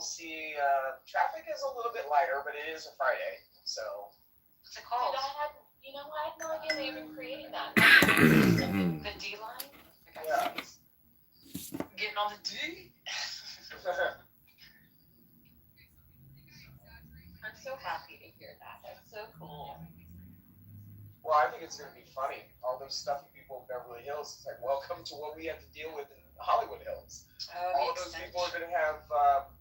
see traffic is a little bit lighter, but it is a Friday, so. What's it called? I had no idea they even created that. The D line? Yeah. Getting on the D? I'm so happy to hear that. That's so cool. Well, I think it's going to be funny. All those stuffy people in Beverly Hills. It's like, welcome to what we have to deal with in Hollywood Hills. All those people are going to have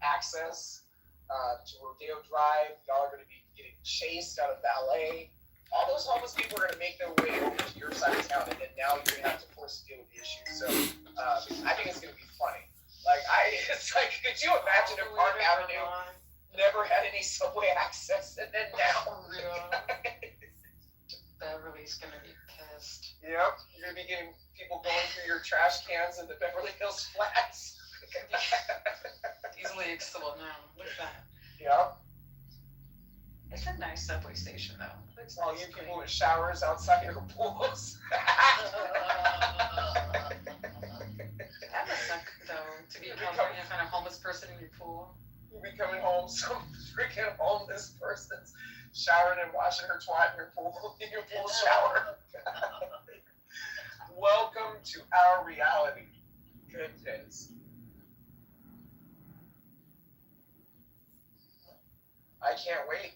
access to Rodeo Drive. Y'all are going to be getting chased out of ballet. All those homeless people are going to make their way over to your side of town, and then now you're going to have to force to deal with the issue. So I think it's going to be funny. It's like, could you imagine if Park Avenue never had any subway access, and then now? Beverly's going to be pissed. Yep, you're going to be getting people going through your trash cans in the Beverly Hills flats. Easily accessible now. Look at that. Yep. It's a nice subway station, though. It's all you people with showers outside your pools. That must suck, though, to be California and find a homeless person in your pool. You'll be coming home, some freaking homeless person's showering and washing her twat in your pool shower. Welcome to our reality. Goodness. I can't wait.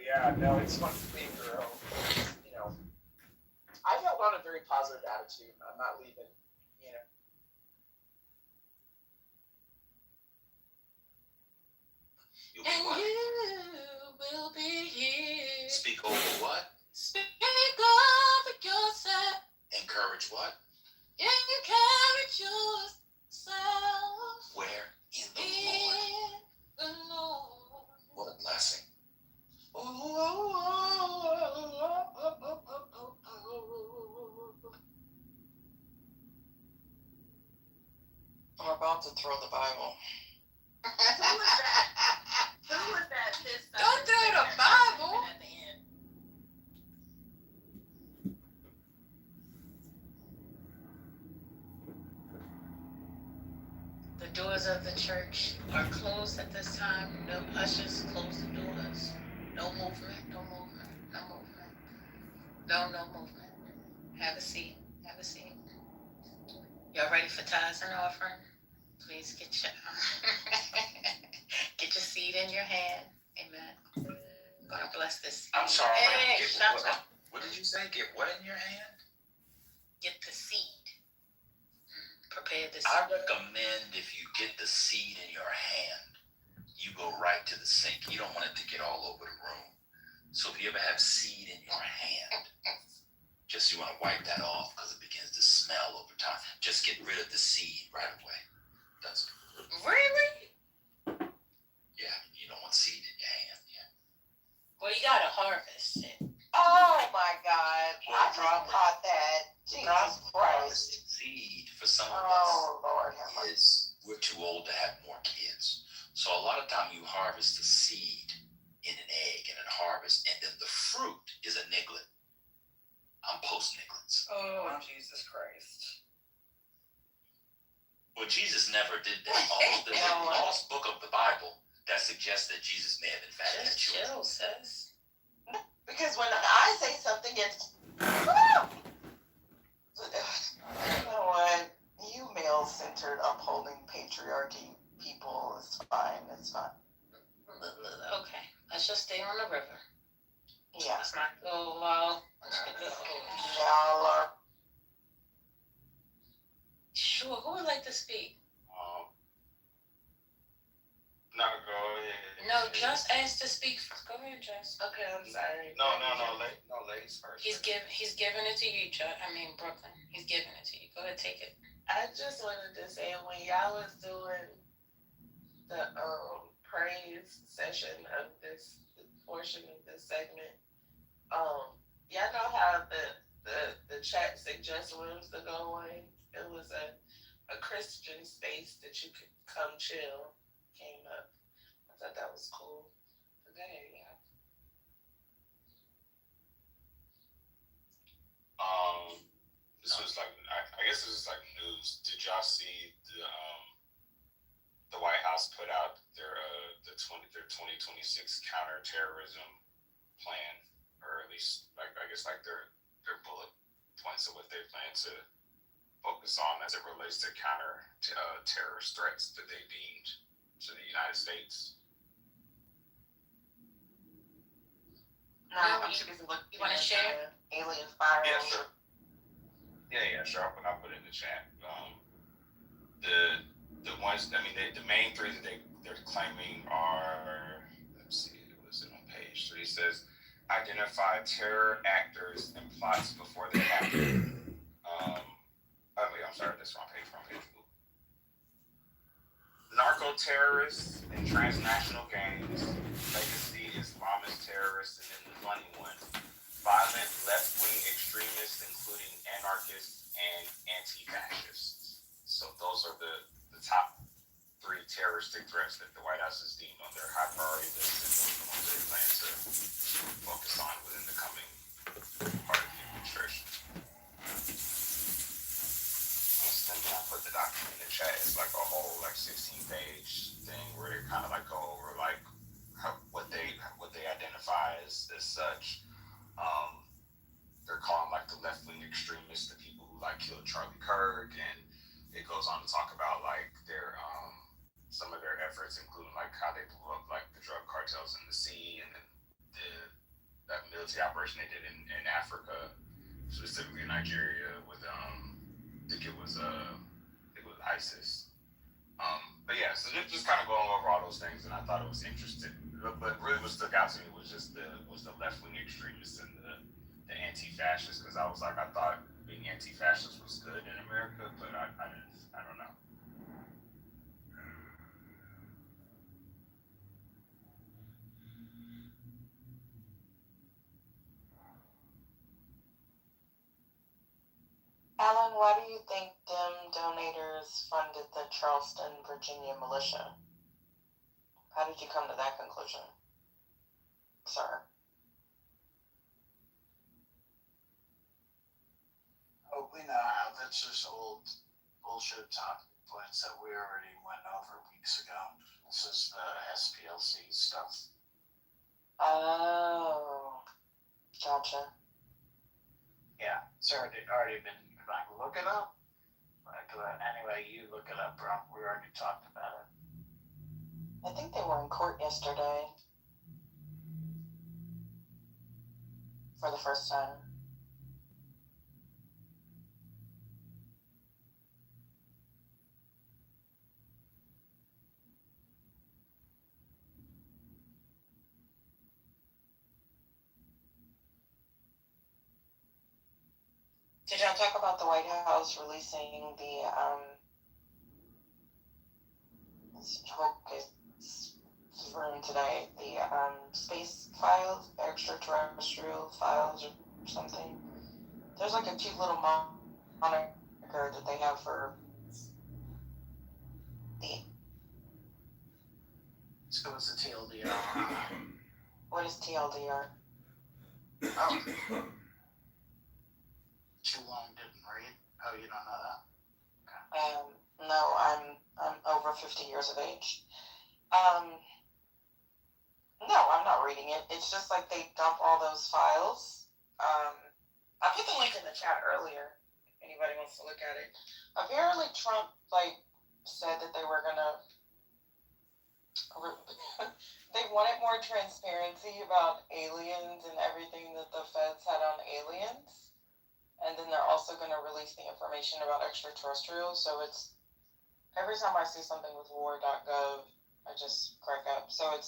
Yeah, no, it's fun to leave her home. I've held on a very positive attitude. I'm not leaving, You'll be And what? you will be here. Speak over what? Speak over yourself. Encourage what? Encourage yourself. Where? In the Lord. In the Lord. What a blessing. I'm about to throw the Bible. Who was that? Don't throw the Bible. At the end. The doors of the church are closed at this time. No ushers, close the doors. No movement, no movement, no movement. No movement. Have a seat, have a seat. Y'all ready for tithes and offering? Please get your seed in your hand. Amen. I'm gonna bless this. I'm sorry. Hey, Get shut what, up. what did you say? Get what in your hand? Get the seed. Prepare the I seed. recommend if you get the seed in your hand, you go right to the sink. You don't want it to get all over the room. So if you ever have seed in your hand, just you want to wipe that off because it begins to smell over time. Just get rid of the seed right away. That's Really? yeah. You don't want seed in your hand. Yeah. Well, you gotta harvest it. Oh my God! Well, I just caught that. Jesus Christ! Seed for some of Oh Lord, have us mercy. is we're too old to have more kids. So a lot of time you harvest the seed in an egg and a harvest, and then the fruit is a niglet. I'm post niglets. Oh, Jesus Christ. Well, Jesus never did that. Although there's a lost book of the Bible that suggests that Jesus may have in fact had Just children. chill, sis. Because when I say something, it's you know what? You male-centered, upholding patriarchy people is fine. It's fine. Okay, let's just stay on the river. Yeah, Let's not go low. y'all are. Sure, who would like to speak? No, go ahead. No, just asked to speak first. Go ahead, Jess. Okay, I'm sorry. No, ladies first. He's giving it to you, Brooklyn. He's giving it to you. Go ahead, take it. I just wanted to say when y'all was doing the praise session of this portion of this segment, y'all know how the chat suggests rooms to go away. It was a a Christian space that you could come chill came up. I thought that was cool. But then, yeah. This was like I guess this is like news. Did y'all see the White House put out their 2026 counterterrorism plan, or at least like I guess like their bullet points of what they plan to focus on as it relates to terrorist threats that they deemed to the United States. No, I'm too busy looking. You wanna share? Alien files. Yeah, sure. Yeah, sure. I'll put it in the chat. The ones, I mean, the main three that they're claiming are, let's see, it was on page 3. It says, identify terror actors and plots before they happen. I'm sorry, that's wrong page. Narco terrorists and transnational gangs, legacy Islamist terrorists, and then the funny one, violent left-wing extremists, including anarchists and anti-fascists. So those are the top 3 terroristic threats that the White House has deemed on their high priority list, and those are the ones they plan to focus on within the coming part of the administration. I put the document in the chat. It's like a whole 16-page thing where they kind of like go over like what they identify as such. They're calling like the left-wing extremists the people who like killed Charlie Kirk, and it goes on to talk about like their some of their efforts, including like how they blew up like the drug cartels in the sea, and then that military operation they did in Africa, specifically in Nigeria with I think it was ISIS. But yeah, so they're just kind of going over all those things, and I thought it was interesting. But really, what stuck out to me was just the left-wing extremists and the anti-fascists, because I was like, I thought being anti-fascist was good in America, but I don't know. Alan, why do you think them donators funded the Charleston, Virginia militia? How did you come to that conclusion, sir? Oh, we know how. That's just old bullshit talking points that we already went over weeks ago. This is the SPLC stuff. Oh, gotcha. Yeah, it's already been. If I can look it up. Anyway, you look it up, bro. We already talked about it. I think they were in court yesterday for the first time. Did y'all talk about the White House releasing the room today, the space files, extraterrestrial files or something? There's like a cute little moniker that they have for the. So it's a TLDR. What is TLDR? Oh. Too long didn't read. Oh, you don't know that? Okay. No, I'm over 50 years of age. No, I'm not reading it. It's just like they dump all those files. I put the link in the chat earlier. If anybody wants to look at it. Apparently, Trump said that they were gonna. They wanted more transparency about aliens and everything that the feds had on aliens. And then they're also going to release the information about extraterrestrials. So it's, every time I see something with war.gov, I just crack up. So I'll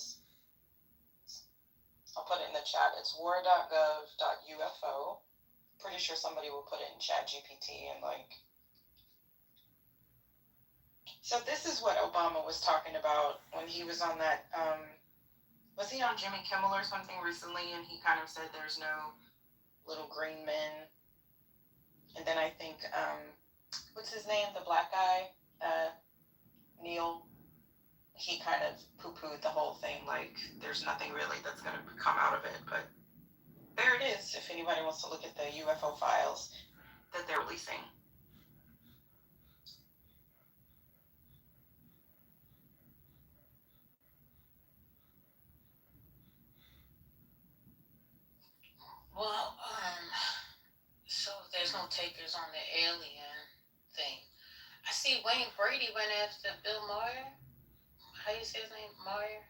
put it in the chat. It's war.gov.ufo. Pretty sure somebody will put it in chat GPT and So this is what Obama was talking about when he was on that, was he on Jimmy Kimmel or something recently? And he kind of said there's no little green men. And then I think, what what's his name? The black guy, Neil. He kind of poo-pooed the whole thing, like there's nothing really that's gonna come out of it. But there it is. If anybody wants to look at the UFO files that they're releasing. Well, so there's no takers on the alien thing. I see Wayne Brady went after Bill Maher. How do you say his name? Maher?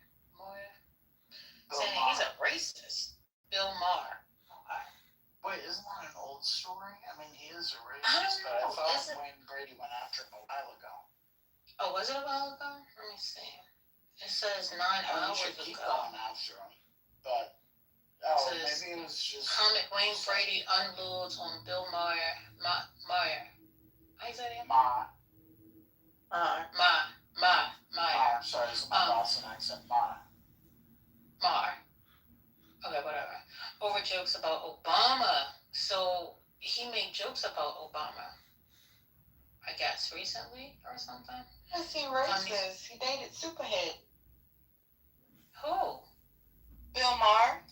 Saying he's a racist. Bill Maher. Wait, isn't that an old story? I mean, he is a I racist, don't but I know, thought is it? Wayne Brady went after him a while ago. Oh, was it a while ago? Let me see. It says 9 I mean, you hours should keep ago. going after him, but Says, maybe it was just Comic Wayne Brady unloads on Bill Maher. Maher. How you say that? Ma. Maher. Sorry, it's my Boston accent. Ma. Maher. Okay, whatever. Over jokes about Obama. So he made jokes about Obama, I guess, recently or something. Is he racist? He dated Superhead. Who? Bill Maher.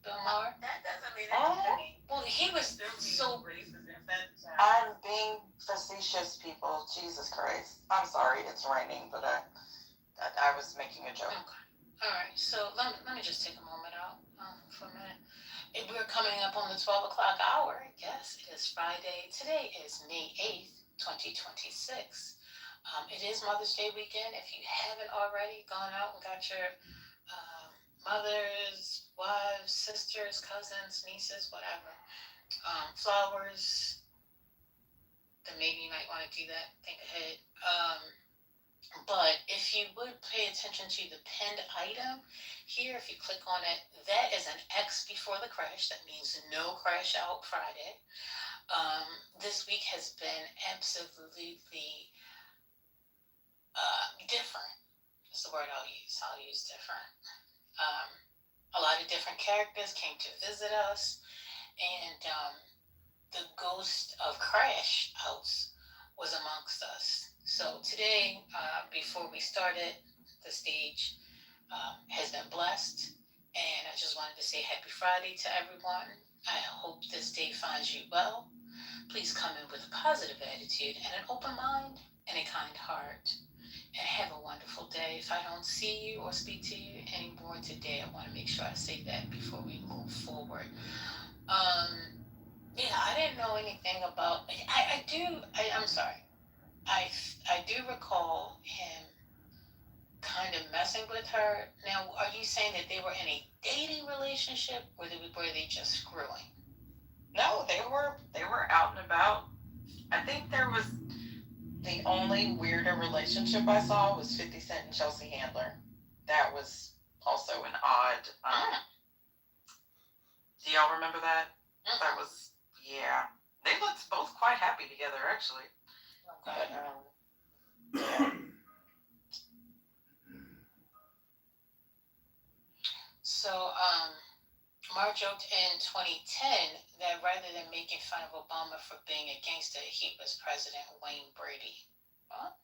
Bill Maher? That doesn't mean anything. Well, he was so. Racist if that's I'm being facetious, people. Jesus Christ. I'm sorry, it's raining, but I was making a joke. Okay. All right. So let me just take a moment out for a minute. We're coming up on the 12 o'clock hour. Yes, it is Friday. Today is May 8th, 2026. It is Mother's Day weekend. If you haven't already gone out and got your mothers, wives, sisters, cousins, nieces, whatever, flowers, then maybe you might want to do that. Think ahead. But if you would pay attention to the pinned item here, if you click on it, that is an X before the crash. That means no crash out Friday. This week has been absolutely different. That's the word I'll use. I'll use different. A lot of different characters came to visit us, and the ghost of Crash House was amongst us. So today, before we started, the stage has been blessed, and I just wanted to say Happy Friday to everyone. I hope this day finds you well. Please come in with a positive attitude and an open mind and a kind heart. And have a wonderful day. If I don't see you or speak to you anymore today, I want to make sure I say that before we move forward. Yeah, I didn't know anything about. I'm sorry. I do recall him kind of messing with her. Now, are you saying that they were in a dating relationship, or were they just screwing? No, they were out and about. I think there was the only weirder relationship I saw was 50 Cent and Chelsea Handler. That was also an odd. Do y'all remember that? That was, yeah. They looked both quite happy together, actually. Okay. But, yeah. So, Marr joked in 2010 that rather than making fun of Obama for being a gangster, he was President Wayne Brady. Huh?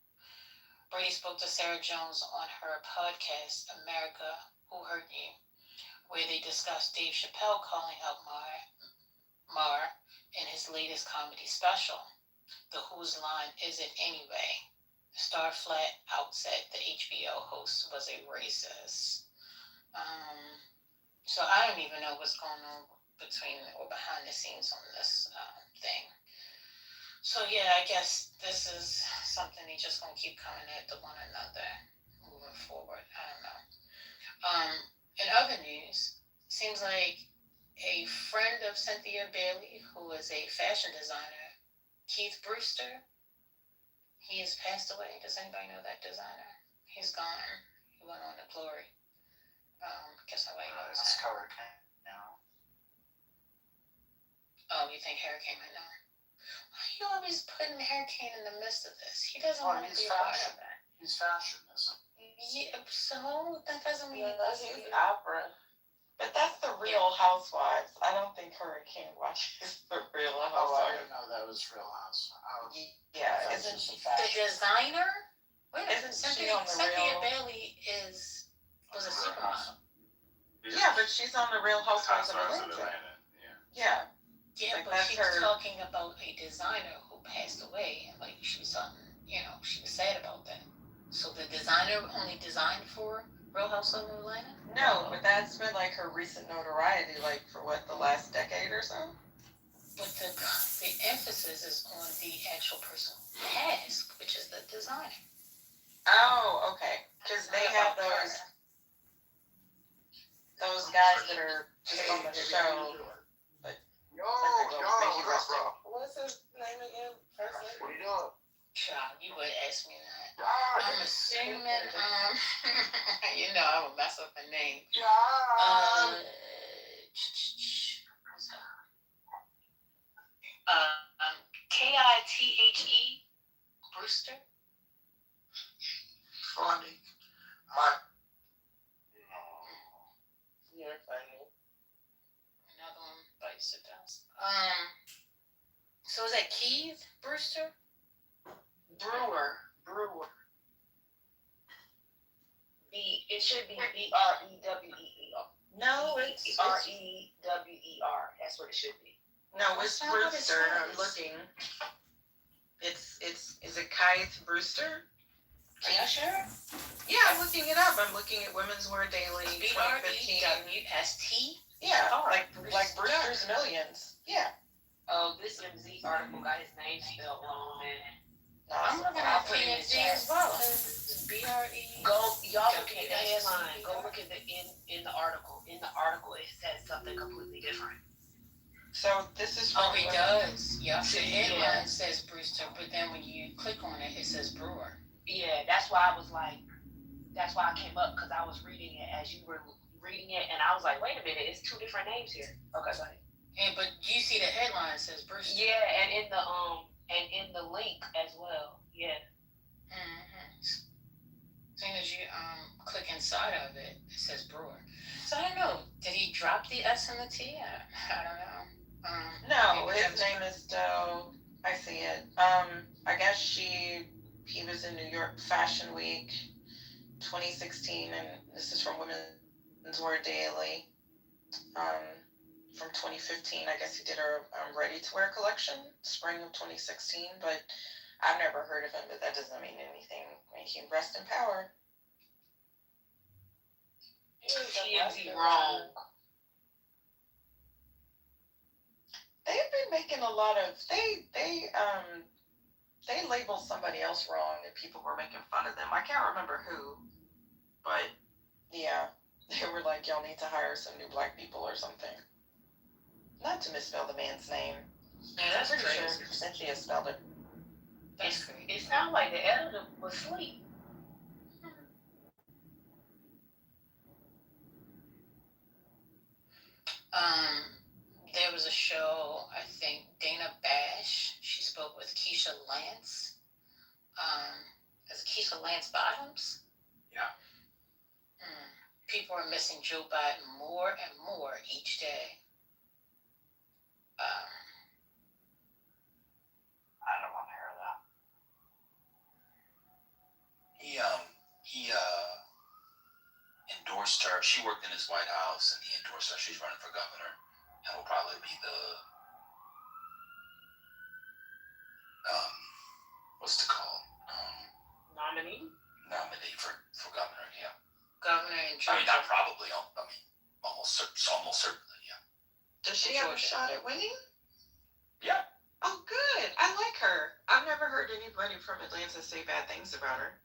Brady spoke to Sarah Jones on her podcast, America, Who Hurt You, where they discussed Dave Chappelle calling out Marr in his latest comedy special. The Whose Line Is It Anyway? Star flat out said the HBO host was a racist. So I don't even know what's going on between or behind the scenes on this thing. So yeah, I guess this is something they just gonna keep coming at to one another moving forward. I don't know. In other news, seems like a friend of Cynthia Bailey, who is a fashion designer, Keith Brewster, he has passed away. Does anybody know that designer? He's gone. He went on to glory. Guess nobody knows That's him. Hurricane, you know. Oh, you think Hurricane might know? Why are you always putting Hurricane in the midst of this? He doesn't want to He's be a part fashion. of that. He's fashion, isn't he? Yeah, so that doesn't mean He's opera. But that's the Real Housewives. I don't think Hurricane watches the Real Oh, I Housewives. didn't know that was Real House. Yeah, That's isn't just a she? The fashion. designer? Wait a minute, Isn't she Cynthia, on the Cynthia Real? Bailey was a supermodel. Yeah, but she's on the Real Housewives of Housewives of Atlanta. Atlanta. Yeah. Yeah. Yeah, Like, but that's she was her- talking about a designer who passed away, and like she was something, she was sad about that. So the designer only designed for Real House of Atlanta? No, but that's been like her recent notoriety, like for what, the last decade or so? But the emphasis is on the actual person who passed, which is the designer. Oh, okay. Because they have those guys that are just on the show. But What's his name again? First name? What are you doing? Child, you would ask me that. I'm assuming, I would mess up a name. What's that? Kithe Brewster. Funny. You're funny. Another one bites it down. So is that Keith Brewster? Brewer. It should be Brewer. no, it's Rewer. That's what it should be. no, it's That's not what it Brewster. I'm says. looking. Is it Kith Brewster? Are you sure? Yeah, I'm looking it up. I'm looking at Women's Wear Daily 2015. BREWST? Yeah, Oh, like Brewster. Brewster's Millions. Yeah. Oh, this MZ article got his name spelled wrong, man. No, I'm looking at I'll put it in the PNG chat. as well. It's BRE. Go, y'all look at the WST. headline. Go look at the in the article. In the article, it says something completely different. So this is Oh, from he Women- does. Yeah, the headline says Brewster, but then when you click on it, it says Brewer. Yeah, that's why I was like, that's why I came up because I was reading it as you were reading it, and I was like, wait a minute, it's two different names here. Okay, so But you see the headline says Brewster. yeah, and in the link as well. Yeah. Mm-hmm. As soon as you click inside of it, it says Brewer. So I don't know. Did he drop the S and the T? I don't know. No, maybe his that's- name is still. I see it. I guess he was in New York Fashion Week 2016, and this is from Women's Wear Daily. From 2015, I guess he did a ready-to-wear collection, spring of 2016, but I've never heard of him, but that doesn't mean anything. May he rest in power. TMZ wrong. They've been making a lot of they labeled somebody else wrong and people were making fun of them. I can't remember who, but yeah, they were like, y'all need to hire some new black people or something. Not to misspell the man's name. Man, that's I'm pretty crazy. sure Cynthia spelled it. That's great. It sounds like the editor was asleep. There was a show, I think Dana Bash, she spoke with Keisha Lance. Is it Keisha Lance Bottoms? Yeah. People are missing Joe Biden more and more each day. I don't want to hear that. He endorsed her. She worked in his White House, and he endorsed her. She's running for governor, and will probably be the what's it called? Nominee? Nominee for governor. Yeah. Governor in I mean, Georgia. not probably. Almost certainly. Yeah. Does she have a shot at winning? Yeah. Oh, good. I like her. I've never heard anybody from Atlanta say bad things about her.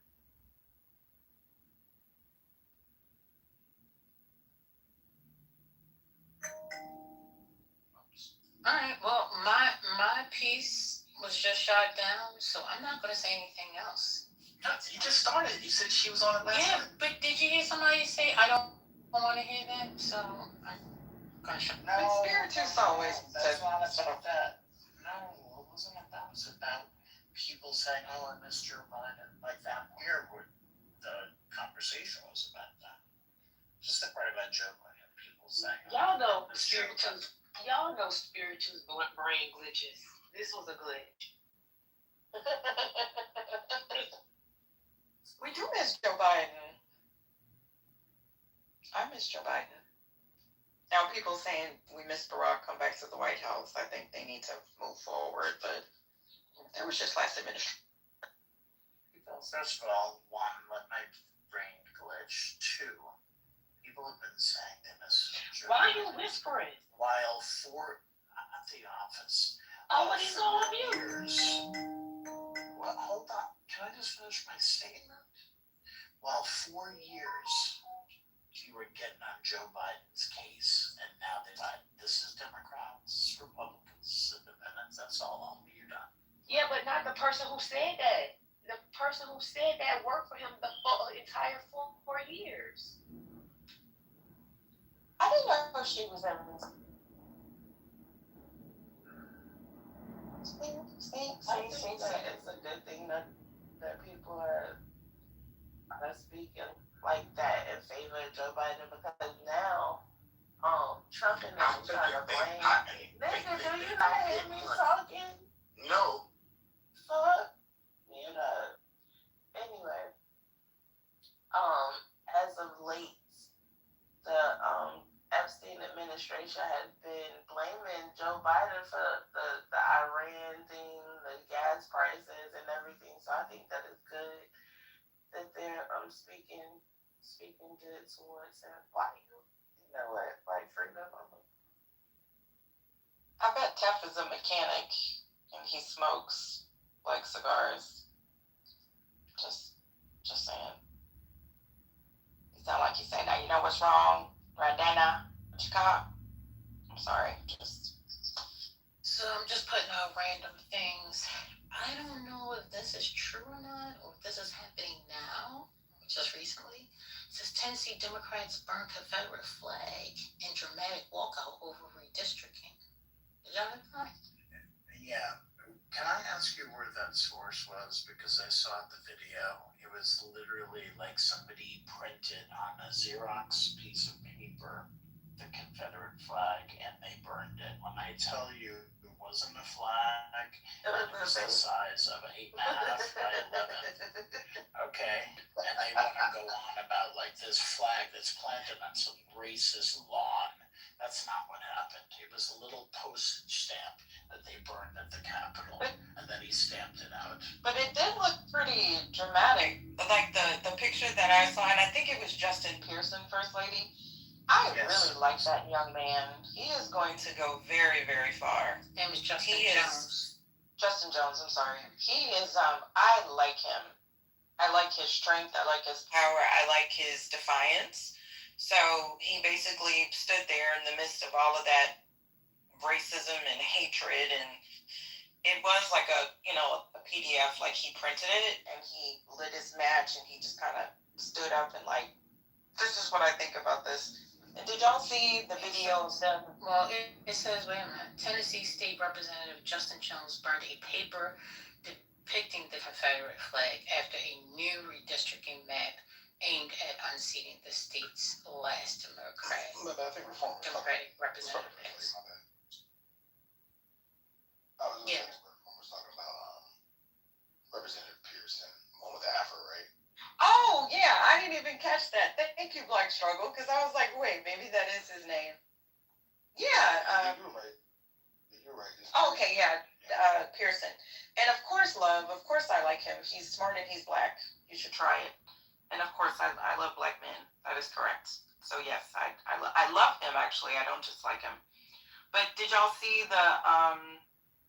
All right. Well, my piece was just shot down, so I'm not going to say anything else. No, you just started. You said she was on it last Yeah, night. but did you hear somebody say I don't want to hear that? So I'm going to shut. But Spiritus always said That's not stuff. about that. No, it wasn't about. It was about people saying, "Oh, I missed Joe Biden." Like that. Where the conversation was about that. Just the part about Joe Biden. People people saying. Y'all know spirituals. Y'all know spirituals brain glitches. This was a glitch. We do miss Joe Biden. I miss Joe Biden. Now people saying we miss Barack come back to the White House. I think they need to move forward, but there was just last administration. First of all, one, let my brain glitch. Two, people have been saying they miss Joe Why are you Biden whispering? while at the office. Oh, what is on you? Years. Well, hold on. Can I just finish my statement? Well, 4 years you were getting on Joe Biden's case, and now this is Democrats, Republicans, Independents. That's all you're done. Yeah, but not the person who said that. The person who said that worked for him the entire 4 years. I didn't know she was ever. I think that it's a good thing that people are speaking like that in favor of Joe Biden, because now Trump and them trying to blame. Nigga, do you not hear me talking? No. Fuck. You know. Anyway, as of late, the Epstein administration has been blaming Joe Biden for the Iran thing, the gas prices and everything. So I think that is good that they're speaking good towards him. Why you know what? Like freedom. I bet Tef is a mechanic and he smokes like cigars. Just saying. You sound like you say, now you know what's wrong, Radana, what you got? I'm sorry, So I'm just putting out random things. I don't know if this is true or not, or if this is happening now, just recently. It says Tennessee Democrats burn Confederate flag in dramatic walkout over redistricting. Did y'all have that? Yeah. Can I ask you where that source was? Because I saw the video. It was literally like somebody printed on a Xerox piece of paper the Confederate flag and they burned it. When I tell you it wasn't a flag, it was the size of 8.5 by 11. Okay? And they want to go on about like this flag that's planted on some racist lawn. That's not what happened. It was a little postage stamp that they burned at the Capitol, and then he stamped it out. but it did look pretty dramatic. Like the picture that I saw, and I think it was Justin Pearson, First Lady. I really like that young man. He is going to go very, very far. His name is Justin Jones. Justin Jones, I'm sorry. He is, I like him. I like his strength. I like his power. I like his defiance. So he basically stood there in the midst of all of that racism and hatred, and it was like a PDF, like he printed it and he lit his match and he just kind of stood up and like, this is what I think about this. And did y'all see the video of them? Well, it says, wait a minute, Tennessee State Representative Justin Jones burned a paper depicting the Confederate flag after a new redistricting map aimed at unseating the state's last Democratic representative. Yeah. Was talking about Representative Pearson, one with the afro, right? Oh yeah, I didn't even catch that. Thank you, Black Struggle, because I was like, wait, maybe that is his name. Yeah. You're right. You're right. Okay, yeah, Pearson. And of course, I like him. He's smart and he's black. You should try it. And of course, I love black men. That is correct. So yes, I love him actually. I don't just like him. But did y'all see the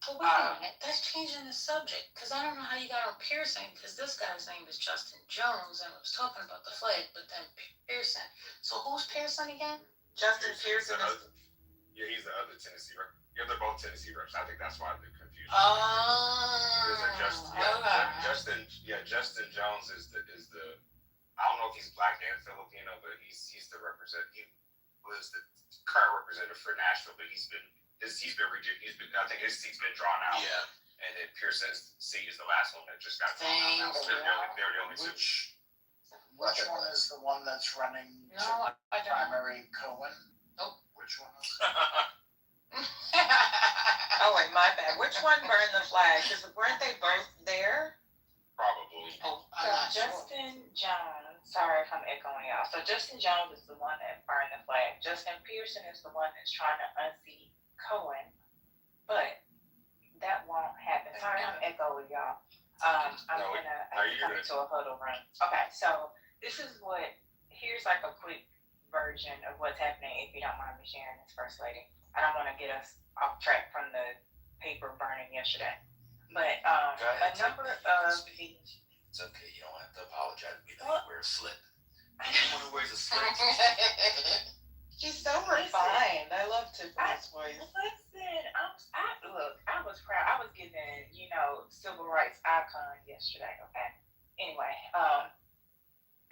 But wait a minute, that's changing the subject, because I don't know how you got on Pearson, because this guy's name is Justin Jones, and I was talking about the flag, but then Pearson. So who's Pearson again? Justin Pearson is... Yeah, he's the other Tennessee rep. Yeah, they're both Tennessee reps. I think that's why they're confused. Justin Jones is the. I don't know if he's black and Filipino, but he's the he was the current representative for Nashville, but he's been I think his seat's been drawn out. Yeah. And then Pearson's seat is the last one that just got drawn out. So they're the only two. Which one is the one that's running No, I don't. primary Cohen? Nope. which one was Oh wait, my bad. Which one burned the flag? Because weren't they both there? Probably. Oh, So I'm not sure. Justin Jones, sorry if I'm echoing y'all. So Justin Jones is the one that burned the flag. Justin Pearson is the one that's trying to unseat Cohen. But that won't happen. Sorry, I'm echoing y'all. I come into a huddle room. Okay, so this is here's like a quick version of what's happening if you don't mind me sharing this, First Lady. I don't want to get us off track from the paper burning yesterday. But a number of the... It's okay, you don't have to apologize. We know you wear a slip. Anyone who wears a slip. She's so refined. I love Tiffany's voice. Listen, I was proud. I was given, civil rights icon yesterday, okay? Anyway,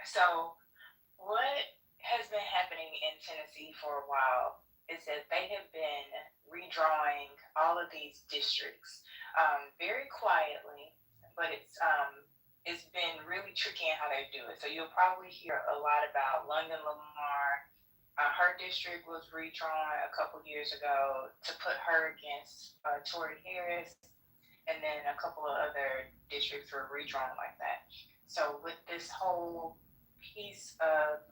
so what has been happening in Tennessee for a while is that they have been redrawing all of these districts very quietly, but it's been really tricky in how they do it. So you'll probably hear a lot about London Lamar. Her district was redrawn a couple years ago to put her against Tory Harris, and then a couple of other districts were redrawn like that. So with this whole piece of,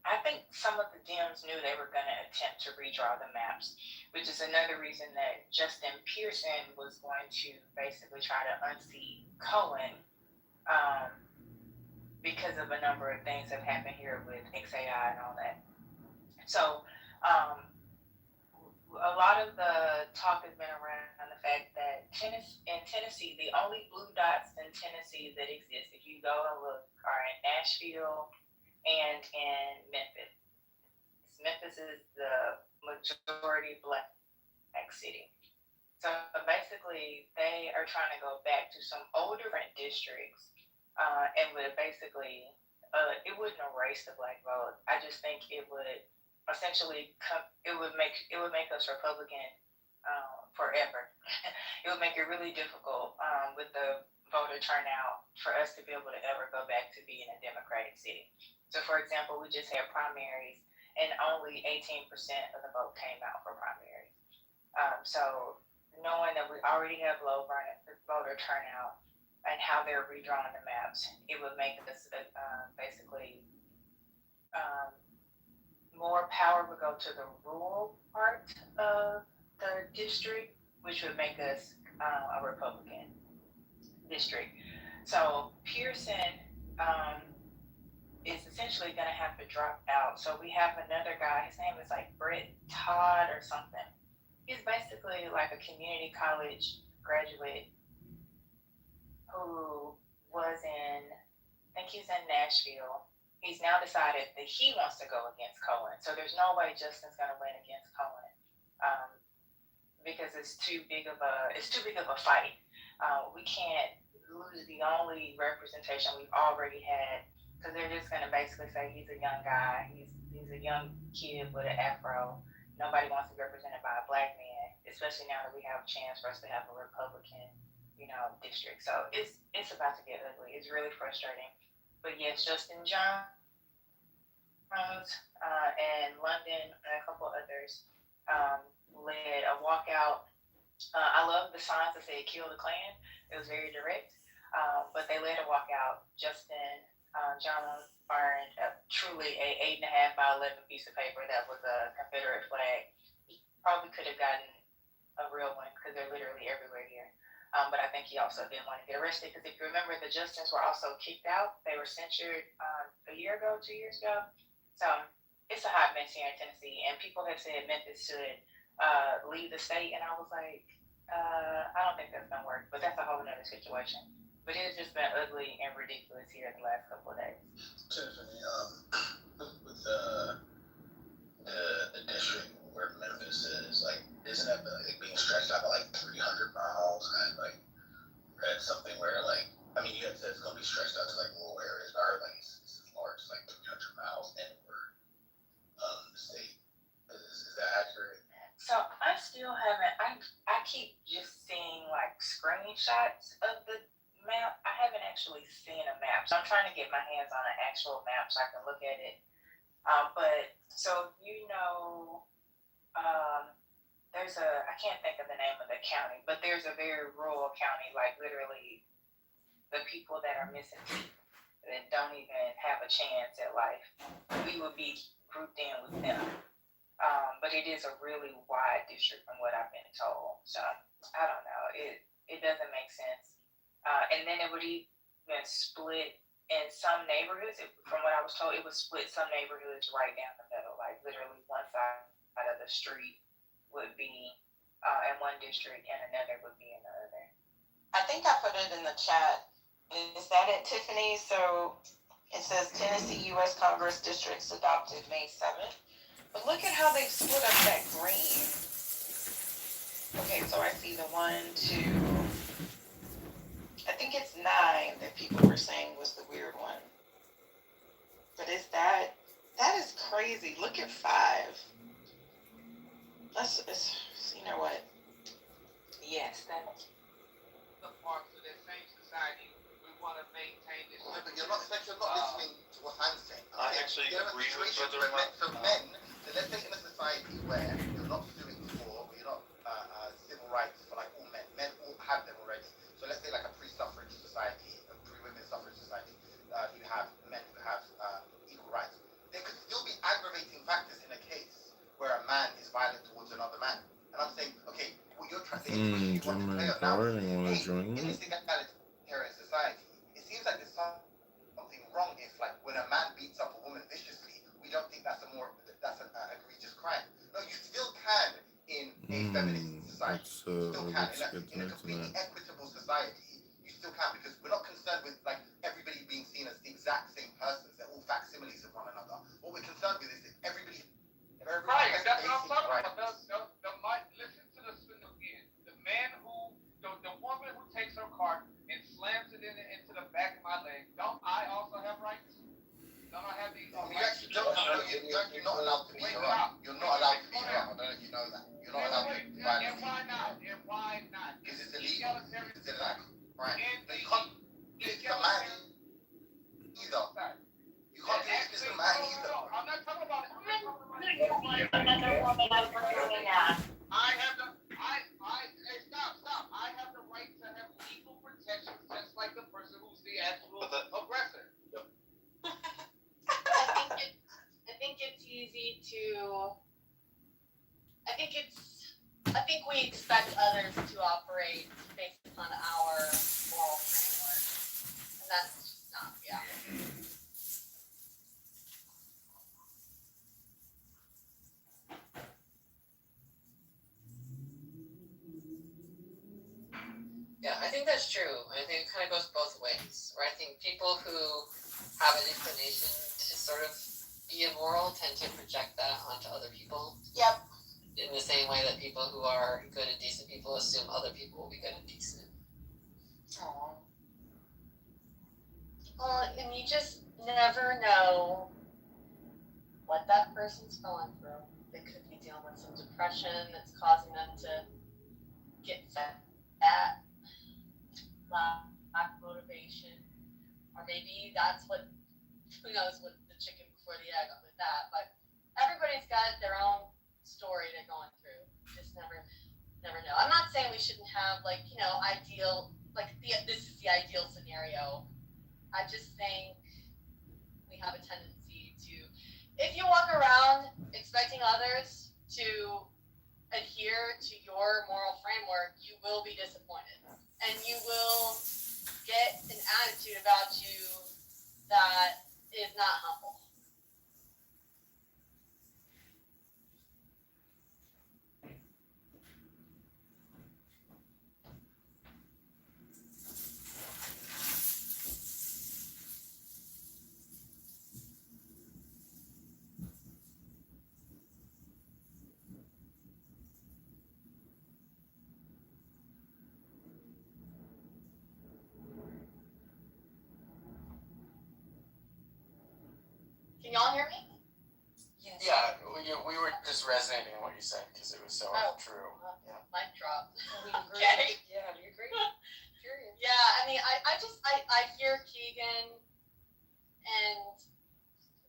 I think some of the Dems knew they were going to attempt to redraw the maps, which is another reason that Justin Pearson was going to basically try to unseat Cohen, because of a number of things that have happened here with XAI and all that. So a lot of the talk has been around the fact that in Tennessee, the only blue dots in Tennessee that exist, if you go and look, are in Nashville and in Memphis. Memphis is the majority black city. So basically, they are trying to go back to some older districts, and would basically, it wouldn't erase the black vote. I just think it would essentially it would make us Republican forever. It would make it really difficult with the voter turnout for us to be able to ever go back to being a Democratic city. So, for example, we just had primaries, and only 18% of the vote came out for primaries. So, knowing that we already have low voter turnout and how they're redrawing the maps, it would make us basically more power would go to the rural part of the district, which would make us a Republican district. So Pearson is essentially going to have to drop out. So we have another guy, his name is like Brett Todd or something. He's basically like a community college graduate who was I think he's in Nashville. He's now decided that he wants to go against Cohen. So there's no way Justin's going to win against Cohen because it's too big of a fight. We can't lose the only representation we've already had, because they're just going to basically say he's a young guy, he's a young kid with an afro. Nobody wants to be represented by a black man, especially now that we have a chance for us to have a Republican, district. So it's about to get ugly. It's really frustrating. But yes, Justin Jones and London and a couple others led a walkout. I love the signs that said "Kill the Klan." It was very direct, but they led a walkout. Justin Jones burned truly a 8.5 by 11 piece of paper that was a Confederate flag. He probably could have gotten a real one because they're literally everywhere here. But I think he also didn't want to get arrested, because if you remember, the Justins were also kicked out. They were censured 2 years ago. So it's a hot mess here in Tennessee, and people have said Memphis should leave the state, and I was like, I don't think that's gonna work. But that's a whole other situation. But it's just been ugly and ridiculous here the last couple of days. Tiffany, with the district where Memphis is, like, isn't that being stretched out by like 300 miles? I read something where, like, I mean, you had said it's going to be stretched out to like rural areas, but I heard like it's as large as like 300 miles inward the state. Is that accurate? So I still haven't. I keep just seeing like screenshots of the map. I haven't actually seen a map, so I'm trying to get my hands on an actual map so I can look at it But so there's I can't think of the name of the county, but there's a very rural county, like literally the people that are missing teeth that don't even have a chance at life, we would be grouped in with them. But it is a really wide district from what I've been told. So I don't know. It doesn't make sense. And then it would even split in some neighborhoods. From what I was told, it would split some neighborhoods right down the middle. Like literally one side of the street would be in one district and another would be in the other. I think I put it in the chat. Is that it, Tiffany? So it says Tennessee U.S. Congress districts adopted May 7th. But look at how they've split up that green. Okay, so I see the 1, 2, I think it's 9 that people were saying was the weird one. But is that is crazy. Look at 5. You know what? Yes, that's the parts of that same society we want to maintain this. But you're not listening to what I'm saying. I actually agree with Brother So men, so let's say in a society where you're not suing for, or you're not civil rights for like all men. Men all have them already. So let's say like a pre-suffrage society, a pre-women suffrage society. You have men who have equal rights. There could still be aggravating factors in a case where a man is violent towards another man. And I'm saying, okay, what you're trying to say is you want to play out now. In this egalitarian society, it seems like there's something wrong if, like, when a man beats up a woman viciously, we don't think that's an egregious crime. No, you still can in a feminist society. You still can in a completely equitable society. You still can, because we're not concerned with like everybody being seen as the exact same persons. They're all facsimiles of one another. What we're concerned with is that everybody Right, and that's what I'm talking about. Listen to this again. The man the woman who takes her cart and slams it into the back of my leg. Don't I also have rights? Don't I have these? You actually don't. You're not allowed to be around. You're not allowed to be around. I don't know if you know that. You're not allowed to be around. And why not? And why not? Because it's illegal. It's illegal. Right. And You can't. It's the man either. You can't do this to the man either. I'm not talking about it. Another woman over doing that. Stop. I have the right to have legal protection just like the person who's the actual aggressor. I think it's easy to. I think we expect others to operate based upon our moral framework, and that's just not reality. Yeah, I think that's true. I think it kind of goes both ways. Where I think people who have an inclination to sort of be immoral tend to project that onto other people. Yep. In the same way that people who are good and decent people assume other people will be good and decent. Aww. Well, and you just never know what that person's going through. They could be dealing with some depression that's causing them to get fat, lack motivation, or maybe that's what, who knows what the chicken before the egg with that, but everybody's got their own story they're going through. Just never know. I'm not saying we shouldn't have ideal, this is the ideal scenario. I just think we have a tendency to, if you walk around expecting others to adhere to your moral framework, you will be disappointed. And you will get an attitude about you that is not humble. Can y'all hear me? Yes. Yeah, we were just resonating on what you said because it was so true. Yeah. Mic drop. Okay. Yeah, do you agree? Curious. Yeah, I mean, I hear Keegan, and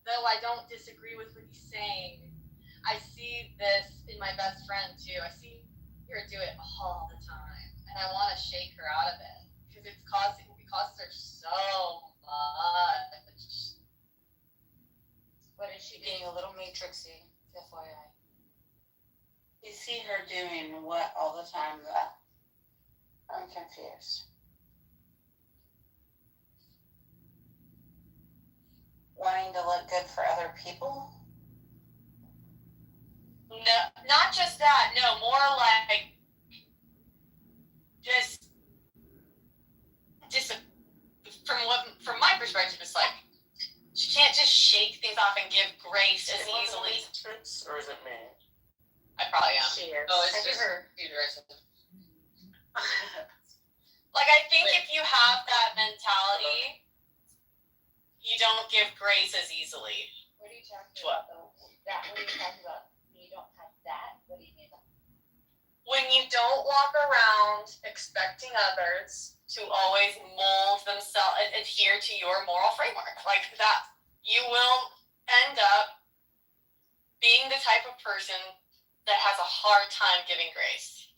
though I don't don't disagree with what he's saying. I see this in my best friend too. I see her do it all the time, and I want to shake her out of it because it costs her so much. What is she being a little matrixy, FYI? You see her doing what all the time, though? I'm confused. Wanting to look good for other people? No, not just that. No, more like just from my perspective, it's like she can't just shake things off and give grace as easily. Or is it me? I probably am. She is. Oh, it's I just hear her. you direct something. Like, I think if you have that mentality, you don't give grace as easily. What are you talking What? about? That what are you talking about? You don't have that? What do you mean? When you don't walk around expecting others to always mold themselves and adhere to your moral framework, like that, you will end up being the type of person that has a hard time giving grace.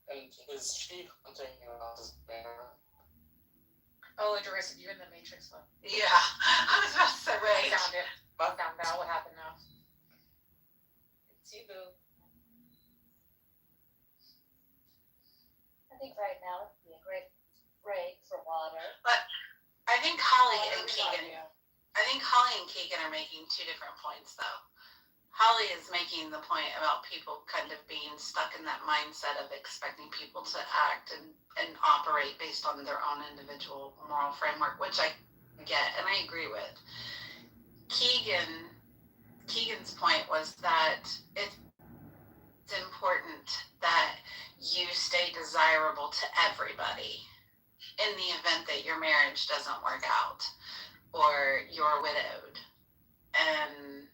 And is she hunting this bear? Oh, Idris, you're in the Matrix one. Yeah, I was about to say, I right. found it. I found out what happened now. It's you, boo. I think right now would be a great break for water. I think Holly and Water, Keegan. yeah. I think Holly and Keegan are making two different points, though. Holly is making the point about people kind of being stuck in that mindset of expecting people to act and operate based on their own individual moral framework, which I get and I agree with. Keegan's point was that it's important that you stay desirable to everybody in the event that your marriage doesn't work out or you're widowed. And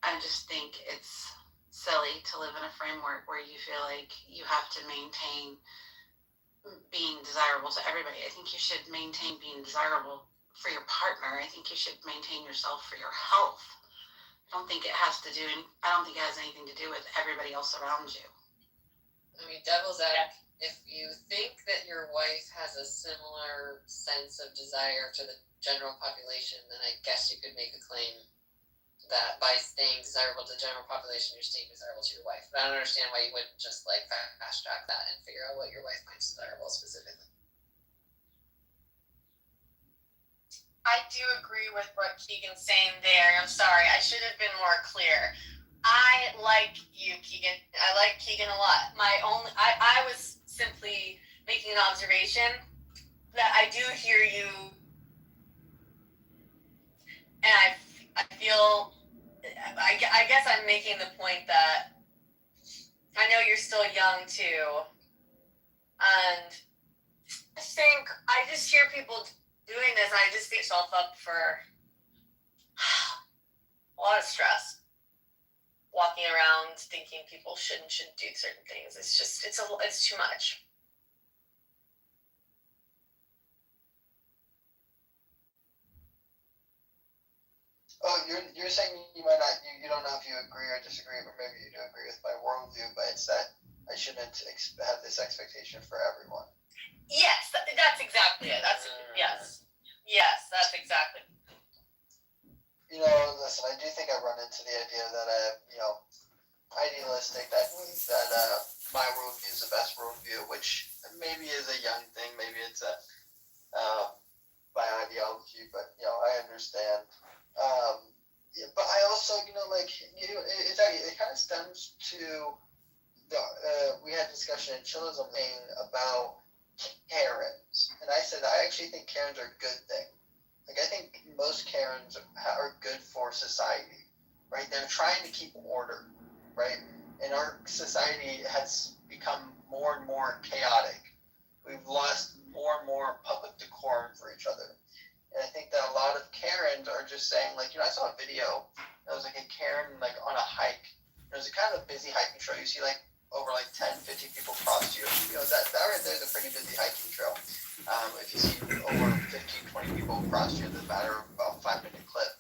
I just think it's silly to live in a framework where you feel like you have to maintain being desirable to everybody. I think you should maintain being desirable for your partner. I think you should maintain yourself for your health. I don't think it has anything to do with everybody else around you. I mean, devil's advocate, if you think that your wife has a similar sense of desire to the general population, then I guess you could make a claim that by staying desirable to the general population, you're staying desirable to your wife. But I don't understand why you wouldn't just like fast track that and figure out what your wife finds desirable specifically. I do agree with what Keegan's saying there. I'm sorry, I should have been more clear. I like you, Keegan. I like Keegan a lot. I was simply making an observation that I do hear you, and I feel. I guess I'm making the point that I know you're still young too, and I just hear people doing this, and I just get myself up for a lot of stress. Walking around thinking people shouldn't do certain things. It's just it's too much. Oh, you're saying you might not, you don't know if you agree or disagree, or maybe you do agree with my worldview, but it's that I shouldn't have this expectation for everyone. Yes, that's exactly it. Yes, that's exactly. You know, listen, I do think I run into the idea that idealistic, that means that my worldview is the best worldview, which maybe is a young thing, maybe it's my ideology, but I understand. But I also, it kind of stems to we had discussion in Chillism about Karens, and I said I actually think Karens are a good thing. Like, I think most Karens are good for society, right? They're trying to keep order, right? And our society has become more and more chaotic. We've lost more and more public decorum for each other. And I think that a lot of Karens are just saying, like, I saw a video that was like a Karen, like, on a hike. It was a kind of a busy hiking trail. You see, like, over, like, 10, 15 people cross you. That right there's a pretty busy hiking trail. If you see over 15, 20 people cross you in the matter of about 5-minute clip.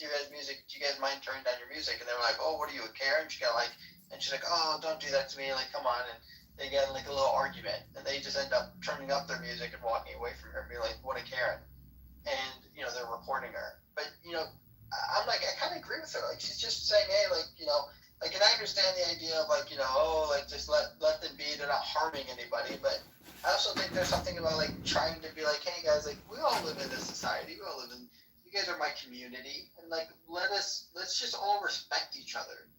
you guys music. Do you guys mind turning down your music? And they were like, oh, what are you, a Karen? She got like, and she's like, oh, don't do that to me. Like, come on. And they get like a little argument, and they just end up turning up their music and walking away from her and being like, what a Karen. And, you know, they're reporting her. But, you know, I'm like, I kind of agree with her. Like, she's just saying, hey, like, you know, like, and I understand the idea of like, you know, oh, like, just let them be. They're not harming anybody. But I also think there's something about like trying to be like, hey guys, like we all live in this society. We all live in. You guys are my community, and like let's just all respect each other.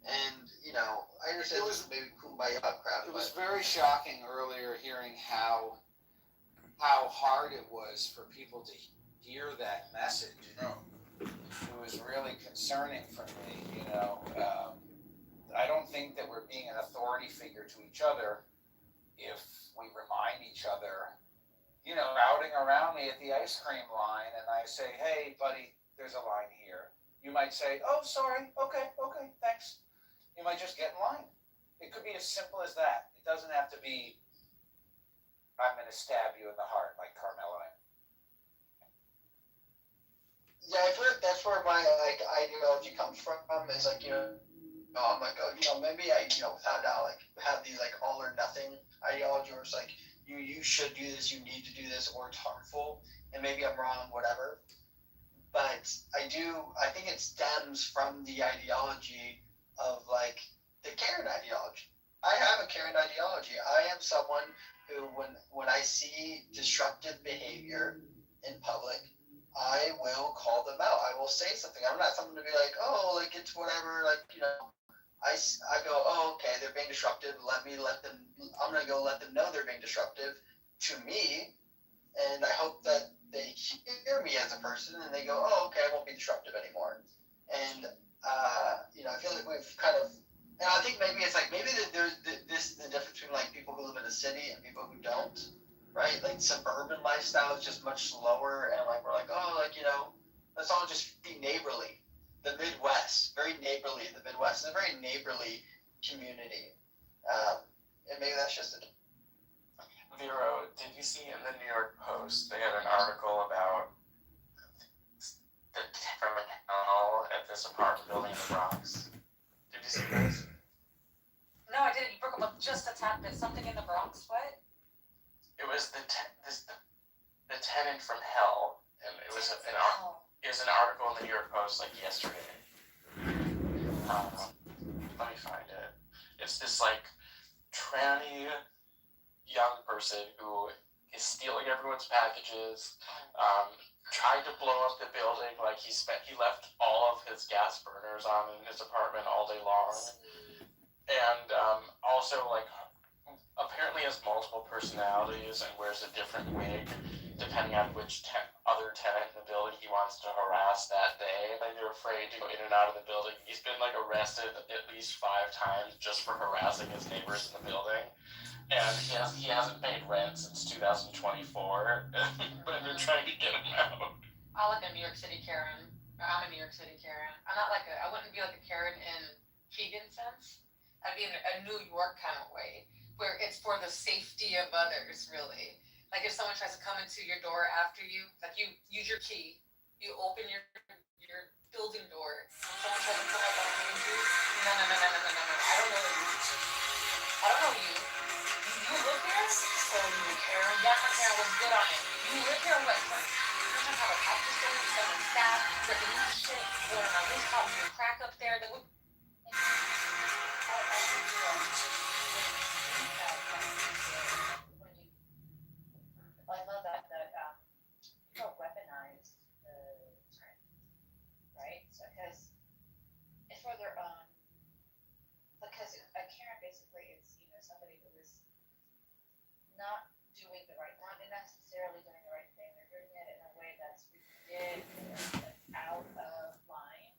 And you know, I understand it was maybe kumbaya crowd. It was very shocking earlier hearing how hard it was for people to hear that message. It was really concerning for me. You know, I don't think that we're being an authority figure to each other if we remind each other, you know, routing around me at the ice cream line and I say, hey, buddy, there's a line here. You might say, oh, sorry, okay, thanks. You might just get in line. It could be as simple as that. It doesn't have to be, I'm going to stab you in the heart like Carmelo. Yeah, I feel like that's where my like ideology comes from. Is like, you know, I'm like, oh, you know, maybe I, you know, without doubt, like have these like all or nothing ideology where it's like you should do this, you need to do this, or it's harmful, and maybe I'm wrong, whatever. But I think it stems from the ideology of like the Karen ideology. I have a Karen ideology. I am someone who, when I see disruptive behavior in public, I will call them out. I will say something. I'm not someone to be like, oh, like it's whatever, like, you know. I go, oh, okay, they're being disruptive. I'm going to go let them know they're being disruptive to me. And I hope that they hear me as a person and they go, oh, okay, I won't be disruptive anymore. And, you know, I feel like we've kind of, and I think maybe it's like, maybe there's the difference between like people who live in a city and people who don't, right? Like suburban lifestyle is just much slower. And like, we're like, oh, like, you know, let's all just be neighborly. The Midwest, very neighborly. The Midwest is a very neighborly community, and maybe that's just it. Vero, did you see in the New York Post they had an article about the from hell at this apartment building in the Bronx? Did you see this? No, I didn't. You broke up just a tad bit. Something in the Bronx. What? It was the tenant from hell, and it was an article in the New York Post like yesterday. Let me find it. It's this like tranny young person who is stealing everyone's packages, tried to blow up the building. Like he left all of his gas burners on in his apartment all day long, and also like apparently has multiple personalities and wears a different wig depending on which other tenant in the building he wants to harass that day. Like they're afraid to go in and out of the building. He's been like arrested at least 5 times just for harassing his neighbors in the building. And he hasn't paid rent since 2024, but they're trying to get him out. I like a New York City Karen. I'm a New York City Karen. I wouldn't be like a Karen in Keegan's sense. I'd be in a New York kind of way, where it's for the safety of others, really. Like if someone tries to come into your door after you, like you use your key, you open your building door, and someone tries to come up behind you. No. I don't know you. You live here? So you Karen. Yeah, my Karen was good on it. You live here what? Sometimes have a practice store, someone's staff, breaking into shit, going on this top, doing crack up there. That would. I love that people weaponize the term, right? So because it's for their own. Because a Karen basically is somebody who is not doing the right, not necessarily doing the right thing. They're doing it in a way that's ridiculous, that's out of line,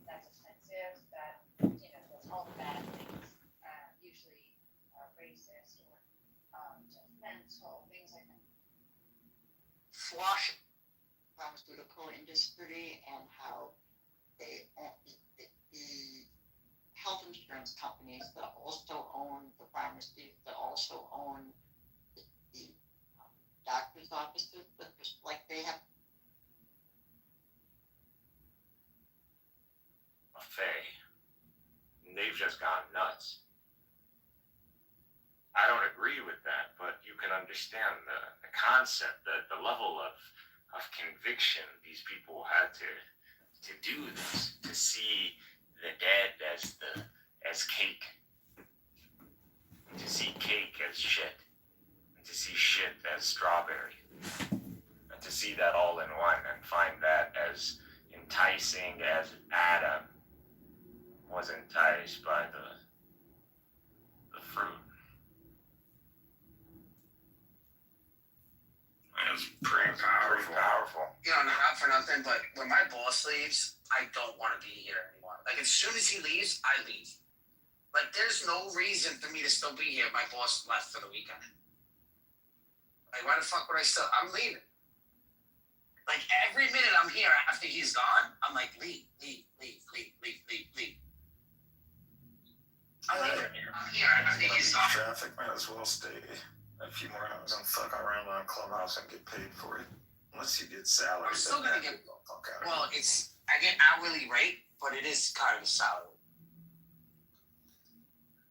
that's offensive, that does all the bad things, usually racist or judgmental, things like that. Swash pharmaceutical industry and how the health insurance companies that also own the pharmacies, that also own the doctor's offices, but like they have buffet. And they've just gone nuts. I don't agree with that, but you can understand the concept, the level of conviction these people had to do this, to see the dead as cake, to see cake as shit, and to see shit as strawberry, and to see that all in one and find that as enticing as Adam was enticed by the fruit. That's pretty powerful. You know, not for nothing, but when my boss leaves, I don't want to be here anymore. Like, as soon as he leaves, I leave. Like, there's no reason for me to still be here. My boss left for the weekend. Like, why the fuck would I still? I'm leaving. Like, every minute I'm here after he's gone, I'm like, leave. I'm here after he's gone. Traffic, might as well stay a few more hours and fuck around on Clubhouse and get paid for it. Unless you get salary. I'm still gonna get. Well, I get hourly rate, but it is kind of a salary.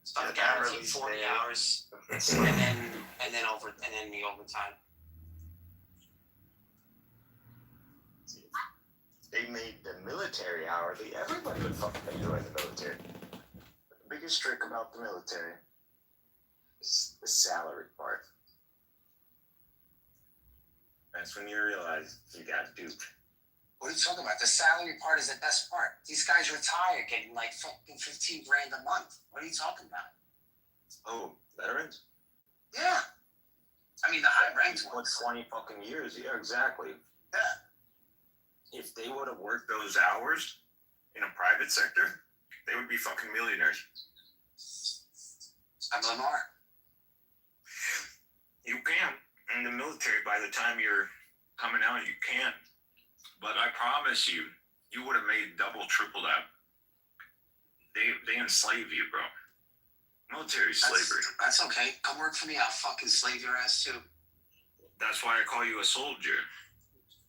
It's not guaranteed 40 hours, and then the overtime. They made the military hourly. Everybody would fucking enjoy the military. But the biggest trick about the military is the salary part. That's when you realize you got duped. What are you talking about? The salary part is the best part. These guys retire getting like fucking 15 grand a month. What are you talking about? Oh, veterans? Yeah. I mean, the high ranked ones. 20 fucking years. Yeah, exactly. Yeah. If they would have worked those hours in a private sector, they would be fucking millionaires. I'm Lamar. You can. In the military, by the time you're coming out, you can. But I promise you, you would have made double, triple that. They enslave you, bro. Military slavery. That's okay. Come work for me. I'll fucking slave your ass too. That's why I call you a soldier.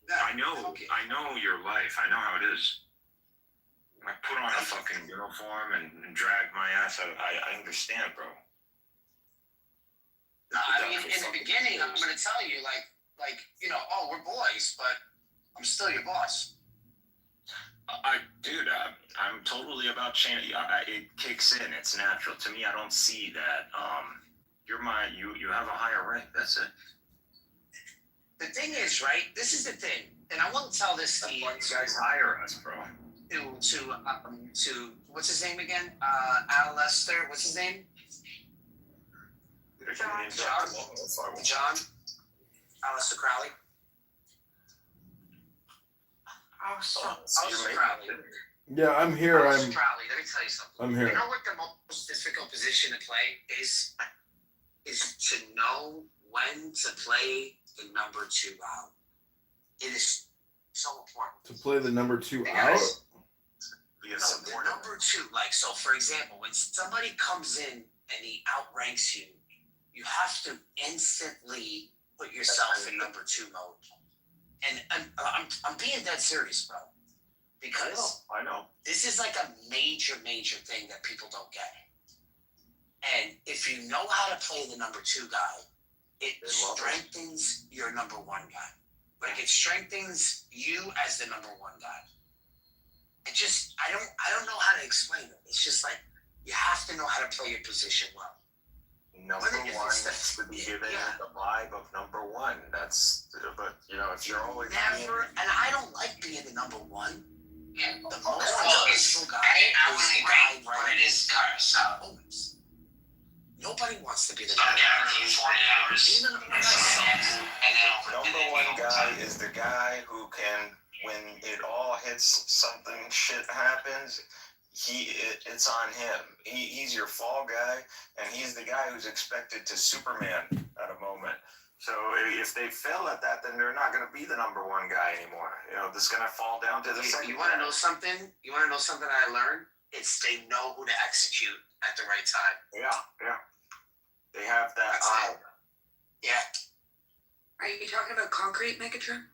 Yeah, I know your life. I know how it is. I put on a fucking uniform and drag my ass out. I understand, bro. No, I mean, in the beginning, I'm gonna tell you, like, you know, oh, we're boys, but I'm still your boss. Dude, I'm totally about change. It kicks in. It's natural to me. I don't see that. You have a higher rank. That's it. The thing is, right? This is the thing, and I won't tell this to you. You guys hire us, bro. To what's his name again? Al Lester. What's his name? John. Alistair Crowley. Alistair Crowley. Yeah, I'm here. Alistair Crowley. Let me tell you something. I'm here. You know what the most difficult position to play is to know when to play the number 2 out. It is so important. To play the number 2 Because- out? The number 2, like, so for example, when somebody comes in and he outranks you, you have to instantly put yourself in number 2 mode. And I'm being dead serious, bro. Because I know. This is like a major thing that people don't get. And if you know how to play the number 2 guy, it strengthens your number 1 guy. Like, it strengthens you as the number 1 guy. It just, I don't know how to explain it. It's just like, you have to know how to play your position well. Number 1 should be given the vibe of number 1. That's, but you know, if you're always never, and I don't like being the number 1. Yeah, the most peaceful guy is the guy right. It is always. Nobody wants to be the number 1. Even the number 1 guy is the guy who can, when it all hits, something shit happens, it's on him. He's your fall guy, and he's the guy who's expected to Superman at a moment. So if they fail at that, then they're not going to be the number 1 guy anymore. You know, this is going to fall down to the second. You want to know something? You want to know something I learned? It's they know who to execute at the right time. Yeah. They have that eye. Yeah. Are you talking about concrete, Megatron?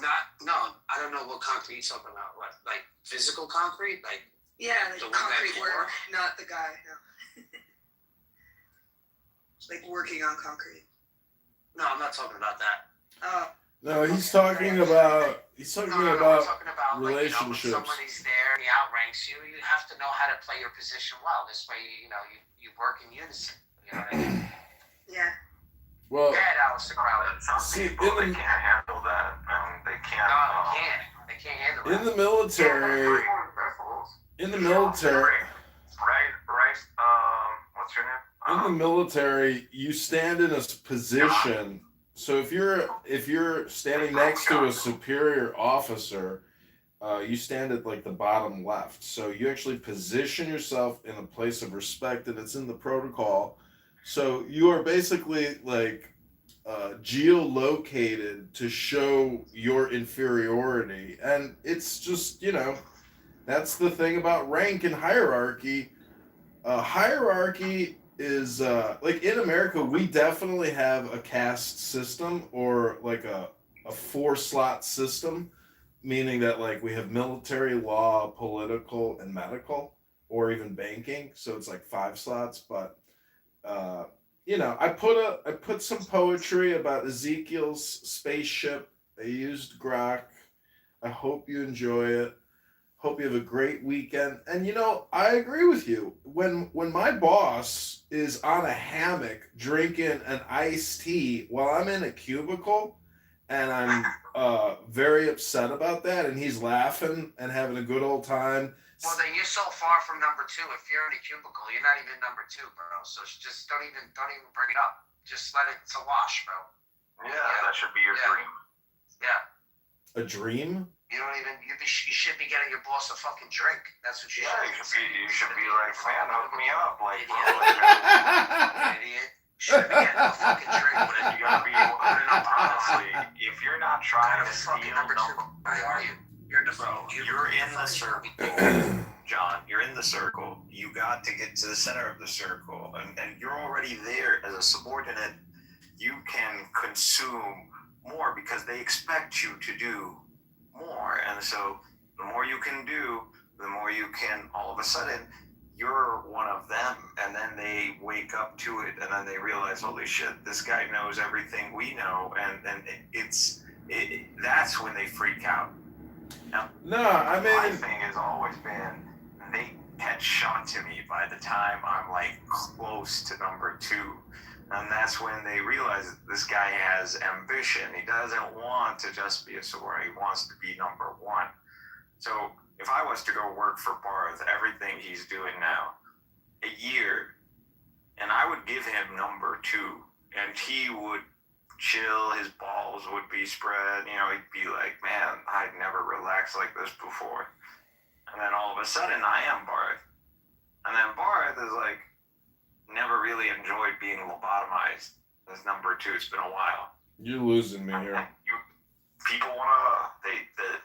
No, I don't know what concrete you talking about? What, like physical concrete? Like Yeah, like the one that concrete pour? work, not the guy. No. Like working on concrete. No, I'm not talking about that. Oh. No, he's talking about I'm talking about relationships. like, somebody's there, he outranks you. You have to know how to play your position well. This way, you work in unison. You know what I mean? Yeah. Well, Go ahead, Alistair Crowley. see, People, they can't handle that. They can't. No, they can't. They can't handle that. in the military, Right. What's your name? in the military, you stand in a position. So if you're standing next to a superior officer, you stand at like the bottom left. So you actually position yourself in a place of respect, and it's in the protocol. So you are basically like geolocated to show your inferiority, and it's just that's the thing about rank and hierarchy. Hierarchy is like in America, we definitely have a caste system or like a 4-slot system, meaning that like we have military, law, political, and medical, or even banking. So it's like 5 slots. But I put some poetry about Ezekiel's spaceship. I used grok. I hope you enjoy it. Hope you have a great weekend. And I agree with you. When my boss is on a hammock drinking an iced tea while I'm in a cubicle, and I'm very upset about that, and he's laughing and having a good old time. Well, then you're so far from number 2. If you're in a cubicle, you're not even number 2, bro. So just don't even bring it up. Just let it. It's a wash, bro. Yeah, that should be your dream. Yeah. A dream? You don't even. You should be getting your boss a fucking drink. That's what you should. You should be like, man, hook me up, like, bro. Idiot. Should be getting a fucking drink. You gotta be honestly. If you're not trying to steal number 2, why are you? You're in the circle, John. You're in the circle. You got to get to the center of the circle, and you're already there as a subordinate. You can consume more because they expect you to do more, and so the more you can do, the more you can. All of a sudden, you're one of them, and then they wake up to it, and then they realize, holy shit, this guy knows everything we know, and that's when they freak out. No, I mean, my thing has always been they catch on to me by the time I'm like close to number 2, and that's when they realize that this guy has ambition. He doesn't want to just be a subordinate. He wants to be number 1. So if I was to go work for Barth, everything he's doing now, a year, and I would give him number 2, and he would chill, his balls would be spread, he'd be like, man, I'd never relaxed like this before. And then all of a sudden, I am Barth. And then Barth is like, never really enjoyed being lobotomized as number 2. It's been a while. You're losing me here. People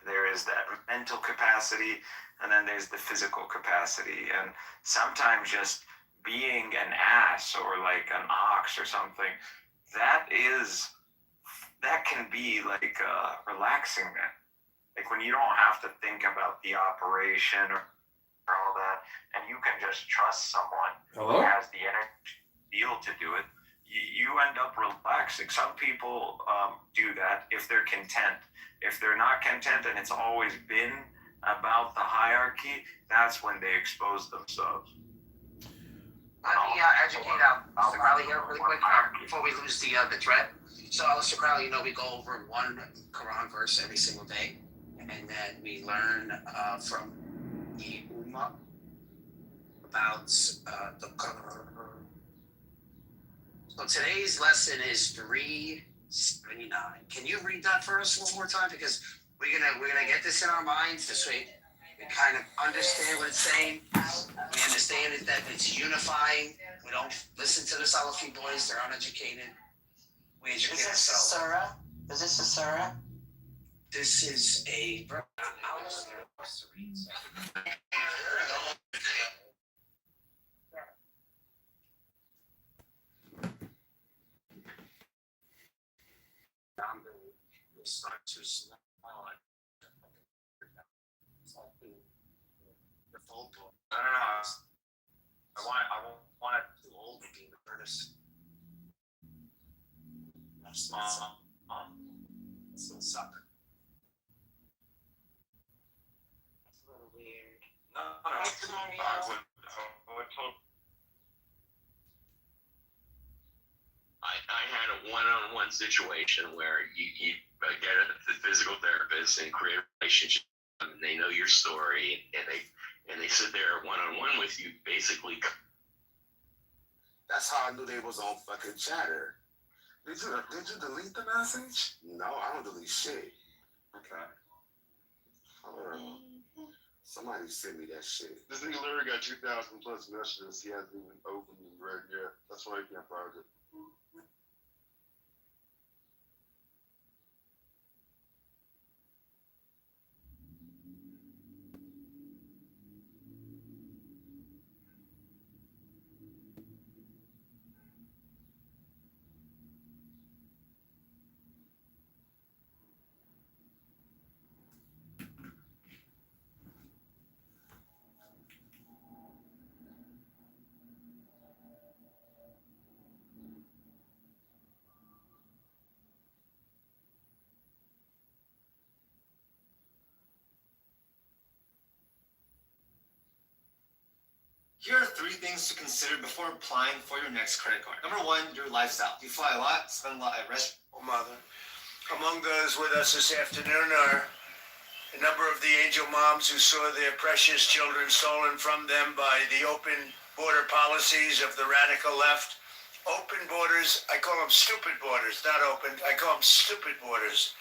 there is that mental capacity, and then there's the physical capacity. And sometimes just being an ass or like an ox or something, that can be like relaxing, man. Like when you don't have to think about the operation or all that, and you can just trust someone who has the energy to do it. You end up relaxing. Some people do that if they're content. If they're not content and it's always been about the hierarchy, that's when they expose themselves. Let me educate Mr. Crowley here really quick before we lose the thread. So, Mr. Crowley, we go over one Quran verse every single day, and then we learn from the Ummah about the Quran. So today's lesson is 379. Can you read that for us one more time? Because we're gonna get this in our minds this way. We kind of understand what it's saying. We understand that it's unifying. We don't listen to the Salafi boys. They're uneducated. We educate ourselves. Surah? Is this a surah? This is a... I'm going to start to The phone book. I don't know. I want it too old to be the artist. That's it's gonna suck. It's a little weird. No. I had a one-on-one situation where you get a physical therapist and create a relationship, and they know your story, and they sit there one-on-one with you, basically. That's how I knew they was on fucking Chatter. Did you delete the message? No, I don't delete shit. Okay. Somebody sent me that shit. This nigga literally got 2,000 plus messages he hasn't even opened and read yet. That's why he can't find it. Here are 3 things to consider before applying for your next credit card. Number 1, your lifestyle. Do you fly a lot? Spend a lot at restaurants? Oh, Mother. Among those with us this afternoon are a number of the angel moms who saw their precious children stolen from them by the open border policies of the radical left. Open borders, I call them stupid borders, not open. I call them stupid borders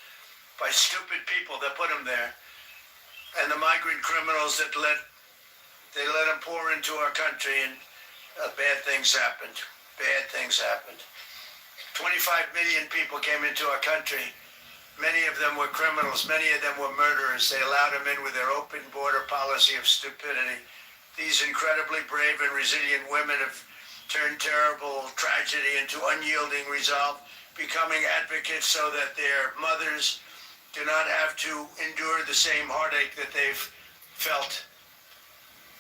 by stupid people that put them there. And the migrant criminals that let them pour into our country, and bad things happened. Bad things happened. 25 million people came into our country. Many of them were criminals. Many of them were murderers. They allowed them in with their open border policy of stupidity. These incredibly brave and resilient women have turned terrible tragedy into unyielding resolve, becoming advocates so that their mothers do not have to endure the same heartache that they've felt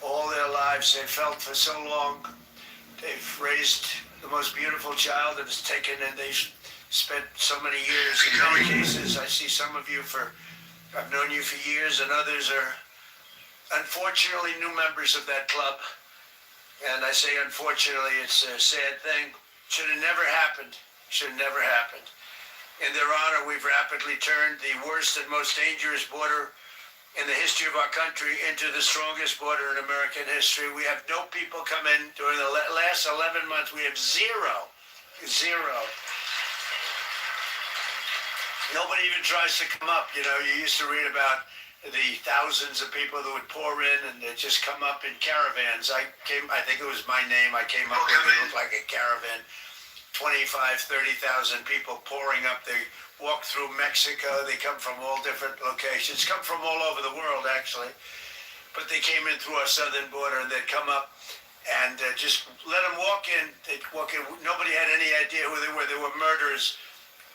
all their lives. They felt for so long. They've raised the most beautiful child that has taken, and they've spent so many years. In many cases, I see some of you I've known you for years, and others are unfortunately new members of that club. And I say unfortunately, it's a sad thing. Should have never happened. Should have never happened. In their honor, we've rapidly turned the worst and most dangerous border in the history of our country into the strongest border in American history. We have no people come in during the last 11 months. We have zero. Nobody even tries to come up. You know, you used to read about the thousands of people that would pour in and they just come up in caravans. I think it was my name. I came up with it. It looked like a caravan. 25, 30,000 people pouring up. They walk through Mexico. They come from all different locations, come from all over the world, actually. But they came in through our southern border, and they'd come up and just let them walk in. They'd walk in. Nobody had any idea who they were. They were murderers.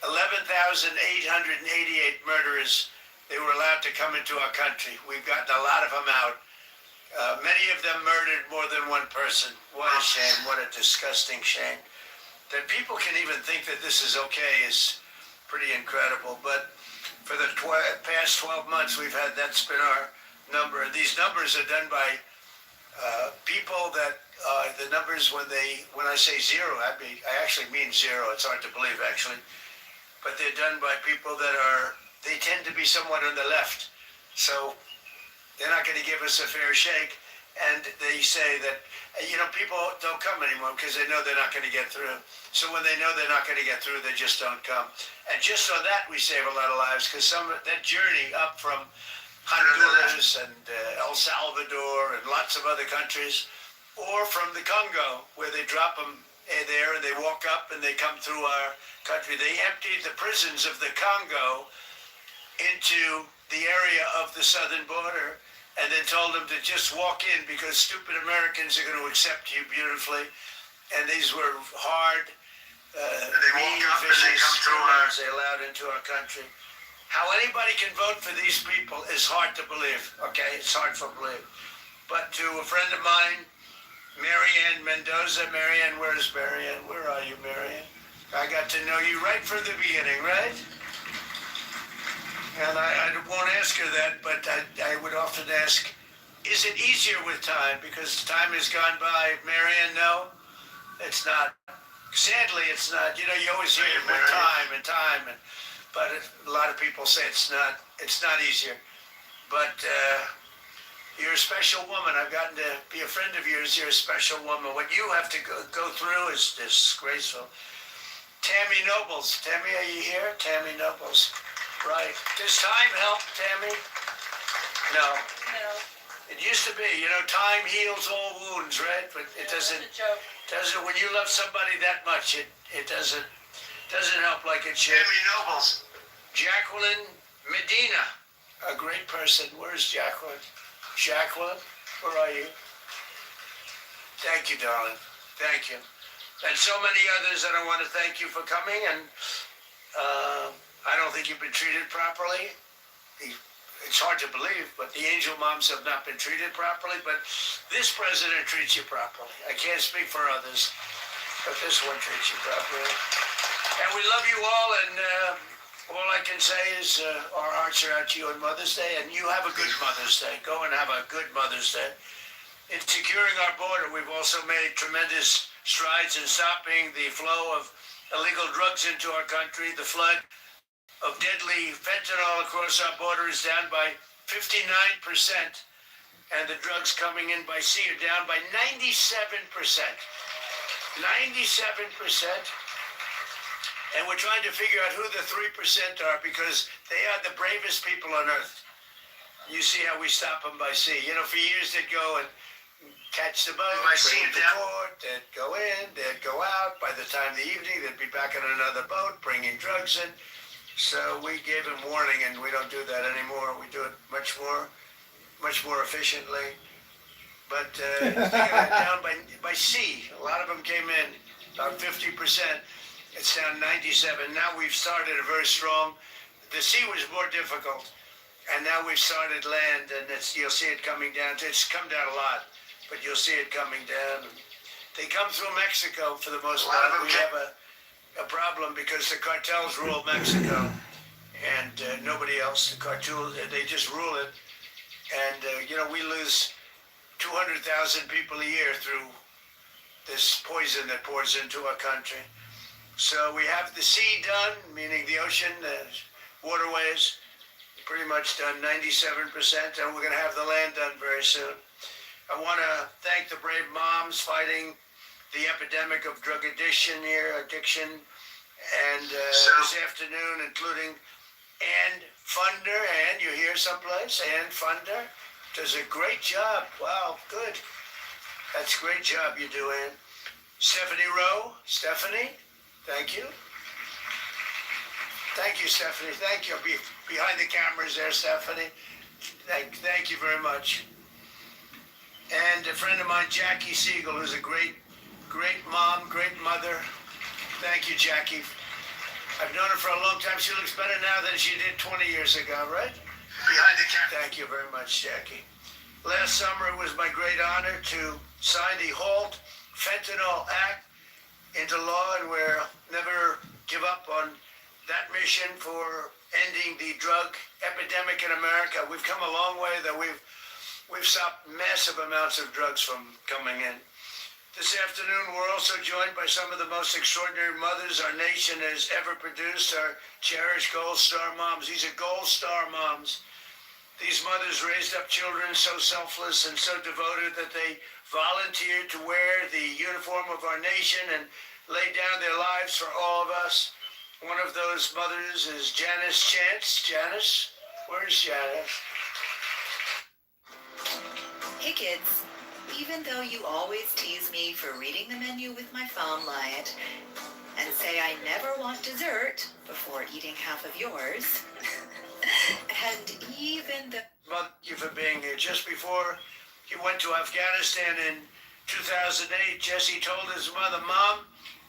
11,888 murderers. They were allowed to come into our country. We've gotten a lot of them out. Many of them murdered more than one person. What a shame. What a disgusting shame. That people can even think that this is okay is pretty incredible. But for the past 12 months, that's been our number. These numbers are done by people that the numbers when I say zero, I actually mean zero. It's hard to believe, actually. But they're done by people they tend to be somewhat on the left. So they're not going to give us a fair shake. And they say that, people don't come anymore because they know they're not going to get through. So when they know they're not going to get through, they just don't come. And just on that, we save a lot of lives, because that journey up from Honduras and El Salvador and lots of other countries, or from the Congo, where they drop them there and they walk up and they come through our country. They emptied the prisons of the Congo into the area of the southern border, and then told them to just walk in because stupid Americans are going to accept you beautifully. And these were hard, mean, vicious criminals they allowed into our country. How anybody can vote for these people is hard to believe, okay? It's hard to believe. But to a friend of mine, Marianne Mendoza. Marianne, where's Marianne? Where are you, Marianne? I got to know you right from the beginning, right? And I won't ask her that, but I would often ask, is it easier with time? Because time has gone by. Marianne, no, it's not. Sadly, it's not. You know, you always hear it with time, but a lot of people say it's not easier. But you're a special woman. I've gotten to be a friend of yours. You're a special woman. What you have to go through is disgraceful. Tammy Nobles. Tammy, are you here? Tammy Nobles. Right. Does time help, Tammy? No. No. It used to be, you know, time heals all wounds, right? But it doesn't. When you love somebody that much, it doesn't help like it should. Tammy Nobles. Jacqueline Medina, a great person. Where's Jacqueline? Jacqueline, where are you? Thank you, darling. Thank you. And so many others that I want to thank you for coming. And I don't think you've been treated properly. It's hard to believe, but the angel moms have not been treated properly. But this president treats you properly. I can't speak for others, but this one treats you properly. And we love you all, and all I can say is our hearts are out to you on Mother's Day, and you have a good Mother's Day. Go and have a good Mother's Day. In securing our border, we've also made tremendous strides in stopping the flow of illegal drugs into our country. The flood of deadly fentanyl across our border is down by 59%, and the drugs coming in by sea are down by 97%. 97%. And we're trying to figure out who the 3% are, because they are the bravest people on earth. You see how we stop them by sea. You know, for years they'd go and catch the boat, bring it to port, they'd go in, they'd go out. By the time of the evening, they'd be back on another boat, bringing drugs in. So we gave them warning, and we don't do that anymore. We do it much more efficiently. But they got down by sea. A lot of them came in, about 50%. It's down 97. Now we've started a very strong. The sea was more difficult, and now we've started land, and you'll see it coming down. It's come down a lot, but you'll see it coming down. They come through Mexico for the most part. We have a problem because the cartels rule Mexico, and nobody else. The cartel, they just rule it, and you know, we lose 200,000 people a year through this poison that pours into our country. So we have the sea done, meaning the ocean, the waterways, pretty much done 97%, and we're going to have the land done very soon. I want to thank the brave moms fighting the epidemic of drug addiction here, and this afternoon, including Ann Funder. Ann, you here someplace? Ann Funder does a great job. Wow, good. That's a great job you do, Ann. Stephanie Rowe. Stephanie, thank you. Thank you, Stephanie. Thank you. Behind the cameras there, Stephanie. Thank you very much. And a friend of mine, Jackie Siegel, who's a great mom, great mother. Thank you, Jackie. I've known her for a long time. She looks better now than she did 20 years ago, right? Behind the camera. Thank you very much, Jackie. Last summer, it was my great honor to sign the Halt Fentanyl Act into law, and we'll never give up on that mission for ending the drug epidemic in America. We've come a long way, that we've stopped massive amounts of drugs from coming in. This afternoon, we're also joined by some of the most extraordinary mothers our nation has ever produced, our cherished Gold Star moms. These are Gold Star moms. These mothers raised up children so selfless and so devoted that they volunteered to wear the uniform of our nation and lay down their lives for all of us. One of those mothers is Janice Chance. Janice, where's Janice? Hey kids, even though you always tease me for reading the menu with my phone light and say I never want dessert before eating half of yours, and even the... Thank you for being here. Just before he went to Afghanistan in 2008, Jesse told his mother, "Mom,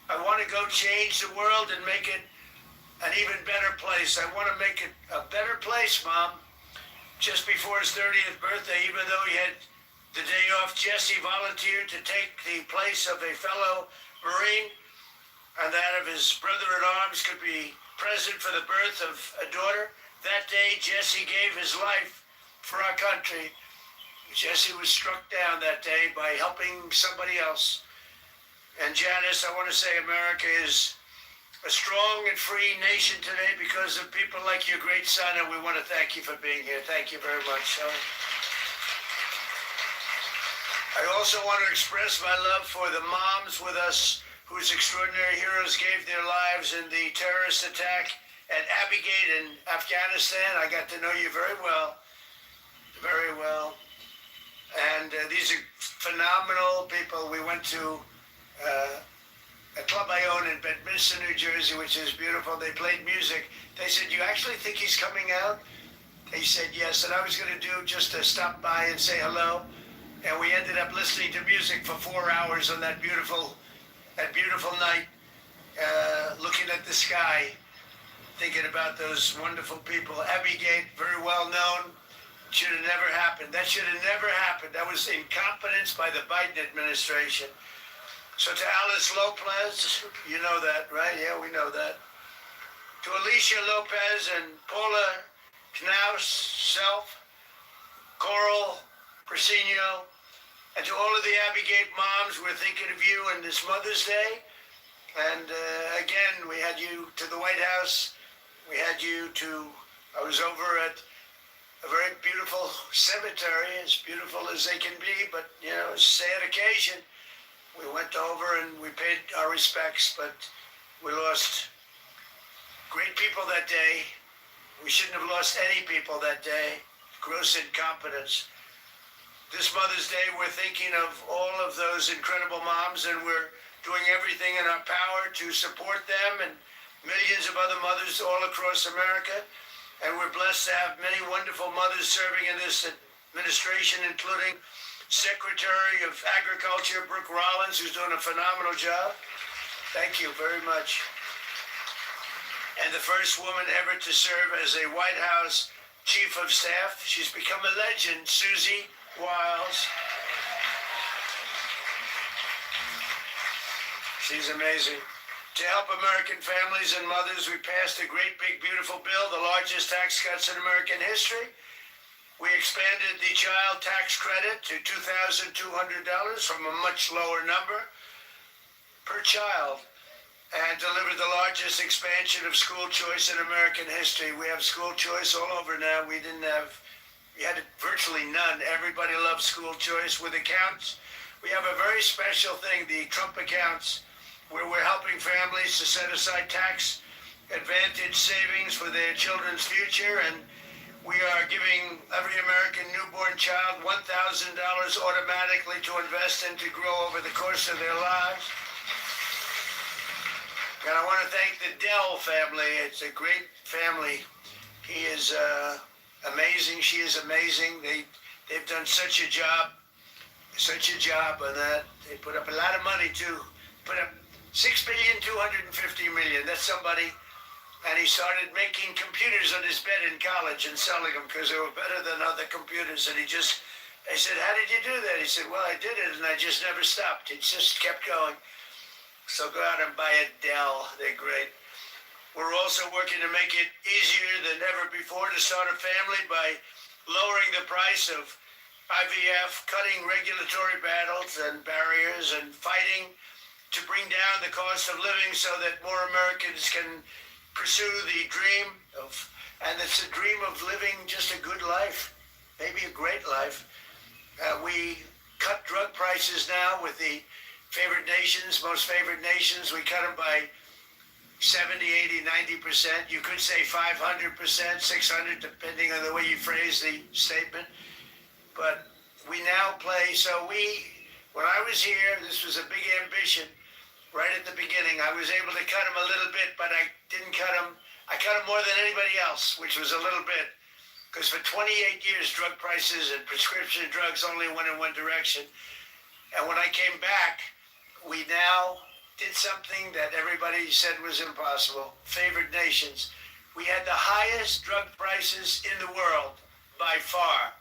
I want to go change the world and make it an even better place. I want to make it a better place, Mom. Just before his 30th birthday, even though he had the day off, Jesse volunteered to take the place of a fellow Marine, and that of his brother-at-arms could be present for the birth of a daughter. That day, Jesse gave his life for our country. Jesse was struck down that day by helping somebody else. And Janice, I want to say America is a strong and free nation today because of people like your great son, and we want to thank you for being here. Thank you very much, son. I also want to express my love for the moms with us whose extraordinary heroes gave their lives in the terrorist attack at Abbey Gate in Afghanistan. I got to know you very well, very well. And these are phenomenal people. We went to a club I own in Bedminster, New Jersey, which is beautiful. They played music. They said, "You actually think he's coming out?" He said, "Yes." And I was going to do just to stop by and say hello. And we ended up listening to music for 4 hours on that beautiful night, looking at the sky, thinking about those wonderful people. Abbey Gate, very well known. Should have never happened. That should have never happened. That was incompetence by the Biden administration. So to Alice Lopez, you know that, right? Yeah, we know that. To Alicia Lopez and Paula Knaus, Self, Coral Persino, and to all of the Abbey Gate moms, we're thinking of you on this Mother's Day. And again, we had you to the White House. We had you to, I was over at a very beautiful cemetery, as beautiful as they can be, but, you know, it's a sad occasion. We went over and we paid our respects, but we lost great people that day. We shouldn't have lost any people that day. Gross incompetence. This Mother's Day, we're thinking of all of those incredible moms, and we're doing everything in our power to support them and millions of other mothers all across America. And we're blessed to have many wonderful mothers serving in this administration, including Secretary of Agriculture, Brooke Rollins, who's doing a phenomenal job. Thank you very much. And the first woman ever to serve as a White House Chief of Staff. She's become a legend, Susie Wiles. She's amazing. To help American families and mothers, we passed a great, big, beautiful bill, the largest tax cuts in American history. We expanded the child tax credit to $2,200 from a much lower number per child, and delivered the largest expansion of school choice in American history. We have school choice all over now. We had virtually none. Everybody loves school choice. With accounts, we have a very special thing, the Trump accounts, where we're helping families to set aside tax advantage savings for their children's future, and we are giving every American newborn child $1,000 automatically to invest and to grow over the course of their lives. And I want to thank the Dell family. It's a great family. He is amazing. She is amazing. They've done such a job on that. They put up a lot of money too. Put up $6,250,000,000. That's somebody. And he started making computers on his bed in college and selling them because they were better than other computers. And I said, "How did you do that?" He said, "Well, I did it and I just never stopped. It just kept going." So go out and buy a Dell. They're great. We're also working to make it easier than ever before to start a family by lowering the price of IVF, cutting regulatory battles and barriers, and fighting to bring down the cost of living so that more Americans can pursue the dream of, and it's a dream of living just a good life, maybe a great life. We cut drug prices now with the favored nations, most favored nations. We cut them by 70, 80, 90%. You could say 500%, 600, depending on the way you phrase the statement. But we now play, when I was here, this was a big ambition. Right at the beginning, I was able to cut them a little bit, but I didn't cut them. I cut them more than anybody else, which was a little bit. Because for 28 years, drug prices and prescription drugs only went in one direction. And when I came back, we now did something that everybody said was impossible. Favored nations. We had the highest drug prices in the world by far.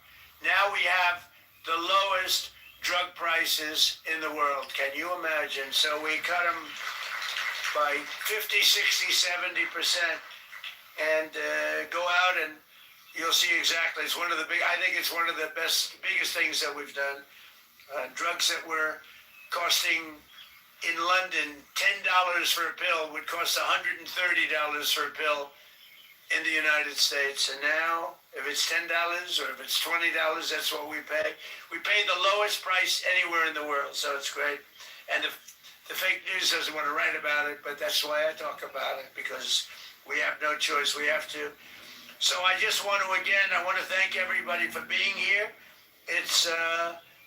Now we have the lowest drug prices in the world. Can you imagine? So we cut them by 50, 60, 70%, and go out and you'll see exactly. It's one of the I think it's one of the biggest things that we've done. Drugs that were costing in London $10 for a pill would cost $130 for a pill in the United States. And now, if it's $10 or if it's $20, that's what we pay. We pay the lowest price anywhere in the world, so it's great. And the fake news doesn't want to write about it, but that's why I talk about it, because we have no choice. We have to. So I just want to, again, I want to thank everybody for being here. It's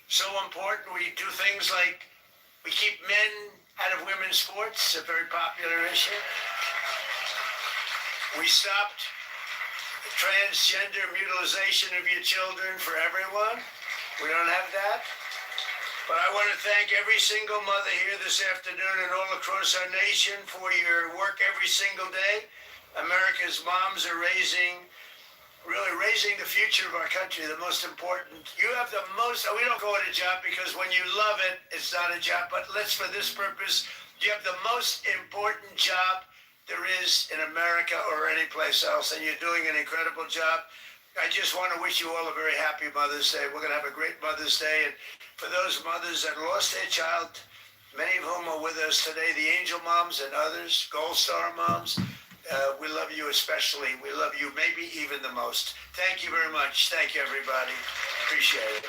so important. We do things like we keep men out of women's sports, a very popular issue. We stopped transgender mutilization of your children for everyone. We don't have that. But I want to thank every single mother here this afternoon and all across our nation for your work every single day. America's moms are really raising the future of our country, the most important. You have the most, we don't call it a job because when you love it, it's not a job, but for this purpose, you have the most important job there is in America or any place else, and you're doing an incredible job. I just want to wish you all a very happy Mother's Day. We're going to have a great Mother's Day, and for those mothers that lost their child, many of whom are with us today, the angel moms and others, Gold Star moms, we love you especially. We love you maybe even the most. Thank you very much. Thank you, everybody. Appreciate it.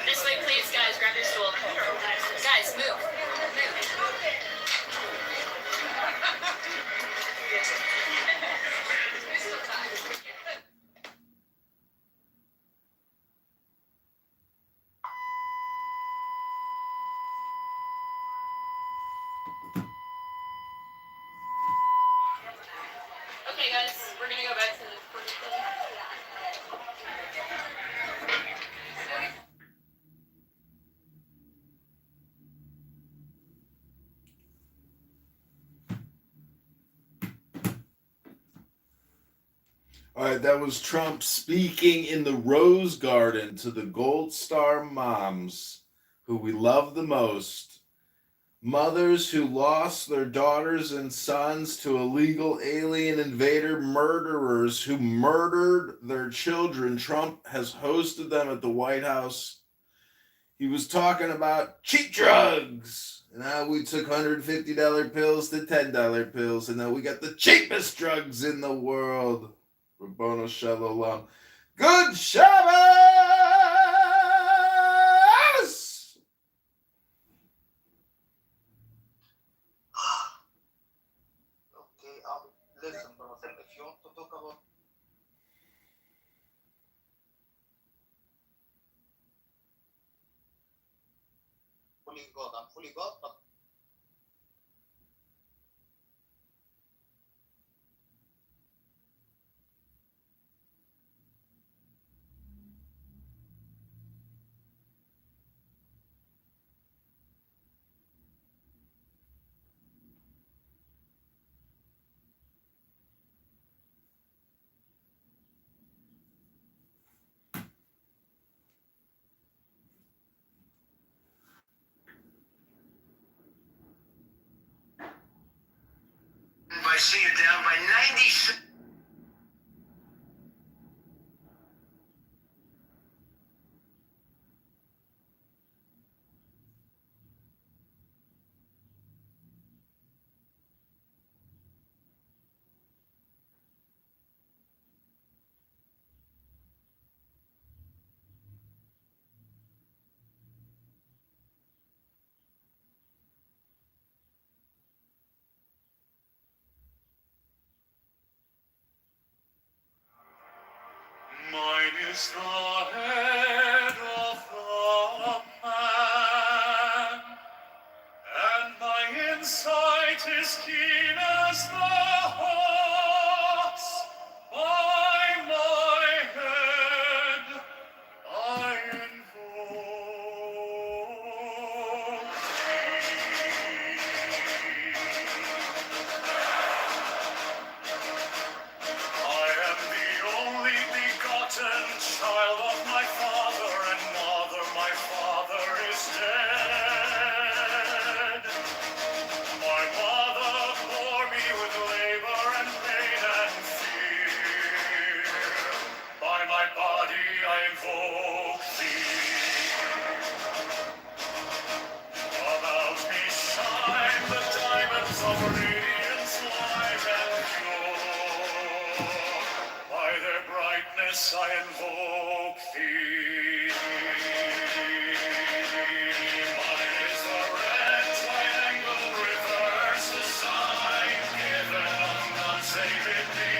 This way, please, guys. Grab your stool. Guys, move. Okay, guys, we're gonna go back to the curriculum. All right, that was Trump speaking in the Rose Garden to the Gold Star moms, who we love the most. Mothers who lost their daughters and sons to illegal alien invader murderers who murdered their children. Trump has hosted them at the White House. He was talking about cheap drugs. Now we took $150 pills to $10 pills, and now we got the cheapest drugs in the world. Rabboni Shalom. Good Shabbos! Okay, listen, brother, if you want to talk about fully God, I'm fully God, but I see you down by 96. is the head of the man, and my insight is keen as the hawk's. By my head I invoke I am the only begotten child of my father and mother. My father is dead. My mother bore me with labor and pain and fear. By my body I invoke thee. About me shine the diamonds of radiance light and pure. By their brightness I invoke thee. Mine is the red triangle reverse, the sign given of none save it be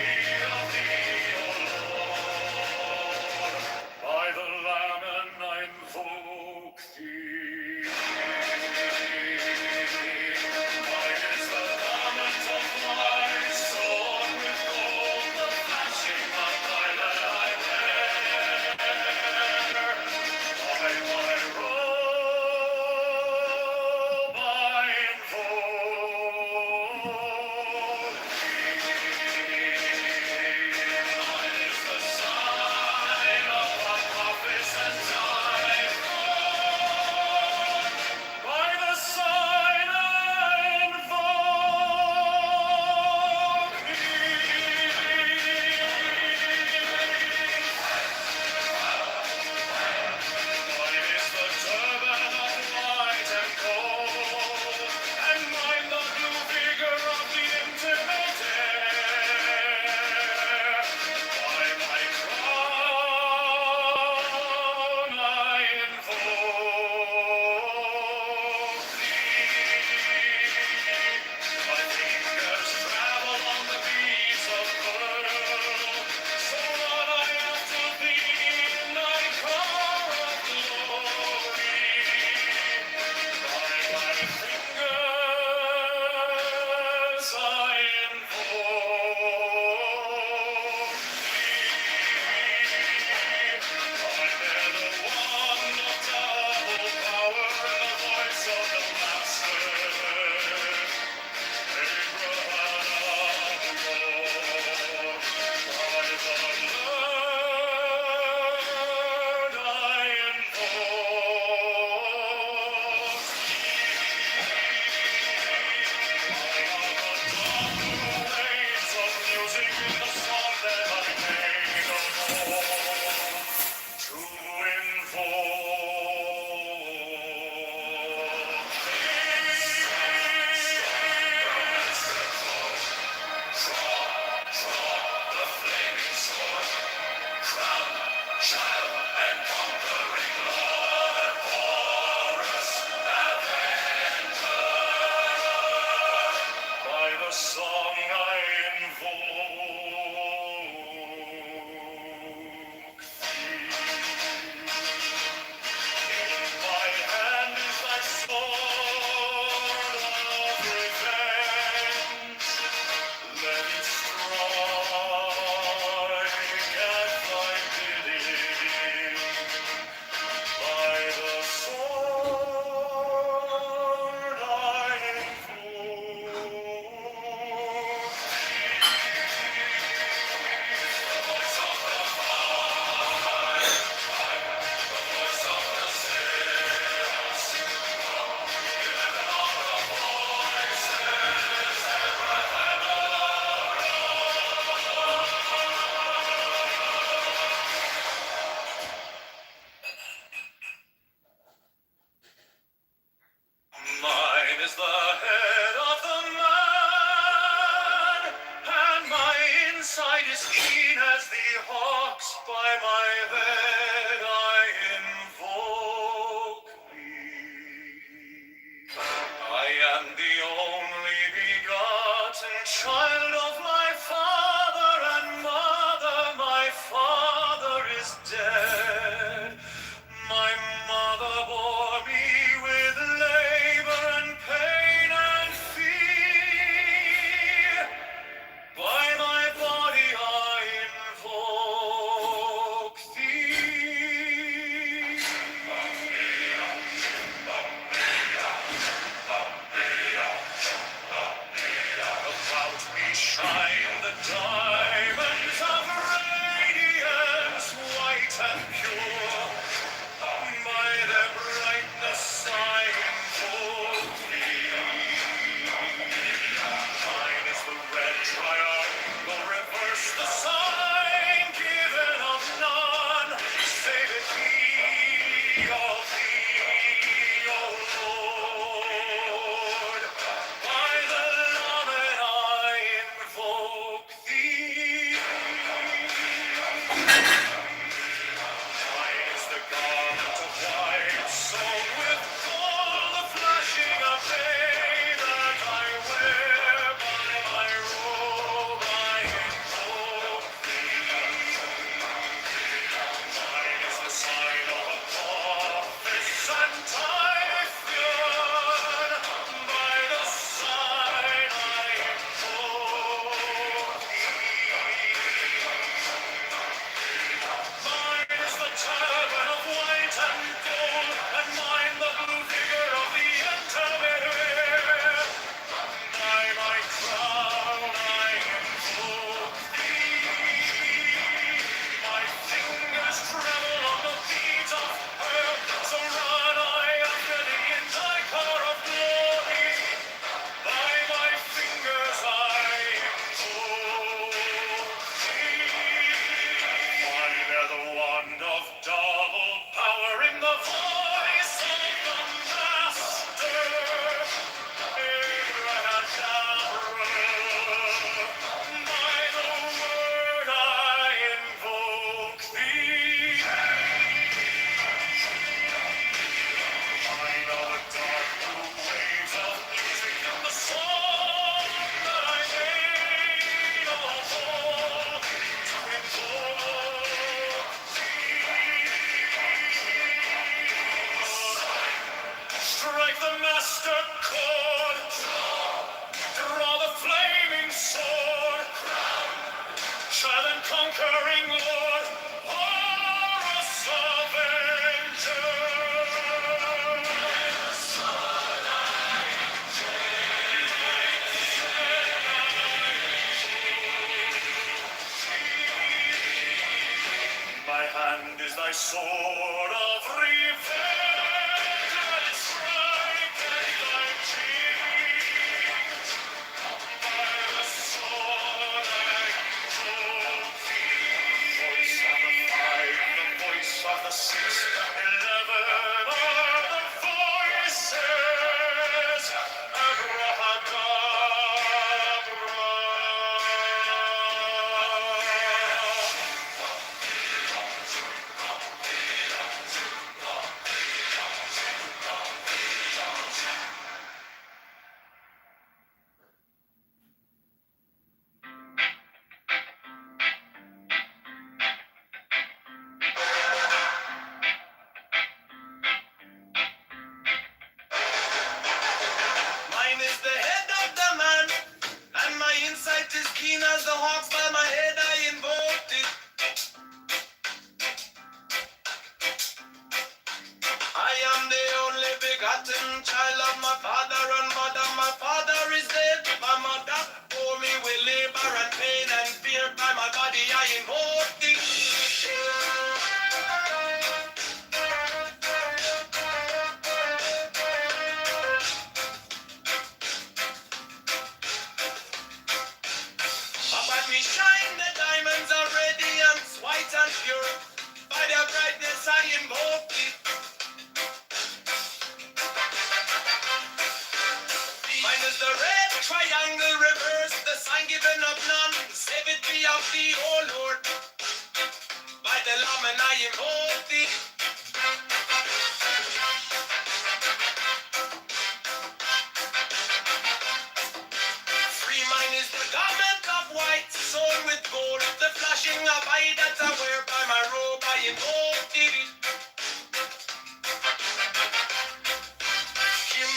of thee, O Lord. By the Lamb I invoke thee. Mine is the garment of light, sewn with gold, the flashing of thy light I wear. By my robe I invoke thee. Mine is the sign of the prophets and time. By the sign I invoke thee. Mine is the turban of white and gold, and mine the blue vigor of the intimate air. By my crown I invoke thee. My fingers travel on the beats of pearl, so what I have to thee in thy car of glory. By my fingers I invoke thee. I bear the wand of double power and the voice of the Master. By the song I invoke thee. In my hand is thy sword of revenge. Let it strike at thy bidding. By the sword I invoke the voice of the Father, the voice of the saints, eleven of the voices ever and Mine is the head of the man, and my insight is keen as the hawk's. By my head I invoke thee. I am the only begotten child of my father and mother. My father is dead. master chord. Draw the flaming sword. Child and conquering Lord, Horus Avenger. My hand is thy sword of revenge. I strike at thy cheek. By the sword I hold thee. The voice of the five, the voice of the six, 11 are the voices. Abracadabra. Mine is the head of the man, and my insight is keen as the hawks. By my head I invoked it. I am the only begotten child of my father and mother. My father is dead. My mother bore me with labor and pain and fear. By my body I invoked it. Upon me shine the diamonds of radiance, white and pure. By their brightness I invoke it. Mine is the red triangle reverse, the sign given of none. Save it be of thee, O Lord. By the Lamb and I invoke thee. Free mine is the garment of white, sewn with gold. The flashing of eye that I wear by my robe, I invoke thee.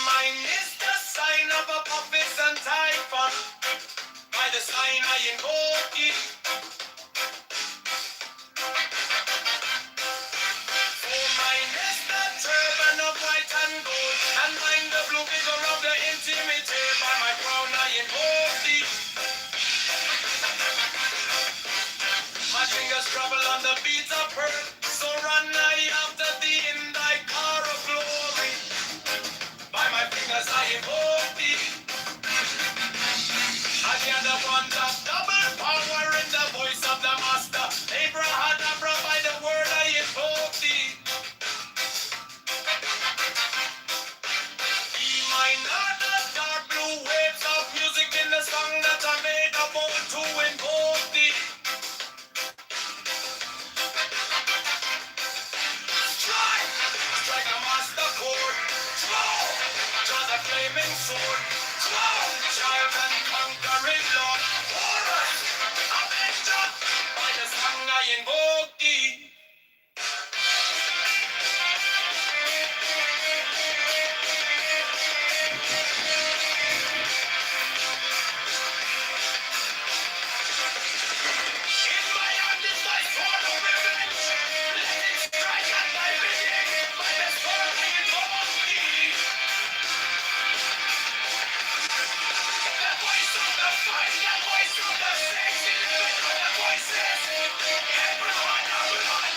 Mine is the sign of a puppet and typhon. By the sign I invoke it. For mine is the turban of white and gold, and mine the blue vigor of the intimate. By my crown I invoke thee. My fingers travel on the beats of earth, so run I after thee in thy car of glory. By my fingers I invoke thee. I hear the wand of double power in the voice of the master. Abracadabra, by the word I invoke thee. Be mine are the dark blue waves of music in the song that I made a bold to invoke thee. Strike a master chord. Draw the flaming sword. Child and conquering Lord. Horus, Avenger. By the song I invoke thee. In my hand is thy sword of revenge. Let it strike at thy bidding. By the sword I invoke thee. The voice of the fight, the voice of the six, 11 other voices. Everyone, everyone.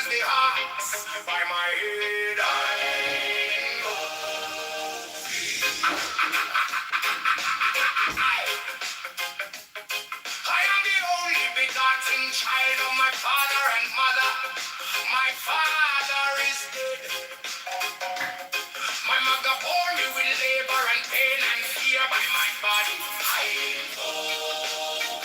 as the hawks by my head. I am the only begotten child of my father and mother. My father is dead. My mother bore me with labor and pain and fear by my body. I know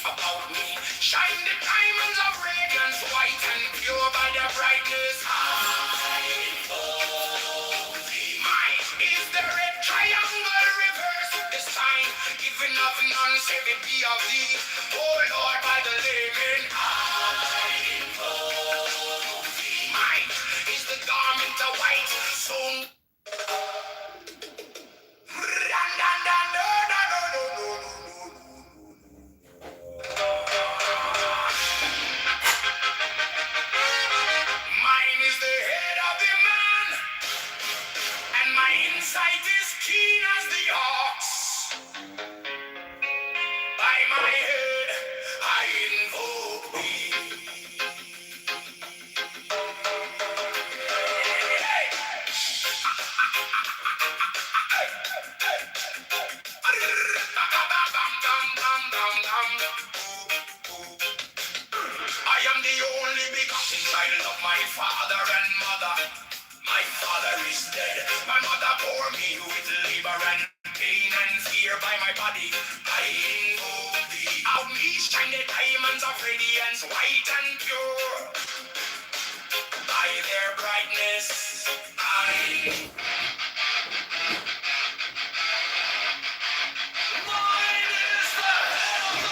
about me. Shine the diamonds of radiance, white and pure by their brightness. I know mine is the red triangle reverse. The sign given of none, save it be of thee. Oh Lord, by the layman. I know mine is the garment of white. So mine is the head of the man, and my insight is keen as the ox. By my head, I invoke thee. I am the only begotten child of my father and mother. My father is dead. My mother bore me with labor and pain and fear by my body. I invoke thee. Out me shine the diamonds of radiance, white and pure. By their brightness, I. Mine is the head of the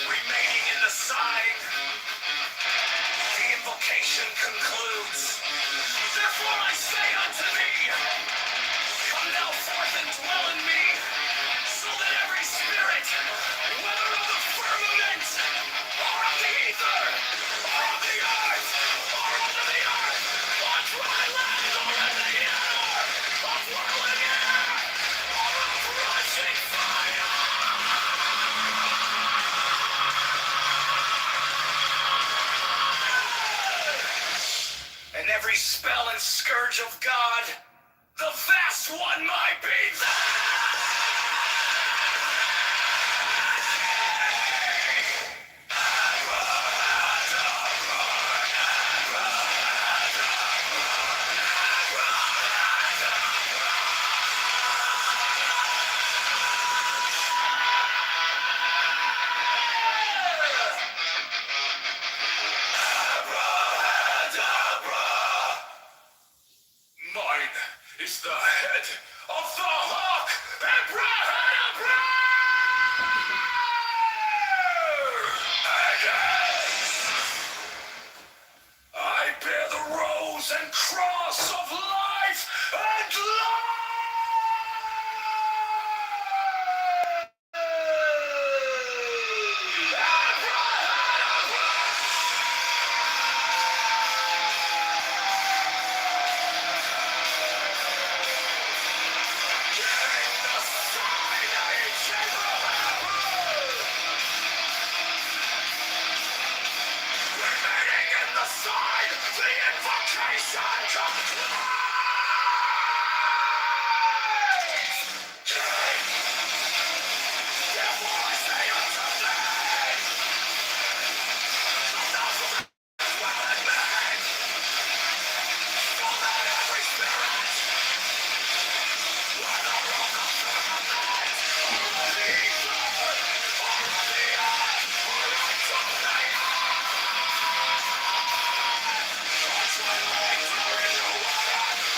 remaining in the sign. The invocation concludes. Therefore I say unto thee, come thou forth and dwell in me, so that every spirit, whether of the firmament, or of the ether, or of the earth, or under the earth, or dry land, or in the air, of whirling air, or of rushing fire, and every spell and scourge of God, the vast one might be mine is the head of the hawk, Abraham. I bear the rose and cross of life and love. Remaining in the sign, the invocation concludes. Therefore I say unto thee, come thou forth and dwell in me, so that every spirit, whether of the firmament, or of the ether, or of the earth, or unto the earth, or swelling through the water,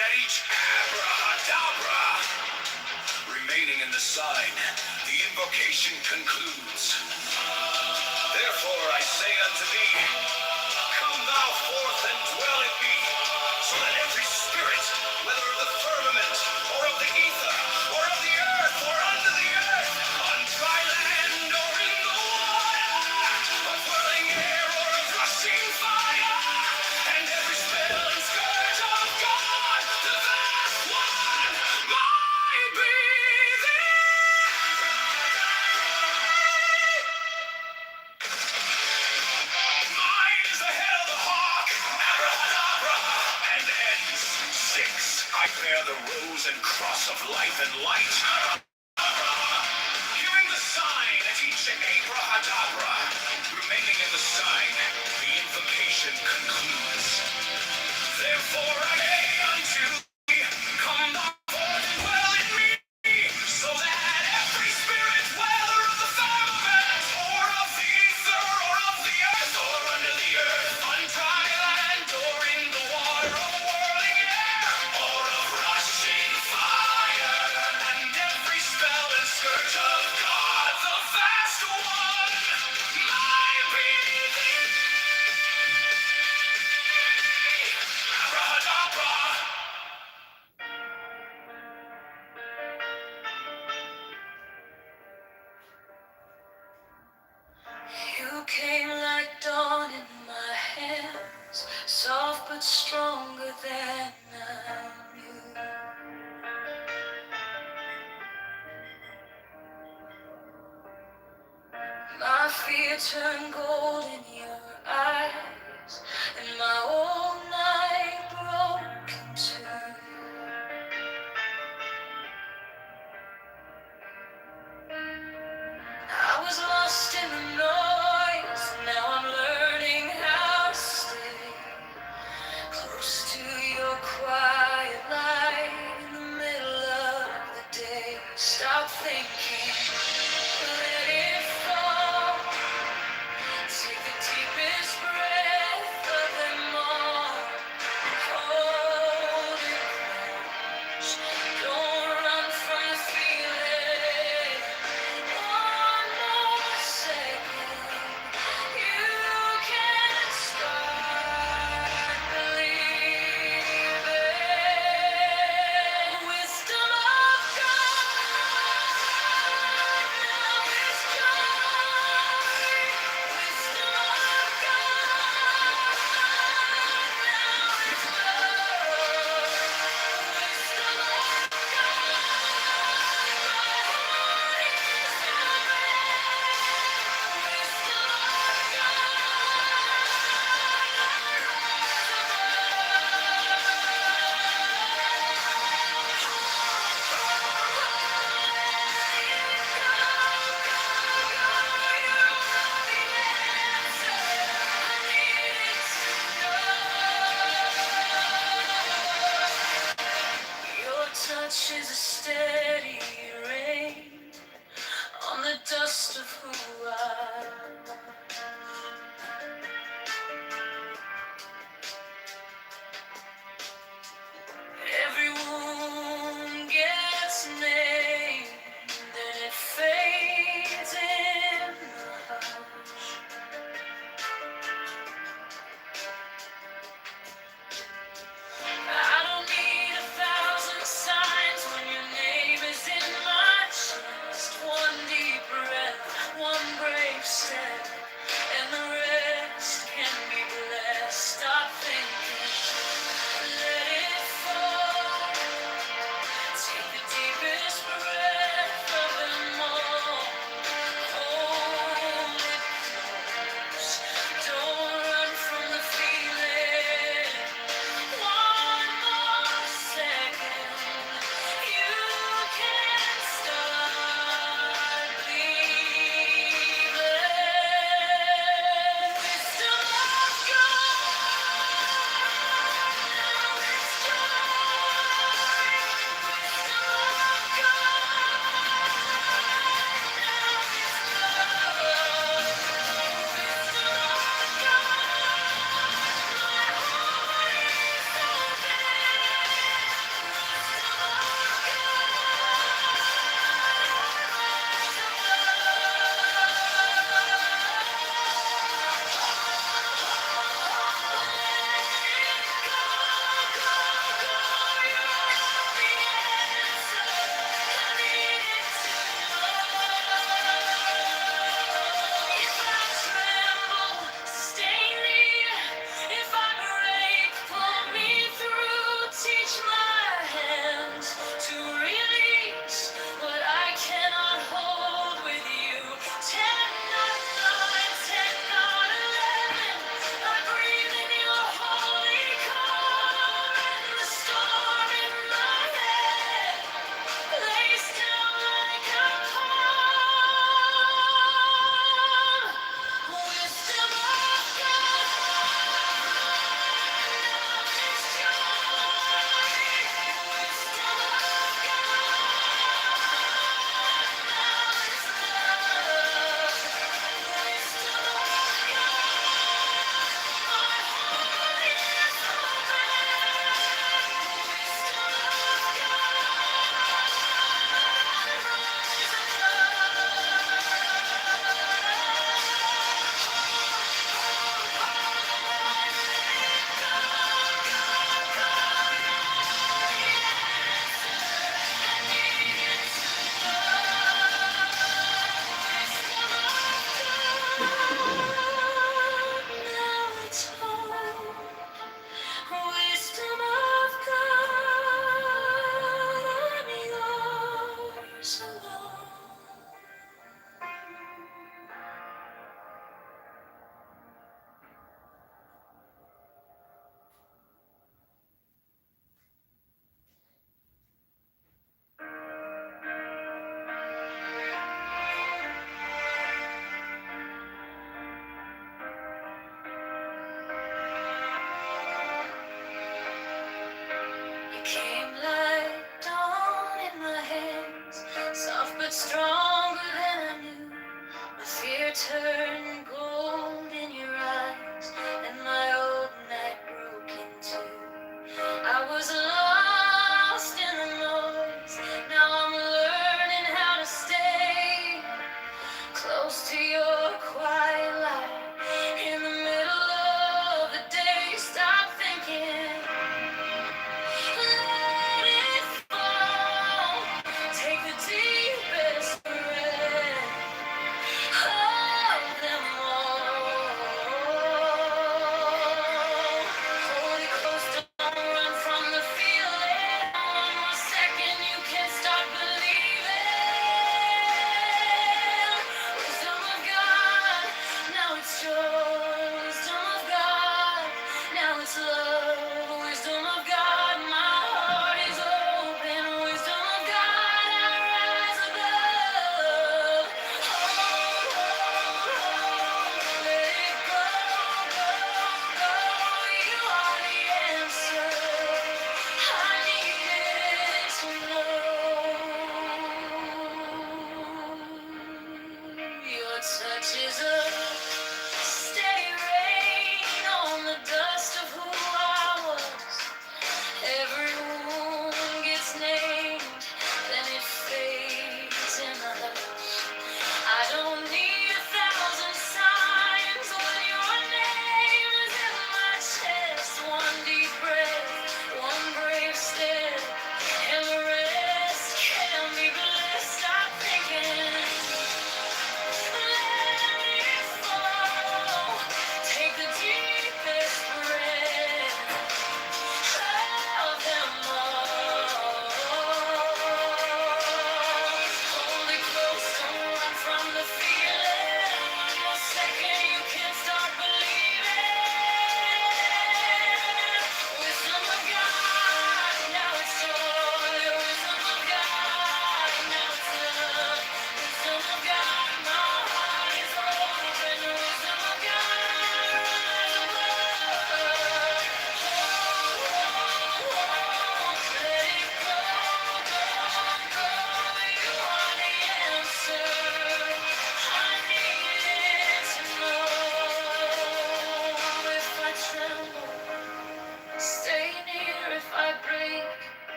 at each abracadabra. Remaining in the sign, the invocation concludes. Therefore I say unto thee, come thou forth and dwell in me, so that every spirit, whether of the firmament, or of the ether, or of the earth, or under the earth, on dry land, or in the water, of whirling air, or of rushing fire, and every spell and scourge of God, the vast one, might be thee. Mine is the head of the hawk, abracadabra, and ends. 6. I bear the rose and cross of life and light. Hearing the sign at each abracadabra, remaining in the sign, the invocation concludes. Therefore I say unto thee, come thou forth and dwell in me, so that every spirit, whether of the firmament, or of the ether, or of the earth, or under the earth, on dry land, or in the water, of whirling air, or of rushing fire, and every spell and scourge of God, the vast one, might be thee. Abracadabra. You came like dawn in my hands, soft but stronger than I knew. My fear turned gold in your eyes, and my old night broke in two. I was lost in the noise, now I'm learning how to stay close to your quiet light in the middle of the day. Stop thinking, let it fall. Take the deepest breath of them all. Hold it close. Don't run from the feeling. One more second. You can start believing. Wisdom of God. Now is joy. Wisdom of God. Now is love. Wisdom of Your touch is a steady rain on the dust of who I am. Every wound gets named, then it fades in the hush. I don't need 1,000 signs when your name is in my chest. One deep breath, one brave step.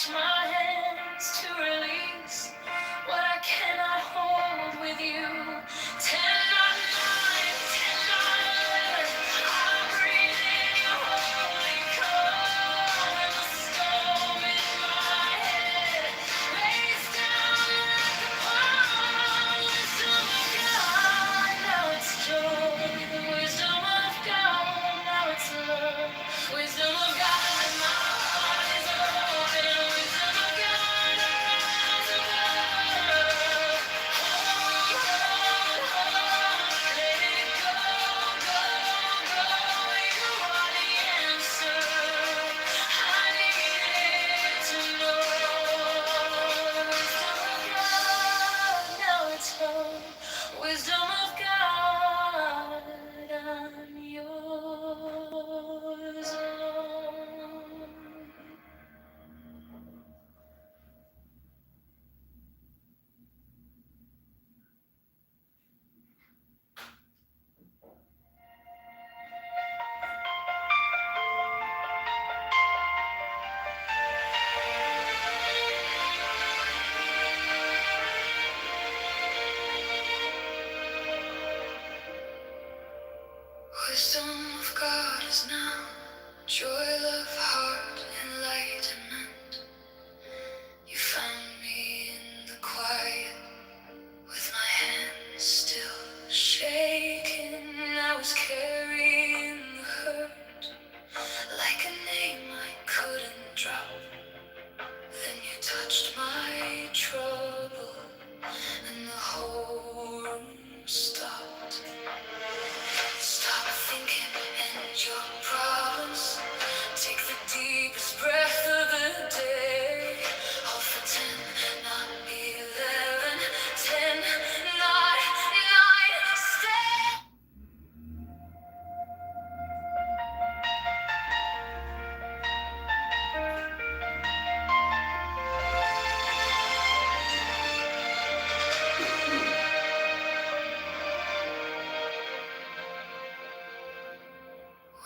stretch my hands to release what I cannot hold with you. 10 on 9, 10 on 11, I breathe in your holy cold, and the storm in my head rains down like a pond. Wisdom of God, now it's joy. The wisdom of God, now it's love. Wisdom of God, my heart is open. Wisdom of God, eyes of love. Hold, let it go, go, go. You are the answer. I needed to know. Wisdom of God, now it's home. Wisdom of God, I'm yours alone. Wisdom of God is now joy, love, heart, enlightenment. You found me in the quiet with my hands still shaking. I was carrying the hurt like a name I couldn't drop. Then you touched my trouble and the whole room stopped. Stop thinking and your problems. Take the deepest breath of the day. Hold for 10, not 11. 10, not 9. Stay.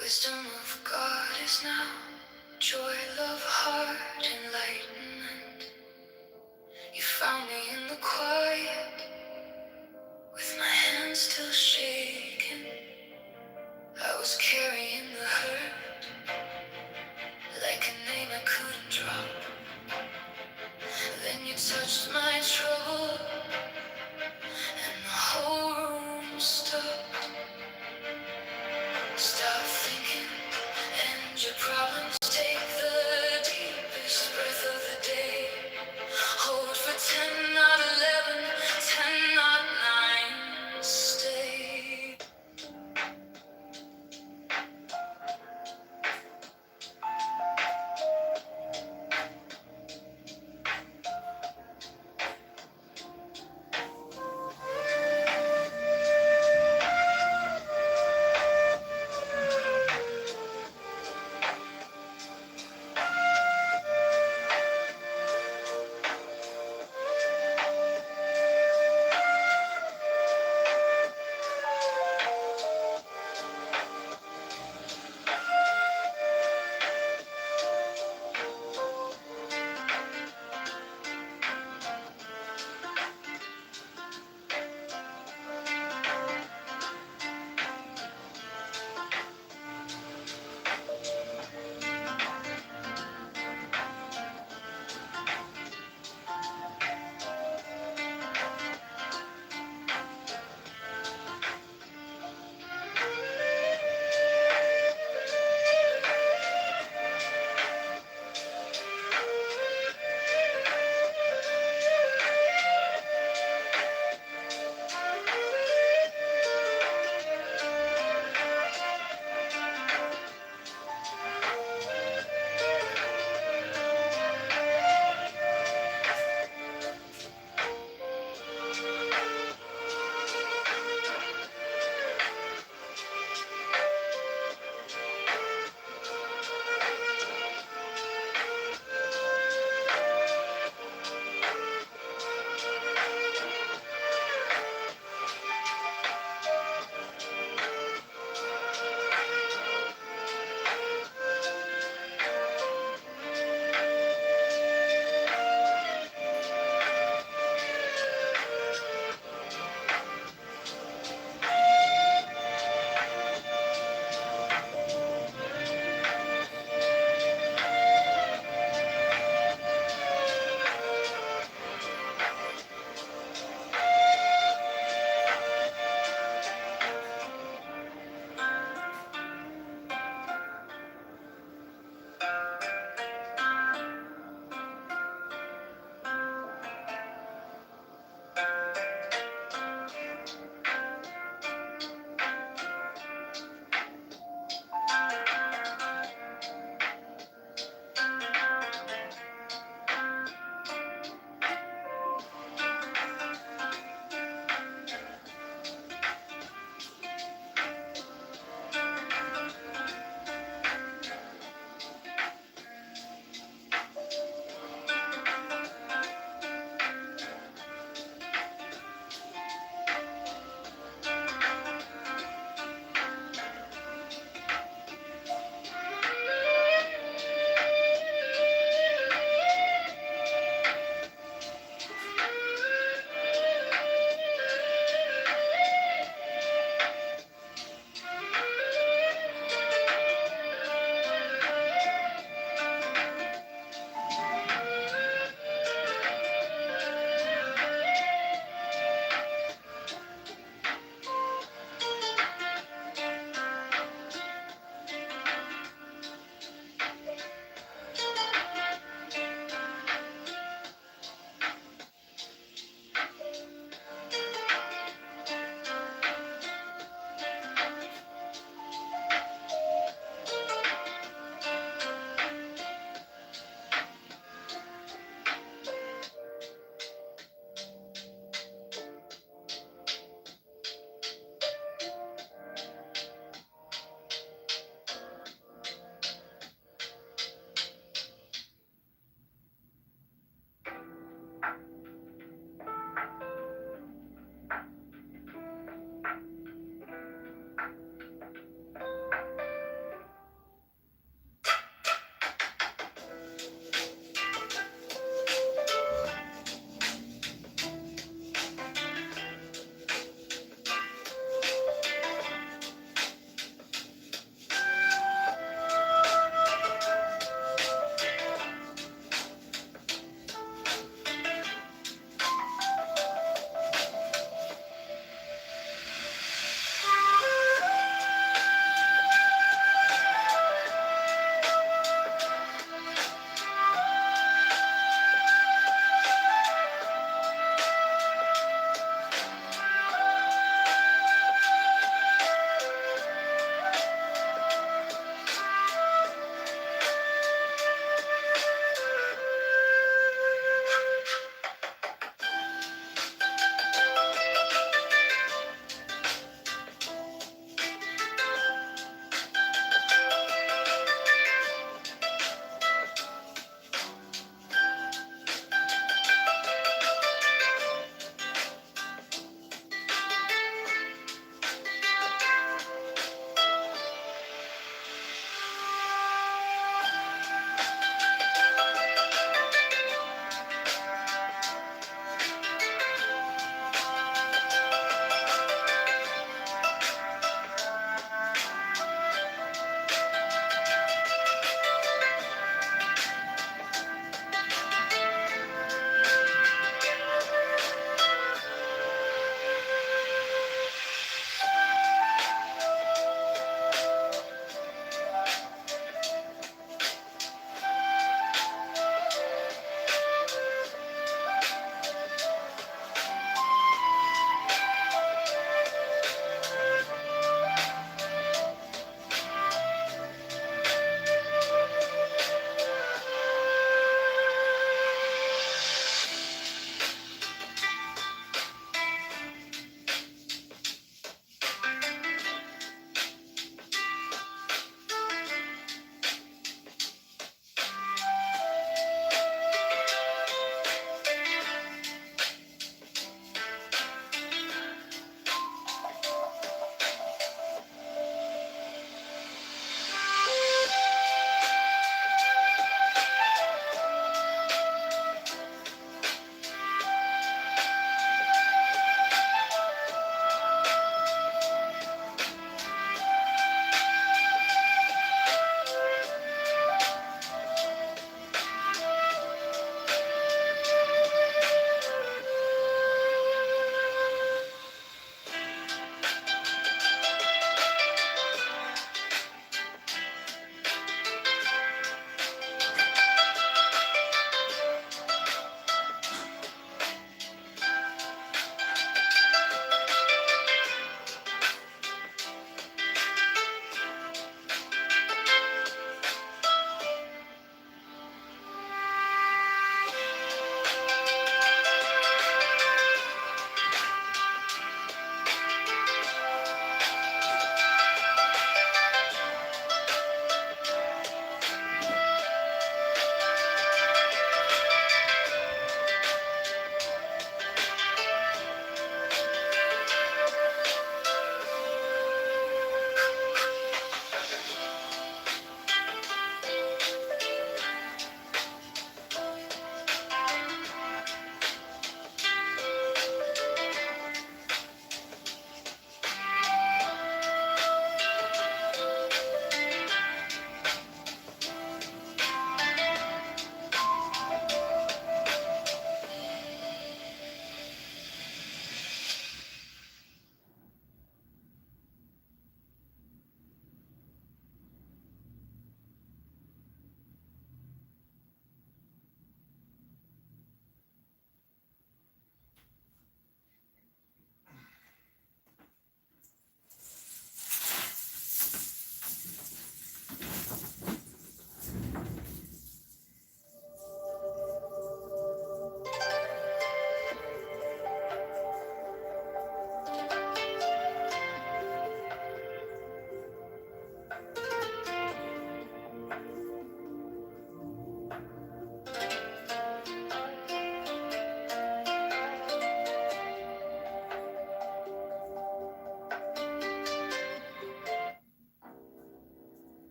Wisdom of God is now joy, love, heart, enlightenment. You found me in the quiet with my hands still shaking. I was carrying the hurt like a name I couldn't drop. Then you touched my trouble and the whole room stopped. Stop thinking and your problems. Take the deepest breath of the day. Hold for 10, not 11. 10, not 9. Stay.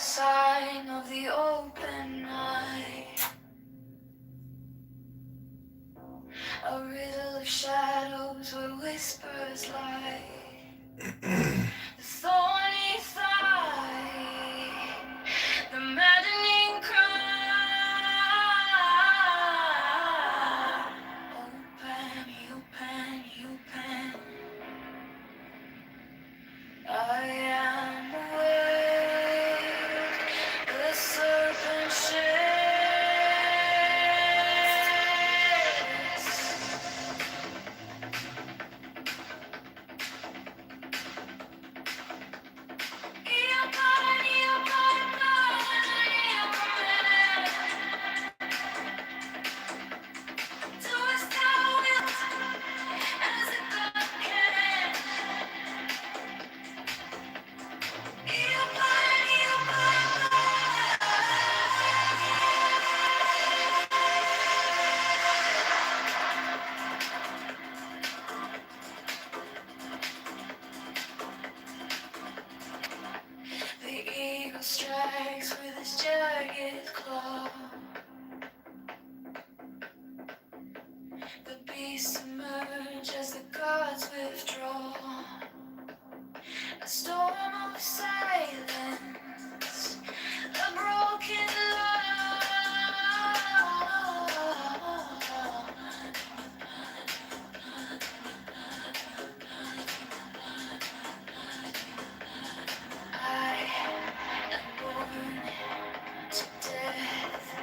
sign of the open eye. A riddle of shadows where whispers lie. The thorny thigh, the maddening cry. Open, open. I am awake, the serpent shakes. The eagle strikes with his jagged claw. The beasts emerge as the gods withdraw. A storm of silence, a broken I am born to death,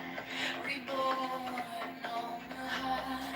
reborn on the high.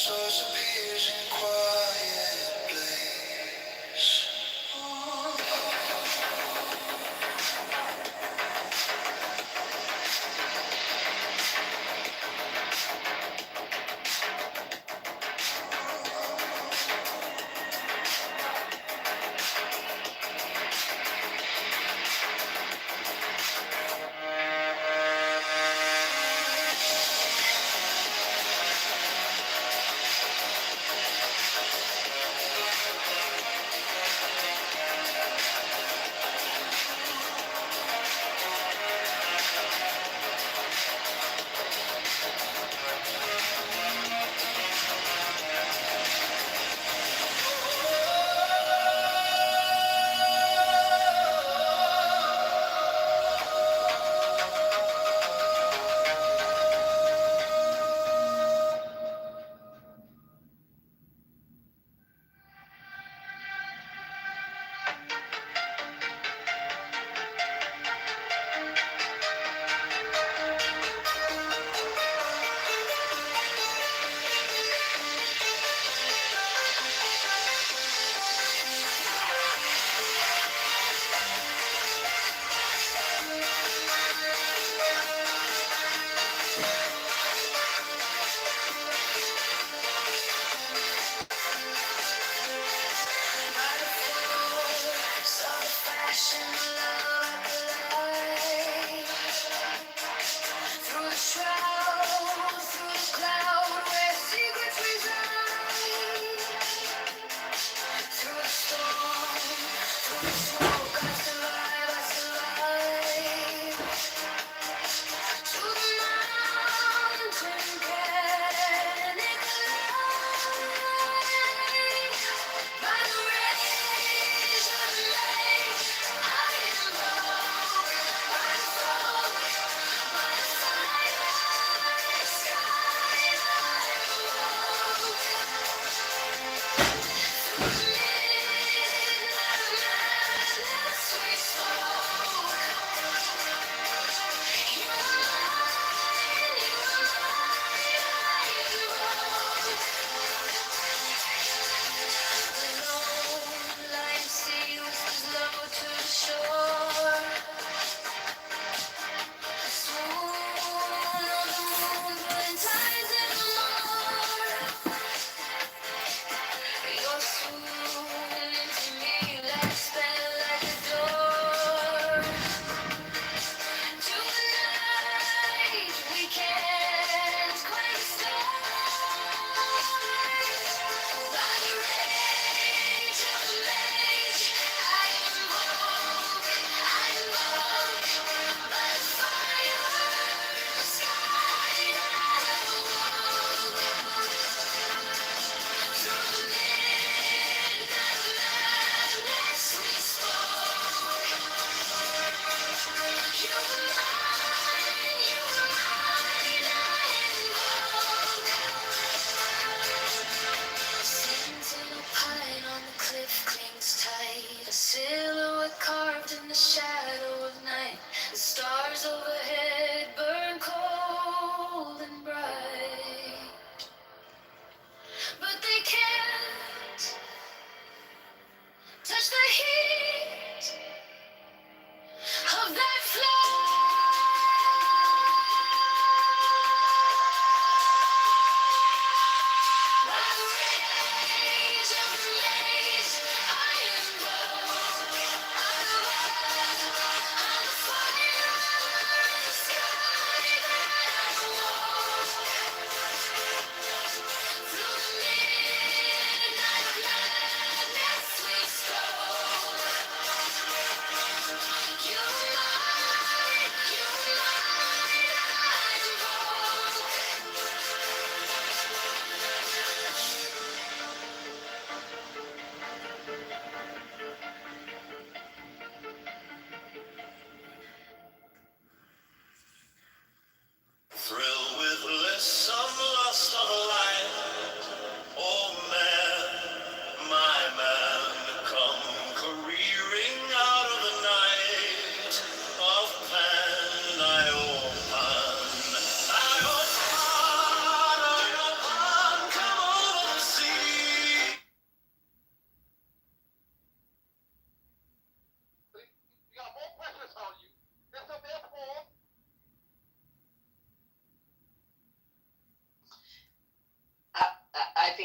source appears in quiet place.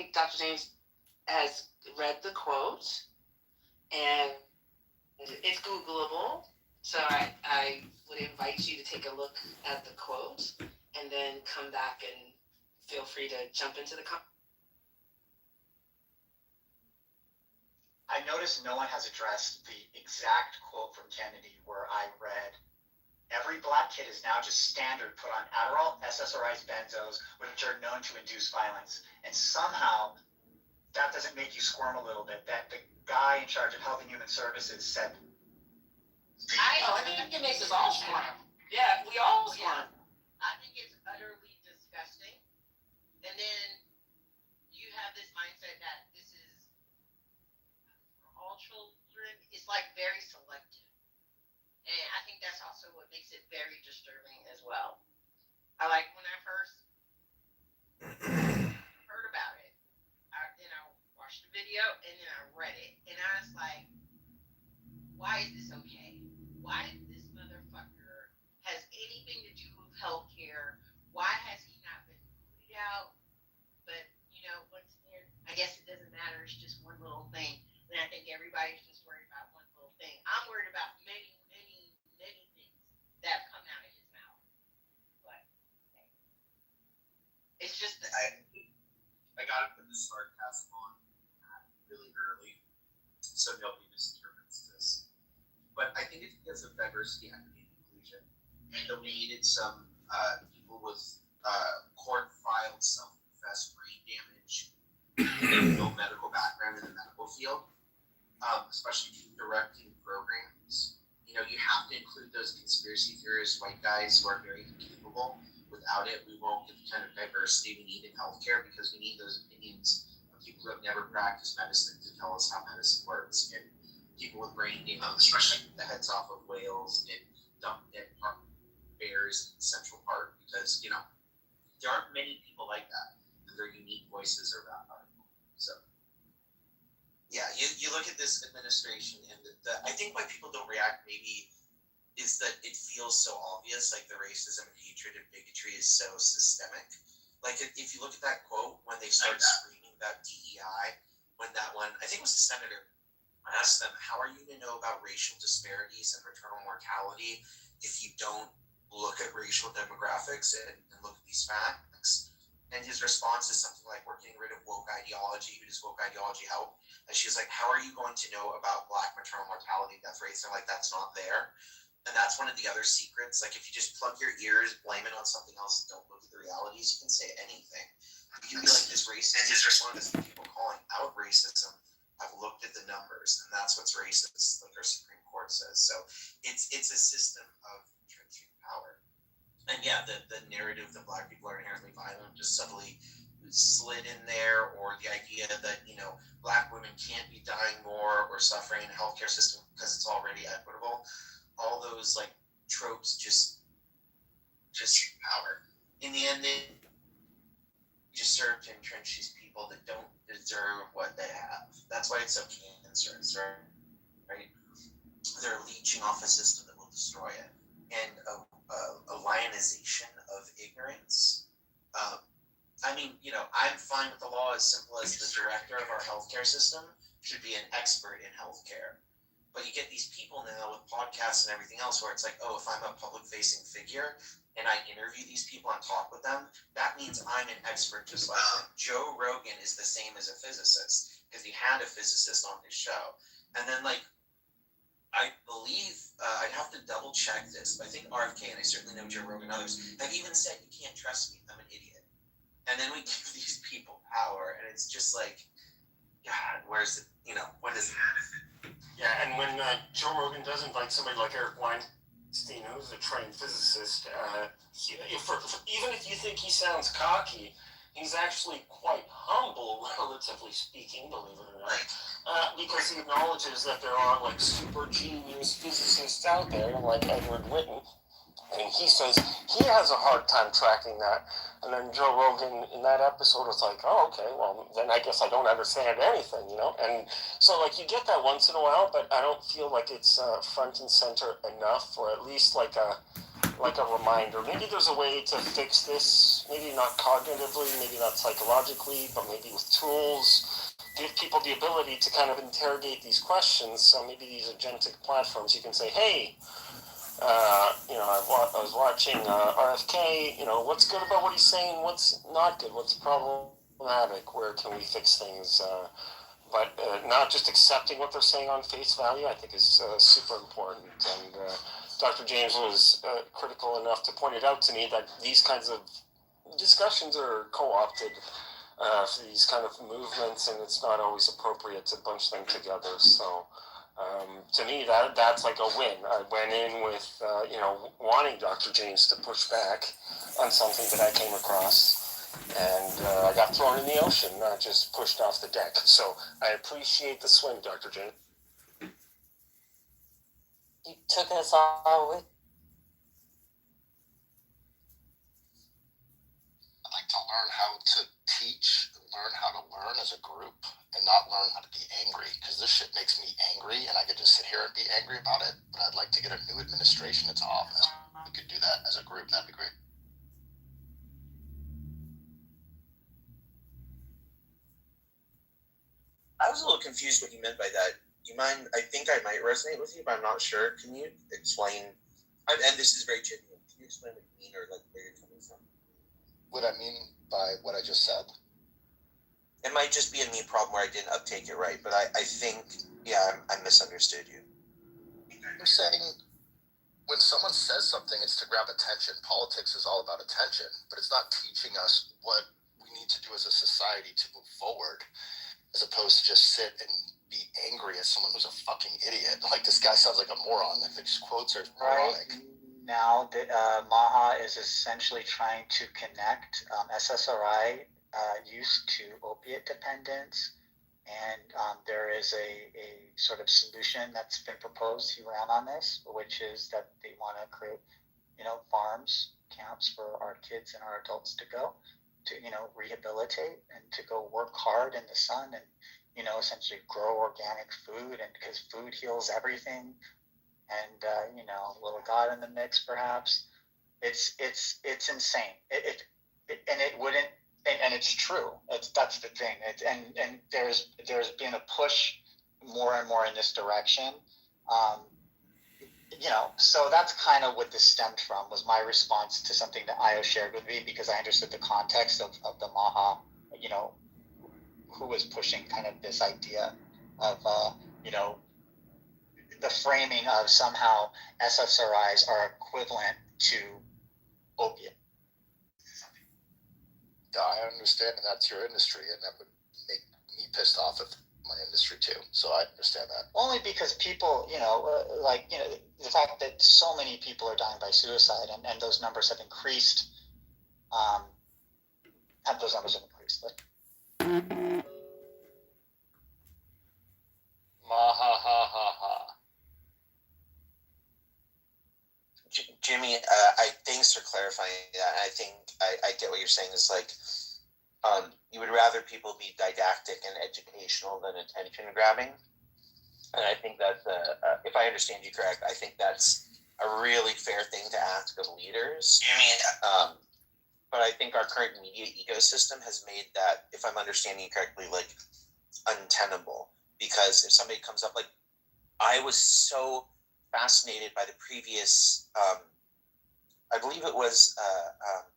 think Dr. James has read the quote, and it's Googleable. So I would invite you to take a look at the quote and then come back and feel free to jump into the I noticed no one has addressed the exact quote from Kennedy where I read, every black kid is now just standard put on Adderall, SSRIs, benzos, which are known to induce violence. And somehow that doesn't make you squirm a little bit, that the guy in charge of Health and Human Services said, I think it makes us all squirm. Yeah, we all squirm. I think it's utterly disgusting. And then you have this mindset that this is for all children. It's like very selective. And I think that's also what makes it very disturbing as well. I like when I first heard about it, then I watched the video and then I read it. And I was like, why is this okay? Why is this motherfucker has anything to do with healthcare? Why has he not been booted out? But, you know, what's there? I guess it doesn't matter. It's just one little thing. And I think everybody's just worried about one little thing. I'm worried about many, many, many things that have come out of his mouth. But it's just I gotta put the sarcasm on really early so nobody misinterprets this. But I think it's because of diversity, equity, and inclusion. And that we needed some people with court-filed, self-confessed brain damage and no medical background in the medical field, especially directing programs. You know, you have to include those conspiracy theorists, white guys who are very incapable. Without it, we won't get the kind of diversity we need in healthcare because we need those opinions of people who have never practiced medicine to tell us how medicine works. And people with brain damage, especially the heads off of whales and dump dead bears in Central Park, because, you know, there aren't many people like that, and their unique voices are that valuable. So, yeah, you look at this administration, and I think why people don't react maybe is that it feels so obvious, like the racism and hatred and bigotry is so systemic. Like if you look at that quote, when they start screaming about DEI, when that one, I think it was the senator, asked them, how are you to know about racial disparities and maternal mortality if you don't look at racial demographics and look at these facts? And his response is something like, we're getting rid of woke ideology. Who does woke ideology help? And she's like, how are you going to know about black maternal mortality death rates? They're like, that's not there. And that's one of the other secrets. Like, if you just plug your ears, blame it on something else, and don't look at the realities, you can say anything. You can be like, this racist. And his response is, the people calling out racism have looked at the numbers, and that's what's racist, like our Supreme Court says. So it's a system of entrenching power. And yeah, the narrative that black people are inherently violent just subtly slid in there, or the idea that, you know, black women can't be dying more or suffering in the healthcare system because it's already equitable. All those like tropes just power. In the end, they just serve to entrench these people that don't deserve what they have. That's why it's so cancerous, right? They're leeching off a system that will destroy it, and a lionization of ignorance. I mean, you know, I'm fine with the law as simple as the director of our healthcare system should be an expert in healthcare. But you get these people now with podcasts and everything else where it's like, oh, if I'm a public-facing figure and I interview these people and talk with them, that means I'm an expert just like them. Joe Rogan is the same as a physicist because he had a physicist on his show. And then, like, I believe, I'd have to double-check this, but I think RFK, and I certainly know Joe Rogan and others, have even said, you can't trust me, I'm an idiot. And then we give these people power, and it's just like, God, where's it, you know, what is it? Yeah, and when Joe Rogan does invite somebody like Eric Weinstein, who's a trained physicist, even if you think he sounds cocky, he's actually quite humble, relatively speaking, believe it or not, because he acknowledges that there are like super genius physicists out there, like Edward Witten, and he says he has a hard time tracking that. And then Joe Rogan in that episode was like, oh, okay, well, then I guess I don't understand anything, you know? And so, like, you get that once in a while, but I don't feel like it's front and center enough, or at least like like a reminder. Maybe there's a way to fix this, maybe not cognitively, maybe not psychologically, but maybe with tools. Give people the ability to kind of interrogate these questions. So maybe these agentic platforms, you can say, hey, I was watching RFK, what's good about what he's saying, what's not good, what's problematic, where can we fix things? But not just accepting what they're saying on face value, I think is super important. And Dr. James was critical enough to point it out to me that these kinds of discussions are co-opted for these kind of movements, and it's not always appropriate to bunch them together. So to me, that's like a win. I went in with, wanting Dr. James to push back on something that I came across, and I got thrown in the ocean, not just pushed off the deck. So I appreciate the swim, Dr. James. You took us all with. I'd like to learn how to teach, learn how to learn as a group, and not learn how to be angry, because this shit makes me angry, and I could just sit here and be angry about it. But I'd like to get a new administration into office. We could do that as a group. That'd be great. I was a little confused what you meant by that. Do you mind? I think I might resonate with you, but I'm not sure. Can you explain? And this is very genuine. Can you explain what you mean, or like where you're coming from? What I mean by what I just said? It might just be a me problem where I didn't uptake it right, but I think, yeah, I misunderstood you. I'm saying when someone says something, it's to grab attention. Politics is all about attention, but it's not teaching us what we need to do as a society to move forward, as opposed to just sit and be angry at someone who's a fucking idiot. Like, this guy sounds like a moron. I think his quotes are moronic. Now that MAHA is essentially trying to connect SSRI use to opiate dependence, and there is a sort of solution that's been proposed. He ran on this, which is that they want to create, farms, camps for our kids and our adults to go to, rehabilitate and to go work hard in the sun and, essentially grow organic food, and because food heals everything. And a little God in the mix, perhaps. It's insane. It wouldn't, and it's true. That's the thing. And there's been a push more and more in this direction. So that's kind of what this stemmed from. Was my response to something that Io shared with me, because I understood the context of the MAHA. Who was pushing kind of this idea of the framing of somehow SSRIs are equivalent to opiate. Yeah, I understand, and that's your industry, and that would make me pissed off if my industry too. So I understand that. Only because people, the fact that so many people are dying by suicide, and those numbers have increased. Jimmy, thanks for clarifying that. I think I get what you're saying. Is like, you would rather people be didactic and educational than attention grabbing. And I think that's, if I understand you correct, I think that's a really fair thing to ask of leaders. But I think our current media ecosystem has made that, if I'm understanding you correctly, like untenable. Because if somebody comes up, like, I was so fascinated by the previous, I believe it was,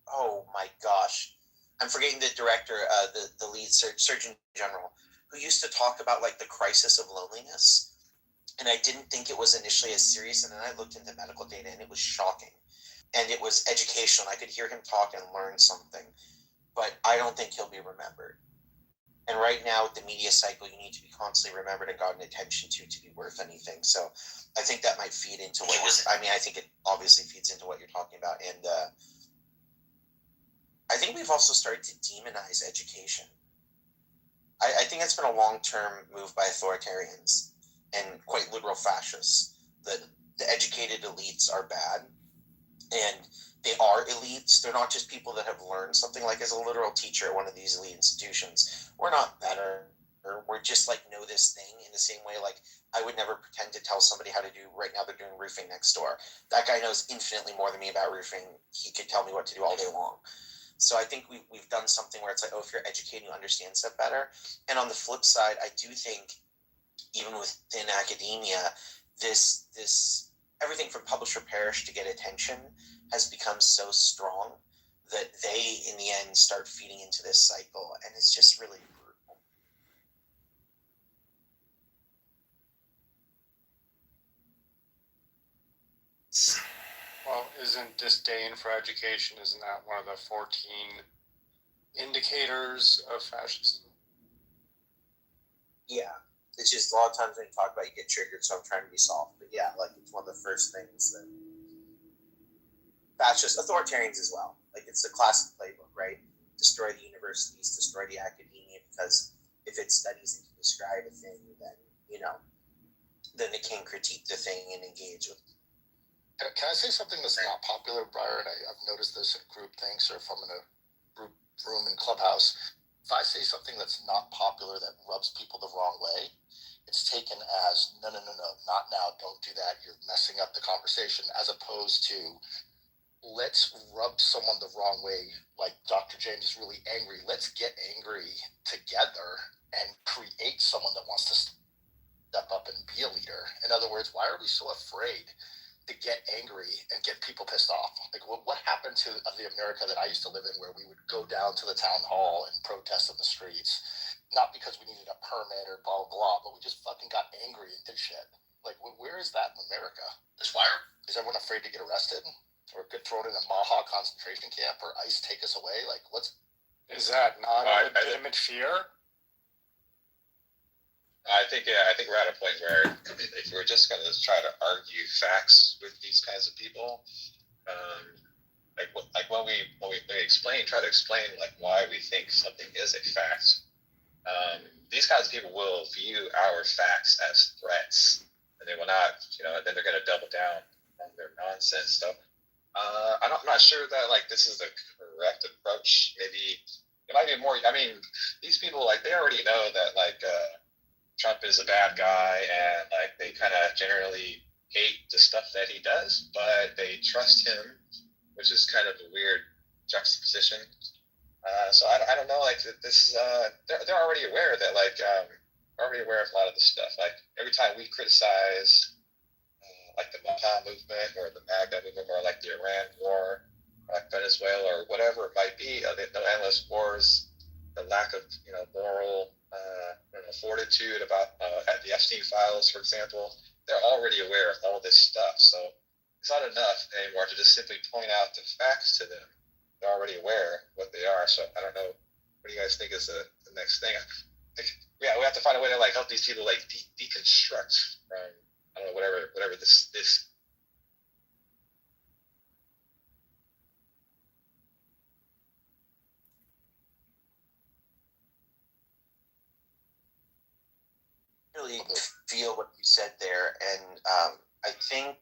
oh my gosh, I'm forgetting the director, the lead Surgeon General, who used to talk about like the crisis of loneliness. And I didn't think it was initially as serious. And then I looked into medical data, and it was shocking. And it was educational. I could hear him talk and learn something. But I don't think he'll be remembered. And right now with the media cycle, you need to be constantly remembered and gotten attention to be worth anything. So I think that might feed into what I think it obviously feeds into what you're talking about. And I think we've also started to demonize education. I think that's been a long-term move by authoritarians and quite liberal fascists, that the educated elites are bad. And they are elites. They're not just people that have learned something. Like, as a literal teacher at one of these elite institutions, we're not better we're just like know this thing in the same way like I would never pretend to tell somebody how to do. Right now they're doing roofing next door. That guy knows infinitely more than me about roofing. He could tell me what to do all day long. So I think we've done something where it's like, oh, if you're educated, you understand stuff better. And on the flip side, I do think even within academia, this everything from publish or perish to get attention has become so strong that they in the end start feeding into this cycle, and it's just really brutal. Well, isn't disdain for education, isn't that one of the 14 indicators of fascism? Yeah, it's just a lot of times when you talk about it, you get triggered, so I'm trying to be soft. But yeah, like it's one of the first things that fascist authoritarians as well. Like it's the classic playbook, right? Destroy the universities, destroy the academia, because if it studies and can describe a thing, then then it can critique the thing and engage with. Can I say something that's not popular, Briar? And I've noticed this in group things, or if I'm in a group room in Clubhouse. If I say something that's not popular that rubs people the wrong way, it's taken as no, not now, don't do that. You're messing up the conversation, as opposed to let's rub someone the wrong way. Like Dr. James is really angry. Let's get angry together and create someone that wants to step up and be a leader. In other words, why are we so afraid to get angry and get people pissed off? Like what happened to the America that I used to live in, where we would go down to the town hall and protest in the streets, not because we needed a permit or blah, blah, blah, but we just fucking got angry and did shit. Like, where is that in America? Is everyone afraid to get arrested or get thrown in a Maha concentration camp or ICE take us away? Like, is that not a legitimate fear? I think we're at a point where if we're just going to try to argue facts with these kinds of people, when we try to explain like why we think something is a fact, these kinds of people will view our facts as threats, and they will not, then they're going to double down on their nonsense stuff. I'm not sure that like this is the correct approach. Maybe it might be more. I mean, these people like they already know that like. Trump is a bad guy, and like they kind of generally hate the stuff that he does, but they trust him, which is kind of a weird juxtaposition. So I don't know, like this. They're already aware that like already aware of a lot of this stuff. Like every time we criticize like the Maha movement or the MAGA movement or like the Iran war, or like Venezuela or whatever it might be, the endless wars, the lack of moral. Fortitude about at the Epstein files, for example, they're already aware of all this stuff. So it's not enough anymore to just simply point out the facts to them. They're already aware of what they are. So I don't know. What do you guys think is the next thing? Yeah, we have to find a way to like help these people like deconstruct from I don't know whatever this. Really feel what you said there, and I think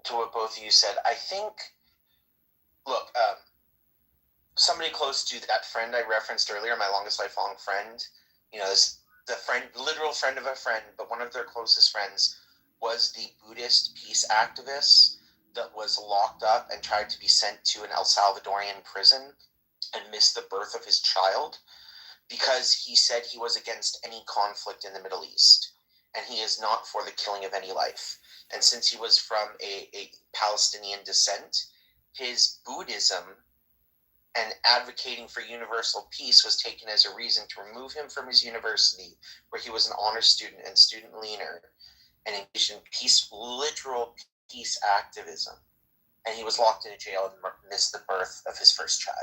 to what both of you said, I think, look, somebody close to that friend I referenced earlier, my longest lifelong friend, is the friend, literal friend of a friend, but one of their closest friends was the Buddhist peace activist that was locked up and tried to be sent to an El Salvadorian prison and missed the birth of his child, because he said he was against any conflict in the Middle East, and he is not for the killing of any life. And since he was from a Palestinian descent, his Buddhism and advocating for universal peace was taken as a reason to remove him from his university, where he was an honor student and student leader, and engaged in literal peace activism. And he was locked in a jail and missed the birth of his first child.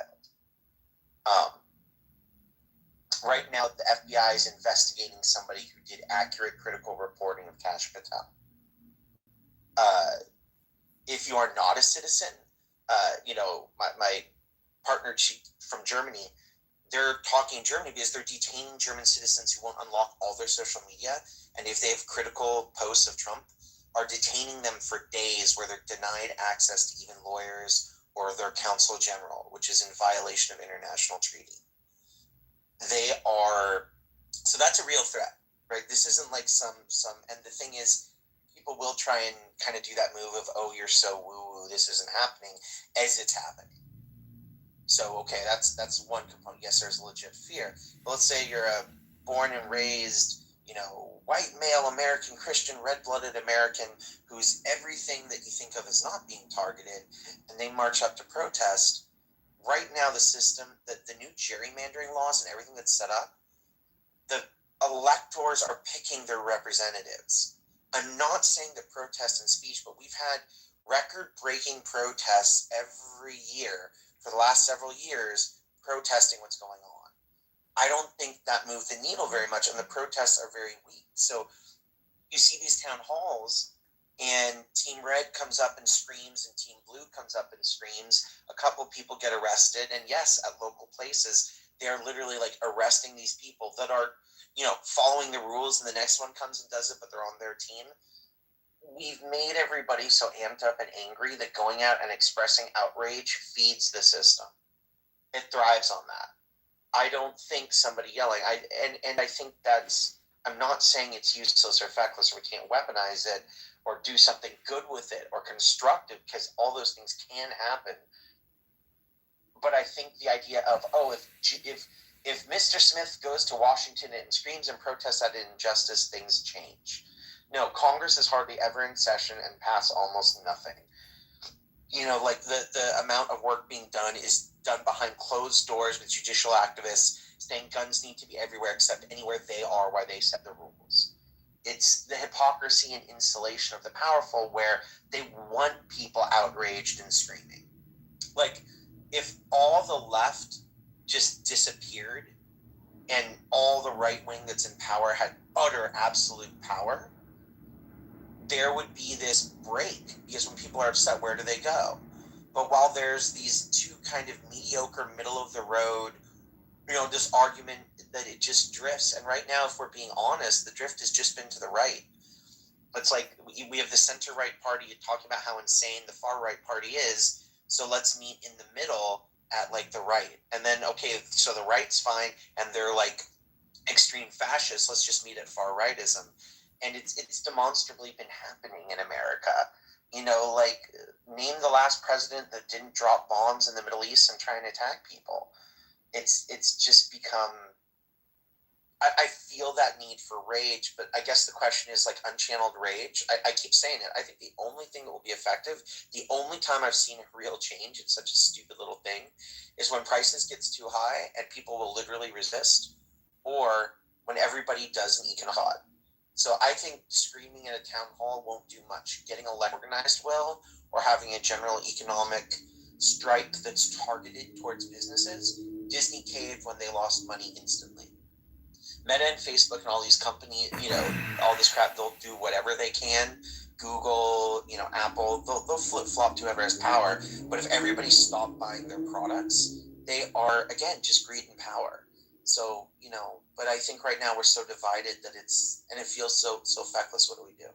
Right now, the FBI is investigating somebody who did accurate critical reporting of Kash Patel. If you are not a citizen, my partner from Germany, they're talking Germany because they're detaining German citizens who won't unlock all their social media, and if they have critical posts of Trump, are detaining them for days where they're denied access to even lawyers or their counsel general, which is in violation of international treaty. They are So that's a real threat, right? This isn't like some, and the thing is, people will try and kind of do that move of, oh, you're so woo-woo, this isn't happening, as it's happening. So, okay, that's one component. Yes, there's legit fear. But let's say you're a born and raised, white male American Christian, red-blooded American who's everything that you think of as not being targeted, and they march up to protest. Right now, the system, the new gerrymandering laws and everything that's set up, the electors are picking their representatives. I'm not saying that protest and speech, but we've had record-breaking protests every year for the last several years protesting what's going on. I don't think that moved the needle very much, and the protests are very weak. So you see these town halls, and Team Red comes up and screams, and Team Blue comes up and screams. A couple people get arrested, and yes, at local places, they're literally like arresting these people that are, following the rules, and the next one comes and does it, but they're on their team. We've made everybody so amped up and angry that going out and expressing outrage feeds the system. It thrives on that. I don't think somebody yelling, and I think I'm not saying it's useless or feckless or we can't weaponize it or do something good with it or constructive, because all those things can happen. But I think the idea of, if Mr. Smith goes to Washington and screams and protests at injustice, things change. No, Congress is hardly ever in session and pass almost nothing. Like the amount of work being done is done behind closed doors with judicial activists saying guns need to be everywhere except anywhere they are while they set the rules. It's the hypocrisy and insulation of the powerful where they want people outraged and screaming. Like, if all the left just disappeared and all the right wing that's in power had utter absolute power, there would be this break, because when people are upset, where do they go? But while there's these two kind of mediocre, middle of the road, this argument that it just drifts. And right now, if we're being honest, the drift has just been to the right. It's like we have the center-right party talking about how insane the far-right party is, so let's meet in the middle at like the right. And then, okay, so the right's fine, and they're like extreme fascists, let's just meet at far-rightism. And it's demonstrably been happening in America. Name the last president that didn't drop bombs in the Middle East and try and attack people. It's just become, I feel that need for rage, but I guess the question is like unchanneled rage. I keep saying it. I think the only thing that will be effective, the only time I've seen a real change, it's such a stupid little thing, is when prices gets too high and people will literally resist, or when everybody does an economic thought. So I think screaming at a town hall won't do much. Getting organized will, or having a general economic strike that's targeted towards businesses. Disney caved when they lost money instantly. Meta and Facebook and all these companies, all this crap, they'll do whatever they can. Google, Apple, they'll flip-flop to whoever has power. But if everybody stopped buying their products, they are, again, just greed and power. So, but I think right now we're so divided that it feels so feckless. What do we do?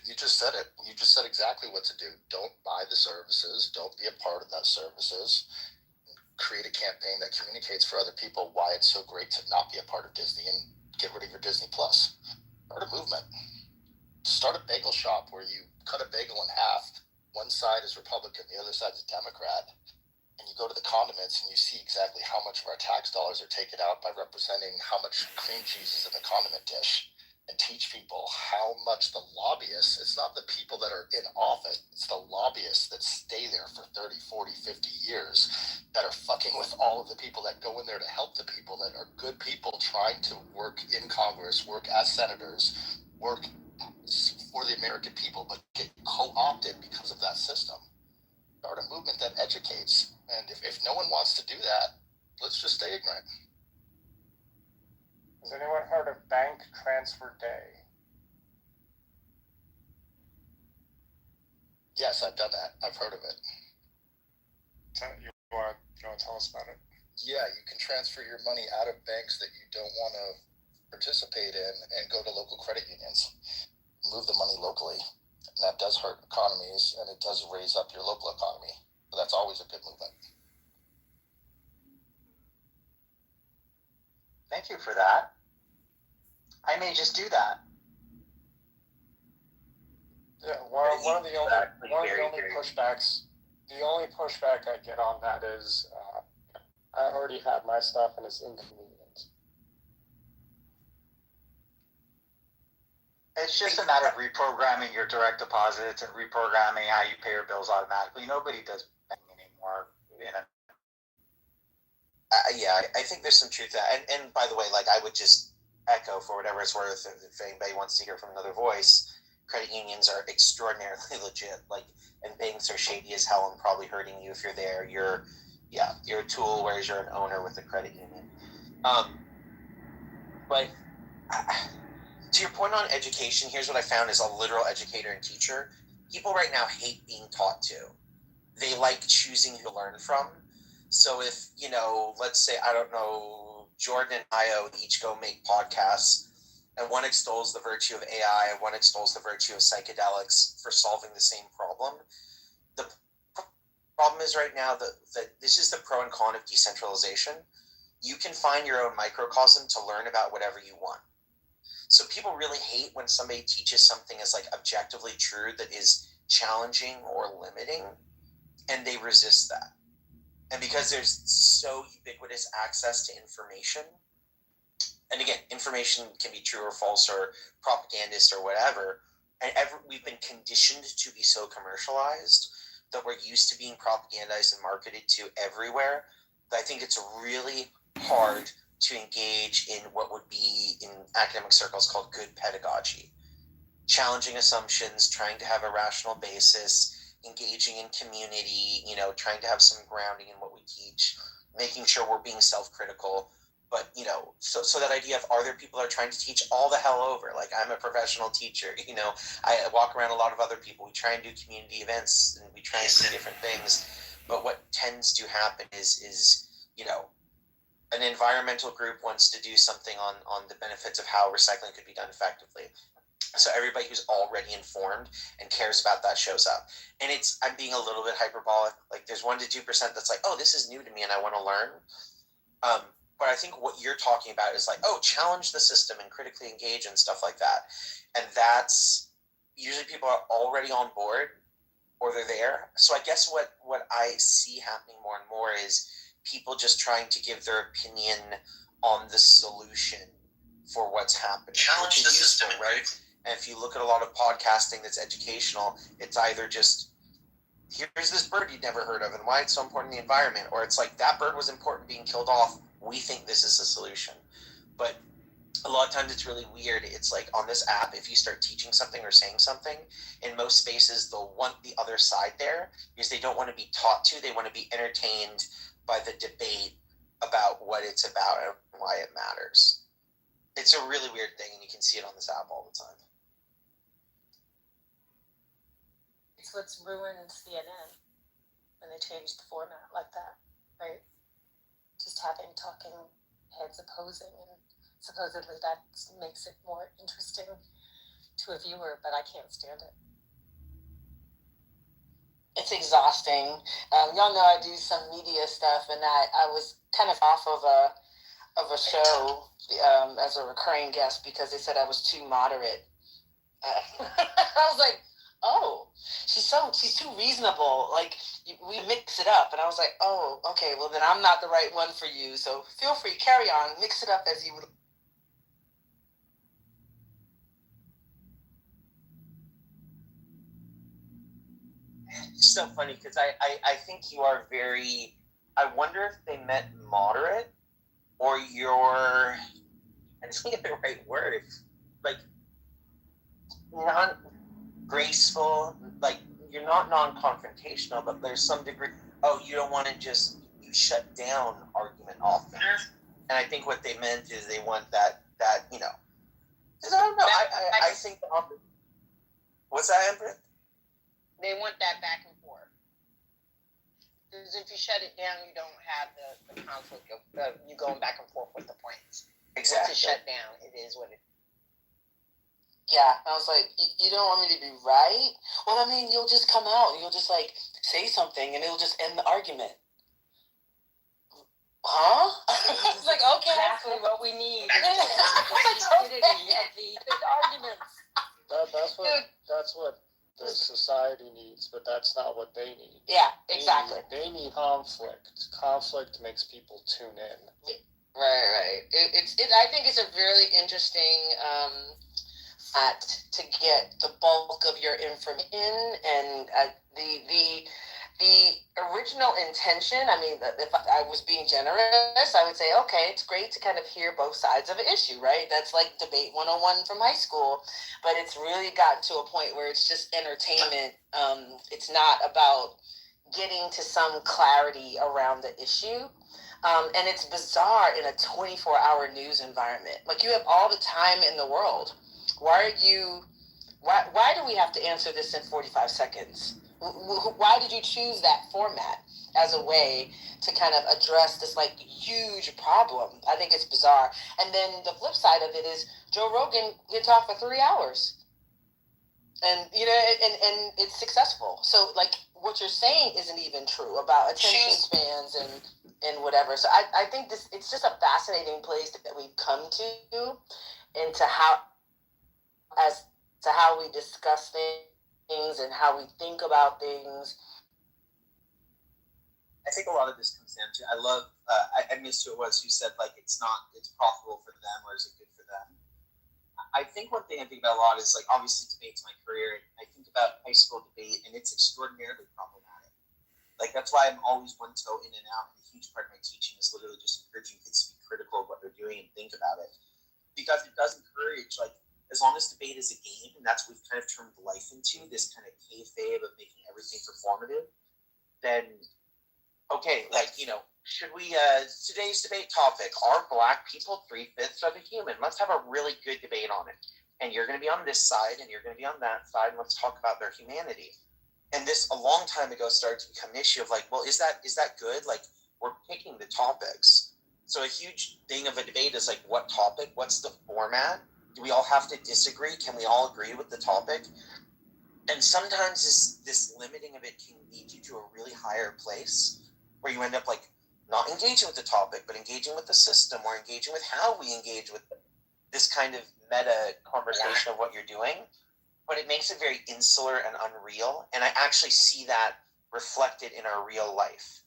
You just said it. You just said exactly what to do. Don't buy the services. Don't be a part of that services. Create a campaign that communicates for other people why it's so great to not be a part of Disney and get rid of your Disney Plus. Start a movement. Start a bagel shop where you cut a bagel in half. One side is Republican, the other side is Democrat. And you go to the condiments and you see exactly how much of our tax dollars are taken out by representing how much cream cheese is in the condiment dish. And teach people how much the lobbyists, it's not the people that are in office, it's the lobbyists that stay there for 30, 40, 50 years that are fucking with all of the people that go in there to help the people, that are good people trying to work in Congress, work as senators, work for the American people, but get co-opted because of that system. Start a movement that educates. And if no one wants to do that, let's just stay ignorant. Has anyone heard of Bank Transfer Day? Yes, I've done that. I've heard of it. You want to tell us about it? Yeah, you can transfer your money out of banks that you don't want to participate in and go to local credit unions. Move the money locally. And that does hurt economies, and it does raise up your local economy. So that's always a good movement. thank you for that. I may just do that. Yeah, one of the only pushbacks. The only pushback I get on that is I already have my stuff and it's inconvenient. It's just a matter of reprogramming your direct deposits and reprogramming how you pay your bills automatically. Nobody does banking anymore. I think there's some truth to that. And by the way, like, I would just echo, for whatever it's worth, if anybody wants to hear from another voice, credit unions are extraordinarily legit. Like, and banks are shady as hell and probably hurting you if you're there. You're a tool, whereas you're an owner with a credit union. But to your point on education, here's what I found as a literal educator and teacher. People right now hate being taught to. They like choosing who to learn from. So if, let's say, I don't know, Jordan and Io each go make podcasts, and one extols the virtue of AI and one extols the virtue of psychedelics for solving the same problem. The problem is right now that this is the pro and con of decentralization. You can find your own microcosm to learn about whatever you want. So people really hate when somebody teaches something as like objectively true that is challenging or limiting, and they resist that. And because there's so ubiquitous access to information, and again, information can be true or false or propagandist or whatever, and we've been conditioned to be so commercialized that we're used to being propagandized and marketed to everywhere, that I think it's really hard to engage in what would be in academic circles called good pedagogy. Challenging assumptions, trying to have a rational basis, engaging in community, trying to have some grounding in what we teach, making sure we're being self-critical. But, so that idea of, are there people that are trying to teach all the hell over? Like, I'm a professional teacher, I walk around a lot of other people. We try and do community events and we try and do different things. But what tends to happen is an environmental group wants to do something on the benefits of how recycling could be done effectively. So everybody who's already informed and cares about that shows up. And I'm being a little bit hyperbolic. Like, there's 1% to 2% that's like, oh, this is new to me and I want to learn. But I think what you're talking about is like, oh, challenge the system and critically engage and stuff like that. And that's usually people are already on board or they're there. So I guess what I see happening more and more is people just trying to give their opinion on the solution for what's happening. Challenge the system, right? And if you look at a lot of podcasting that's educational, it's either just, here's this bird you'd never heard of and why it's so important in the environment, or it's like, that bird was important being killed off, we think this is the solution. But a lot of times it's really weird. It's like on this app, if you start teaching something or saying something, in most spaces they'll want the other side there because they don't want to be taught to, they want to be entertained by the debate about what it's about and why it matters. It's a really weird thing, and you can see it on this app all the time. It's what's ruined CNN when they changed the format like that, right? Just having talking heads opposing, and supposedly that makes it more interesting to a viewer, but I can't stand it. It's exhausting. Y'all know I do some media stuff, and I was kind of off of a show as a recurring guest because they said I was too moderate. I was like, oh, she's too reasonable. Like, we mix it up, and I was like, oh, okay, well then I'm not the right one for you. So feel free, carry on, mix it up as you would. It's so funny because I think you are very. I wonder if they meant moderate or you're. I just can't get the right word. Like, non-graceful, like, you're not non-confrontational, but there's some degree, oh, you don't want to just, you shut down argument often. And I think what they meant is they want that because I don't know, I think, what's that, Amber? They want that back and forth. Because if you shut it down, you don't have the conflict of you going back and forth with the points. Exactly. Once it's shut down, it is what it is. Yeah, I was like, you don't want me to be right? Well, I mean, you'll just come out and you'll just, say something and it'll just end the argument. Huh? It's like, okay, exactly what we need. Stupidity of the arguments. That's what the society needs, but that's not what they need. Yeah, exactly. They need conflict. Conflict makes people tune in. Right. I think it's a really interesting to get the bulk of your information and the original intention. I mean, if I was being generous, I would say, okay, it's great to kind of hear both sides of an issue, right? That's like debate 101 from high school, but it's really gotten to a point where it's just entertainment. It's not about getting to some clarity around the issue. And it's bizarre in a 24-hour news environment. Like, you have all the time in the world. Why do we have to answer this in 45 seconds? Why did you choose that format as a way to kind of address this like huge problem? I think it's bizarre. And then the flip side of it is Joe Rogan can talk for 3 hours. And, you know, and it's successful. So, like, what you're saying isn't even true about attention spans and whatever. So I think it's just a fascinating place that we've come to, into how we discuss things and how we think about things. I think a lot of this comes down to, I love, I missed who it was who said, like, it's profitable for them, or is it good for them? I think one thing I think about a lot is, like, obviously debate's my career, and I think about high school debate, and it's extraordinarily problematic. Like, that's why I'm always one toe in and out, and a huge part of my teaching is literally just encouraging kids to be critical of what they're doing and think about it. Because it does encourage, like, as long as debate is a game, and that's what we've kind of turned life into, this kind of kayfabe of making everything performative, then, okay, like, you know, should we, today's debate topic, are Black people 3/5 of a human? Let's have a really good debate on it. And you're going to be on this side, and you're going to be on that side, and let's talk about their humanity. And this, a long time ago, started to become an issue of, like, well, is that good? Like, we're picking the topics. So a huge thing of a debate is, like, what topic? What's the format? Do we all have to disagree? Can we all agree with the topic? And sometimes this limiting of it can lead you to a really higher place where you end up, like, not engaging with the topic, but engaging with the system, or engaging with how we engage with this kind of meta conversation of what you're doing. But it makes it very insular and unreal. And I actually see that reflected in our real life.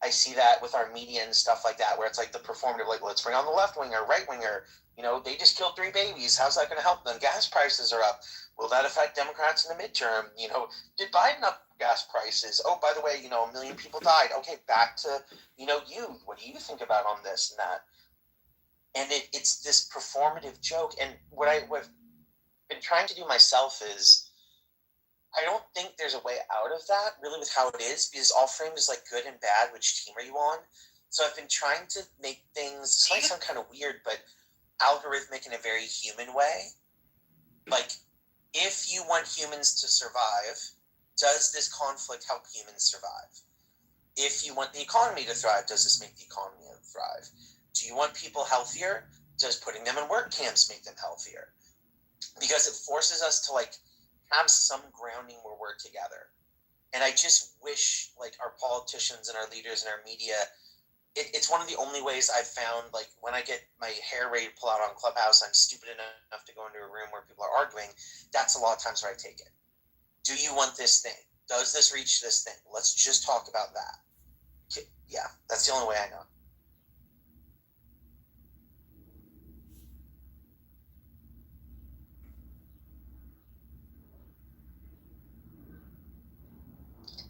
I see that with our media and stuff like that, where it's like the performative, like, let's bring on the left winger, right winger. You know, they just killed 3 babies. How's that going to help them? Gas prices are up. Will that affect Democrats in the midterm? You know, did Biden up gas prices? Oh, by the way, you know, 1 million people died. Okay, back to, you know, you. What do you think about on this and that? And it's this performative joke. And what I've been trying to do myself is, I don't think there's a way out of that, really, with how it is, because all framed is like good and bad. Which team are you on? So I've been trying to make things, this might sound kind of weird, but algorithmic in a very human way. Like, if you want humans to survive, does this conflict help humans survive? If you want the economy to thrive, does this make the economy thrive? Do you want people healthier? Does putting them in work camps make them healthier? Because it forces us to, like, have some grounding where we're together. And I just wish, like, our politicians and our leaders and our media, it's one of the only ways I've found, like, when I get my hair ready to pull out on Clubhouse, I'm stupid enough to go into a room where people are arguing. That's a lot of times where I take it. Do you want this thing? Does this reach this thing? Let's just talk about that. Yeah, that's the only way I know.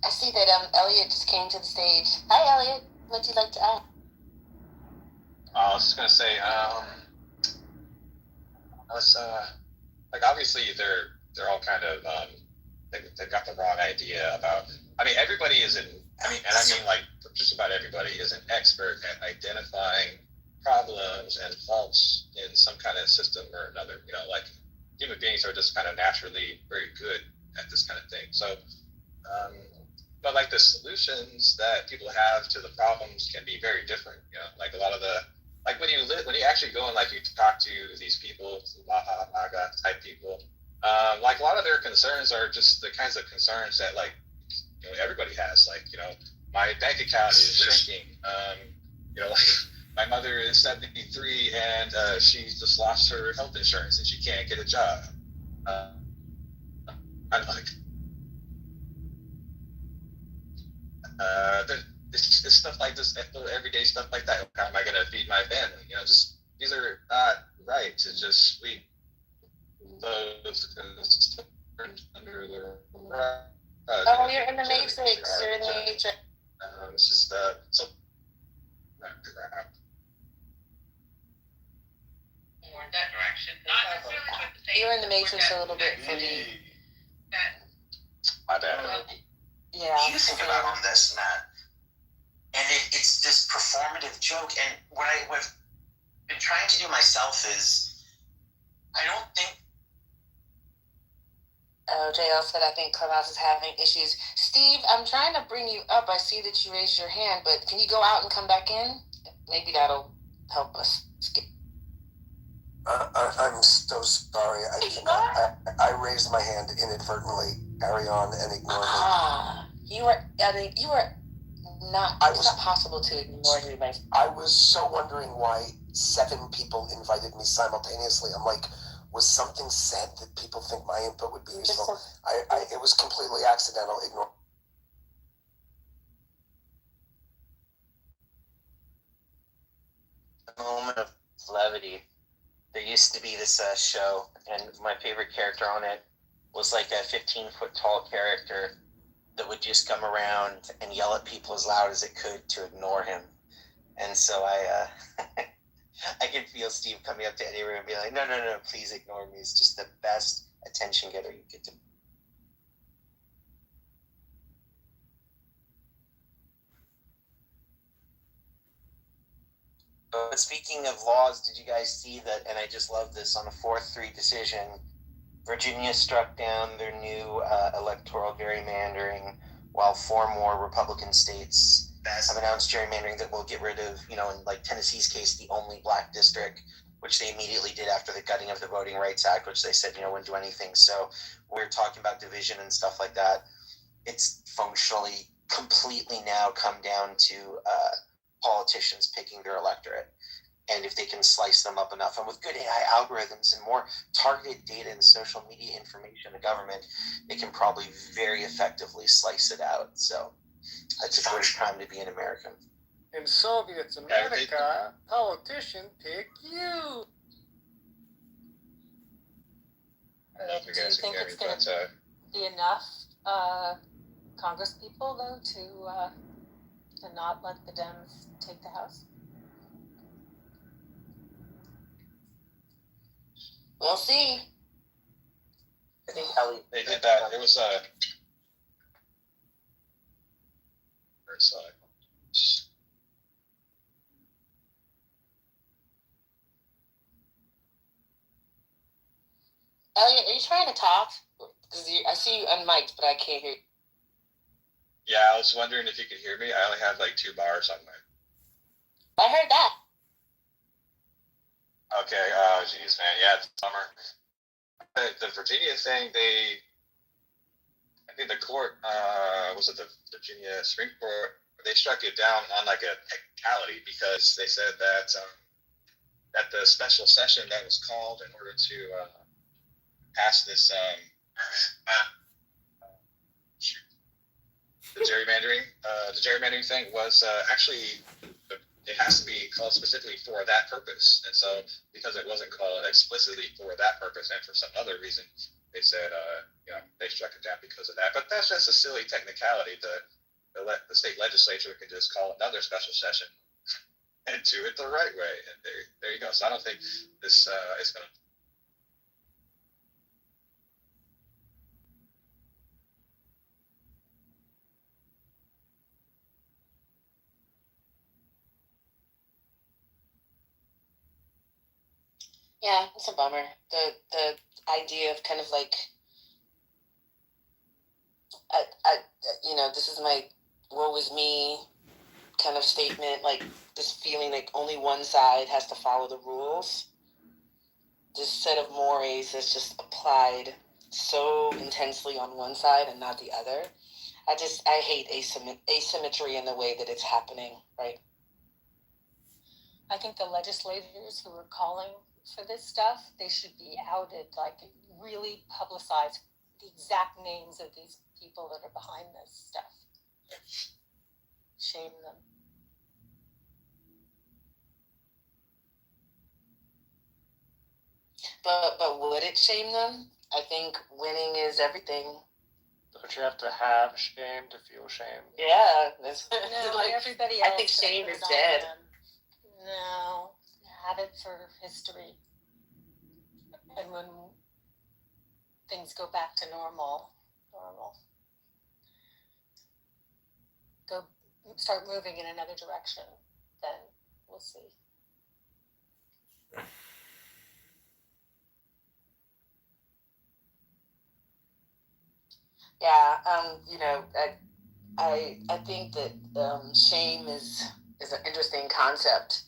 I see that Elliot just came to the stage. Hi, Elliot. What'd you like to add? I was just gonna say, like, obviously they're all kind of they've got the wrong idea about. I mean, everybody isn't. I mean, and I mean, like, just about everybody is an expert at identifying problems and faults in some kind of system or another. You know, like, human beings are just kind of naturally very good at this kind of thing. So, but like the solutions that people have to the problems can be very different. You know, like a lot of the, like when you actually go and, like, you talk to these people, Maha Naga type people, like a lot of their concerns are just the kinds of concerns that, like, you know, everybody has. Like, you know, my bank account is shrinking. You know, my mother is 73 and she just lost her health insurance and she can't get a job. I'm like, it's stuff like this, everyday stuff like that. How am I going to feed my family? You know, just these are not right. It's just those under the oh, you're in the matrix. You're in the matrix. It's just so. More in that direction. Not necessarily with the You're in the matrix a little bit for me. My bad. Yeah. You think about on this, Matt, and it's this performative joke. And what I've been trying to do myself is, I don't think. JL said, I think Clubhouse is having issues. Steve, I'm trying to bring you up. I see that you raised your hand, but can you go out and come back in? Maybe that'll help us. I'm so sorry. I raised my hand inadvertently. Carry on and ignore me. You were not. It's not possible to ignore you. I was so wondering why 7 people invited me simultaneously. I'm like, was something said that people think my input would be useful? It was completely accidental. Ignore. A moment of levity. There used to be this show, and my favorite character on it was like a 15-foot tall character that would just come around and yell at people as loud as it could to ignore him. And so I can feel Steve coming up to any room and be like, no, please ignore me. It's just the best attention getter you get to. But speaking of laws, did you guys see that? And I just love this, on a 4-3 decision, Virginia struck down their new electoral gerrymandering, while 4 more Republican states have announced gerrymandering that will get rid of, in like Tennessee's case, the only black district, which they immediately did after the gutting of the Voting Rights Act, which they said, wouldn't do anything. So we're talking about division and stuff like that. It's functionally completely now come down to politicians picking their electorate. And if they can slice them up enough, and with good AI algorithms and more targeted data and social media information, the government, they can probably very effectively slice it out. So it's a great time to be an American. In Soviet America, politicians pick you. Do you think it's going to be enough Congress people, though, to not let the Dems take the House? We'll see. I think they did that. It was Elliot, are you trying to talk? Because I see you unmiked, but I can't hear you. Yeah, I was wondering if you could hear me. I only had like 2 bars on my. I heard that. Okay. Oh, geez, man. Yeah, it's a bummer. The Virginia thing, I think the court, was it the Virginia Supreme Court? They struck it down on like a technicality because they said that at the special session that was called in order to pass this the gerrymandering thing was actually it has to be called specifically for that purpose. And so because it wasn't called explicitly for that purpose and for some other reason, they said they struck it down because of that. But that's just a silly technicality. The state legislature can just call another special session and do it the right way. And there you go. So I don't think this is going to. Yeah, it's a bummer. The idea of kind of like, this is my woe is me kind of statement, like this feeling like only one side has to follow the rules. This set of mores that's just applied so intensely on one side and not the other. I hate asymmetry in the way that it's happening, right? I think the legislators who are calling for this stuff, they should be outed, like really publicize the exact names of these people that are behind this stuff. Shame them. But would it shame them? I think winning is everything. Don't you have to have shame to feel shame? Yeah, that's No, like, everybody else. I think shame put is it on dead. them. No, have it for history. And when things go back to normal, start moving in another direction, then we'll see. Yeah, I think that shame is an interesting concept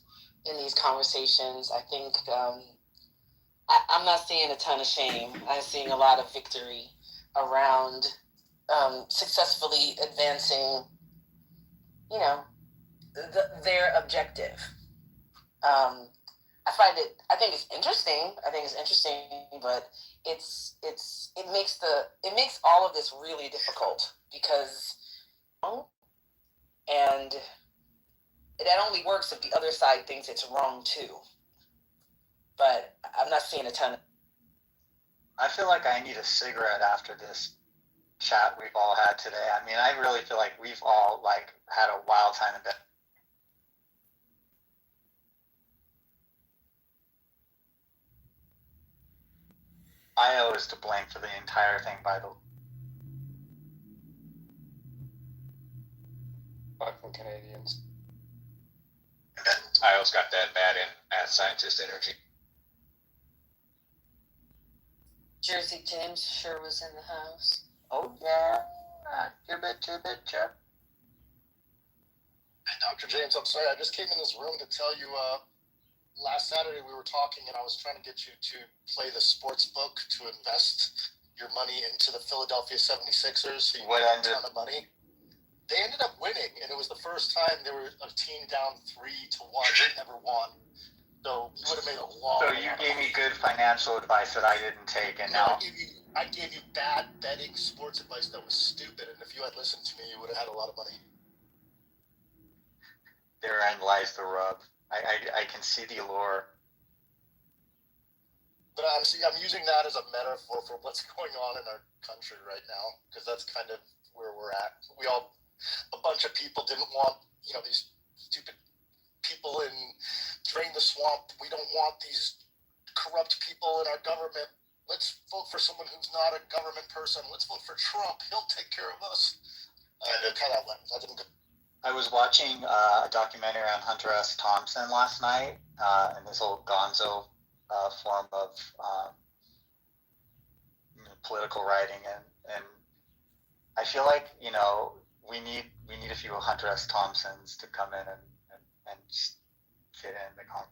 in these conversations. I think I'm not seeing a ton of shame. I'm seeing a lot of victory around successfully advancing, their objective. I think it's interesting. But it makes all of this really difficult because, and that only works if the other side thinks it's wrong too. But I'm not seeing a ton of. I feel like I need a cigarette after this chat we've all had today. I mean, I really feel like we've all had a wild time in bed. Io is to blame for the entire thing, by the way. Fucking Canadians. Io's got that mad scientist energy. Jersey James sure was in the house. Oh yeah, too bit, Jeff. Dr. James, I'm sorry, I just came in this room to tell you, last Saturday we were talking and I was trying to get you to play the sports book to invest your money into the Philadelphia 76ers. So you What made a ended? ton of money. They ended up winning, and it was the first time they were a team down 3-1 ever won. So you would have made a lot. So you gave me good financial advice that I didn't take, and now I gave you bad betting sports advice that was stupid, and if you had listened to me, you would have had a lot of money. therein lies the rub. I can see the allure. But honestly, I'm using that as a metaphor for what's going on in our country right now, because that's kind of where we're at. A bunch of people didn't want, these stupid people in Drain the Swamp. We don't want these corrupt people in our government. Let's vote for someone who's not a government person. Let's vote for Trump. He'll take care of us. Look how that went. That didn't go. I was watching a documentary on Hunter S. Thompson last night, and this whole gonzo form of political writing, and I feel like we need a few Hunter S. Thompsons to come in and fit in the con.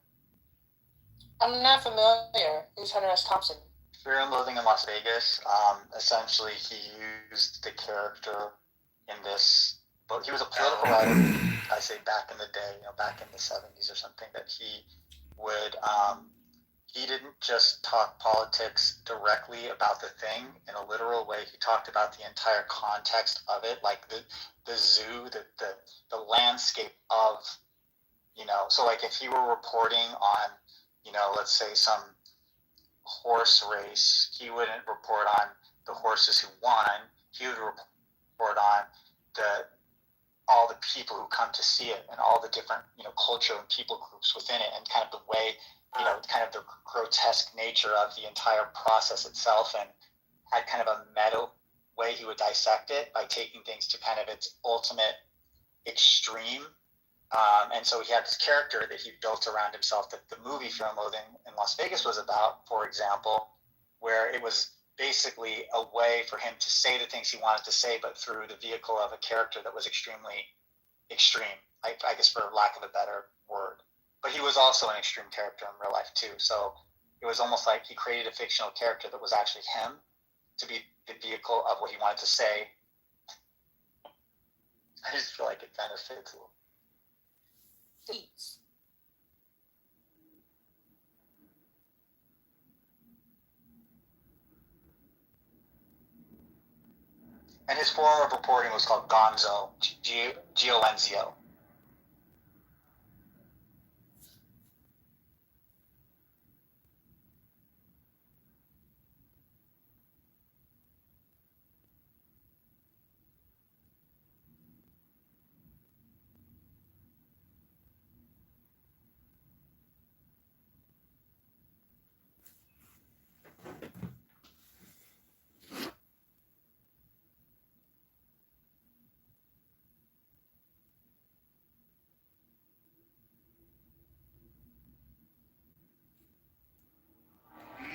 I'm not familiar. Who's Hunter S. Thompson? Fear and Loathing in Las Vegas. Essentially, he used the character in this. But he was a political writer. I say back in the day, back in the 70s or something, that he would. He didn't just talk politics directly about the thing in a literal way. He talked about the entire context of it, like the zoo, the landscape of, so like if he were reporting on, let's say some horse race, he wouldn't report on the horses who won. He would report on all the people who come to see it and all the different, culture and people groups within it, and kind of the way, kind of the grotesque nature of the entire process itself, and had kind of a meta way he would dissect it by taking things to kind of its ultimate extreme. And so he had this character that he built around himself that the movie Fear and Loathing in Las Vegas was about, for example, where it was basically a way for him to say the things he wanted to say, but through the vehicle of a character that was extremely extreme, I guess, for lack of a better word. But he was also an extreme character in real life too. So it was almost like he created a fictional character that was actually him to be the vehicle of what he wanted to say. I just feel like it kind of fits a little. And his form of reporting was called Gonzo, G-O-N-Z-O.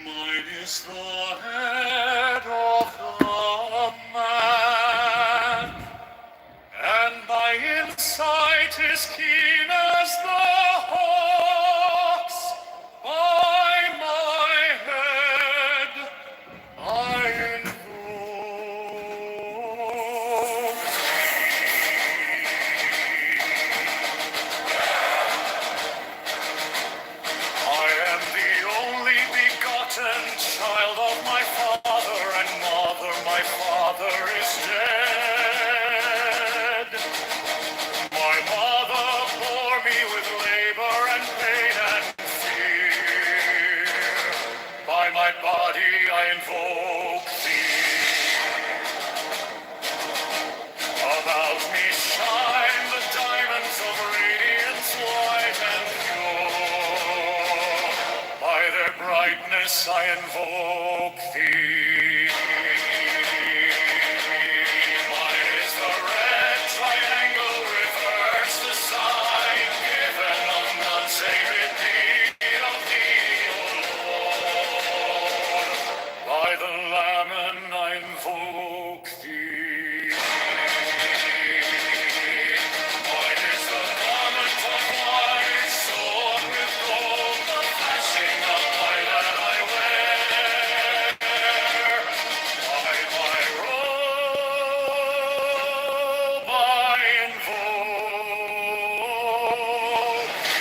Mine is the head of the man, and my insight is keen as the hawk's. By my head I invoke I am the only begotten child of my father and mother. My father is dead. My mother bore me with labor and pain and fear. By my body I invoke thee. About me shine the diamonds of radiance white and pure. By their brightness I invoke thee. Mine is the red triangle, reverse the sign given of none sacred deed of thee, O Lord. By the Lamb I invoke thee. Mine is the garment of white, sword with gold, the flashing of light that I wear. By my robe I invoke thee.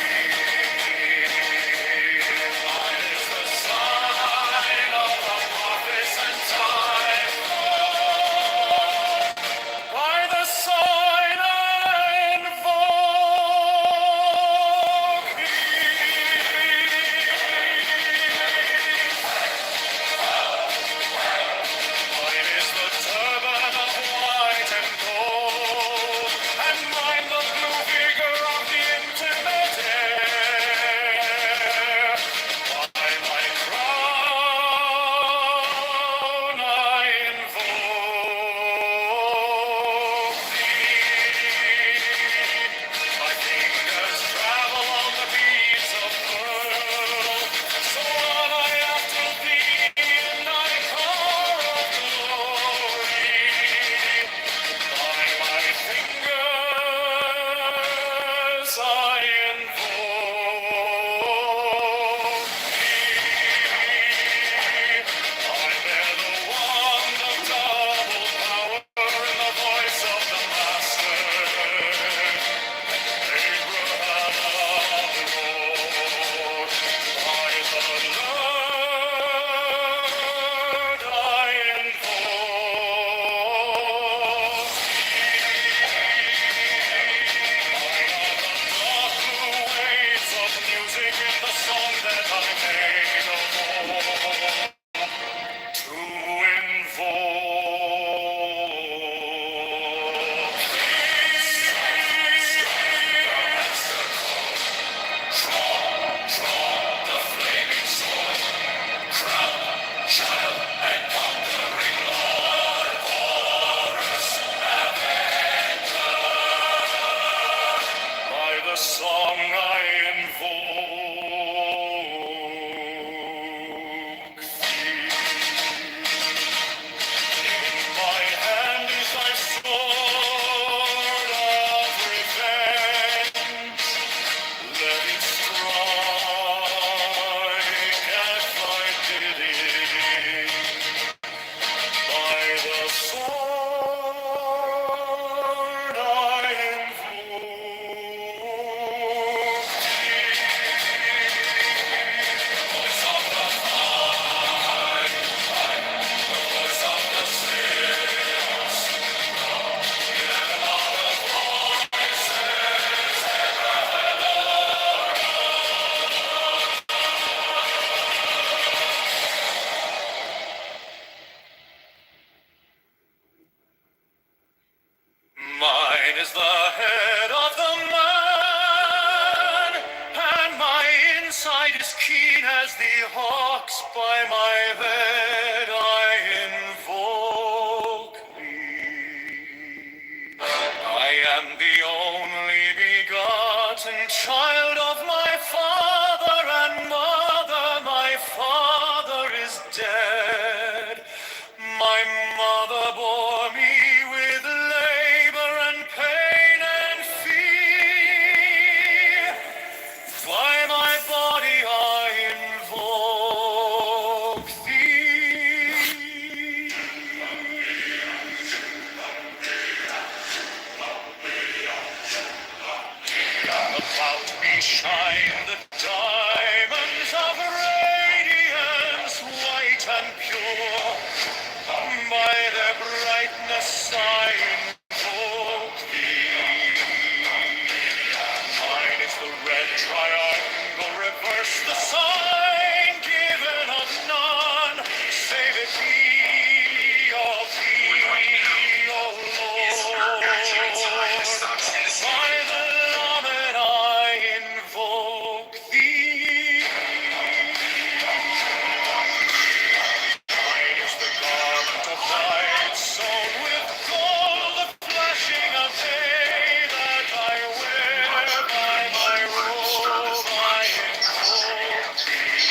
Mine is the sign of the prophets and time. By the sign I invoke Mine is the turban of white and gold, and mine the blue vigor of the intimate air. By my crown I invoke thee. My fingers travel on the beads of pearl, so run I after thee in thy car of glory. By my fingers I invoke thee. I bear the wand of double power in the voice of the Master. Abraham of the Lord, by the Lord I invoke dark blue waves of music in the song that I made of old. To invoke the flaming sword, crown, child, and conquering Lord, Horus, by the song I invoke thee. In my hand is thy sword of revenge. Let it strike at thy bidding. By the sword I invoke insight is keen as the hawks, by my head I invoke thee. I am the only begotten child of my father and mother. My father is dead. My mother bore me with labor and pain and fear. By my body I invoke thee. About me shine the diamonds of radiance, white and pure. By their brightness I invoke thee. Mine is the red triangle, reverse the sign, given of none, save it be of thee, O Lord. By the Lamed I invoke thee. Mine is the garment of light, sewn with gold, the flashing of day that I wear. By my robe I invoke thee.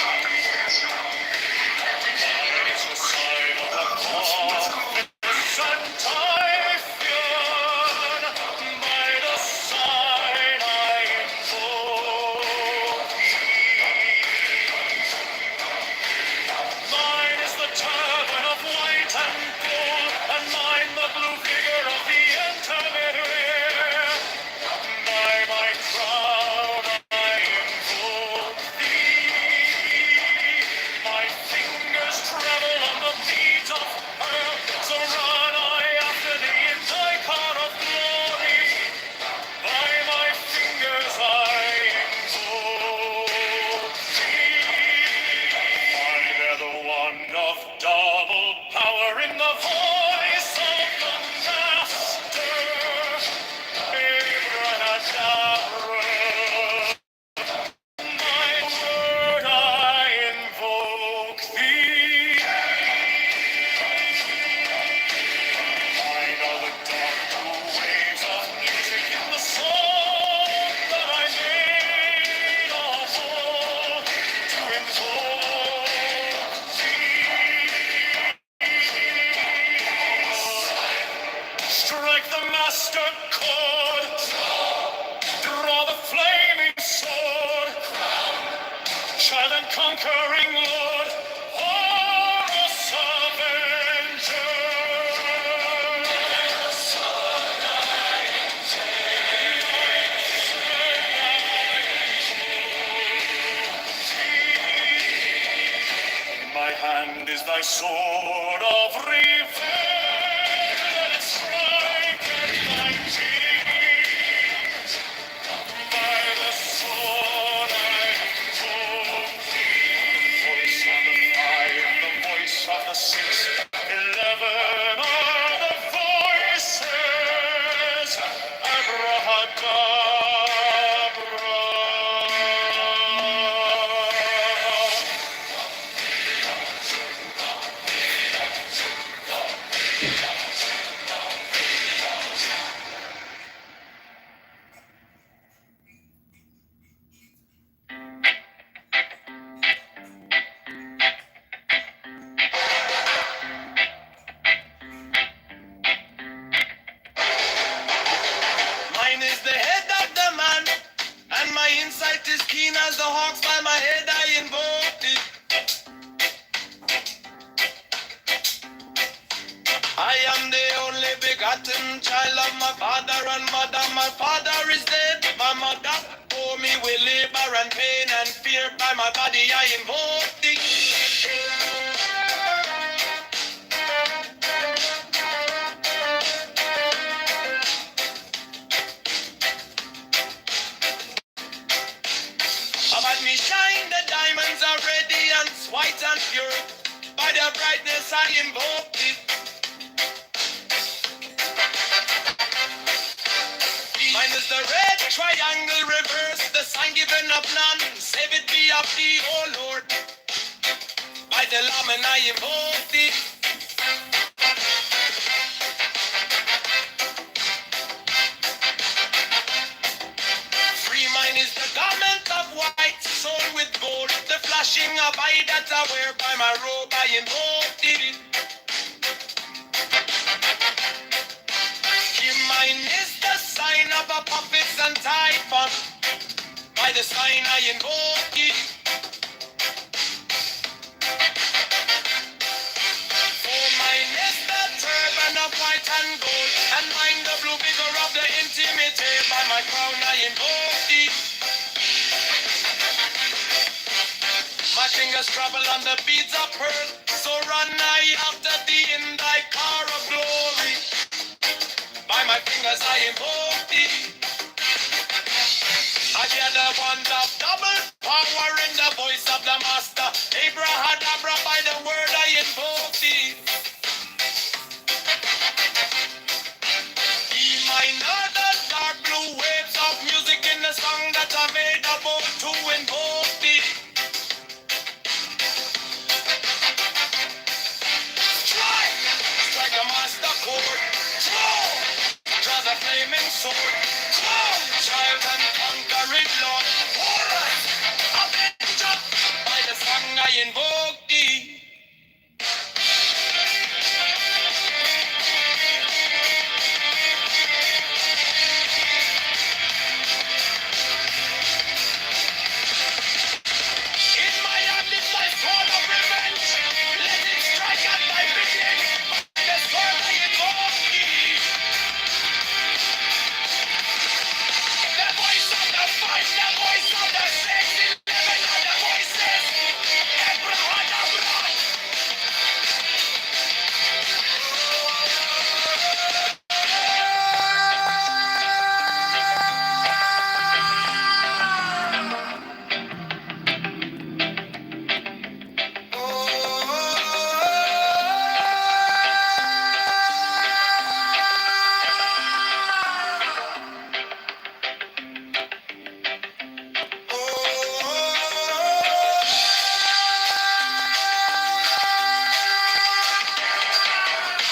Mine is the sign of the prophets and Typhoon. By the sign I invoke thee. Mine is the turban of white and gold, and mine the blue figure of the intermediate. By my crown I invoke thee. My fingers travel on the beat of pearl, so run I after thee in thy car of glory. By my fingers I invoke thee. I bear the wand of double power in the voice of the Master. Abracadabra. My word I invoke thee. Mine are the dark blue waves of music in the song that I made of old to invoke thee. Strike the master chord, draw the flaming sword, child and conquering Lord, Horus Avenger. In my hand is thy sword of revenge. Let it strike at thy cheek. By the sword I invoke thee. Voice of the five, the voice of the six, 11 are the voices. Abracadabra. Mine is the head of the man, and my insight is keen as the hawks. By my head I invoke it. I am the only begotten child of my father and mother. My father is dead. My mother bore me with labor and pain and fear. By my body I invoke thee. About me shine the diamonds are radiance, white and pure. By their brightness I invoke thee. Mine is the red triangle reverse, the sign given of none. Save it be of thee, O Lord. By the Lamb and I invoke thee. Free mine is the garment of white, sewn with gold. The flashing of eye that I wear by my robe, I invoke thee. Mine is the sign of a puppet and typhon. By the sign I invoke thee. Oh, mine is the turban of white and gold, and mine the blue vigor of the intimate. By my crown I invoke thee. My fingers travel on the beads of pearl, so run I after thee in thy car of glory. By my fingers I invoke thee. I hear the wand of double power in the voice of the master. Abrahadabra, by the word I invoke thee. Ye minor the dark blue waves of music in the song that I made about to invoke thee. Strike a master chord. Draw the flaming sword. Child and conquering Lord. Warriors, avenger. By the song I invoke thee. In my hand is my sword of revenge. Let it strike at my beginning. By the sword I invoke thee. The voice of the fight, the voice of the 6-11 of the voices. Abrahadabra.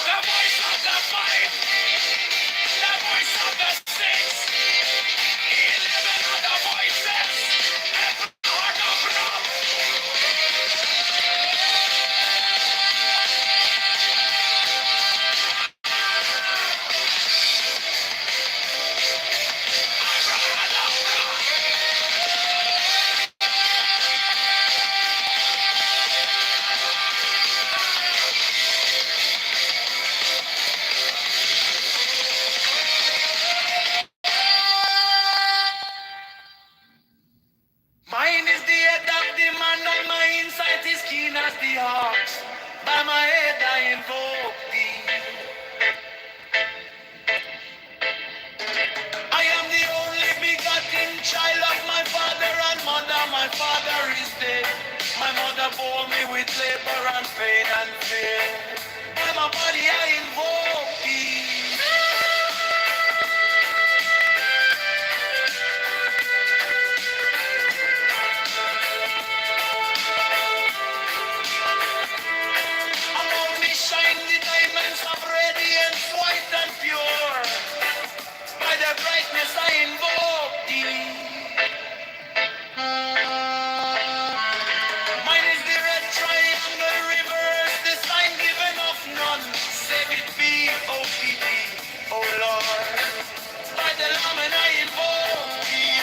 The voice of the fight, the voice of the 6-11 of the voices. Abrahadabra. Mine is the head of the man, and my insight is keen as the hawks. By my head I invoke thee. I am the only begotten child of my father and mother. My father is dead. My mother bore me with labor and pain and fear. By my body I invoke thee. Around me shine the diamonds of radiance, white and pure. By the brightness I invoke thee. Mine is the red triangle reverse, the sign given of none. Save it be, O.P.D., O Lord. By the Lamb and I invoke thee.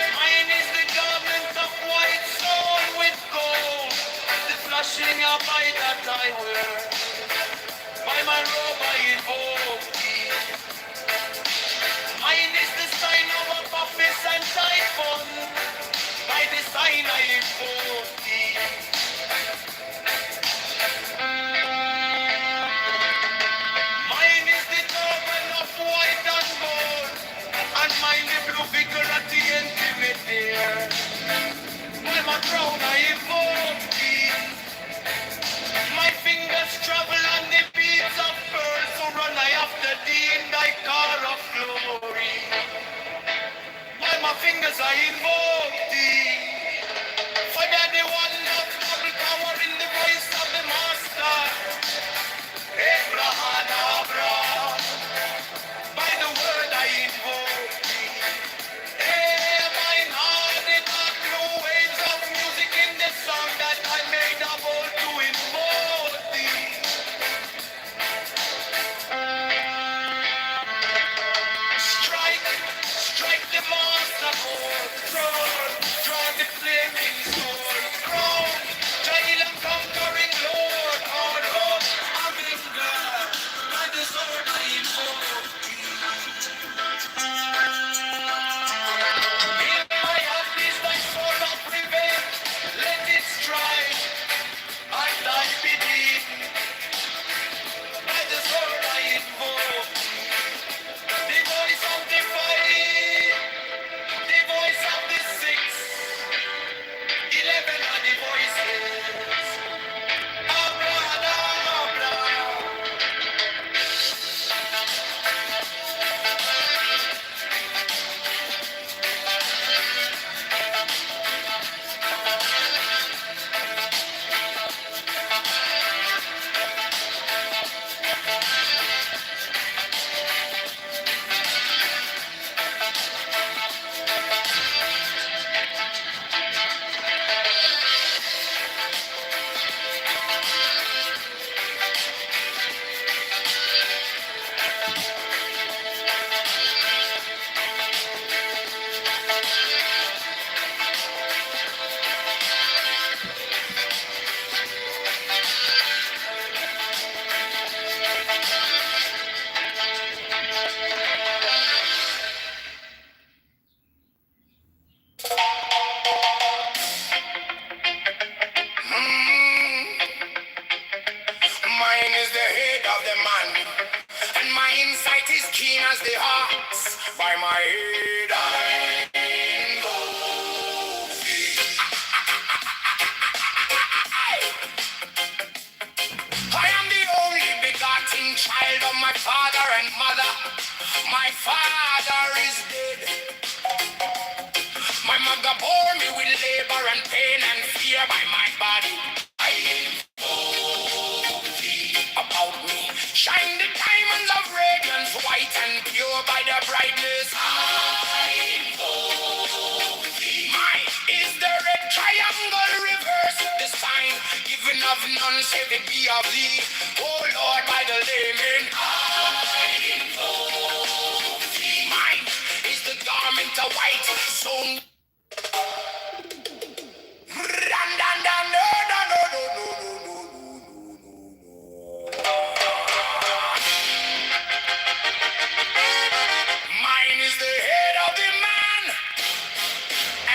Mine is the garment of white sewn with gold, the flashing of eye that I wear. By my robe I invoke thee. Mine is the sign of a puppet and typhon. By the sign I invoke thee. Mine is the turban of white and gold, and mine the blue vigor at the end. as I invoke thee. For that the one of double power in the voice of the master. Abraham, Abraham, by the word I invoke thee. Hey, mine heart, the dark blue waves of music in the song that I made of all to invoke thee. Strike the master chord, draw the flaming sword, crown, child and conquering Lord, our Lord, Avenger, by the sword I invoke thee. Here I have this thy sword of revenge, let it strike, and I believe, by the sword I invoke the voice of the fight. The voice of the 11 are the voices. Abracadabra. Mine is the head of the man, and my insight is keen as the ox. By my head I invoke thee. I am the only begotten child of my father and mother. My father is dead. My mother bore me with labor and pain and fear by my body. I invoke thee. About me shine the diamonds of radiance, white and pure by the brightness. I invoke thee. Mine is the red triangle reverse, the sign given of none save it be of thee. Oh Lord, by the layman, I invoke thee. Mine is the garment of white, so mine is the head of the man,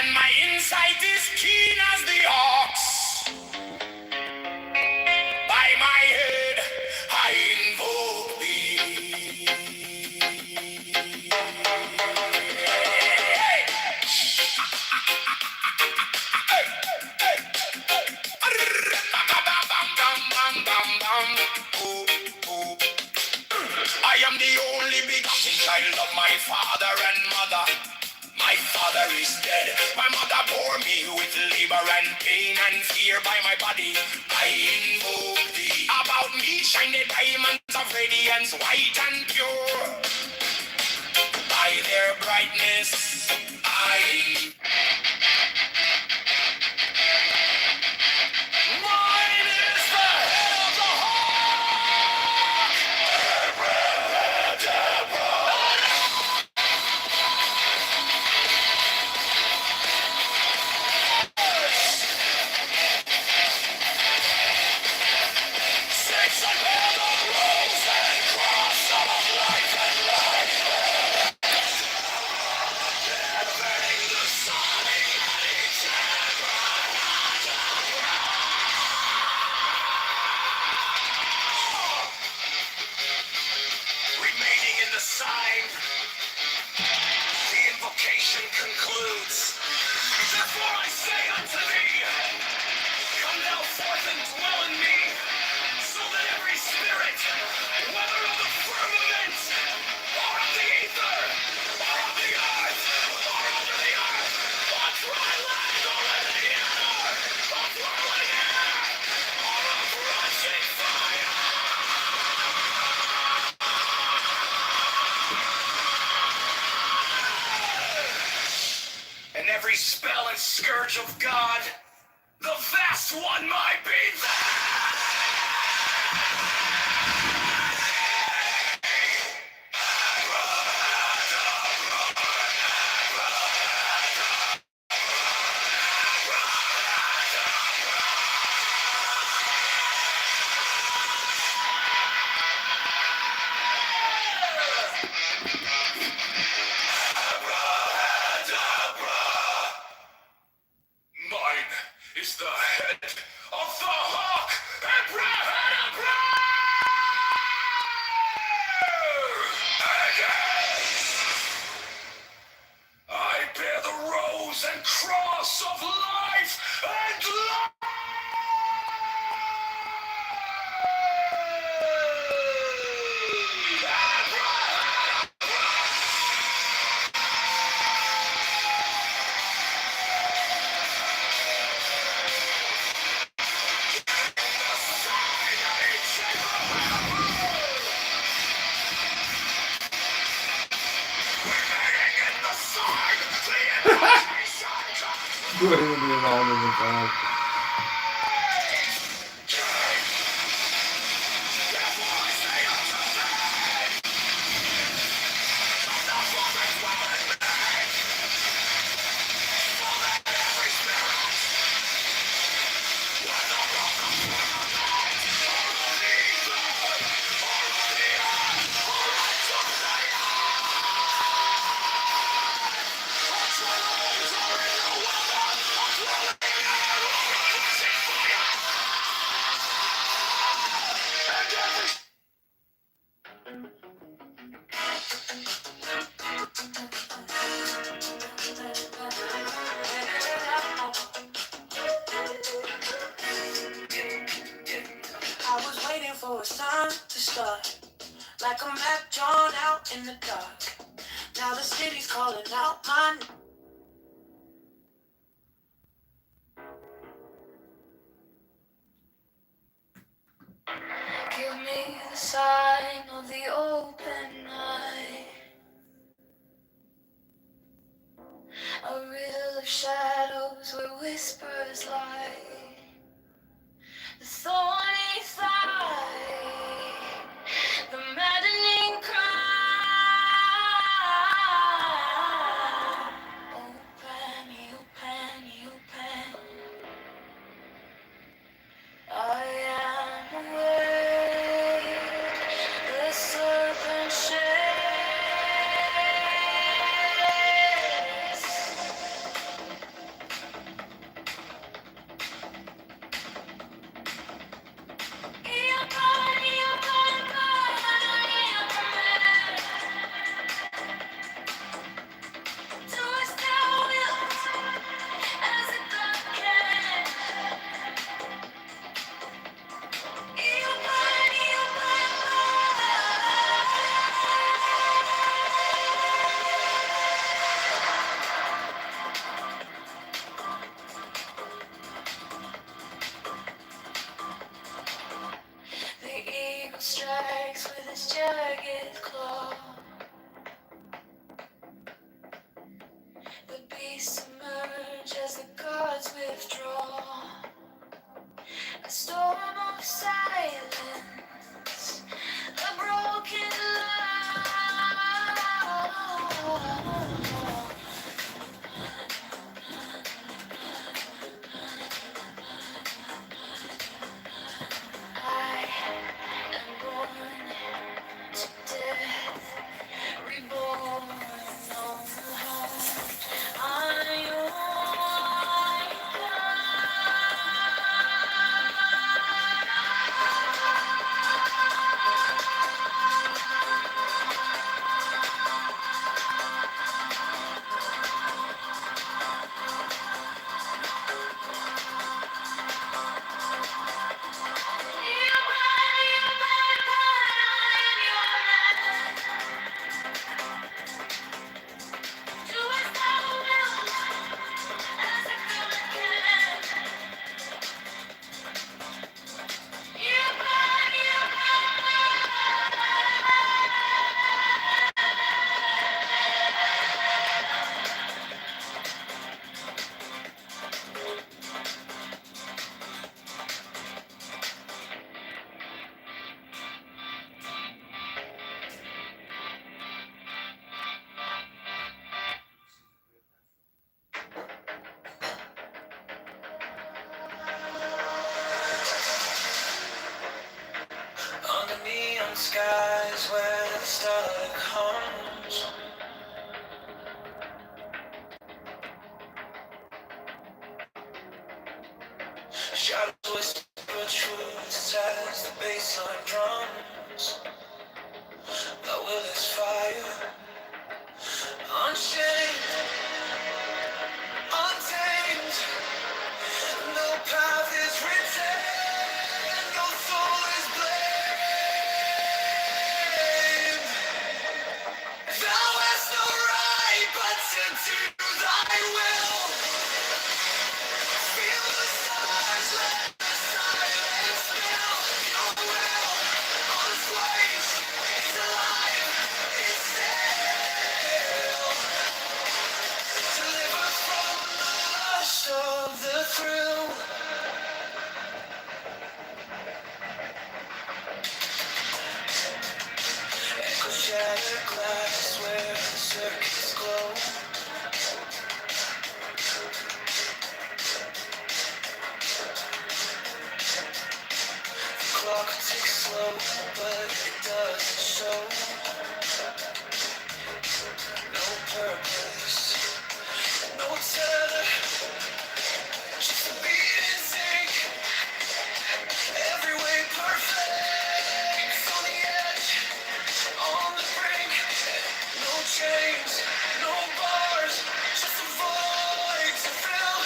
and my insight is keen as the ox. By my head, I invoke thee. I am the only begotten child of my father and mother. My father is dead. My mother bore me with labor and pain and fear by my body. I invoke thee. About me shine the diamonds of radiance, white and pure. By their brightness, I. Mine is the head of the remaining in the sign, the invocation concludes. Therefore I say unto thee, come thou forth and dwell in me, so that every spirit, whether of the firmament, or of the ether, or of the earth, or under the earth, image of God, the vast one might be there. Mine is the head of the hawk, I bear the rose and cross of life and love. Put it in the round of the dog. I was waiting for a sign to start, like a map drawn out in the dark. Now the city's calling out my name. Give me the sign of the open eye, a riddle of shadows where whispers lie. The thorny thigh, the maddening cry. Open, open, open. I am awake, the serpent shakes. The eagle strikes with its jagged claw. The beasts emerge as the gods withdraw. A storm of silence, a broken law. I am born to death, reborn on the home. I skies where the starlight comes. Shadows whisper truths as the bassline drums. The will is fire, unchained, untamed. No path is written, no soul is blamed. Thou hast no right but to do thy will. Feel the stars, let the silence fill your will. On its waves, it's alive, it's still. Deliver from the lust of the thrill. Echo shattered glass where the circuits glow. The clock ticks slow, but it doesn't show. No purpose, no tether, just a beat in sync. Every way perfect, on the edge, on the brink. No chains, no bars, just a void to fill.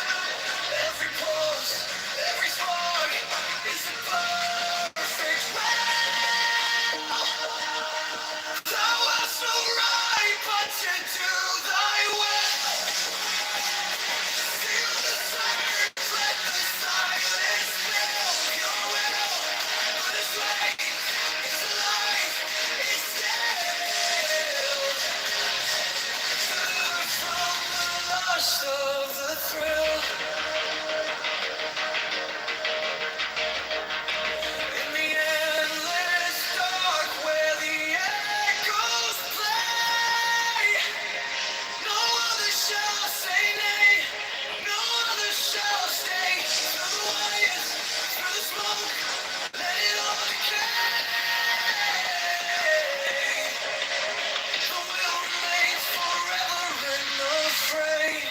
Every pulse, every spark is a perfect will. Thou hast no right but to do thy will. Feel the surge, let the silence fill your will. On its way, it's alive, it's still. From the lust of the thrill. In the endless dark where the echoes play. No other shall say nay. No other shall stay. Through the wires, through the smoke, let it all decay. The will remains forever unafraid.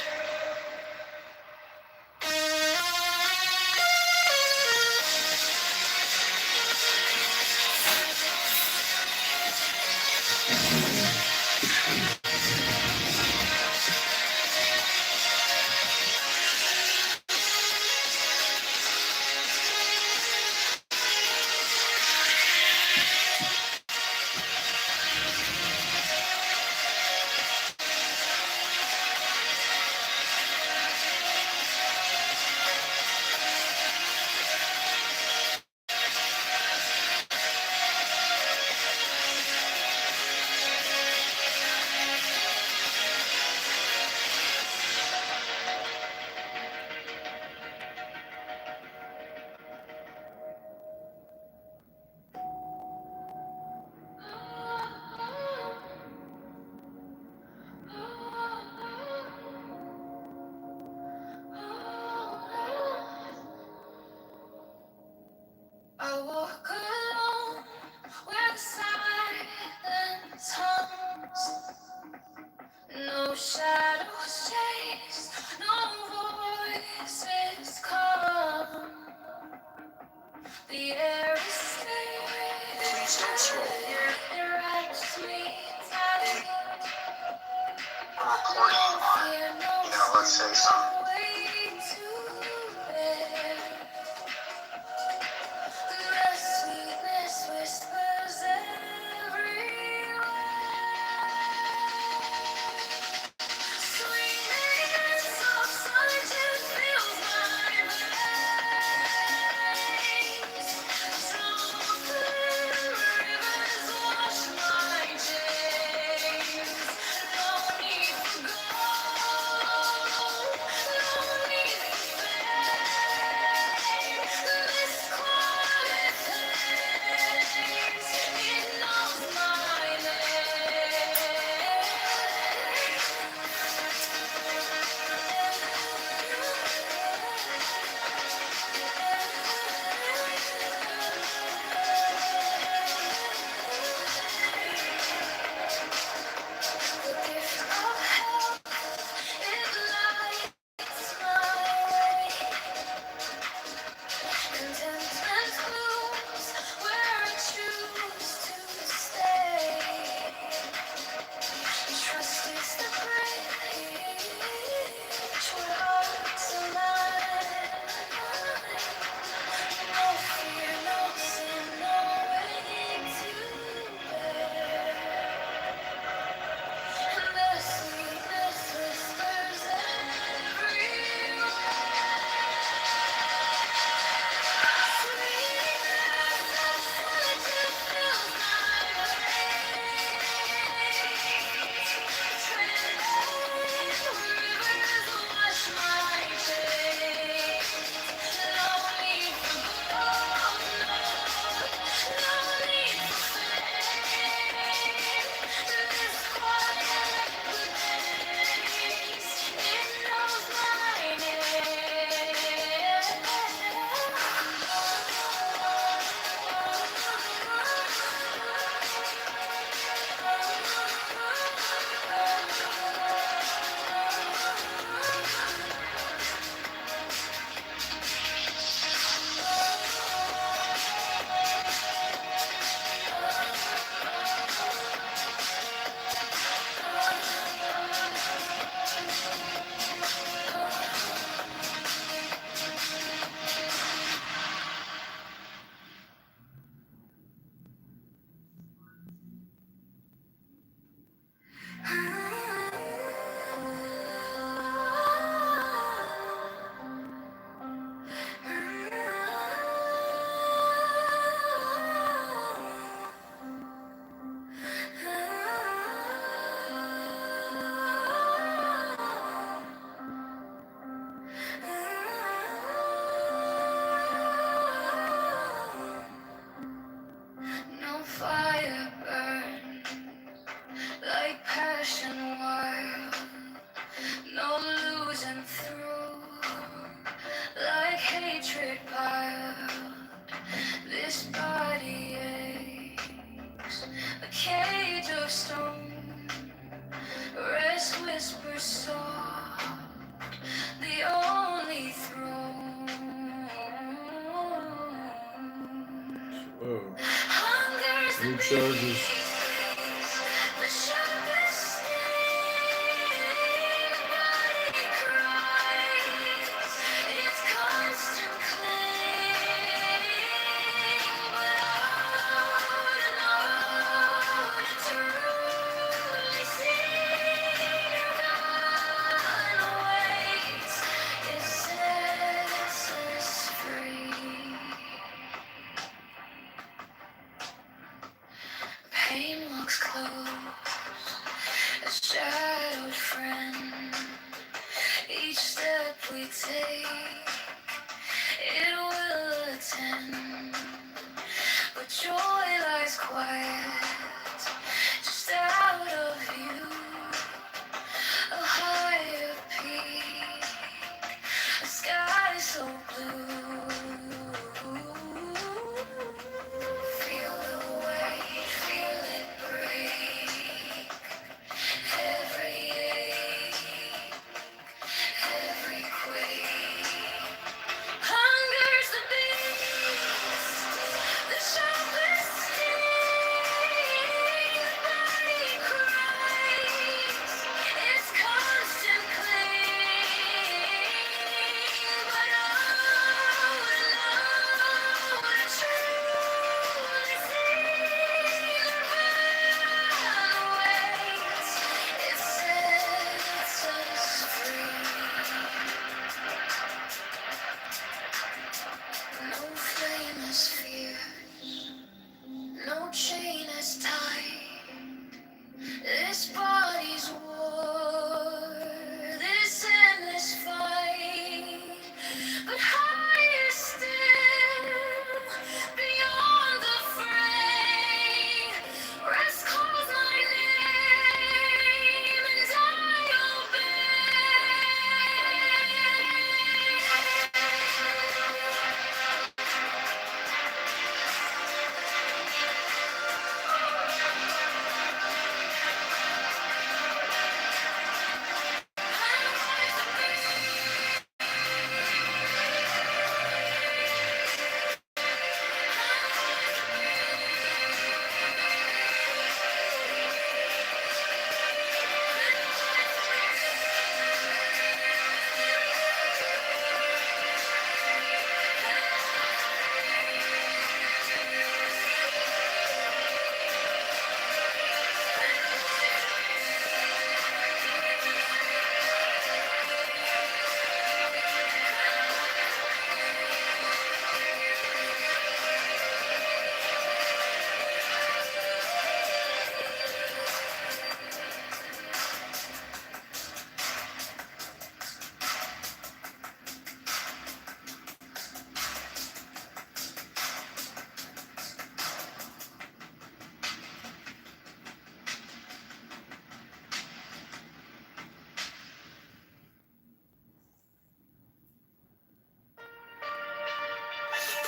I walk alone where the silence hums. No shadows chase, no voices come. The air is still. Please don't scroll. It wraps me tight. Recording on, let's say something. No way to bear. The sweetness whispers everywhere. Sweetness of solitude fills my veins. Soft rivers wash my chains. No need for gold. hatred piled, this body aches, a cage of stone, rest whispers soft, the only throne. Whoa. Hunger's New the charges. the sharpest sting, body cries, its constant cling, but out and out to truly see God waits, it sets us free. Pain walks close, a shadowed friend. Each step we take, it will attend. But joy lies quiet, just out of view. A higher peak, a sky so blue. Feel the weight, feel it break. Every ache, every quake. Hunger's the beast, the sharpest sting. Body cries, its constant cling. But out and out to truly see the waits, it sets us free. No flame is fierce, no chain is tight. This body's war, this endless fight. But higher still, beyond the fray, rest calls my name, and I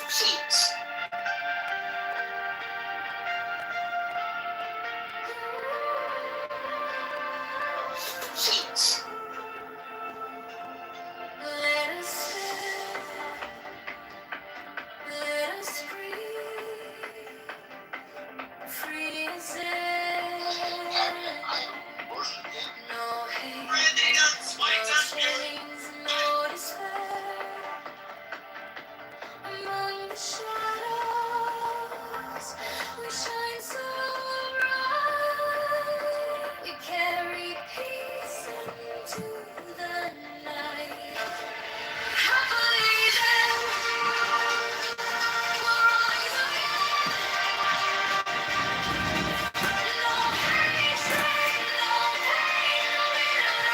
Sheets. Sheets. let us live, let us breathe. Free is it. No hate, no chains, no despair. Among the shadows, we shine so bright. We carry peace into the night. Happily then, we'll rise again. No hatred, no pain, we don't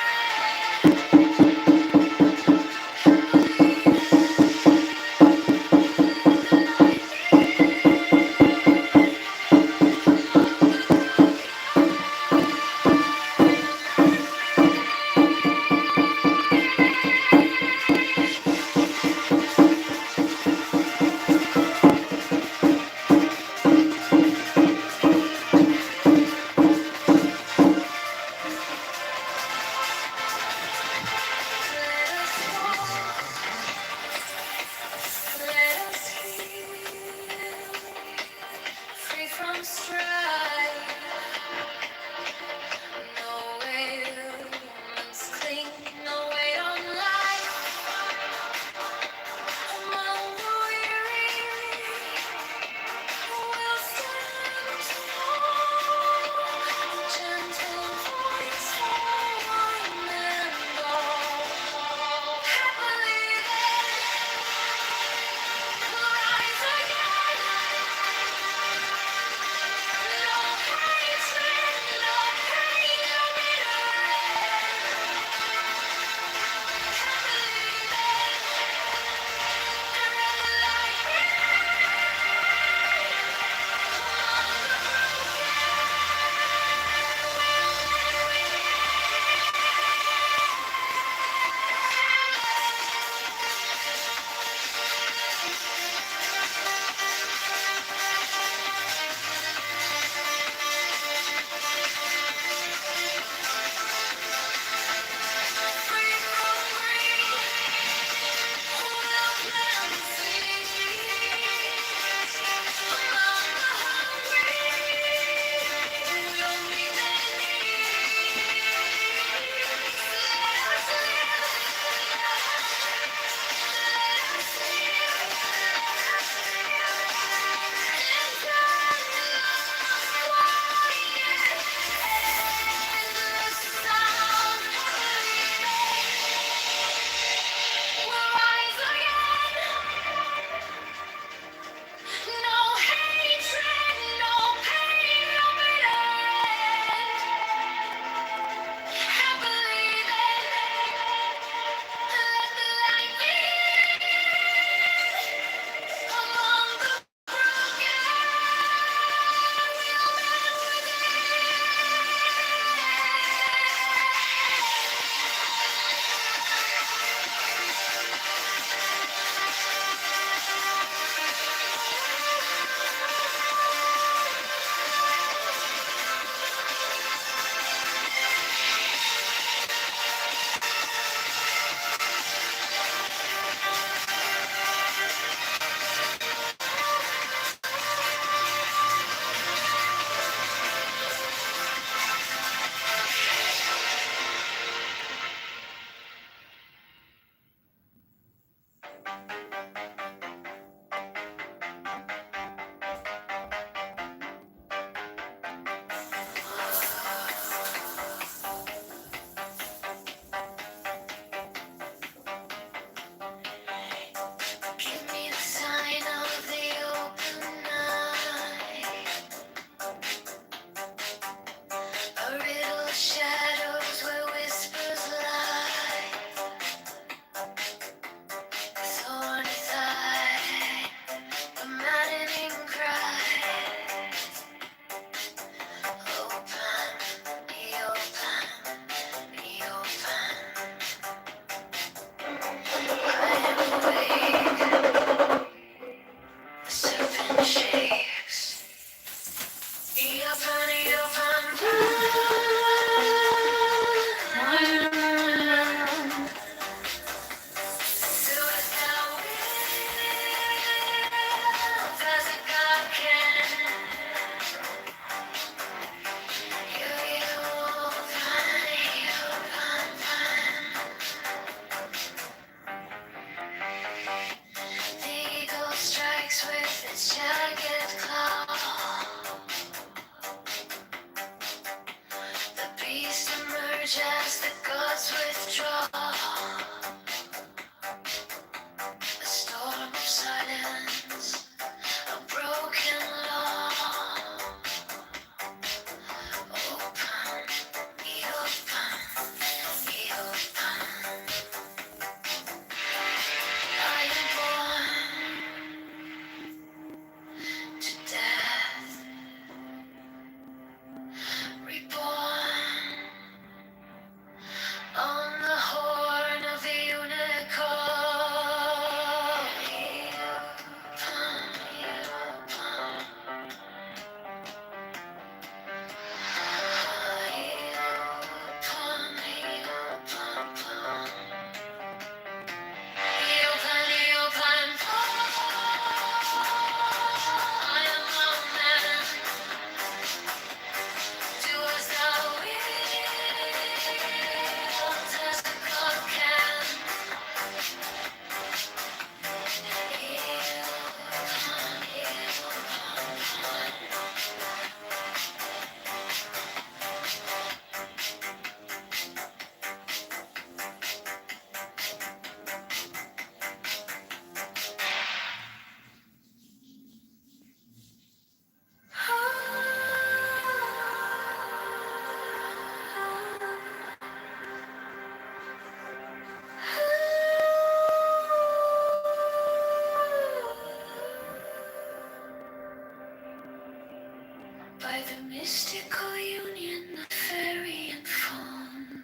The mystical union of fairy and fawn,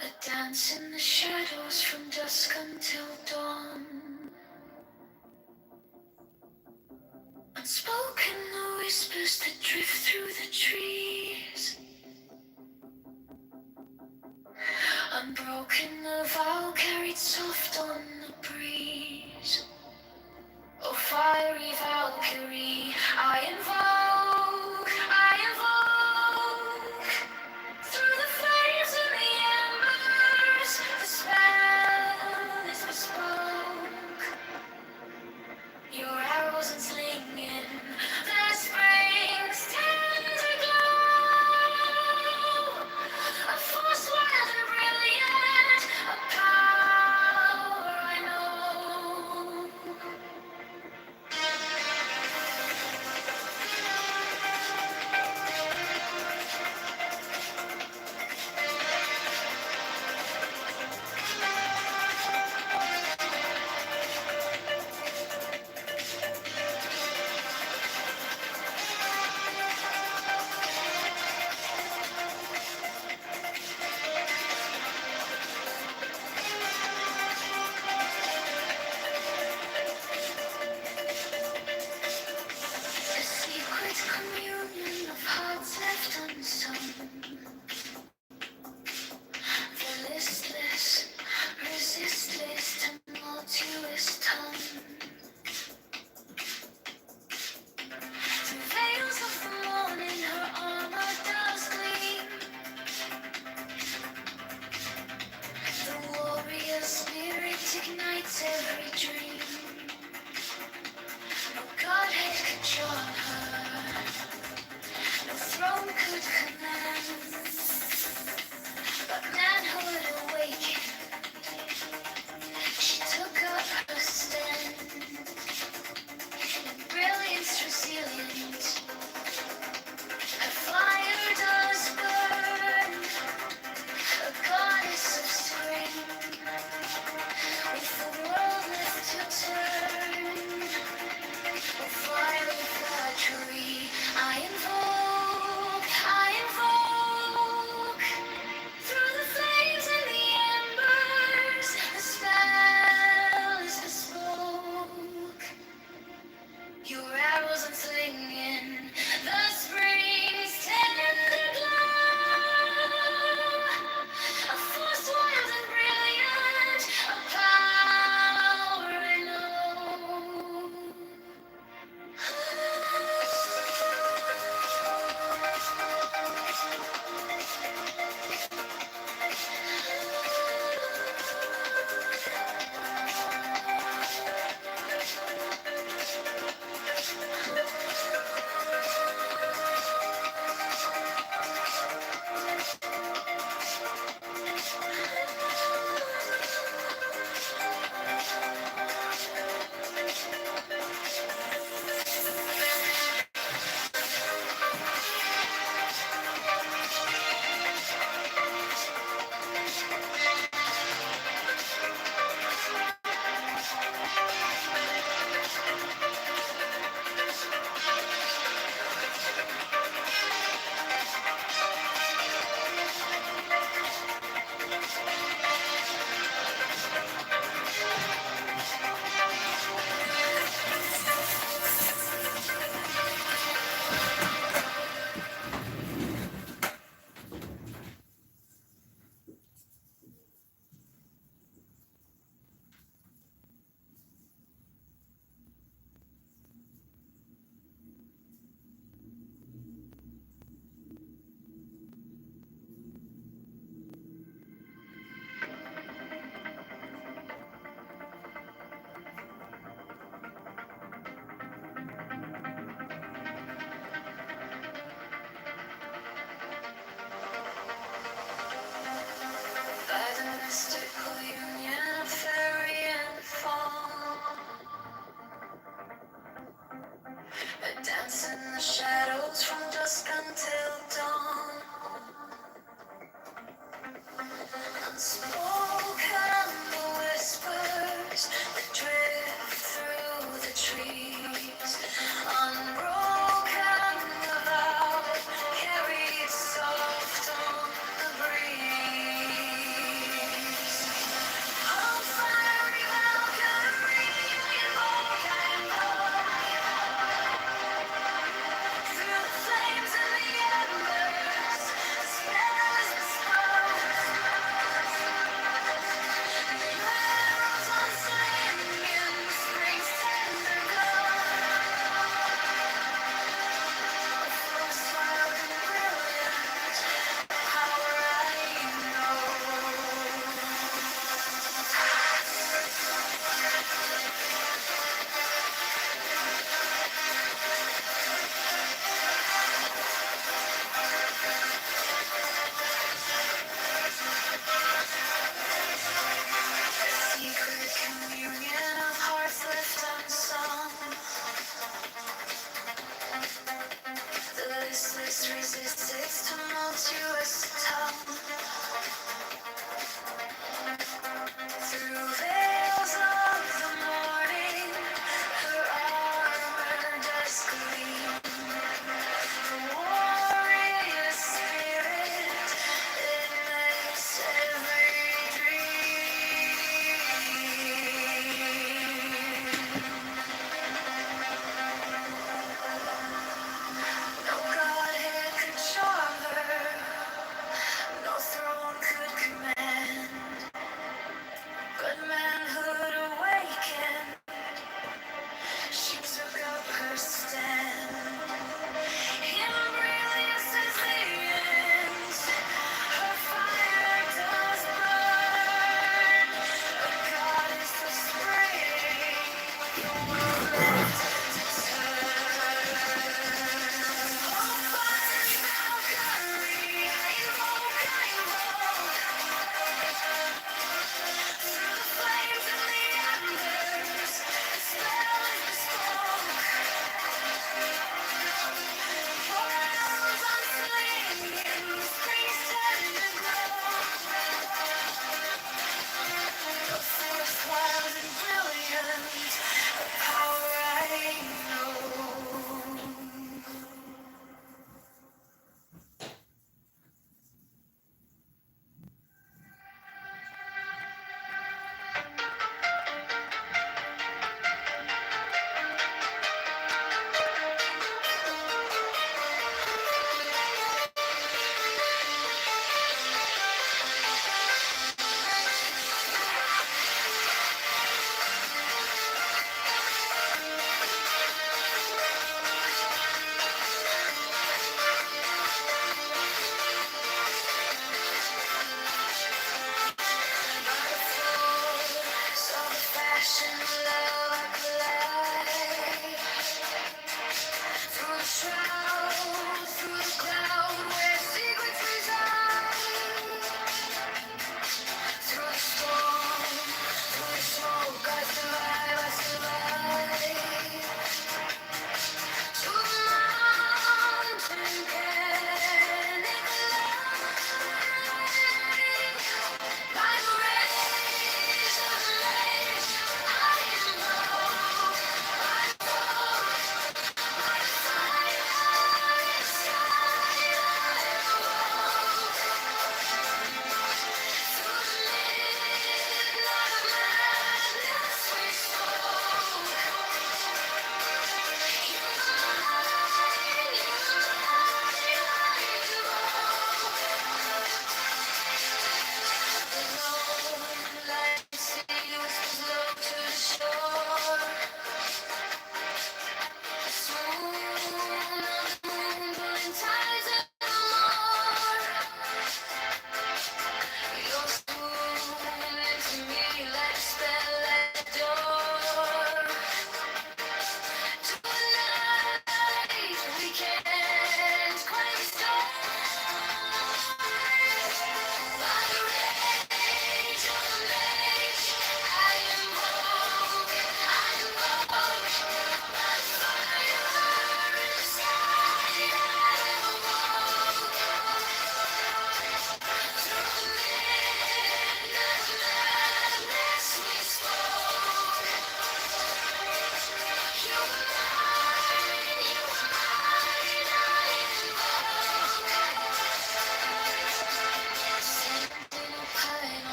a dance in the shadows from dusk until dawn. Unspoken the whispers that drift through the trees. Unbroken the vow carried soft on the breeze. Oh, fiery Valkyrie, I invoke, through the flames and the embers, the spell is bespoke. Your arrows and slinging, the springs tender glow. A force wild and brilliant, a power I know. A secret communion of hearts left unsung. The listless, resistless, tumultuous tongue. The veils of the morning, her armor does gleam. The warrior spirit ignites every dream. No godhead could charm her, no throne could command. But manhood awakened, she took up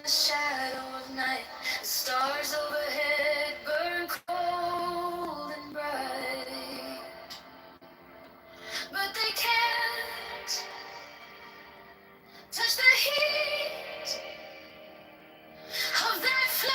the shadow of night. The stars overhead burn cold and bright, but they can't touch the heat of that flame.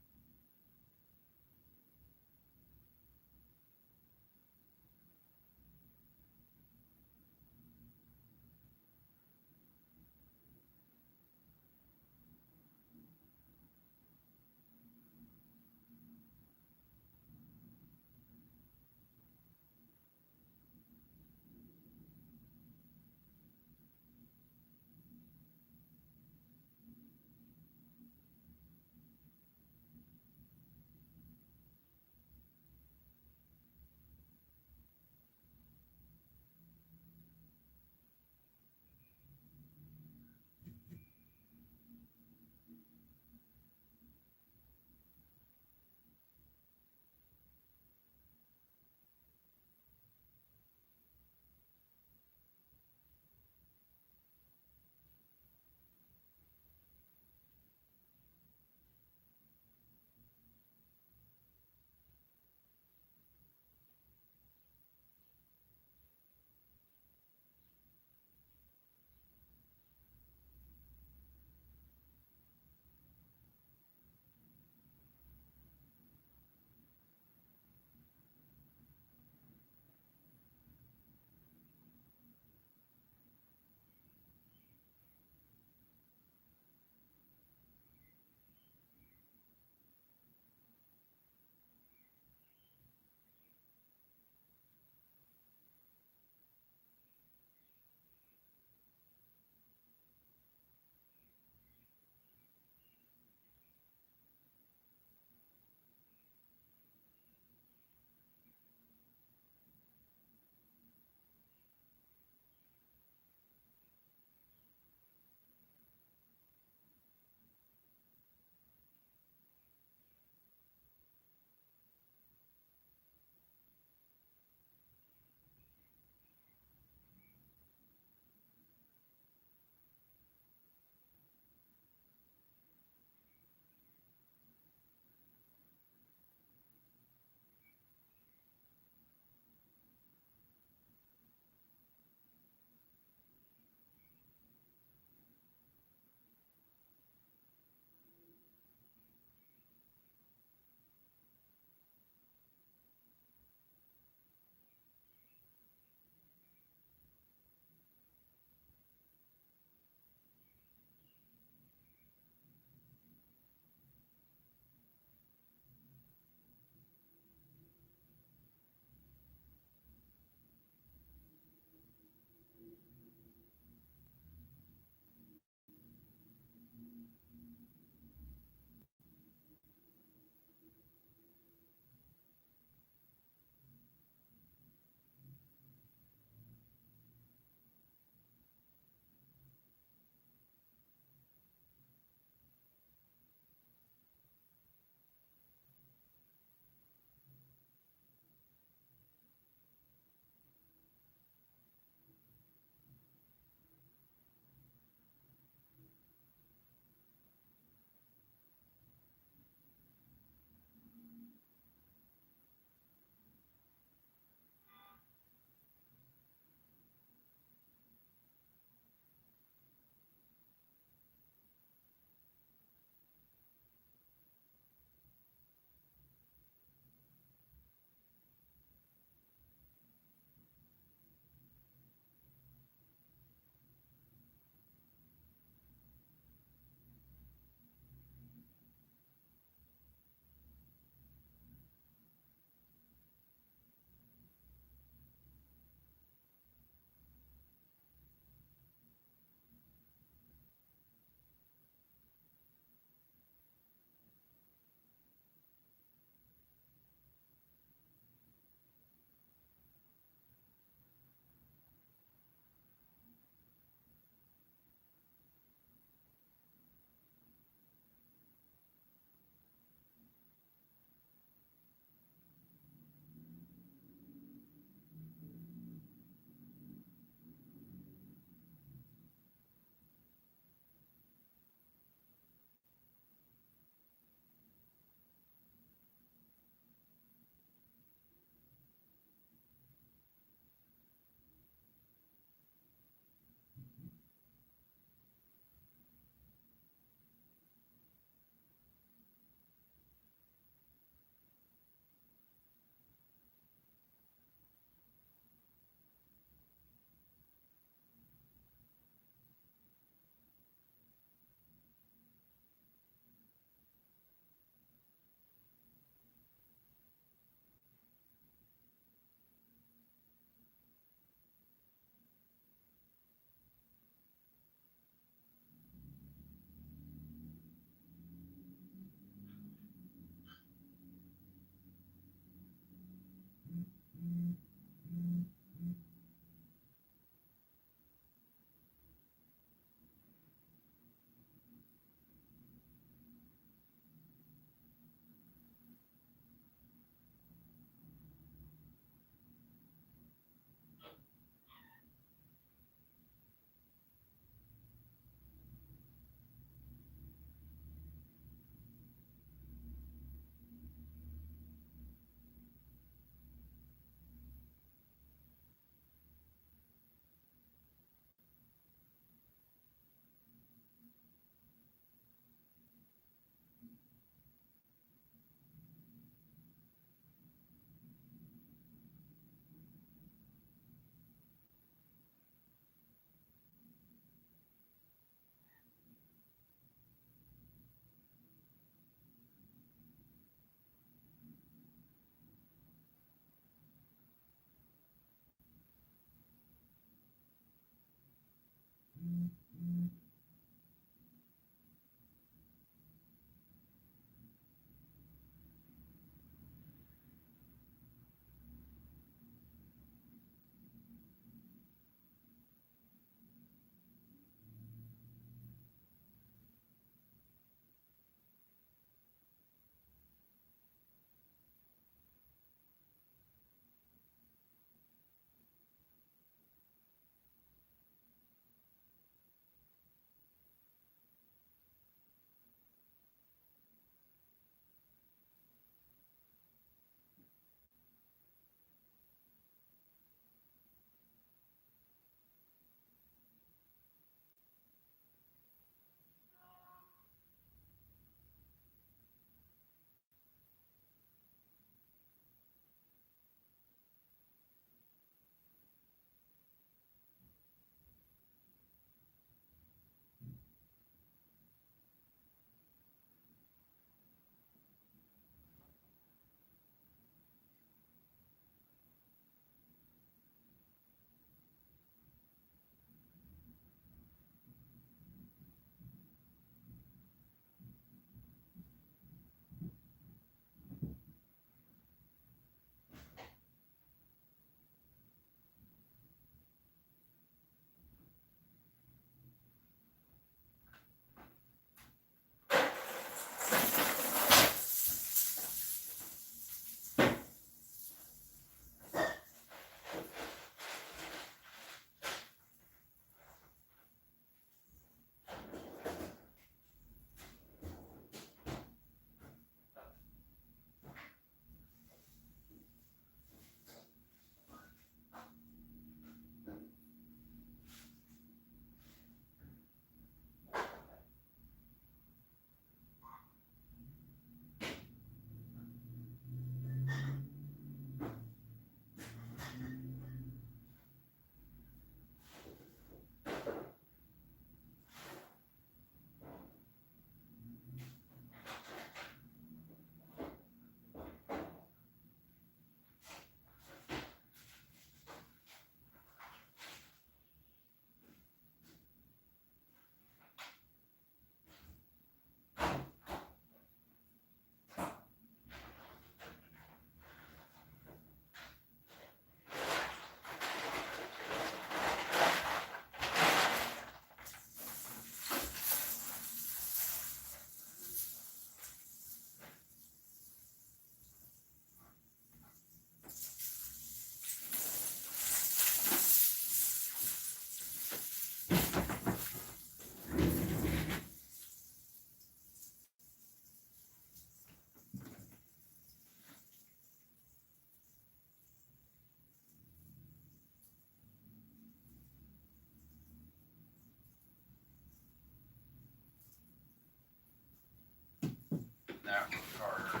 that regard.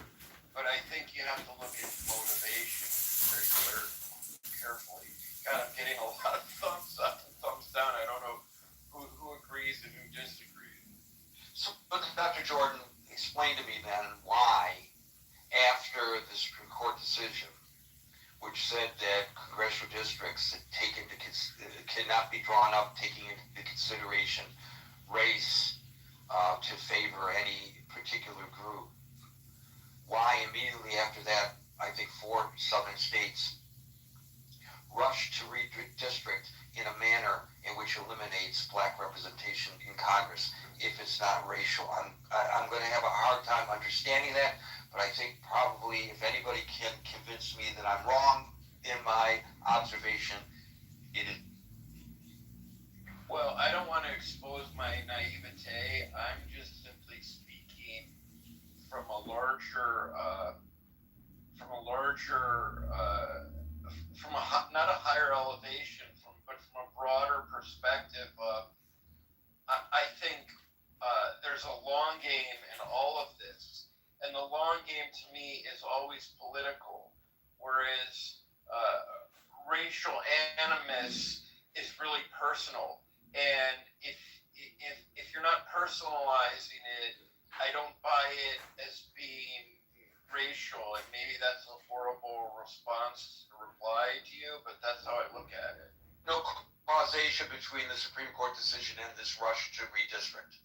But I think you have to look at motivation very carefully. God, I'm getting a lot of thumbs up and thumbs down. I don't know who agrees and who disagrees. So, Dr. Jordan, explain to me then why, after the Supreme Court decision, which said that congressional districts cannot be drawn up taking into consideration race to favor any particular group, why immediately after that, I think 4 southern states rushed to redistrict in a manner in which eliminates black representation in Congress if it's not racial. I'm going to have a hard time understanding that, but I think probably if anybody can convince me that I'm wrong in my observation, it is. Well, I don't want to expose my naivete. I'm just simply speaking from a larger, not a higher elevation, but from a broader perspective of, I think there's a long game in all of this, and the long game to me is always political, whereas racial animus is really personal. And if you're not personalizing it, I don't buy it as being racial. And maybe that's a horrible response to reply to you, but that's how I look at it. No cause causation between the Supreme Court decision and this rush to redistrict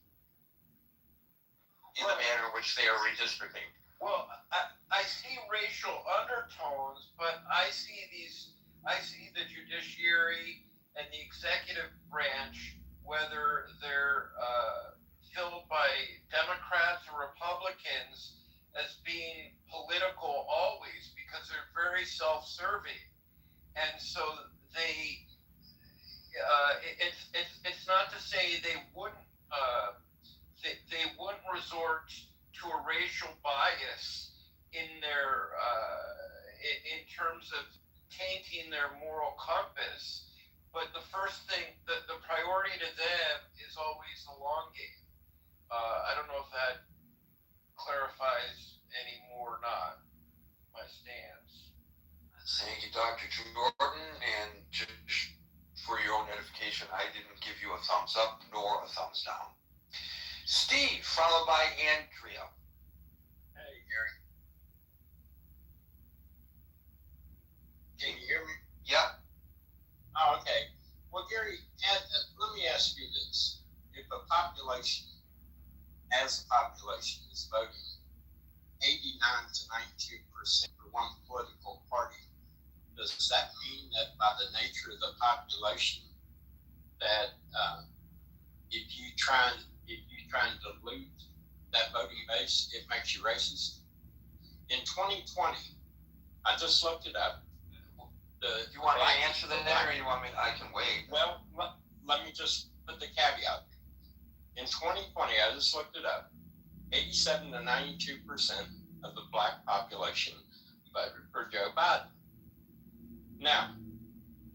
in the manner in which they are redistricting? Well, I see racial undertones, but I see the judiciary and the executive branch, whether they're filled by Democrats or Republicans, as being political always, because they're very self-serving, and so they. It's not to say they wouldn't resort to a racial bias in their in terms of tainting their moral compass, but the first thing, the priority to them is always the long game. I don't know if that clarifies any more or not my stance. Thank you, Dr. Jordan, and just for your own edification, I didn't give you a thumbs up nor a thumbs down. Steve, followed by Andrea. Hey, Gary. Can you hear me? Yep. Oh, okay. Well, Gary, let me ask you this. If a population, as a population, is voting 89 to 92% for one political party, does that mean that by the nature of the population that if you try and dilute that voting base, it makes you racist? In 2020, I just looked it up. You want me to answer that, or you want me? I can wait. Well, let me just put the caveat. In 2020, I just looked it up. 87 to 92% of the black population voted for Joe Biden. Now,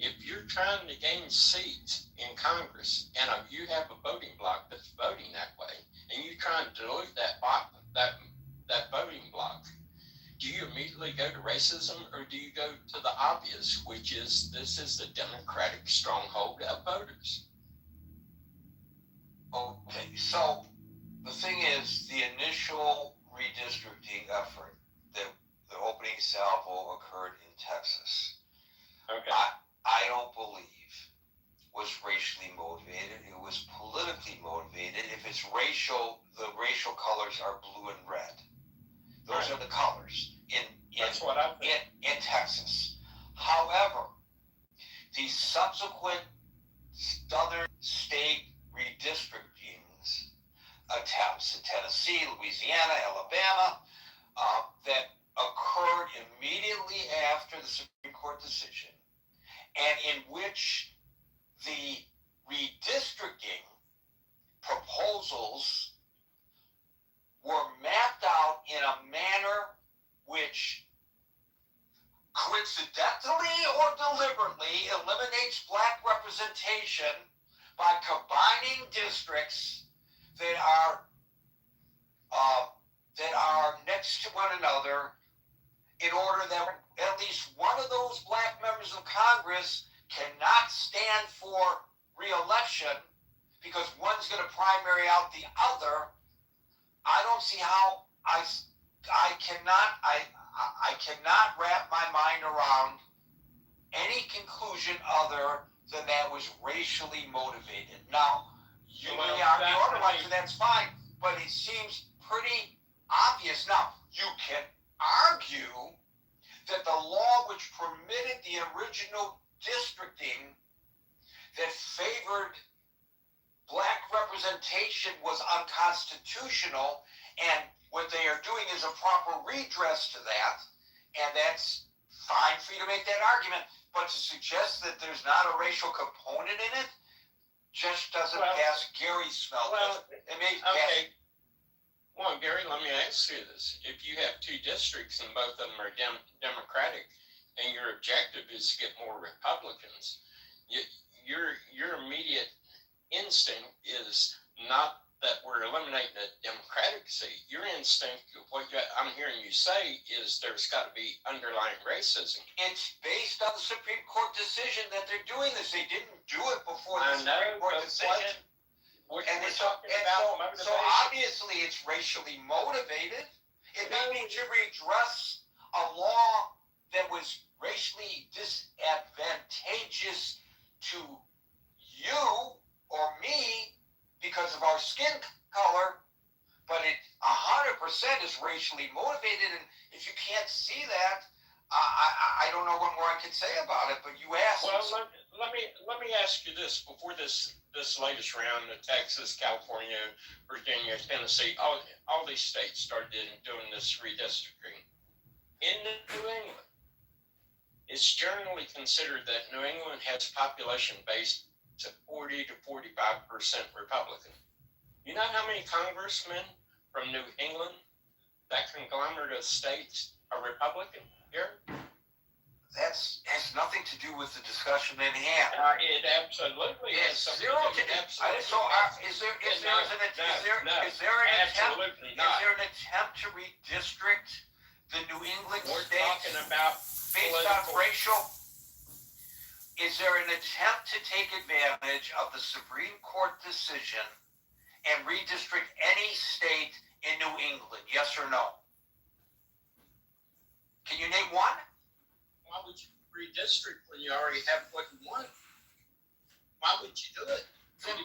if you're trying to gain seats in Congress and you have a voting bloc that's voting that way, and you try and dilute that voting bloc, do you immediately go to racism, or do you go to the obvious, which is this is the Democratic stronghold of voters? Okay, so the thing is, the initial redistricting effort, the opening salvo occurred in Texas. Okay. I don't believe was racially motivated. It was politically motivated. If it's racial, the racial colors are blue and red. Those are the colors in Texas. However, the subsequent southern state redistricting attempts in Tennessee, Louisiana, Alabama, that occurred immediately after the Supreme Court decision, and in which the redistricting proposals were mapped out in a manner which coincidentally or deliberately eliminates black representation by combining districts that are next to one another, in order that at least one of those black members of Congress cannot stand for re-election because one's going to primary out the other. I don't see how I cannot wrap my mind around any conclusion other than that was racially motivated. Now, you may argue otherwise, and that's fine, but it seems pretty obvious. Now, you can argue that the law which permitted the original districting that favored black representation was unconstitutional, and what they are doing is a proper redress to that, and that's fine for you to make that argument, but to suggest that there's not a racial component in it just doesn't pass Gary's smell. It may pass. Well, Gary, let me ask you this. If you have two districts and both of them are Democratic, and your objective is to get more Republicans, your immediate instinct is not that we're eliminating a Democratic seat. Your instinct, what I'm hearing you say, is there's got to be underlying racism. It's based on the Supreme Court decision that they're doing this. They didn't do it before the Supreme Court decision. So obviously it's racially motivated. It may be to redress a law that was racially disadvantageous to racially motivated. And if you can't see that, I don't know what more I can say about it. But you asked. Well, let me ask you this before this latest round of Texas, California, Virginia, Tennessee, all these states started doing this redistricting. In New England, it's generally considered that New England has population based to 40 to 45% Republican. You know how many congressmen from New England, that conglomerate of states, are Republican here? That has nothing to do with the discussion in hand. It absolutely has something to do. Is there an attempt to redistrict the New England states talking about based on racial? Is there an attempt to take advantage of the Supreme Court decision and redistrict any state in New England? Yes or no? Can you name one? Why would you redistrict when you already have what you want? Why would you do it? Then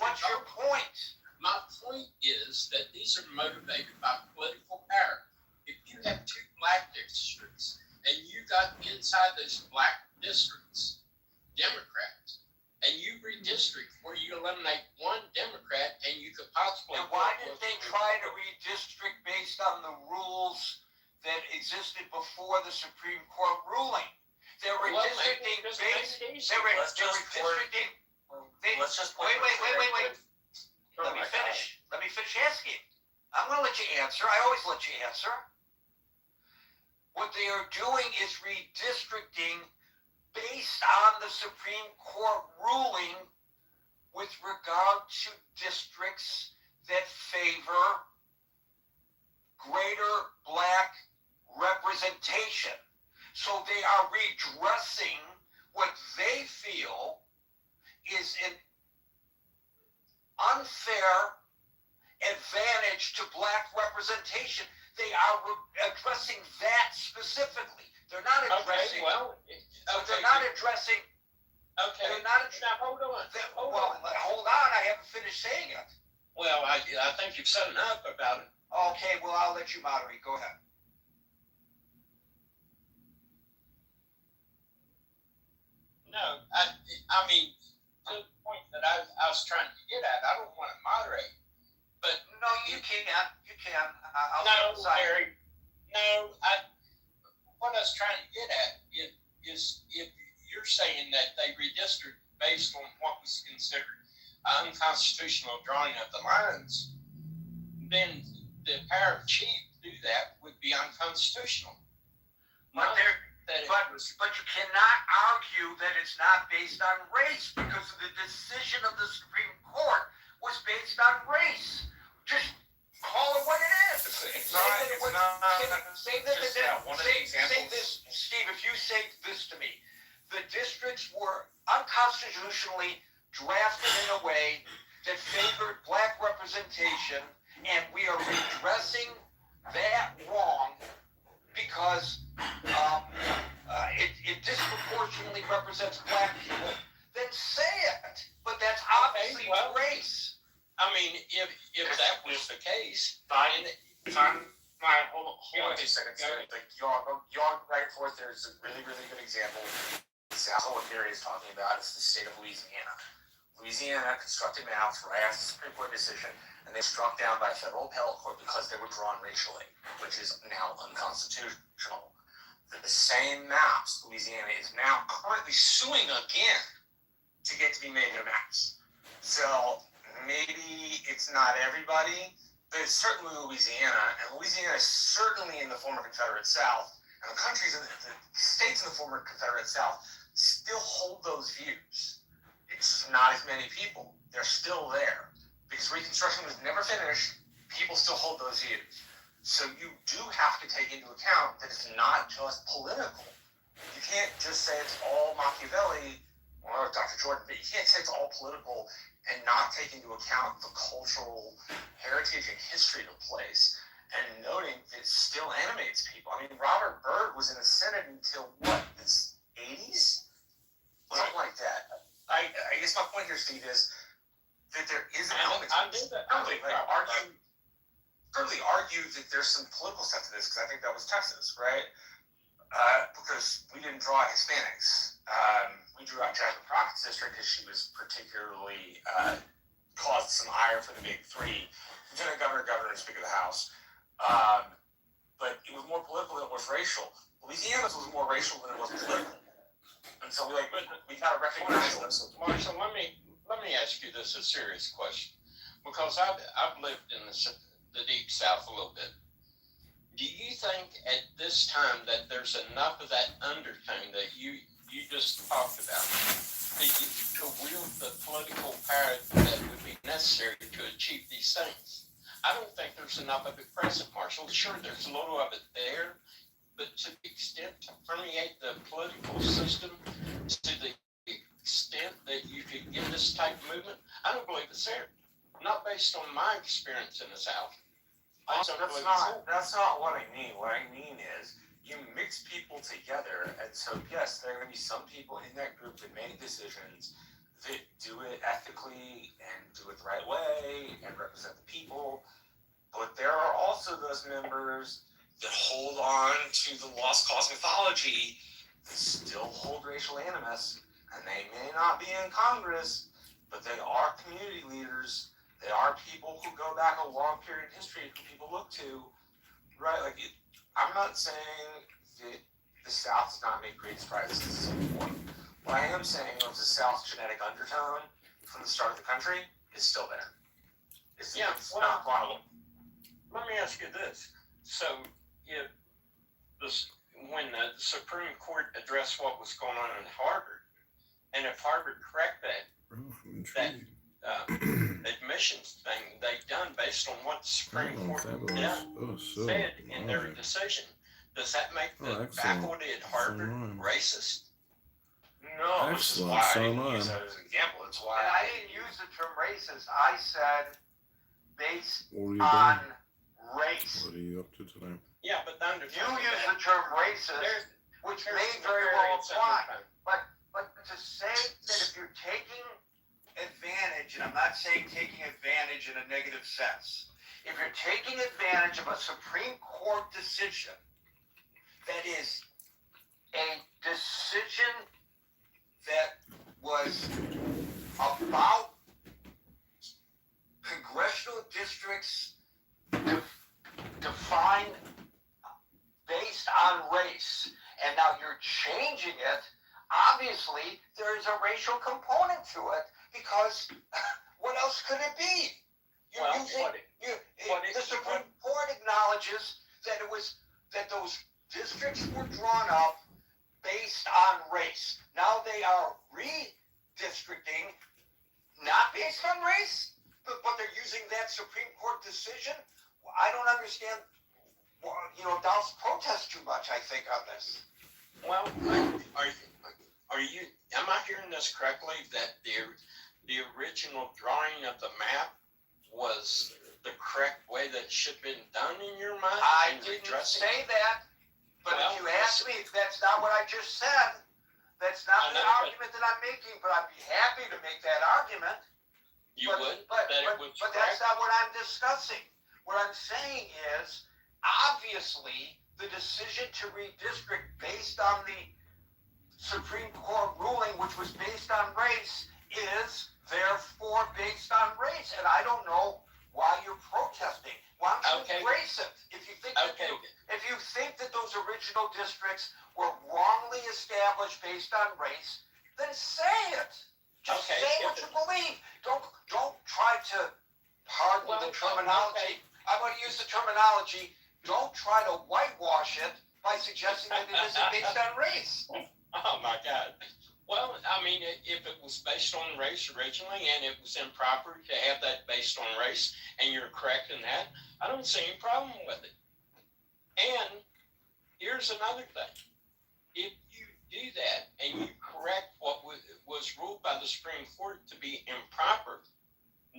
what's your point? My point is that these are motivated by political power. If you have two black districts and you got inside those black districts Democrats, and you redistrict where you eliminate one Democrat and you could possibly. And why did they try to redistrict based on the rules that existed before the Supreme Court ruling? They were redistricting based. Wait. Let me finish. Let me finish asking. I'm going to let you answer. I always let you answer. What they are doing is redistricting based on the Supreme Court ruling with regard to districts that favor greater black representation. So they are redressing what they feel is an unfair advantage to black representation. They are addressing that specifically. They're not addressing. They're not addressing. Okay. They're not. Now hold on. Hold on. I haven't finished saying it. Well, I think you've said enough about it. Okay. Well, I'll let you moderate. Go ahead. No, I mean, to the point that I was trying to get at, I don't want to moderate. But no, you can't. You can. Larry. No, what I was trying to get at is if you're saying that they redistrict based on what was considered unconstitutional drawing of the lines, then the power of chief to do that would be unconstitutional. But you cannot argue that it's not based on race because the decision of the Supreme Court was based on race. Just call it what it is. Say this, Steve, if you say this to me, the districts were unconstitutionally drafted in a way that favored black representation, and we are redressing that wrong because it disproportionately represents black people, then say it. But that's obviously race. I mean, if that was the case, hold on 2 seconds. Like y'all right forth. There's a really, really good example. Exactly what Gary is talking about. It's the state of Louisiana. Louisiana constructed maps right after the Supreme Court decision, and they were struck down by a federal appellate court because they were drawn racially, which is now unconstitutional. The same maps, Louisiana is now currently suing again to get to be made into maps. So maybe it's not everybody, but it's certainly Louisiana, and Louisiana is certainly in the former Confederate South, and the countries in the states in the former Confederate South still hold those views. It's not as many people. They're still there. Because Reconstruction was never finished, people still hold those views. So you do have to take into account that it's not just political. You can't just say it's all Machiavelli or Dr. Jordan, but you can't say it's all political and not take into account the cultural heritage and history of the place, and noting that it still animates people. I mean, Robert Byrd was in the Senate until what, the 80s? Something like that. I guess my point here, Steve, is that there is an element. certainly argue that there's some political stuff to this, because I think that was Texas, right? Because we didn't draw Hispanics. We drew out Jasmine Crockett's district because she was particularly caused some ire for the big three: Lieutenant Governor, Governor, and Speaker of the House. But it was more political than it was racial. Louisiana's was more racial than it was political, and so we gotta recognize this. Marshall, let me ask you this, a serious question, because I've lived in the deep South a little bit. Do you think at this time that there's enough of that undertone that you just talked about to wield the political power that would be necessary to achieve these things? I don't think there's enough of it present, Marshall. Sure, there's a little of it there, but to the extent to permeate the political system, to the extent that you could get this type of movement, I don't believe it's there. Not based on my experience in the South. That's not what I mean. What I mean is you mix people together, and so yes, there are going to be some people in that group that make decisions that do it ethically and do it the right way and represent the people. But there are also those members that hold on to the lost cause mythology that still hold racial animus, and they may not be in Congress, but they are community leaders. They are people who go back a long period of history who people look to, right? I'm not saying that the South does not make great strides. This is important. What I am saying is the South's genetic undertone from the start of the country is still there. It's not viable. Let me ask you this. So, when the Supreme Court addressed what was going on in Harvard, and if Harvard corrected that admissions thing they done based on what the Supreme Court said in their decision, does that make the faculty at Harvard racist? No, which is why I didn't use that as an example. It's why I didn't use the term racist. I said based on race. What are you up to today? Yeah, but then you use the term racist, which may very well apply. But to say that if you're taking advantage, and I'm not saying taking advantage in a negative sense, if you're taking advantage of a Supreme Court decision that is a decision that was about congressional districts defined based on race, and now you're changing it, obviously there is a racial component to it, because what else could it be? The Supreme Court acknowledges that those districts were drawn up based on race. Now they are redistricting, not based on race, but they're using that Supreme Court decision. I don't understand. Dow's protest too much, I think, on this. Well, am I hearing this correctly, that the original drawing of the map was the correct way that it should have been done in your mind? I didn't say that, but if you ask me, that's not what I just said. That's not the argument that I'm making, but I'd be happy to make that argument. You would? But that's not what I'm discussing. What I'm saying is, obviously, the decision to redistrict based on the Supreme Court ruling, which was based on race, is therefore based on race. And I don't know why you're protesting. Why don't you embrace it? If you think that those original districts were wrongly established based on race, then say it. Just say what you believe. Don't try to pardon the terminology. I'm going to use the terminology. Don't try to whitewash it by suggesting that it isn't based on race. Oh my God. Well, I mean, if it was based on race originally and it was improper to have that based on race, and you're correct in that, I don't see any problem with it. And here's another thing. If you do that and you correct what was ruled by the Supreme Court to be improper,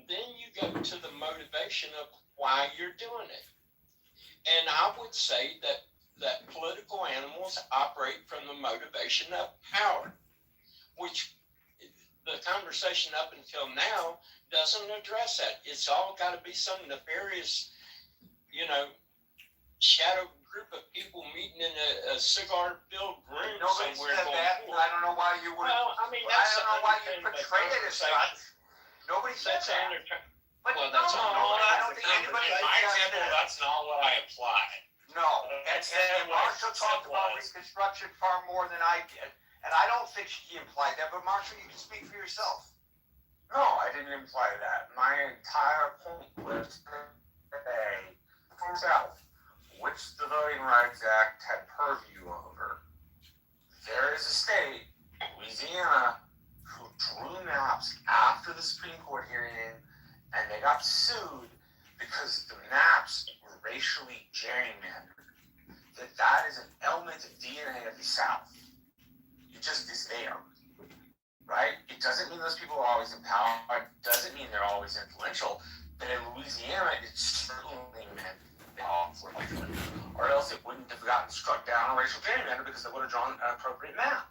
then you go to the motivation of why you're doing it. And I would say that political animals operate from the motivation of power, which the conversation up until now doesn't address that. It's all got to be some nefarious shadow group of people meeting in a cigar-filled room Nobody somewhere. said that. I don't know why you would. Well, I mean, I that's don't know why you understandable portray it as conversation. such. Nobody said That's that. But well, no, that's no, not I don't think anybody In my suggested example, that. that's not what I applied. No, That's and what I Marshall said talked about was- Reconstruction far more than I did, and I don't think he implied that. But Marshall, you can speak for yourself. No, I didn't imply that. My entire point was to say for myself, which the Voting Rights Act had purview over. There is a state, Louisiana, who drew maps after the Supreme Court hearing, and they got sued because the maps were racially gerrymandered. That is an element of DNA of the South. It just is there. Right? It doesn't mean those people are always in power. It doesn't mean they're always influential. But in Louisiana, it certainly meant they all were influential. Or else it wouldn't have gotten struck down on racial gerrymander because they would have drawn an appropriate map.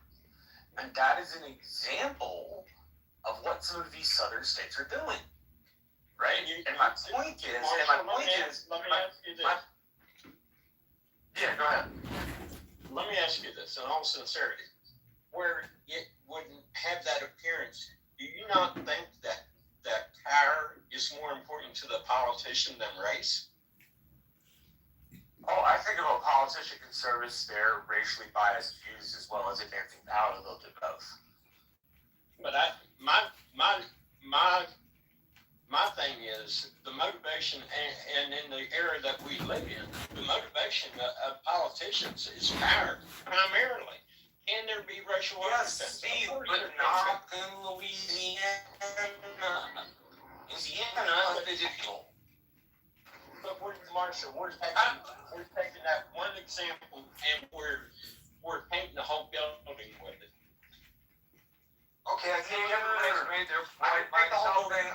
And that is an example of what some of these southern states are doing. Right? And my point is, Marshall, let me ask you this. Yeah, go ahead. Let me ask you this in all sincerity. Where it wouldn't have that appearance, do you not think that power is more important to the politician than race? Oh, I think if a politician can service their racially biased views as well as advancing power, they'll do both. But my thing is the motivation, and in the era that we live in, the motivation of politicians is power primarily. Can there be racial Yes, Steve, but not in Louisiana. Louisiana is illegal. But Marshall, we're taking that one example and we're painting the whole building with it. Okay, I think everybody's made their point.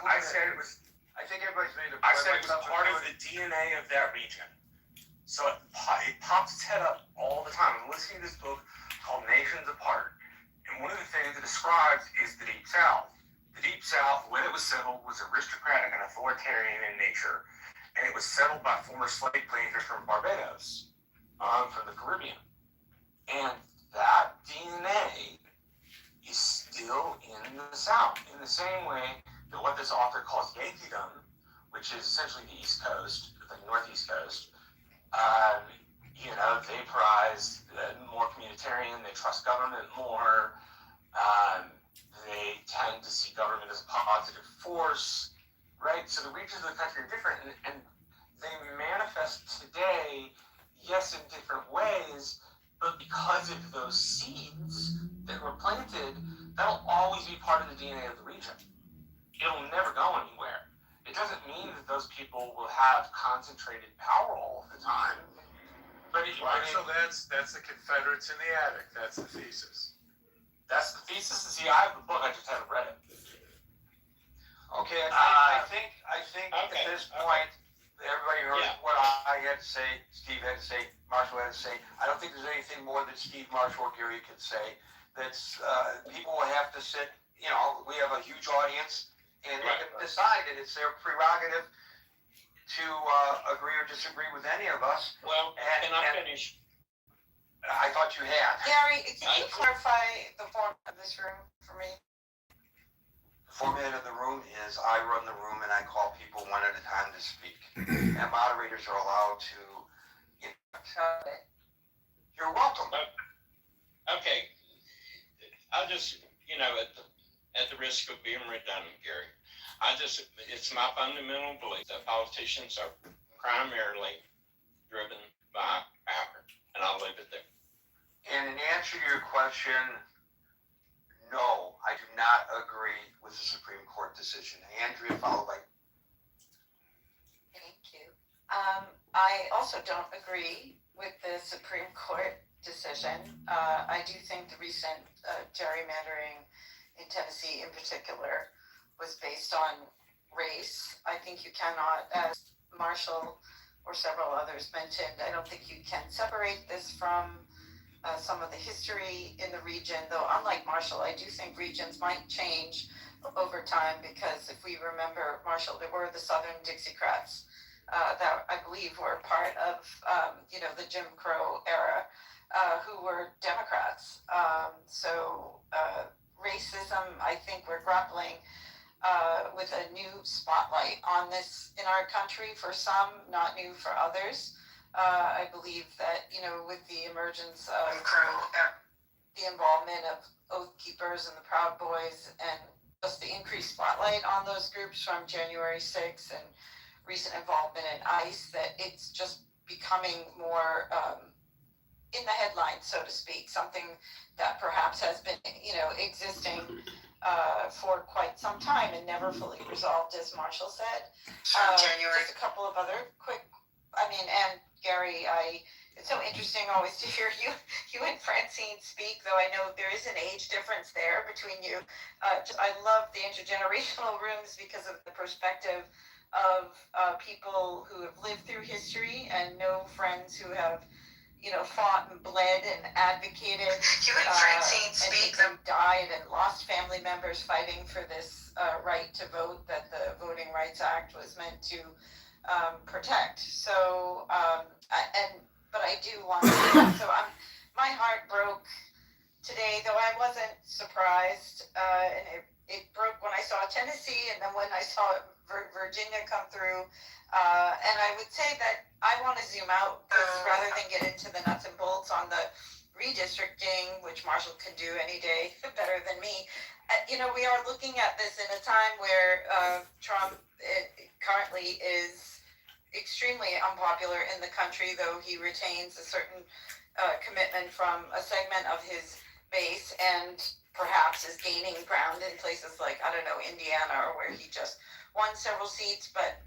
I said it was. I think everybody's made their I point. said it was part of the DNA of that region. So it pops its head up all the time. I'm listening to this book called Nations Apart. And one of the things it describes is the Deep South. The Deep South, when it was settled, was aristocratic and authoritarian in nature. And it was settled by former slave planters from Barbados, from the Caribbean. And that DNA is still in the South, in the same way that what this author calls Yankeedom, which is essentially the East Coast, the Northeast Coast, they prize more communitarian, they trust government more, they tend to see government as a positive force, right? So the regions of the country are different, and they manifest today, yes, in different ways, but because of those seeds that were planted, that'll always be part of the DNA of the region. It'll never go anywhere. It doesn't mean that those people will have concentrated power all the time. But so that's the Confederates in the attic. That's the thesis. That's the thesis. See, I have the book. I just haven't read it. Okay, I think at this point, everybody heard what I had to say, Steve had to say, Marshall had to say. I don't think there's anything more that Steve, Marshall, or Gary could say. That's people will have to sit. We have a huge audience, and they can decide, and it's their prerogative to agree or disagree with any of us. Well, can I finish? I thought you had. Gary, can you clarify the format of this room for me? The format of the room is I run the room and I call people one at a time to speak. And moderators are allowed to Okay. You're welcome. Okay. I just, at the risk of being redundant, Gary, it's my fundamental belief that politicians are primarily driven by power, and I'll leave it there. And in answer to your question, no, I do not agree with the Supreme Court decision. Andrea, followed by. Thank you. I also don't agree with the Supreme Court decision. I do think the recent gerrymandering in Tennessee in particular was based on race. I think you cannot, as Marshall or several others mentioned, I don't think you can separate this from some of the history in the region, though unlike Marshall, I do think regions might change over time because if we remember, Marshall, there were the Southern Dixiecrats that I believe were part of, the Jim Crow era, who were Democrats. So racism, I think we're grappling with a new spotlight on this in our country for some, not new for others. I believe that, with the emergence of the involvement of Oath Keepers and the Proud Boys and just the increased spotlight on those groups from January 6th and recent involvement in ICE, that it's just becoming more in the headlines, so to speak, something that perhaps has been, existing for quite some time and never fully resolved, as Marshall said. Just a couple of other quick, and Gary, it's so interesting always to hear you and Francine speak, though I know there is an age difference there between you. I love the intergenerational rooms because of the perspective of people who have lived through history and know friends who have, fought and bled and advocated. You and Francine speak. And died and lost family members fighting for this right to vote that the Voting Rights Act was meant to protect. So, but I do want to, my heart broke today, though I wasn't surprised, and it broke when I saw Tennessee and then when I saw Virginia come through. And I would say that I want to zoom out rather than get into the nuts and bolts on the redistricting, which Marshall can do any day better than me. We are looking at this in a time where Trump currently is extremely unpopular in the country, though he retains a certain commitment from a segment of his base and perhaps is gaining ground in places like, Indiana, or where he just won several seats. But,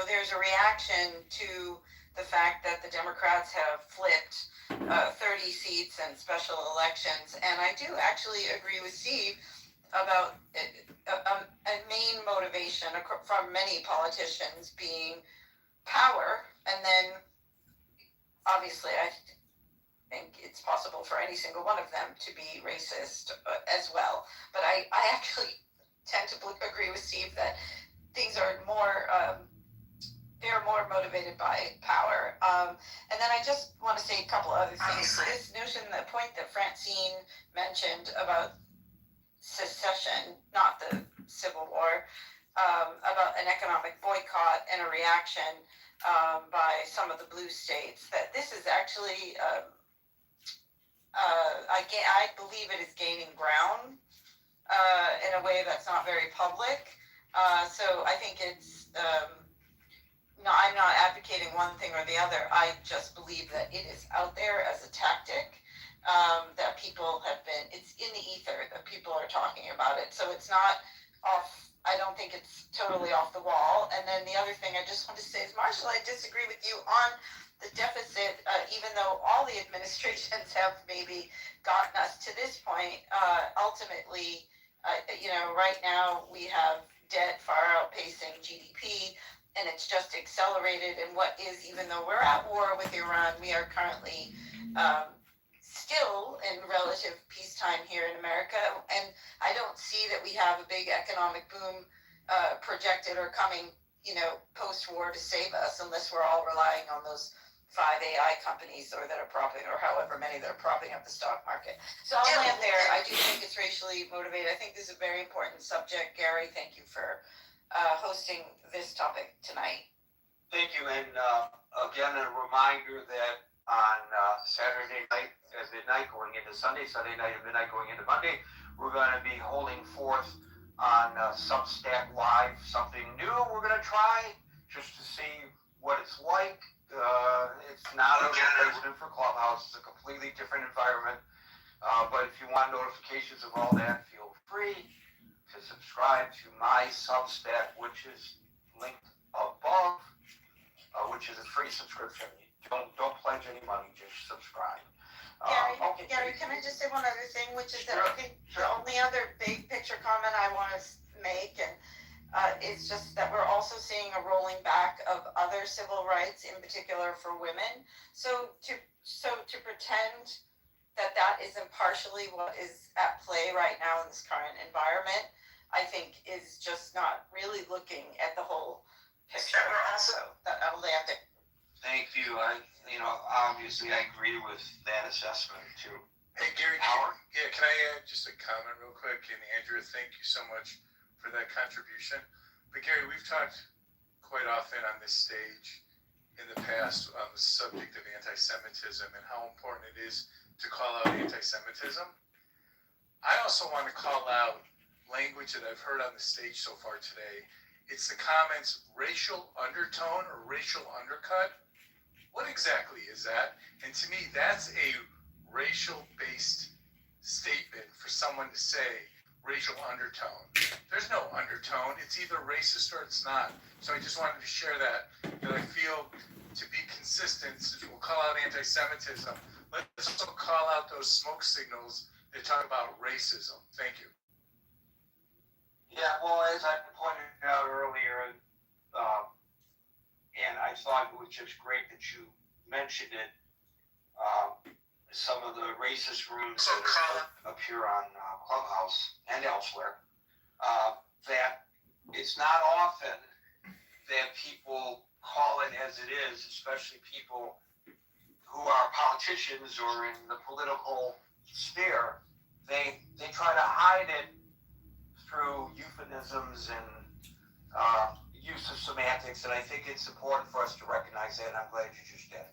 there's a reaction to the fact that the Democrats have flipped 30 seats and special elections. And I do actually agree with Steve about a main motivation from many politicians being power. And then, obviously, I think it's possible for any single one of them to be racist as well. But I actually tend to agree with Steve that things are more, they're more motivated by power. And then I just want to say a couple other things. This notion, the point that Francine mentioned about secession, not the Civil War, about an economic boycott and a reaction by some of the blue states, that this is actually, I believe it is gaining ground in a way that's not very public. So I think it's, I'm not advocating one thing or the other. I just believe that it is out there as a tactic, that people have been, it's in the ether that people are talking about it. So it's not off, I don't think it's totally off the wall. And then the other thing I just want to say is, Marshall, I disagree with you on the deficit, even though all the administrations have maybe gotten us to this point. Ultimately, right now we have debt far outpacing GDP, and it's just accelerated in what is, even though we're at war with Iran, we are currently still in relative peacetime here in America. And I don't see that we have a big economic boom projected or coming, post-war to save us, unless we're all relying on those 5 AI companies or that are propping, or however many that are propping up the stock market. So I'll land there. I do think it's racially motivated. I think this is a very important subject. Gary, thank you for hosting this topic tonight. Thank you, and again, a reminder that on Saturday night at midnight going into Sunday night at midnight going into Monday, we're going to be holding forth on Substack Live, something new we're going to try just to see what it's like. It's not a replacement for Clubhouse. It's a completely different environment. But if you want notifications of all that, feel free to subscribe to my Substack, which is linked above, which is a free subscription. Don't pledge any money, just subscribe. Gary, can I just say one other thing, which is that I think the only other big picture comment I want to make, and it's just that we're also seeing a rolling back of other civil rights, in particular for women. So to pretend that isn't partially what is at play right now in this current environment, I think is just not really looking at the whole picture also. I'll land there. Thank you. Obviously I agree with that assessment too. Hey, Gary, Howard? can I add just a comment real quick? And Andrew, thank you so much for that contribution. But Gary, we've talked quite often on this stage in the past on the subject of anti-Semitism and how important it is to call out anti-Semitism. I also want to call out language that I've heard on the stage so far today. It's the comments racial undertone or racial undercut. What exactly is that? And to me, that's a racial-based statement for someone to say racial undertone. There's no undertone. It's either racist or it's not. So I just wanted to share that I feel to be consistent, since we'll call out anti-Semitism, let's also call out those smoke signals that talk about racism. Thank you. Yeah, well, as I pointed out earlier, and I thought it was just great that you mentioned it, some of the racist rooms that appear on Clubhouse and elsewhere, that it's not often that people call it as it is, especially people who are politicians or in the political sphere. They try to hide it through euphemisms and use of semantics, and I think it's important for us to recognize that, and I'm glad you just did.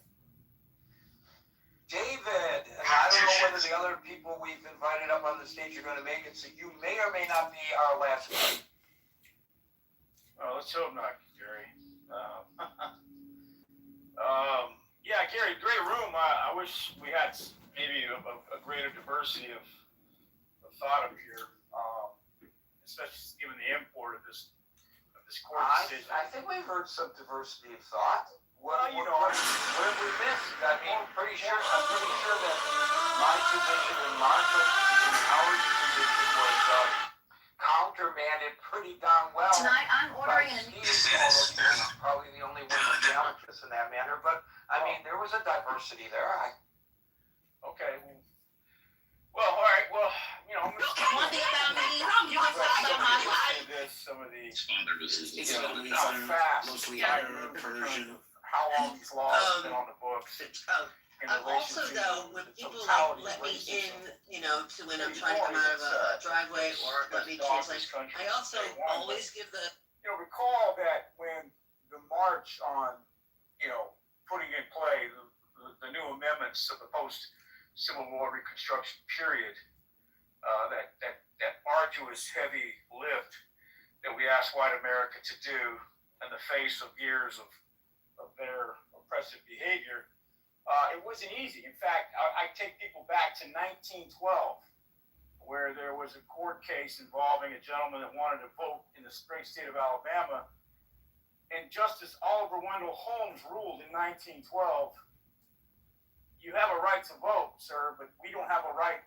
David, and I don't know whether the other people we've invited up on the stage are going to make it, so you may or may not be our last one. Oh, let's hope not, Gary. Yeah, Gary, great room. I wish we had maybe a greater diversity of thought up here, especially given the import of this court decision. I think we've heard some diversity of thought. What have we missed? I mean, I'm pretty sure that my position and Martha's position, Howard's position was countermanded pretty darn well. Tonight I'm ordering an Probably the only one that challenged us in that manner, but I mean, there was a diversity there. Okay. Well, all right. Well, I'm going to one thing about me, you can talk about my life. Some of the mostly Arab, Persian. How long these laws have been on the books. Also, though, when people let me in, to when I'm trying to come out of a driveway or let me translate, I also always give the. Recall that when the march on, putting in play the new amendments of the post-Civil War Reconstruction period, that arduous, heavy lift that we asked white America to do in the face of years of their oppressive behavior, it wasn't easy. In fact, I take people back to 1912, where there was a court case involving a gentleman that wanted to vote in the great state of Alabama, and Justice Oliver Wendell Holmes ruled in 1912, you have a right to vote, sir, but we don't have a way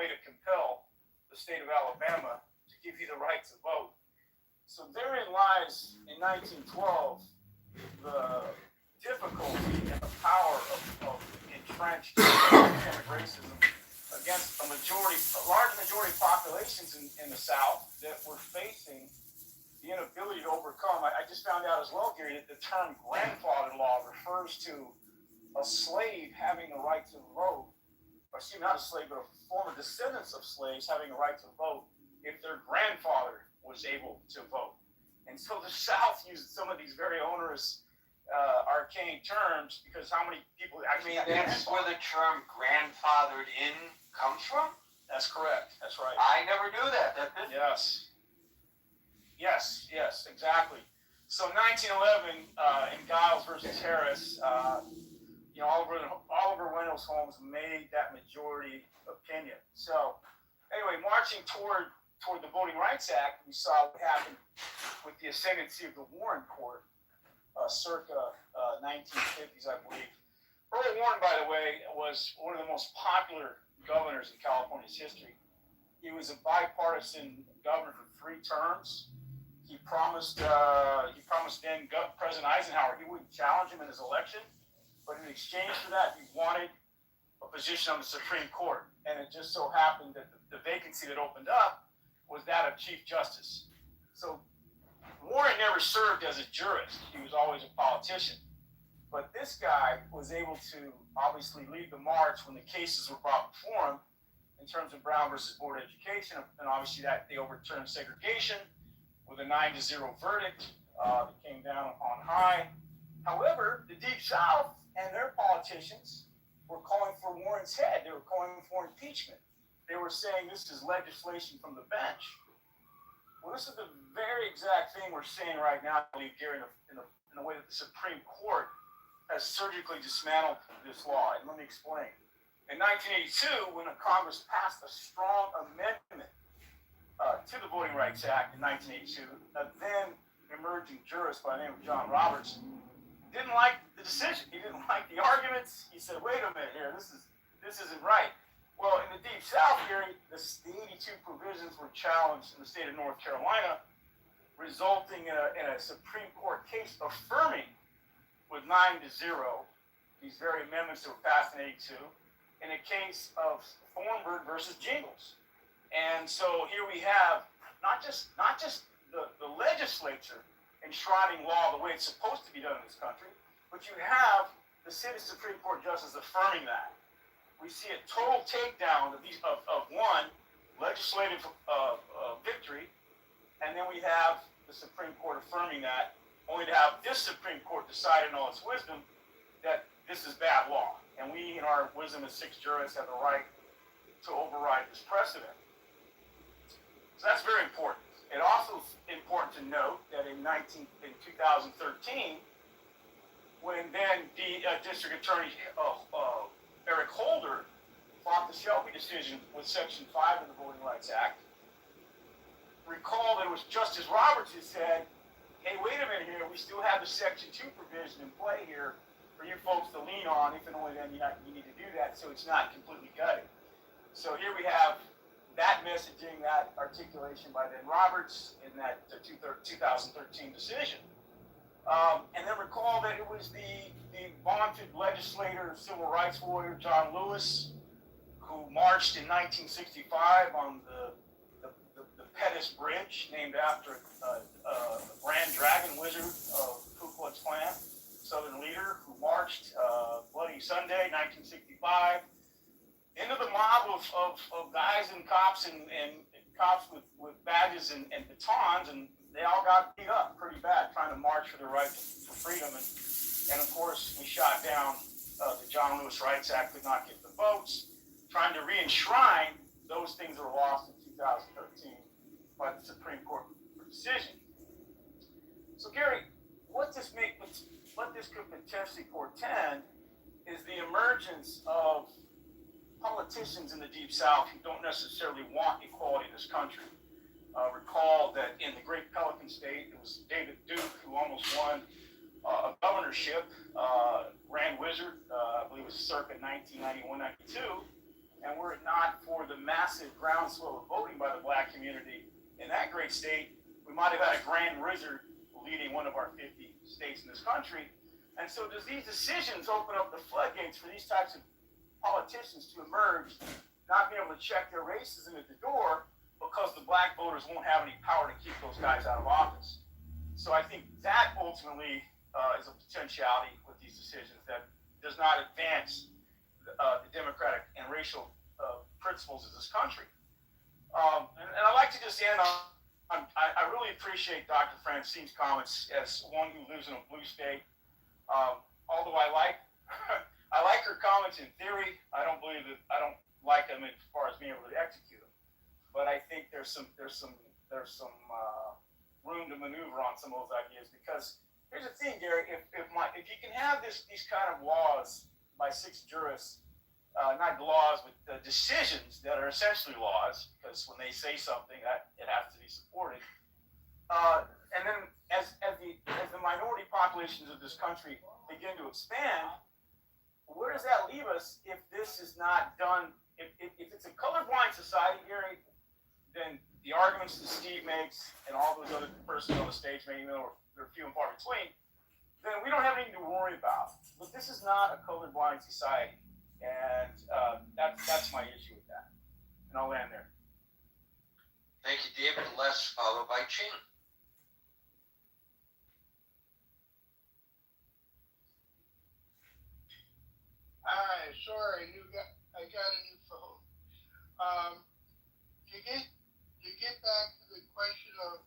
to compel the state of Alabama to give you the right to vote. So therein lies, in 1912, the difficulty and the power of entrenched systemic racism against a large majority of populations in the South that were facing the inability to overcome. I just found out as well, Gary, that the term grandfather law refers to a slave having the right to vote, or excuse me, not a slave, but a former descendants of slaves having a right to vote if their grandfather was able to vote. And so the South used some of these very onerous, arcane terms because how many people actually. That's where the term grandfathered in comes from? That's correct. That's right. I never knew that. Yes, exactly. So 1911, in Giles versus Harris, Oliver Wendell Holmes made that majority opinion. So anyway, marching toward the Voting Rights Act, we saw what happened with the ascendancy of the Warren Court, circa 1950s, I believe. Earl Warren, by the way, was one of the most popular governors in California's history. He was a bipartisan governor for 3 terms. He promised then President Eisenhower he wouldn't challenge him in his election, but in exchange for that, he wanted a position on the Supreme Court. And it just so happened that the vacancy that opened up was that of Chief Justice. So Warren never served as a jurist. He was always a politician. But this guy was able to obviously lead the march when the cases were brought before him in terms of Brown versus Board of Education, and obviously that they overturned segregation with a 9-0 verdict that came down on high. However, the Deep South and their politicians were calling for Warren's head. They were calling for impeachment. They were saying this is legislation from the bench. Well, this is the very exact thing we're saying right now, I believe, Gary, in the way that the Supreme Court has surgically dismantled this law. And let me explain. In 1982, when Congress passed a strong amendment to the Voting Rights Act in 1982, a then emerging jurist by the name of John Roberts didn't like the decision. He didn't like the arguments. He said, wait a minute here, this isn't right. Well, in the Deep South here, the 82 provisions were challenged in the state of North Carolina, resulting in a Supreme Court case affirming with 9-0 these very amendments that were passed in 82 in a case of Thornburg versus Jingles. And so here we have not just the legislature enshrining law the way it's supposed to be done in this country, but you have the city Supreme Court justice affirming that. We see a total takedown of one legislative victory, and then we have the Supreme Court affirming that, only to have this Supreme Court decide in all its wisdom that this is bad law. And we, in our wisdom as 6 jurists, have the right to override this precedent. So that's very important. It also is important to note that in 2013, when then the District Attorney Eric Holder fought the Shelby decision with Section 5 of the Voting Rights Act, recall that it was Justice Roberts who said, hey, wait a minute here, we still have the Section 2 provision in play here for you folks to lean on, if and only then you need to do that so it's not completely gutted. So here we have that messaging, that articulation by then Roberts in that 2013 decision. And then recall that it was the vaunted legislator, civil rights warrior, John Lewis, who marched in 1965 on the Pettus Bridge, named after the Grand Dragon Wizard of Ku Klux Klan, Southern leader, who marched Bloody Sunday, 1965, into the mob of guys and cops and cops with badges and batons, and they all got beat up pretty bad trying to march for their right for freedom. And of course, we shot down the John Lewis Rights Act, could not get the votes, trying to re-enshrine those things that were lost in 2013 by the Supreme Court decision. So Gary, what this could potentially portend is the emergence of politicians in the Deep South who don't necessarily want equality in this country. Recall that in the Great Pelican State, it was David Duke who almost won a governorship, Grand Wizard, I believe it was circa 1991-92, and were it not for the massive groundswell of voting by the black community in that great state, we might have had a Grand Wizard leading one of our 50 states in this country. And so does these decisions open up the floodgates for these types of politicians to emerge, not being able to check their racism at the door because the black voters won't have any power to keep those guys out of office? So I think that ultimately is a potentiality with these decisions that does not advance the democratic and racial principles of this country. And I'd like to just end on, I really appreciate Dr. Francine's comments as one who lives in a blue state. Although I like her comments in theory, I don't like them as far as being able to execute them. But I think there's some room to maneuver on some of those ideas, because here's the thing, Gary, if you can have these kind of laws by 6 jurists, not laws, but decisions that are essentially laws, because when they say something, that it has to be supported. And then as the minority populations of this country begin to expand, where does that leave us if this is not done? If it's a colorblind society, Gary, then the arguments that Steve makes and all those other persons on the stage, maybe they're few and far between, then we don't have anything to worry about. But this is not a colorblind society, and that's my issue with that. And I'll land there. Thank you, David. Les, followed by Chin. sorry, I got a new phone. To get back to the question of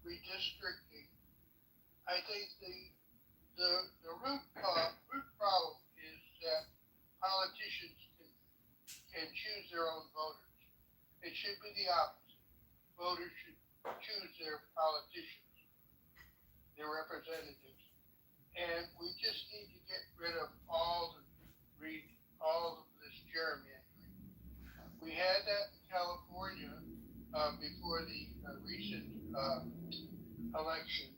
redistricting, I think the root problem is that politicians can choose their own voters. It should be the opposite. Voters should choose their politicians, their representatives, and we just need to get rid of all of this gerrymandering. We had that in California before the recent election,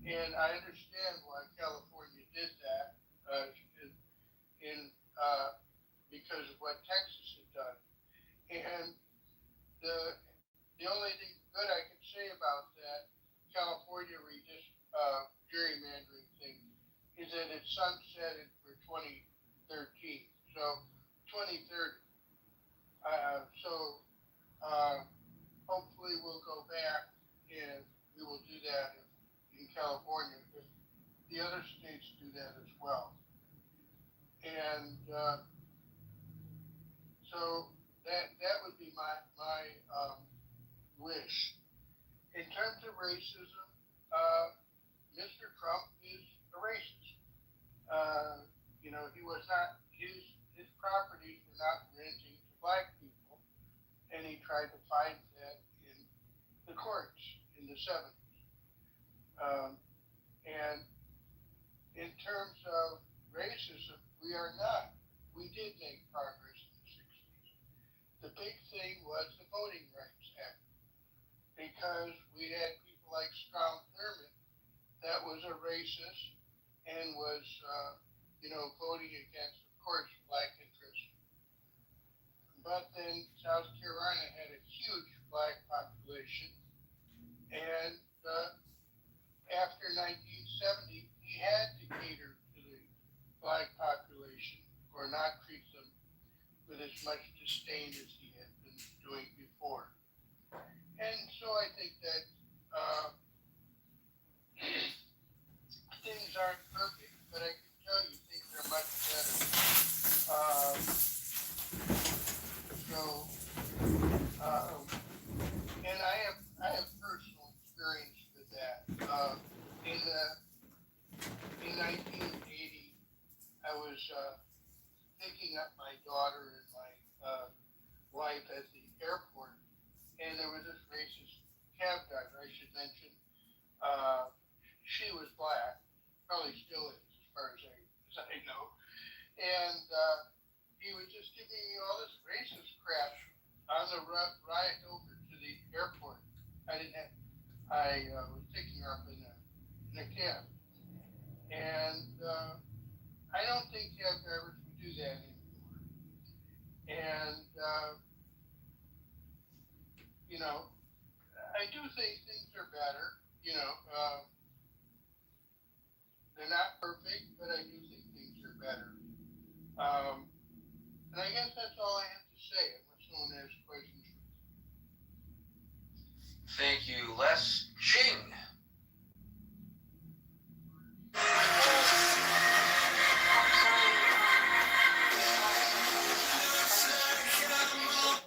and I understand why California did that because of what Texas had done. And the only thing good I can say about that California gerrymandering thing is that it sunsetted for 2013, so 2030. Hopefully we'll go back and we will do that in California if the other states do that as well. And so that would be my wish. In terms of racism, Mr. Trump is a racist. He was not, his properties were not renting to black people, and he tried to fight that in the courts in the 70s. And in terms of racism, we did make progress in the 60s. The big thing was the Voting Rights Act, because we had people like Strom Thurmond that was a racist and was, voting against, of course, black interests. But then South Carolina had a huge black population, and after 1970, he had to cater to the black population or not treat them with as much disdain as he had been doing before. And so I think that things aren't perfect, but I can tell you things are much better. And I have personal experience with that. In 1980, I was picking up my daughter and my wife at the airport, and there was this racist cab driver. I should mention, she was black, probably still is, as far as I know. And he was just giving me all this racist crap on the ride over to the airport. I was picking her up in a cab. And I don't think cab drivers would do that anymore. And, I do think things are better. They're not perfect, but I do think things are better. And I guess that's all I have to say, unless someone has questions. Thank you, Les. Ching.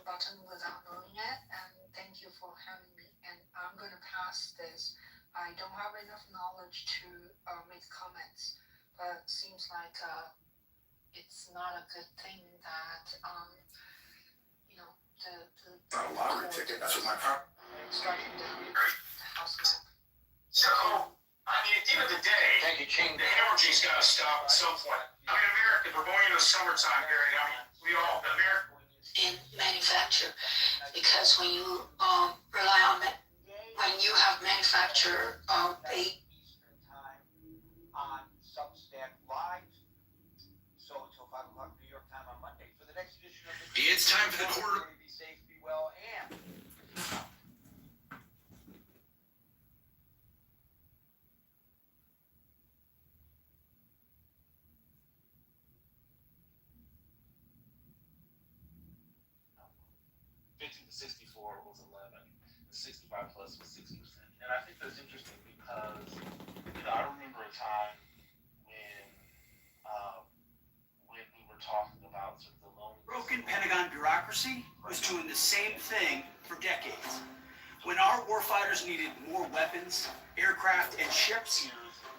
Button without knowing it, and thank you for having me. And I'm going to pass this. I don't have enough knowledge to make comments, but it seems like it's not a good thing that the lottery ticket. That's what my car. Striking down the house map. So, I mean, at the end of the day, thank you, Ching. The hemorrhaging's got to stop at some point. I mean, America, we're going into the summertime period. I mean, we all, America. In manufacture, because when you rely on it, when you have manufacturer, they Eastern time on Substack Live. So until 5 o'clock New York time on Monday for the next edition of the. It's time for the quarter. Be safe, be well, and. To 64 was 11, and 65 plus was 6%. And I think that's interesting because, I remember a time when we were talking about sort of the loneliness. Broken Pentagon bureaucracy was doing the same thing for decades. When our warfighters needed more weapons, aircraft, and ships,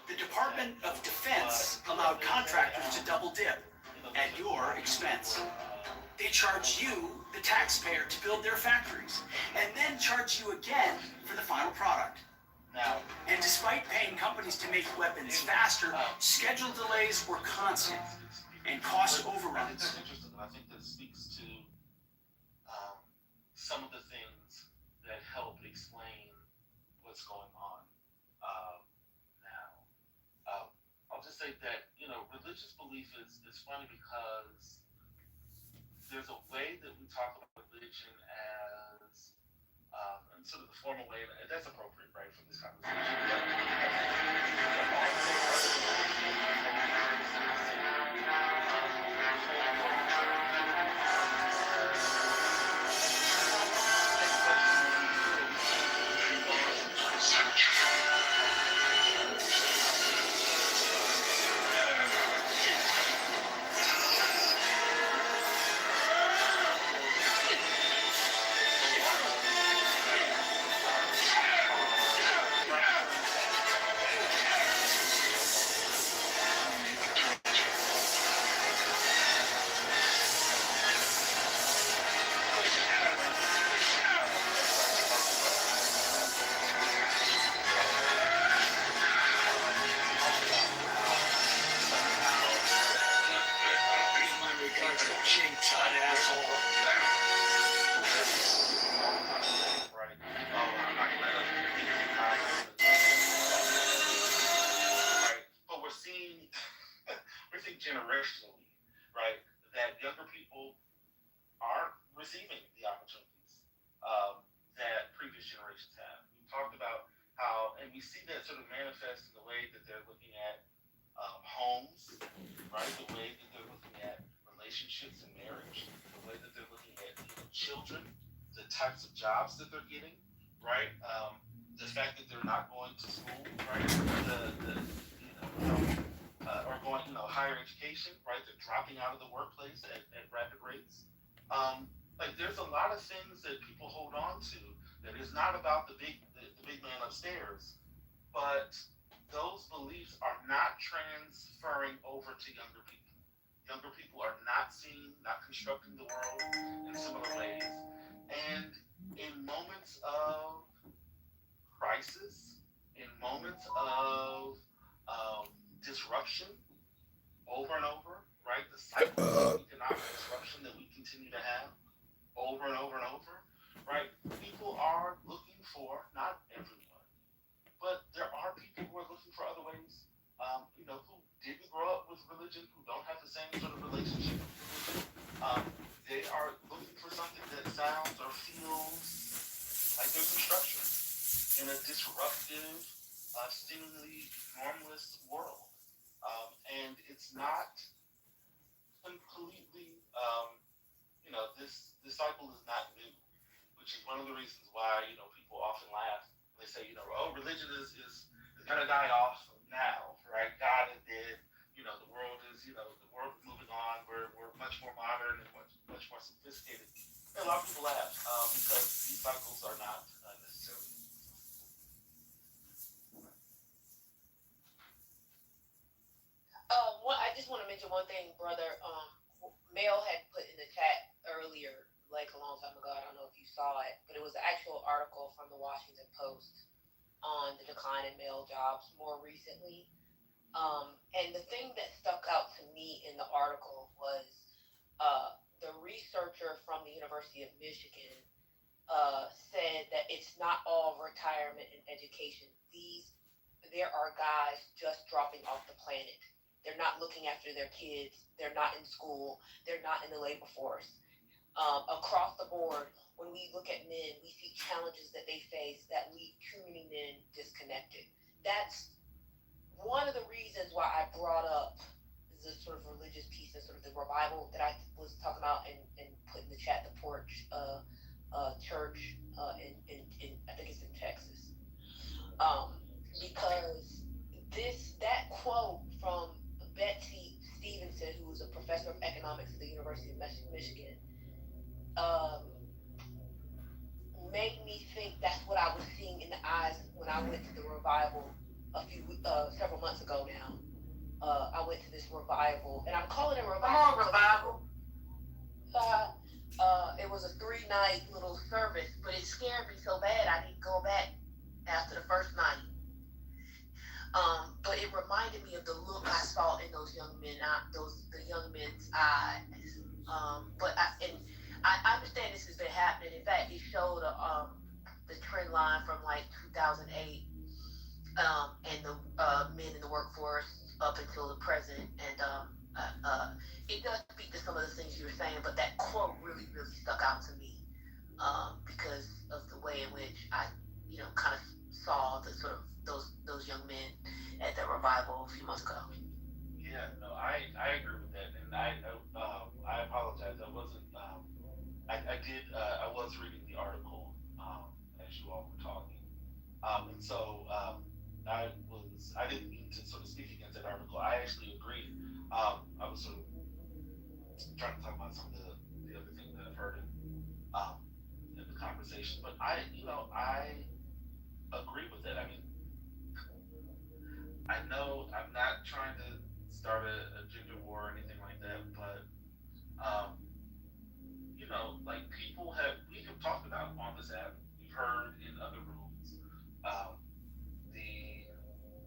the Department of Defense allowed contractors to double dip at your expense. They charge you, the taxpayer, to build their factories, and then charge you again for the final product. Now, And despite paying companies to make weapons faster, schedule delays were constant and cost I think overruns. that's interesting, and I think that speaks to some of the things that help explain what's going on now. I'll just say that, religious belief is funny because there's a way that we talk about religion as, and sort of the formal way, and that's appropriate, right, for this conversation. But we're seeing generationally, right, that younger people aren't receiving the opportunities that previous generations have. We talked about how, and we see that sort of manifest in the way that they're looking at homes, right, the way that they're looking at relationships and marriage, the way that they're looking at children, the types of jobs that they're getting, right, the fact that they're not going to school, right, or going, higher education, right? They're dropping out of the workplace at rapid rates. Like there's a lot of things that people hold on to that is not about the big man upstairs, but those beliefs are not transferring over to younger people. Younger people are not constructing the world in similar ways. And in moments of crisis, in moments of disruption, over and over, right? The cycle of economic disruption that we continue to have over and over and over, right? People are looking for, not everyone, but there are people who are looking for other ways, who didn't grow up with religion, who don't have the same sort of relationship with religion. They are looking for something that sounds or feels like there's some structure in a disruptive, seemingly normless world. And it's not completely, this cycle is not new, which is one of the reasons why, people often laugh. They say, religion is going to die off now, right? God is dead. The world is, the world is moving on. We're much more modern and much more sophisticated. And a lot of people laugh because these cycles are not necessarily. I just want to mention one thing, brother. Mel had put in the chat earlier, like a long time ago. I don't know if you saw it, but it was an actual article from the Washington Post on the decline in male jobs more recently. And the thing that stuck out to me in the article was the researcher from the University of Michigan said that it's not all retirement and education. There are guys just dropping off the planet. They're not looking after their kids. They're not in school. They're not in the labor force. Across the board, when we look at men, we see challenges that they face that leave too many men disconnected. That's one of the reasons why I brought up the sort of religious piece and sort of the revival that I was talking about and put in the chat, the Porch church in I think it's in Texas. Because that quote from Betsy Stevenson, who was a professor of economics I went to the revival several months ago now. I went to this revival, and I'm calling it revival. Come on, revival. It was a 3-night little service, but it scared me so bad I didn't go back after the first night. But it reminded me of the look I saw in those young men, the young men's eyes. But I understand this has been happening. In fact, it showed the trend line from like 2008, and the men in the workforce up until the present, and it does speak to some of the things you were saying. But that quote really, really stuck out to me because of the way in which I, kind of saw the sort of those young men at the revival a few months ago. Yeah, no, I agree with that, and I apologize. I wasn't. I was reading the article as you all were talking, and so I didn't mean to sort of speak against that article. I actually agreed. I was sort of trying to talk about some of the other things that I've heard in the conversation, but I agree with that. I mean, I know I'm not trying to start a gender war or anything like that, but like we have talked about on this app, we've heard in other rooms,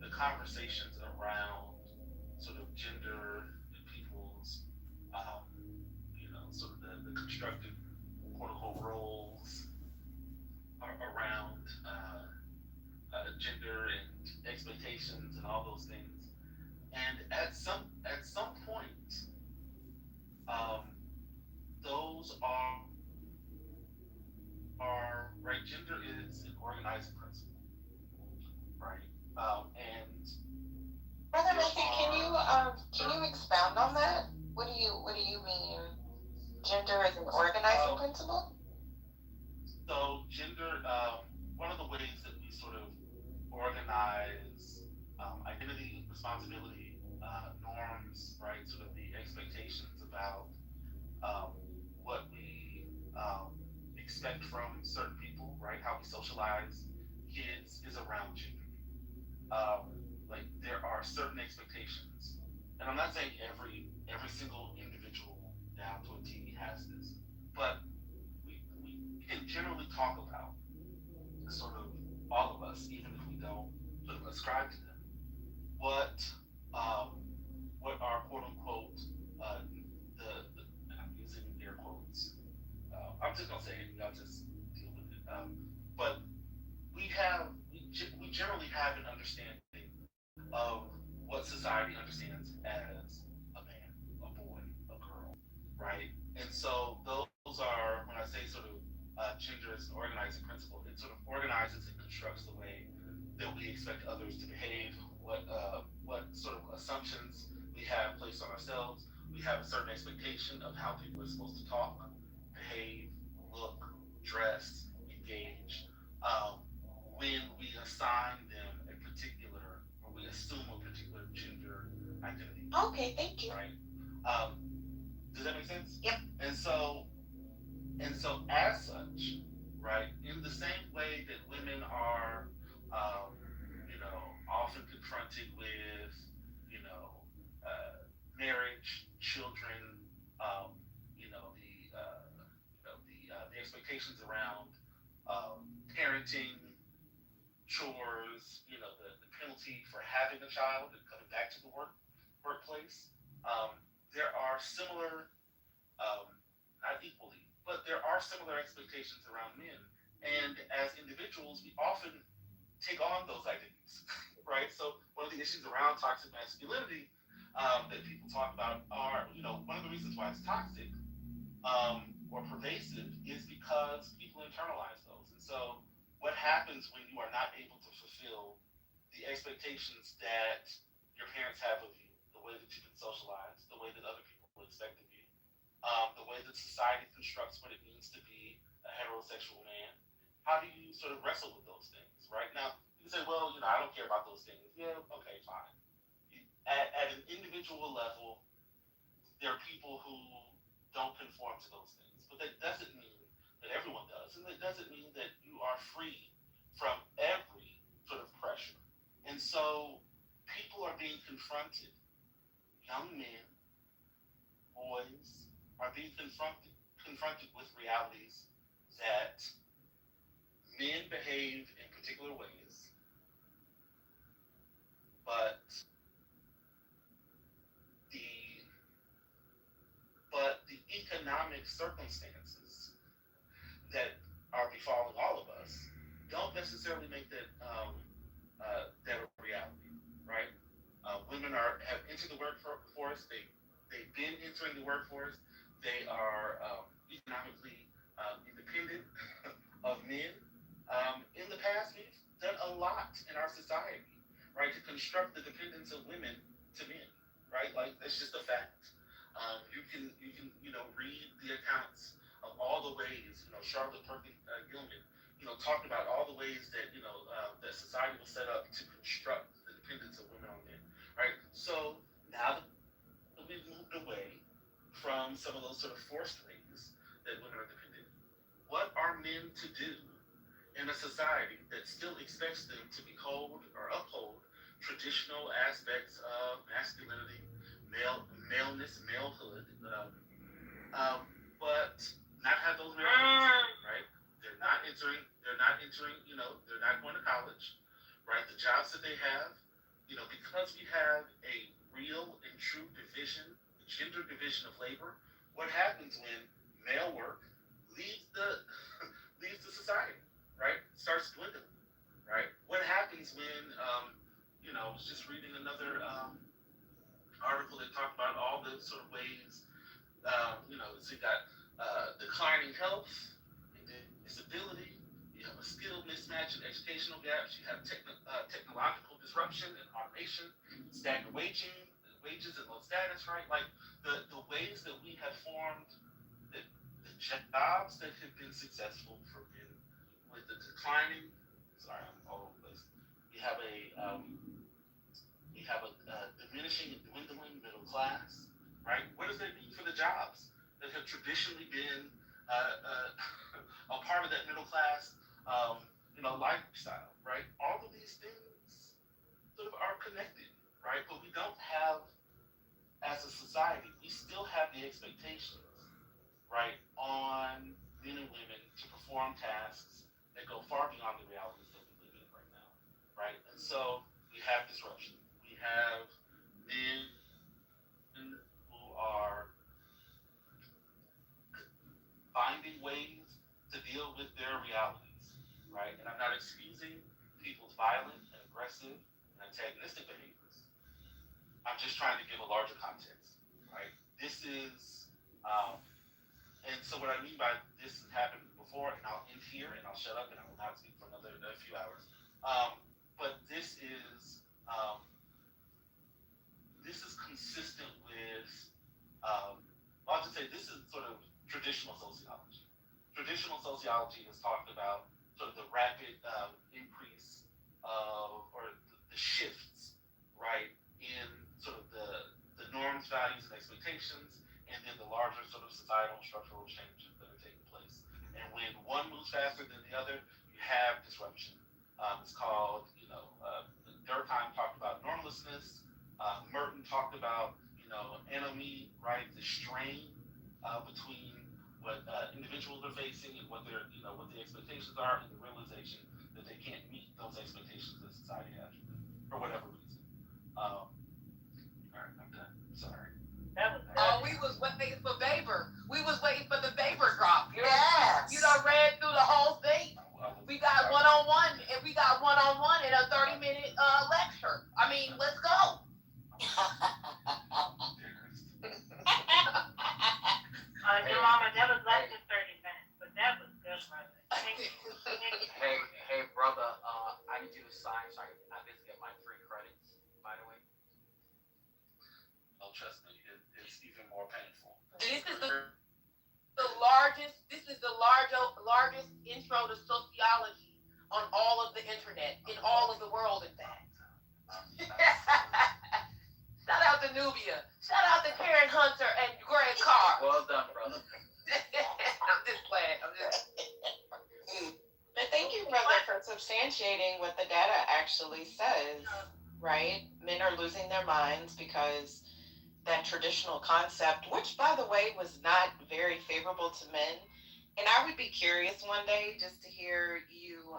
the conversations around sort of gender and people's, sort of the constructed quote unquote roles around gender and expectations and all those things. And at some point, those are right. Gender is an organizing principle, right? And Brother Matthew, can you expound on that? What do you mean? Gender is an organizing principle? So gender, one of the ways that we sort of organize identity, responsibility, norms, right? Sort of the expectations about what we expect from certain people, right? How we socialize kids is around gender. Like there are certain expectations, and I'm not saying every single individual down to a T has this, but we can generally talk about sort of all of us, even if we don't sort of ascribe to them, what are quote unquote and I'm using air quotes. I'm just gonna say it. Y'all just deal with it. But we generally have an understanding of what society understands as a man, a boy, a girl, right? And so those are, when I say sort of gender is an organizing principle, it sort of organizes and constructs the way that we expect others to behave, what sort of assumptions we have placed on ourselves. We have a certain expectation of how people are supposed to talk, behave, look, dress, engage. When we assign them a particular, or we assume a particular gender identity. Okay, thank you. Right. Does that make sense? Yep. And so as such, right, in the same way that women are, often confronted with, marriage, children, the expectations around parenting, chores, the penalty for having a child and coming back to the workplace. There are similar, not equally, but there are similar expectations around men. And as individuals, we often take on those identities, right? So one of the issues around toxic masculinity that people talk about are, one of the reasons why it's toxic or pervasive is because people internalize those. And so what happens when you are not able to fulfill the expectations that your parents have of you, the way that you've been socialized, the way that other people expect of you, the way that society constructs what it means to be a heterosexual man? How do you sort of wrestle with those things, right? Now, you can say, well, I don't care about those things. Yeah, okay, fine. At an individual level, there are people who don't conform to those things, but that doesn't mean that everyone does, and it doesn't mean that you are free from every sort of confronted, young men, boys, are being confronted with realities that men behave in particular ways, but the economic circumstances that are befalling all of us don't necessarily make that that a reality, right? Women have entered the workforce. They've been entering the workforce. They are economically independent of men. In the past, we've done a lot in our society, right, to construct the dependence of women to men, right? Like it's just a fact. You can read the accounts of all the ways Charlotte Perkins Gilman talked about all the ways that that society was set up to construct the dependence of women on men, right? So now that we've moved away from some of those sort of forced ways that women are dependent, what are men to do in a society that still expects them to behold or uphold traditional aspects of masculinity, maleness, malehood, but not have those realities, right? They're not entering, they're not going to college, right? The jobs that they have, because we have a real and true division, gender division of labor, what happens when male work leaves the society, right? Starts dwindling, right? What happens when, I was just reading another article that talked about all the sort of ways, so you got declining health, disability, you have a skill mismatch and educational gaps, you have technological disruption and automation, stagnant wages and low status, right? Like the ways that we have formed the jobs that have been successful for men with the declining, sorry, I'm all over the place. We have a diminishing and dwindling middle class, right? What does that mean for the jobs that have traditionally been a part of that middle class, lifestyle, right? All of these things sort of are connected, right? But we don't have, as a society, we still have the expectations, right, on men and women to perform tasks that go far beyond the realities that we live in right now, right? And so we have disruption. We have men who are finding ways to deal with their realities, right? And I'm not excusing people's violent and aggressive and antagonistic behaviors. I'm just trying to give a larger context, right? This is, and so what I mean by this has happened before, and I'll end here and I'll shut up and I will not speak for another few hours. But this is consistent with, I'll just say this is sort of traditional sociology. Traditional sociology has talked about sort of the rapid increase of, or the shifts, right, in sort of the norms, values, and expectations, and then the larger sort of societal and structural changes that are taking place. And when one moves faster than the other, you have disruption. It's called, Durkheim talked about normlessness. Merton talked about, anomie, right, the strain between what individuals are facing and what their, what the expectations are, and the realization that they can't meet those expectations that society has for whatever reason. All right, I'm done. Sorry. We was waiting for Baber. We was waiting for the Baber drop. Yes. You done read through the whole thing. We got one-on-one, and we got one-on-one in a 30-minute lecture. I mean, let's go. Your mama, that was less than 30 minutes, but that was good, brother. Hey, brother, I need you to sign so I just get my free credits, by the way. Oh, trust me, it's even more painful. This is the largest intro to sociology on all of the internet, in all of the world, in fact. Shout out to Nubia. Shout out to Karen Hunter and Greg Carr. Well done, brother. I'm just playing. But thank you, brother, for substantiating what the data actually says. right? Men are losing their minds because that traditional concept, which by the way was not very favorable to men. And I would be curious one day just to hear you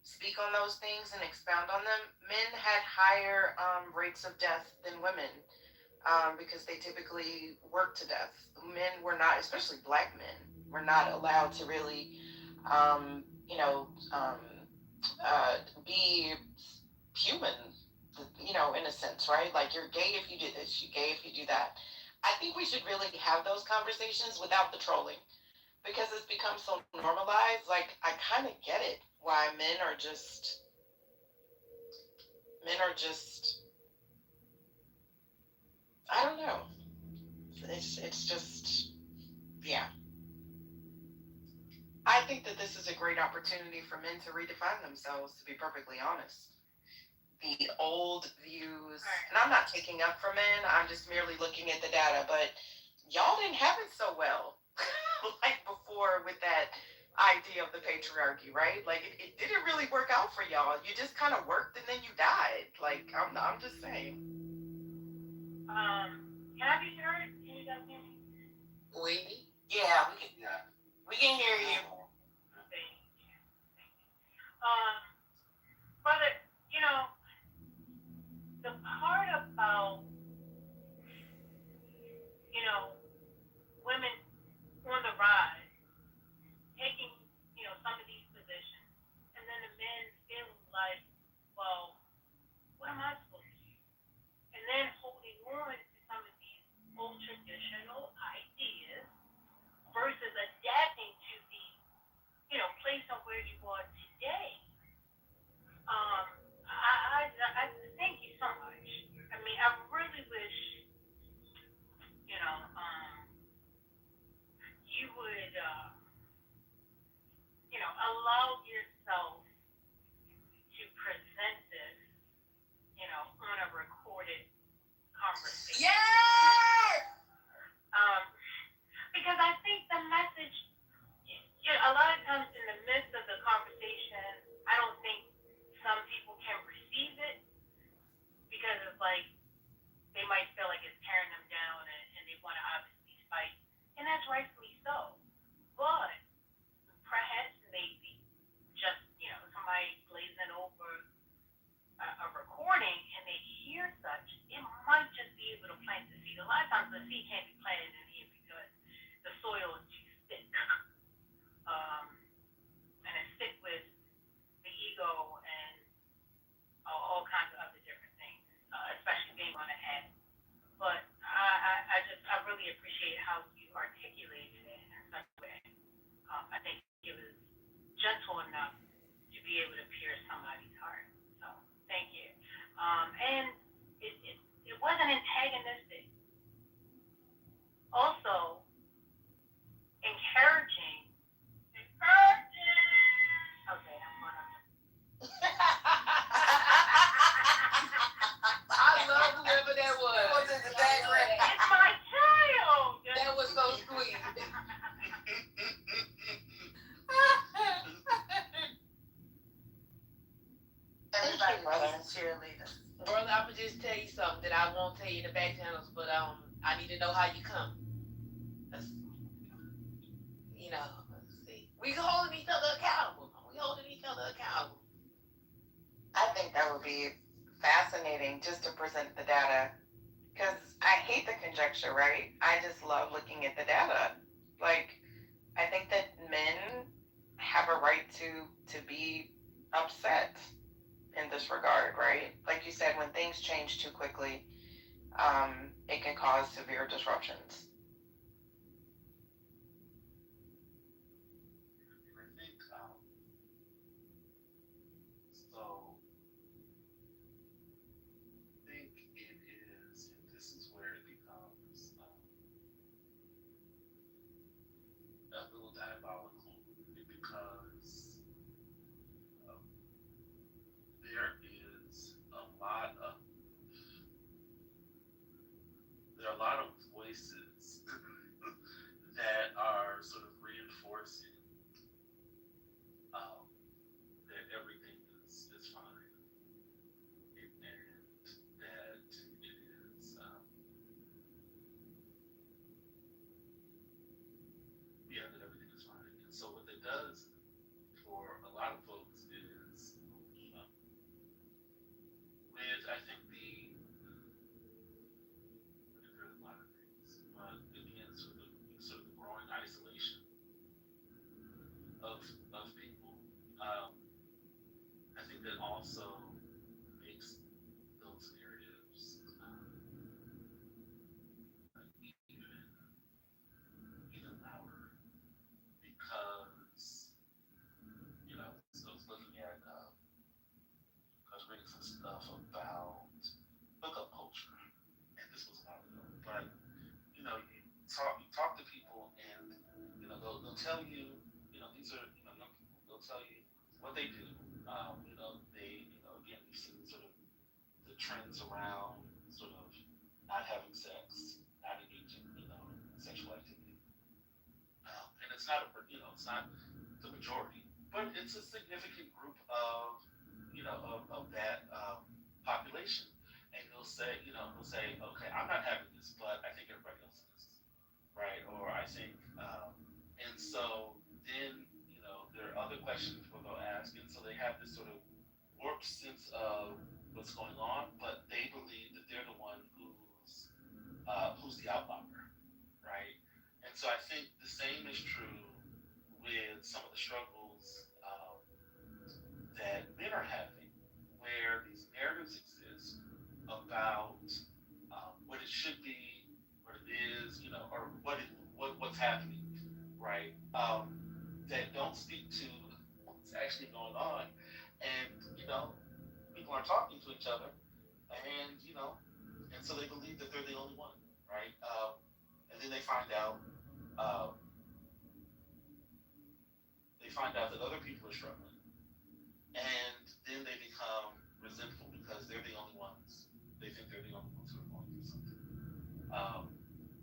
speak on those things and expound on them. Men had higher rates of death than women because they typically work to death. Men were not, especially black men, were not allowed to really, you know, be human, you know, in a sense, right? Like you're gay if you do this, you're gay if you do that. I think we should really have those conversations without the trolling because it's become so normalized. Like I kind of get it why men are just I don't know. It's just yeah. I think that this is a great opportunity for men to redefine themselves, to be perfectly honest. The old views, and I'm not taking up for men, I'm just merely looking at the data, but y'all didn't have it so well like before with that idea of the patriarchy, right? Like it didn't really work out for y'all. You just kind of worked and then you died. Like I'm just saying. Can I be heard? Can you guys hear me? Yeah, we can hear you. Brother, you know, the part about, you know, women on the rise, taking, you know, some of these positions, and then the men feeling like, well, what am I supposed to do? And then holding on to some of these old traditional ideas versus adapting to the, you know, place of where you are today. I thank you so much. I mean, I really wish, you know, you would, you know, allow yourself to present this, you know, on a recorded conversation. Yeah! Because I think the message, you know, a lot of times in the midst of the conversation, I don't think some people can receive it because it's like they might feel like it's tearing them down and they want to obviously fight. And that's rightfully so. But perhaps maybe just, you know, somebody glazing over a recording and they hear such, it might just be able to plant the seed. A lot of times the seed can't be planted in here because the soil is too thick. And it's thick with the ego and all kinds of other different things, especially being on an ad. But I really appreciate how you articulated it in such a way. I think it was gentle enough to be able to pierce somebody's heart. So thank you. And it wasn't antagonistic. Also, encouraging. Okay, I'm gonna. I love whoever that was. It was in the background. It's my child. That was so sweet. Everybody was cheerleaders. Brother, I'm gonna just tell you something that I won't tell you in the back channels, but I need to know how you come. You know, let's see. We holding each other accountable. I think that would be fascinating just to present the data because I hate the conjecture, right? I just love looking at the data. Like, I think that men have a right to be upset in this regard, right? Like you said, when things change too quickly, it can cause severe disruptions. I think so. I think it is, and this is where it becomes a little diabolical because there is there are a lot of voices also makes those narratives even louder because, so I was looking at, I was reading some stuff about hookup culture, and this was a while ago, but, you talk to people and, they'll tell you, these are, young people, they'll tell you what they do. Again, we've seen sort of the trends around sort of not having sex, not engaging, in sexual activity. And it's not it's not the majority, but it's a significant group of, of that population. And they'll say, okay, I'm not having this, but I think everybody else is, right? Or I think, and so then, there are other questions where they'll ask, and so they have this sort of warped sense of what's going on, but they believe that they're the one who's the outlier, right? And so I think the same is true with some of the struggles that men are having, where these narratives exist about what it should be, what it is, or what's happening, right? That don't speak to what's actually going on, and people aren't talking to each other, and and so they believe that they're the only one, right? And then they find out that other people are struggling, and then they become resentful because they're the only ones. They think they're the only ones who are going through something,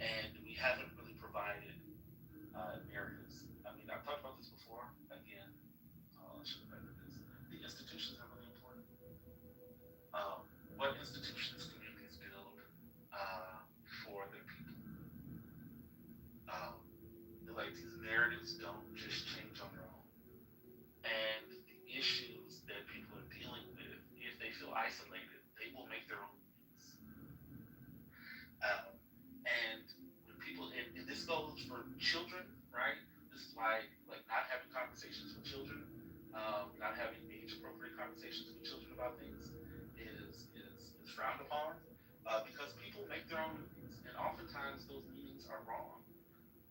and we haven't really provided narratives. I mean, I've talked about this before. Again, I should have added this. The institutions are really important. What institutions communities build for their people. Like these narratives don't just change on their own. And the issues that people are dealing with, if they feel isolated, they will make their own things. And when people, and this goes for children, right? This is why, like, not having conversations with children, not having age-appropriate conversations with children about things is frowned upon, because people make their own meanings, and oftentimes those meanings are wrong,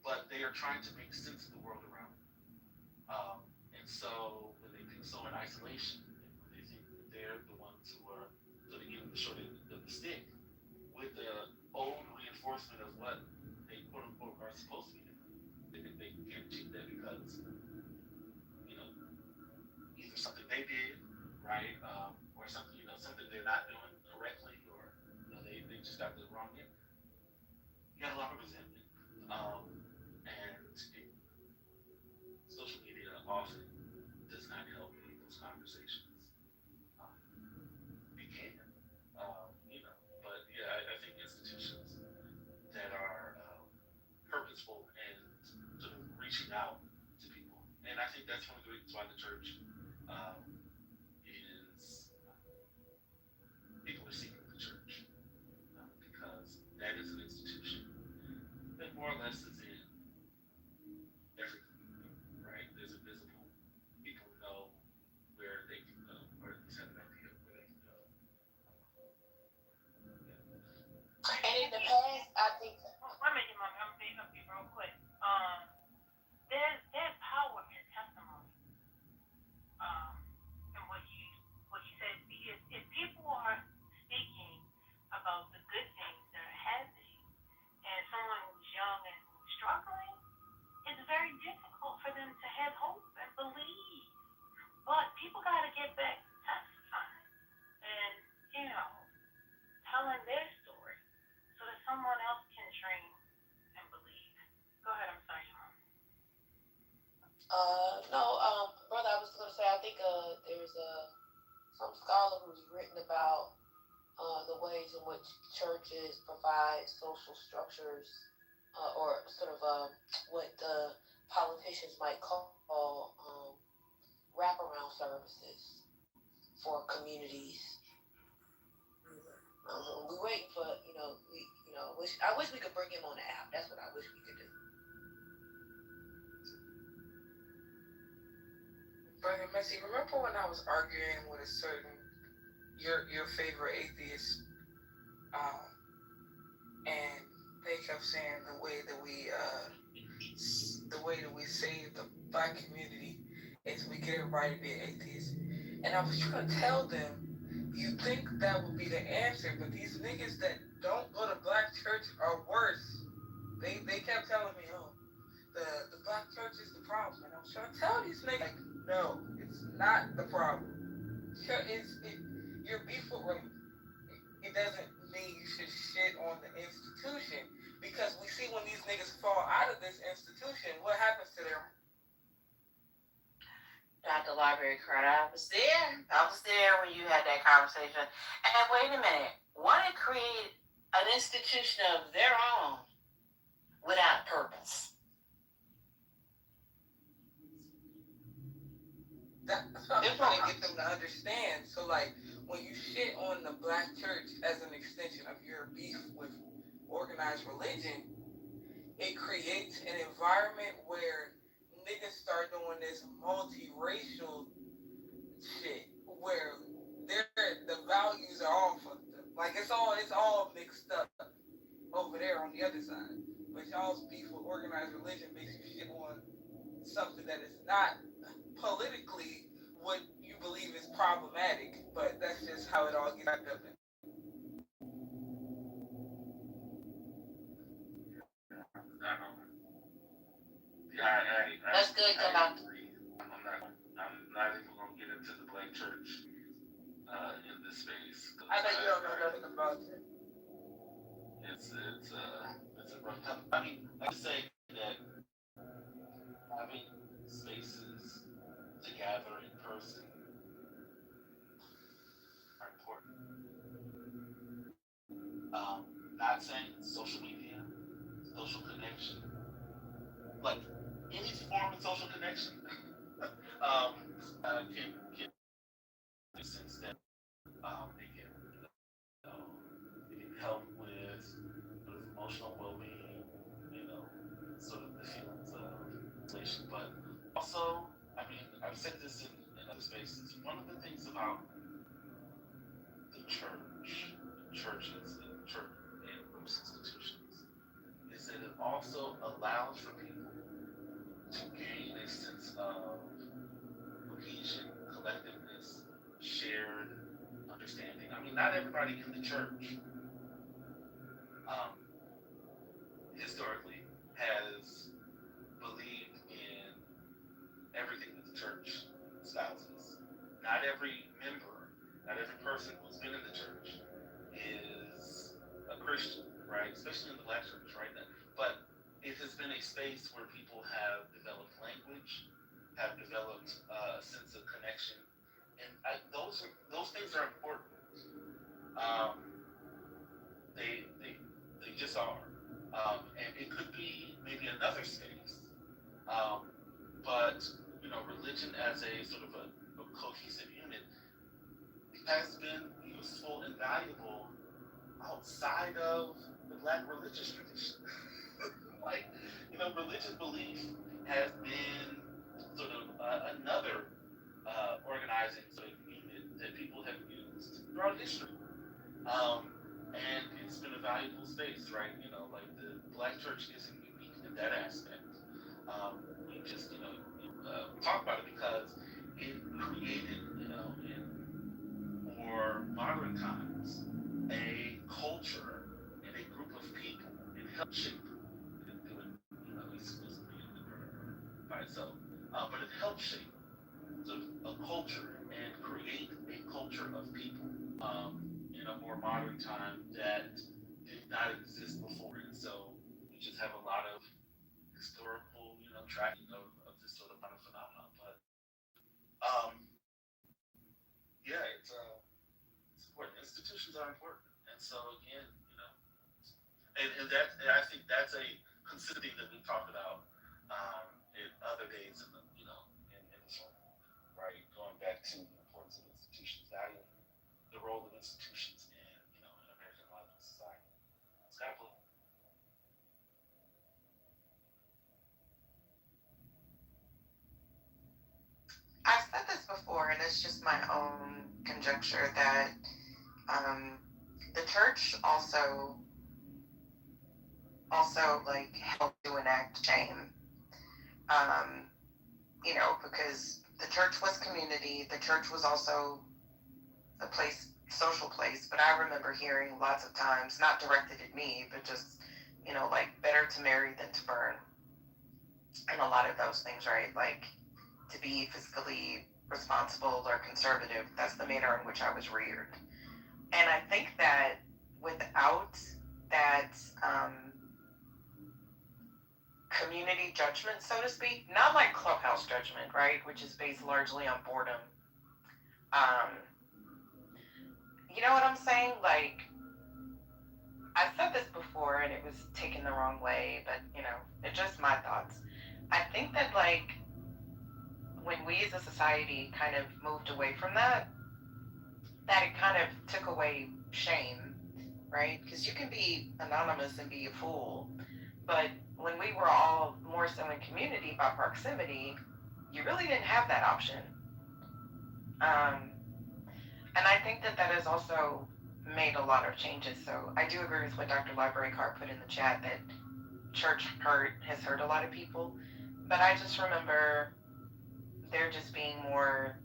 but they are trying to make sense of the world around them. And so when they do so in isolation, and when they think that they're the ones who are sort of getting the short end of the stick with the old reinforcement of what they quote unquote are supposed to be doing, they think they can achieve that because either something they did, right, or something something they're not doing correctly, or they just got the wrong end. You got a lot of resentment, and social media often does not help lead those conversations. It can, but yeah, I think institutions that are purposeful and sort of reaching out to people, and I think that's one of the reasons why the church is people are seeking the church, because that is an institution that more or less is in every community, right? There's a visible, people know where they can go, or at least have an idea of where they can go. And in the past, I think. Let me get I'm being up here real quick. There's power in testimony. And what you said, if people are speaking about the good things that are happening, and someone who's young and who's struggling, it's very difficult for them to have hope and believe. But people got to get back to testifying and, telling their story so that someone else can dream and believe. Go ahead, I'm sorry, Mom. No, brother, I was going to say, I think there's some scholar who's written about the ways in which churches provide social structures, or sort of what the politicians might call wraparound services for communities. We wait for, I wish we could bring him on the app. That's what I wish we could do. Brother Messi, remember when I was arguing with a certain your favorite atheist, and they kept saying the way that we save the black community is we get everybody to be an atheist. And I was trying to tell them, you think that would be the answer, but these niggas that don't go to black church are worse. They kept telling me, oh, the black church is the problem. And I was trying to tell these niggas, like, no, it's not the problem. Your beef with religion, it doesn't mean you should shit on the institution, because we see when these niggas fall out of this institution, what happens to them? Dr. Library Card, I was there when you had that conversation. And wait a minute, want to create an institution of their own without purpose. That's what I'm trying to get them to understand. So, like, when you shit on the black church as an extension of your beef with organized religion, it creates an environment where niggas start doing this multiracial shit where the values are all fucked up. Like, it's all mixed up over there on the other side. But y'all's beef with organized religion makes you shit on something that is not politically what you believe is problematic, but that's just how it all gets wrapped up in. That's good, come out. I'm not even gonna get into the black church in this space. I know you don't know nothing about it. It's a rough time. I mean, I say that having spaces to gather in person are important. Not saying social media, social connection, like any form of social connection, can in the sense that it can help with sort of emotional well-being, sort of the feelings of isolation. But also, I mean, I've said this in other spaces. One of the things about the churches, and church and religious institutions, is that it also allows for people to gain a sense of cohesion, collectiveness, shared understanding. I mean, not everybody in the church historically has believed in everything that the church espouses. Not every member, not every person who's been in the church is a Christian, right? Especially in the black church, right? But it has been a space where people have developed language, have developed a sense of connection, and those things are important. They just are, and it could be maybe another space, but religion as a sort of a cohesive unit has been useful and valuable outside of the black religious tradition. Like, religious belief has been sort of another organizing sort of unit that people have used throughout history. And it's been a valuable space, right? Like the black church isn't unique in that aspect. We just, talk about it because it created, in more modern times, a culture and a group of people. It helped shape. It didn't do it, exclusively by itself, but it helped shape sort of a culture and create a culture of people in a more modern time that did not exist before. And so we just have a lot of historical, tracking of this sort of kind of phenomenon. But yeah, it's important. Institutions are important. And so again, and I think that's a consistent thing that we talked about in other days in this one, right? Going back to the importance of institutions, valuing the role of institutions in American life and society. Scott Blue. I've said this before, and it's just my own conjecture that The church also like helped to enact shame. You know, because the church was community. The church was also a place, social place. But I remember hearing lots of times, not directed at me, but just, you know, like better to marry than to burn. And a lot of those things, right? Like to be fiscally responsible or conservative. That's the manner in which I was reared. And I think that without that community judgment, so to speak, not like clubhouse judgment, right, which is based largely on boredom. You know what I'm saying? Like, I've said this before and it was taken the wrong way, but you know, it's just my thoughts. I think that like when we as a society kind of moved away from that it kind of took away shame, right? Because you can be anonymous and be a fool, but when we were all more so in community by proximity, you really didn't have that option. And I think that has also made a lot of changes. So I do agree with what Dr. Library Card put in the chat that church has hurt a lot of people. But I just remember there just being more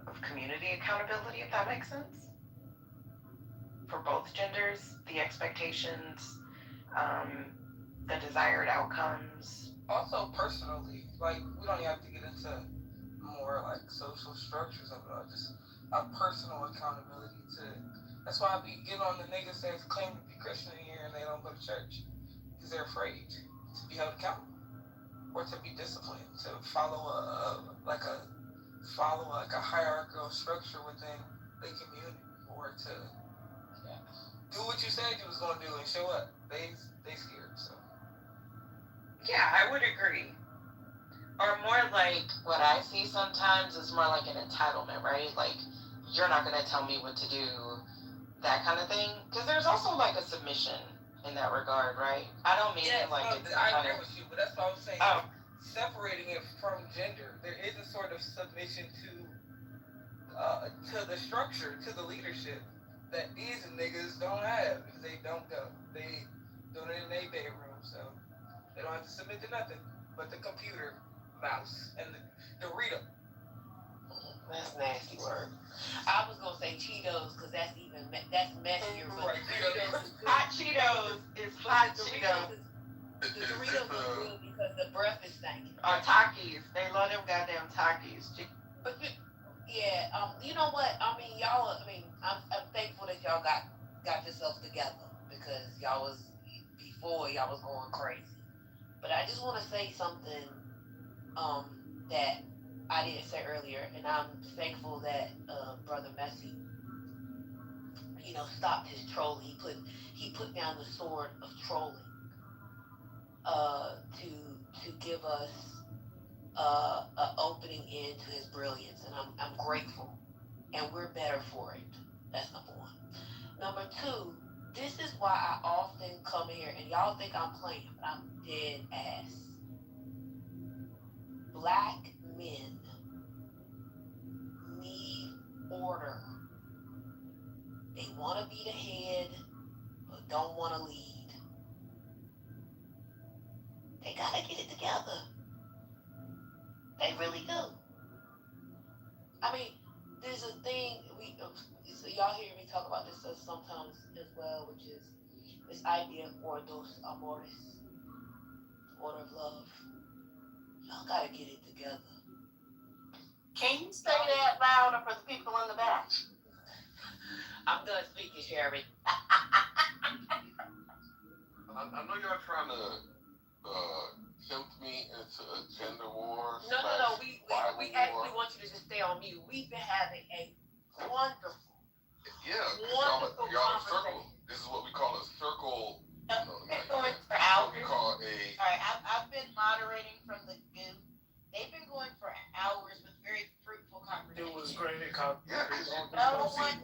of community accountability, if that makes sense, for both genders, the expectations, the desired outcomes. Also, personally, like, we don't have to get into more like social structures of it all, just a personal accountability to. That's why I be getting on the niggas that claim to be Christian here and they don't go to church because they're afraid to be held accountable or to be disciplined, to follow a hierarchical structure within the community, or to do what you said you was gonna do and show up. They scared, so. Yeah, I would agree. Or more like what I see sometimes is more like an entitlement, right? Like, you're not going to tell me what to do, that kind of thing. Because there's also like a submission in that regard, right? I don't mean yes, like it's I agree with you, but that's what I was saying. Separating it from gender, there is a sort of submission to the structure, to the leadership that these niggas don't have because they don't go. They do it in their bedroom, so they don't have to submit to nothing but the computer, mouse, and the Dorito. That's nasty word. I was gonna say Cheetos because that's messier. But right, Cheetos hot Cheetos is hot Cheetos. The Doritos are good because the breath is stinking. Or Takis, they love them goddamn Takis. But you know what? I mean, y'all. I mean, I'm thankful that y'all got yourselves together because y'all was going crazy. But I just want to say something that I didn't say earlier, and I'm thankful that Brother Messi, you know, stopped his trolling. He put down the sword of trolling to give us an opening into his brilliance, and I'm grateful, and we're better for it. That's number one. Number two, this is why I often come here, and y'all think I'm playing, but I'm dead ass. Black men need order. They want to be the head, but don't want to lead. They gotta get it together. They really do. I mean, there's a thing so y'all hear me talk about this sometimes as well, which is this idea of ordos amores, order of love. Y'all gotta get it together. Can you say that louder for the people in the back? I'm done speaking, Sherry. I know y'all trying to tempt me into a gender war. No. We actually want you to just stay on mute. We've been having a wonderful y'all a circle. This is what we call a circle. Been going for hours. We call All right, I've been moderating from the goo. They've been going for hours with very fruitful conversations. It was great conversation. No one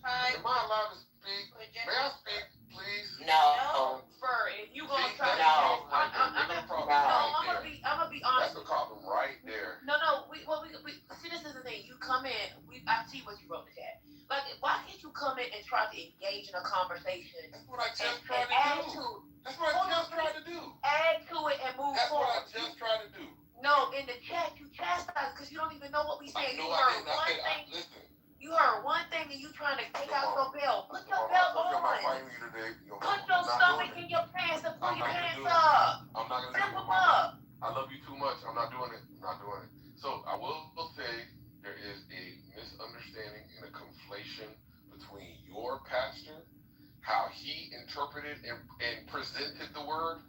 tried. Am I allowed to speak? May I speak, please? No. Fur, if you gonna try to I'm gonna be honest. That's the problem right there. No, we see this this is the thing. You come in. I see what you wrote in the chat. Like, why can't you come in and try to engage in a conversation? That's what I just and tried to add do. to That's what I just tried to do. Add to it and move That's forward. what I just tried to do. No, in the chat you chastise because you don't even know what we said. No, You heard one thing. Listen. You heard one thing and you trying to take out your belt. Put your belt on. I'm not fighting you today. Put your stomach in your pants and pull your pants up. I'm not gonna Zip do them it. up. I love you too much. I'm not doing it. So I will say there is a misunderstanding and a conflation between your pastor, how he interpreted and presented the word,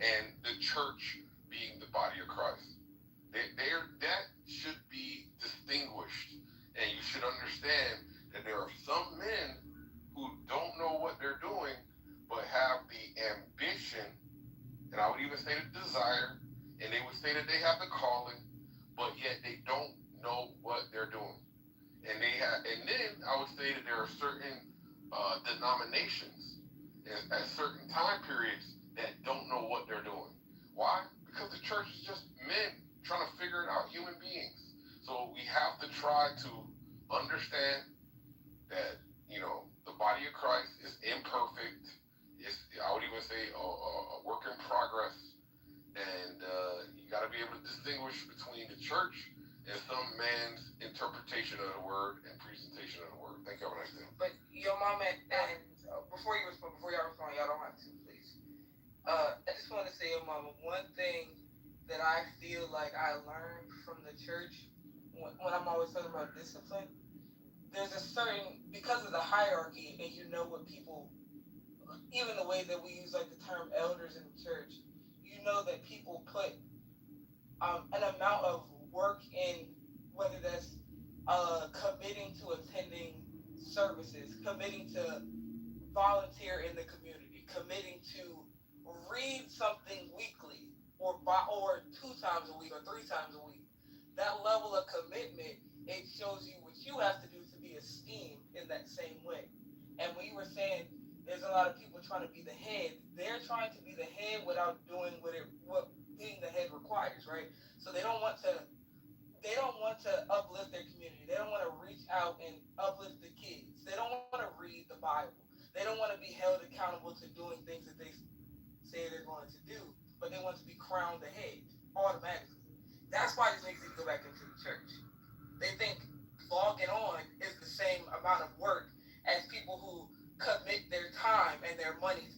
and the church being the body of Christ. That should be distinguished, and you should understand that there are some men who don't know what they're doing, but have the ambition, and I would even say the desire, and they would say that they have the calling, but yet they don't know what they're doing. And then I would say that there are certain denominations at certain time periods that don't know what they're doing. Why? Because the church is just men trying to figure it out, human beings. So we have to try to understand that, the body of Christ is imperfect. I would even say a work in progress. And you got to be able to distinguish between the church and some man's interpretation of the word and presentation of the word. Thank you. Have a nice day. But your mom and before y'all respond, y'all don't have to, please. I just want to say, your mama, one thing that I feel like I learned from the church when I'm always talking about discipline, there's a certain, because of the hierarchy, and you know what people, even the way that we use like the term elders in the church, you know that people put an amount of work in, whether that's committing to attending services, committing to volunteer in the community, committing to read something weekly or 2 times a week or 3 times a week. That level of commitment, it shows you what you have to do to be esteemed in that same way. And when you were saying there's a lot of people trying to be the head, they're trying to be the head without doing what being the head requires, right? So they don't want to uplift their community. They don't want to reach out and uplift the kids. They don't want to read the Bible. They don't want to be held accountable to doing things that they say they're going to do, but they want to be crowned the head automatically. That's why these niggas need to go back into the church. They think logging on is the same amount of work as people who commit their time and their money.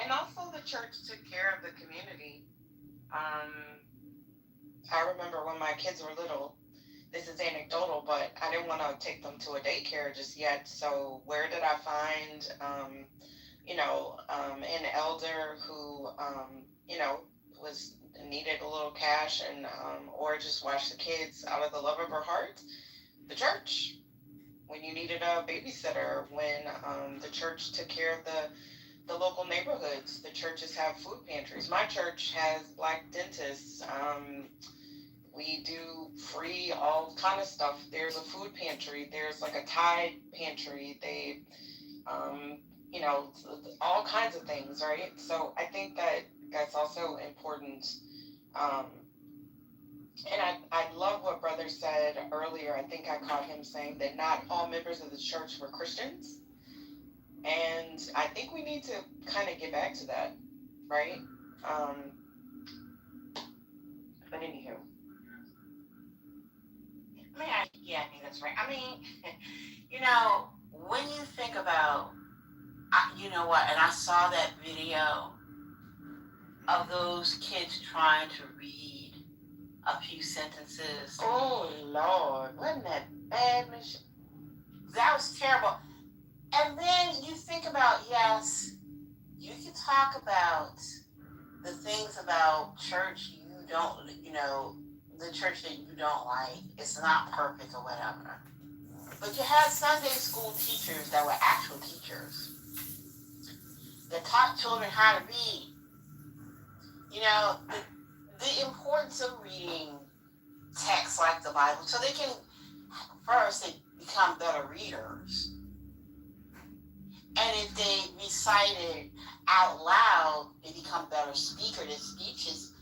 And also the church took care of the community. I remember when my kids were little, this is anecdotal, but I didn't want to take them to a daycare just yet. So where did I find, an elder who, was needed a little cash and or just watch the kids out of the love of her heart? The church. When you needed a babysitter, when the church took care of the local neighborhoods. The churches have food pantries. My church has black dentists. We do free all kind of stuff. There's a food pantry. There's like a Tide pantry. They, all kinds of things, right? So I think that's also important. And I love what Brother said earlier. I think I caught him saying that not all members of the church were Christians. And I think we need to kind of get back to that, right? But anywho. Yeah, I think that's right. I mean, when you think about, you know what, and I saw that video of those kids trying to read a few sentences. Oh, Lord, wasn't that bad, Michelle? That was terrible. And then you think about, yes, you can talk about the things about church you don't, the church that you don't like. It's not perfect or whatever. But you had Sunday school teachers that were actual teachers that taught children how to read. The importance of reading texts like the Bible, so they can, first, become better readers. And if they recite it out loud, they become better speakers. Their speech is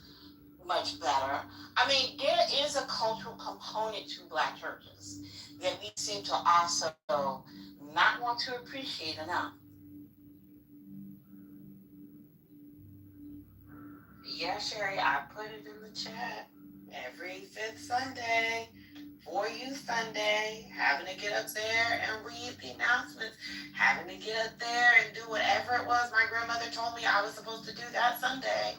much better. I mean, there is a cultural component to Black churches that we seem to also not want to appreciate enough. Yeah, Sherry, I put it in the chat. Every fifth Sunday, for Youth Sunday, having to get up there and read the announcements, having to get up there and do whatever it was my grandmother told me I was supposed to do that Sunday.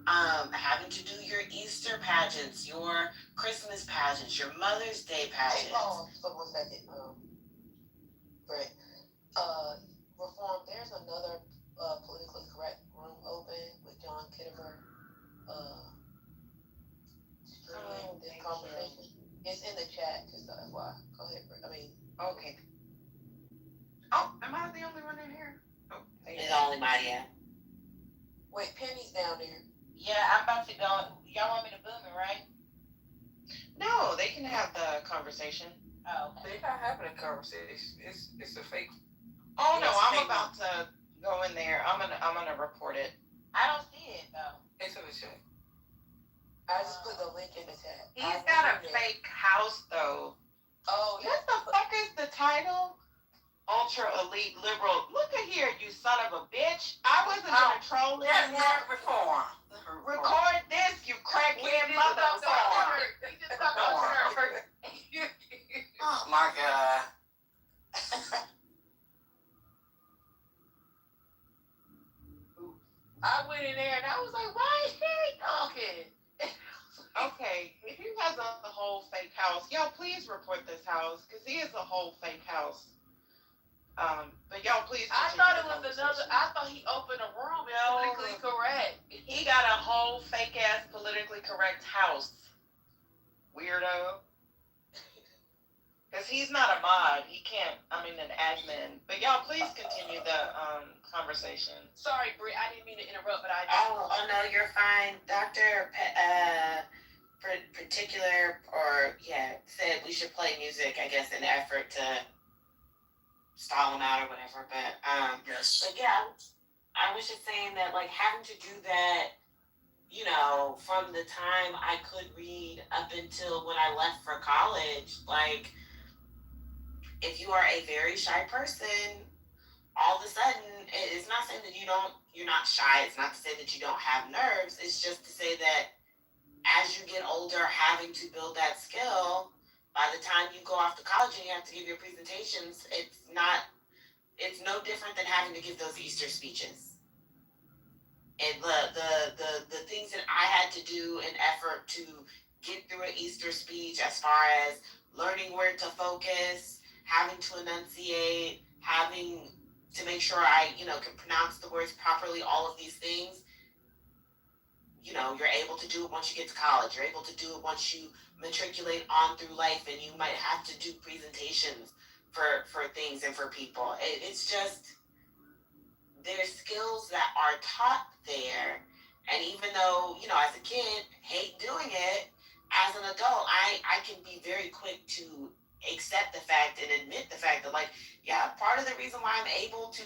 Having to do your Easter pageants, your Christmas pageants, your Mother's Day pageants. Hey, hold on one second. Brett, Reform, there's another politically correct room open with John Kitover. Streaming this conversation. It's in the chat, just FYI. Go ahead, Brett. I mean, okay. Oh, am I the only one in here? Oh, it's only Maria. Wait, Penny's down there. Yeah, I'm about to go. Y'all want me to boom it, right? No, they can have the conversation. Oh, okay. They're not having a conversation. It's a fake. Oh no, I'm about to go in there. I'm gonna report it. I don't see it though. It's in the chat. I just put the link in the chat. He's got a fake house though. Oh, what the fuck is the title? Ultra elite liberal. Look at here, you son of a bitch. I wasn't gonna troll it. That's reform. Record this, you crackhead motherfucker. Oh my god. I went in there and I was like, why is Sherry talking? Okay, if he has a whole fake house, y'all please report this house, because he is a whole fake house. But y'all please. I thought it was another. I thought he opened a room. Politically correct. He got a whole fake ass politically correct house. Weirdo. Because he's not a mod. He can't. I mean, an admin. But y'all please continue the conversation. Sorry, Bri. I didn't mean to interrupt, but I. Oh no, you're fine, Doctor. Particular said we should play music. I guess in an effort to stall him out or whatever, but yes. But yeah, I was just saying that like having to do that, you know, from the time I could read up until when I left for college, like if you are a very shy person, all of a sudden it's not saying that you're not shy. It's not to say that you don't have nerves. It's just to say that as you get older, having to build that skill. By the time you go off to college and you have to give your presentations, it's no different than having to give those Easter speeches. And the things that I had to do in effort to get through an Easter speech, as far as learning where to focus, having to enunciate, having to make sure I, can pronounce the words properly, all of these things, you're able to do it once you get to college. You're able to do it once you matriculate on through life, and you might have to do presentations for things and for people. It's just, there's skills that are taught there. And even though, as a kid, hate doing it, as an adult, I can be very quick to accept the fact and admit the fact that, like, yeah, part of the reason why I'm able to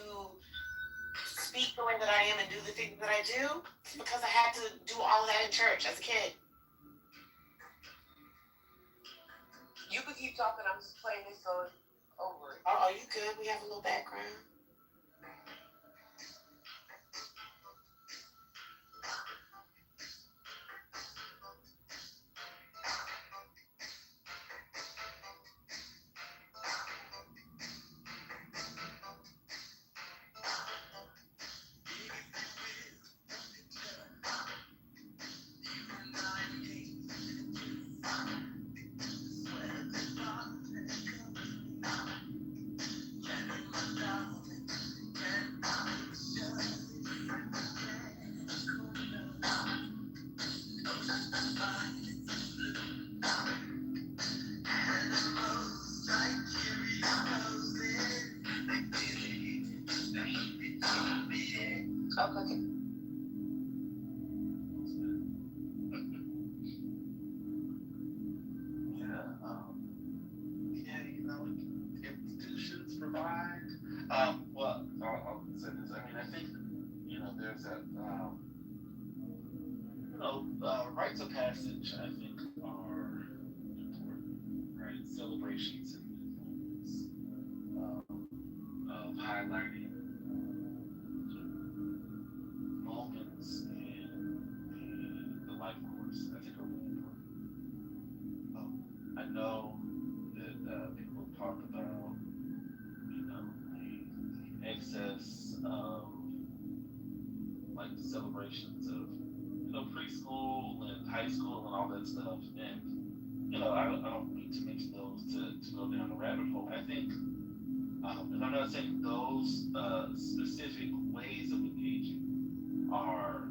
speak the way that I am and do the things that I do is because I had to do all of that in church as a kid. You can keep talking. I'm just playing this so it's over. Oh, you good? We have a little background. Okay. Yeah, Well, I'll say this. I mean, I think there's that rites of passage. I think are important, right? Celebrations and moments of highlighting moments in the life course. I think are really important. I know that people talk about the excess of like the celebrations of preschool and high school and all that stuff, and I don't mean to mention those to go down the rabbit hole. I think, and I'm not saying those specific ways of engaging are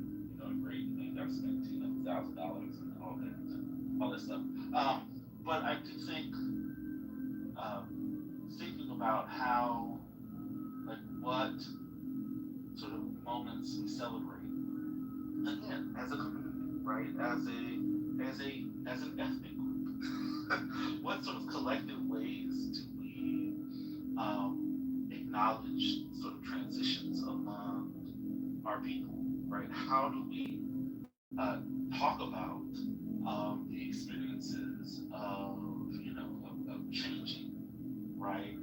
great. You got to spend $1,000 and all that stuff. But I do think thinking about how like what sort of moments we celebrate again as a community, right? As an ethnic group, what sort of collective ways do we acknowledge sort of transitions among our people, right? How do we talk about the experiences of of changing, right?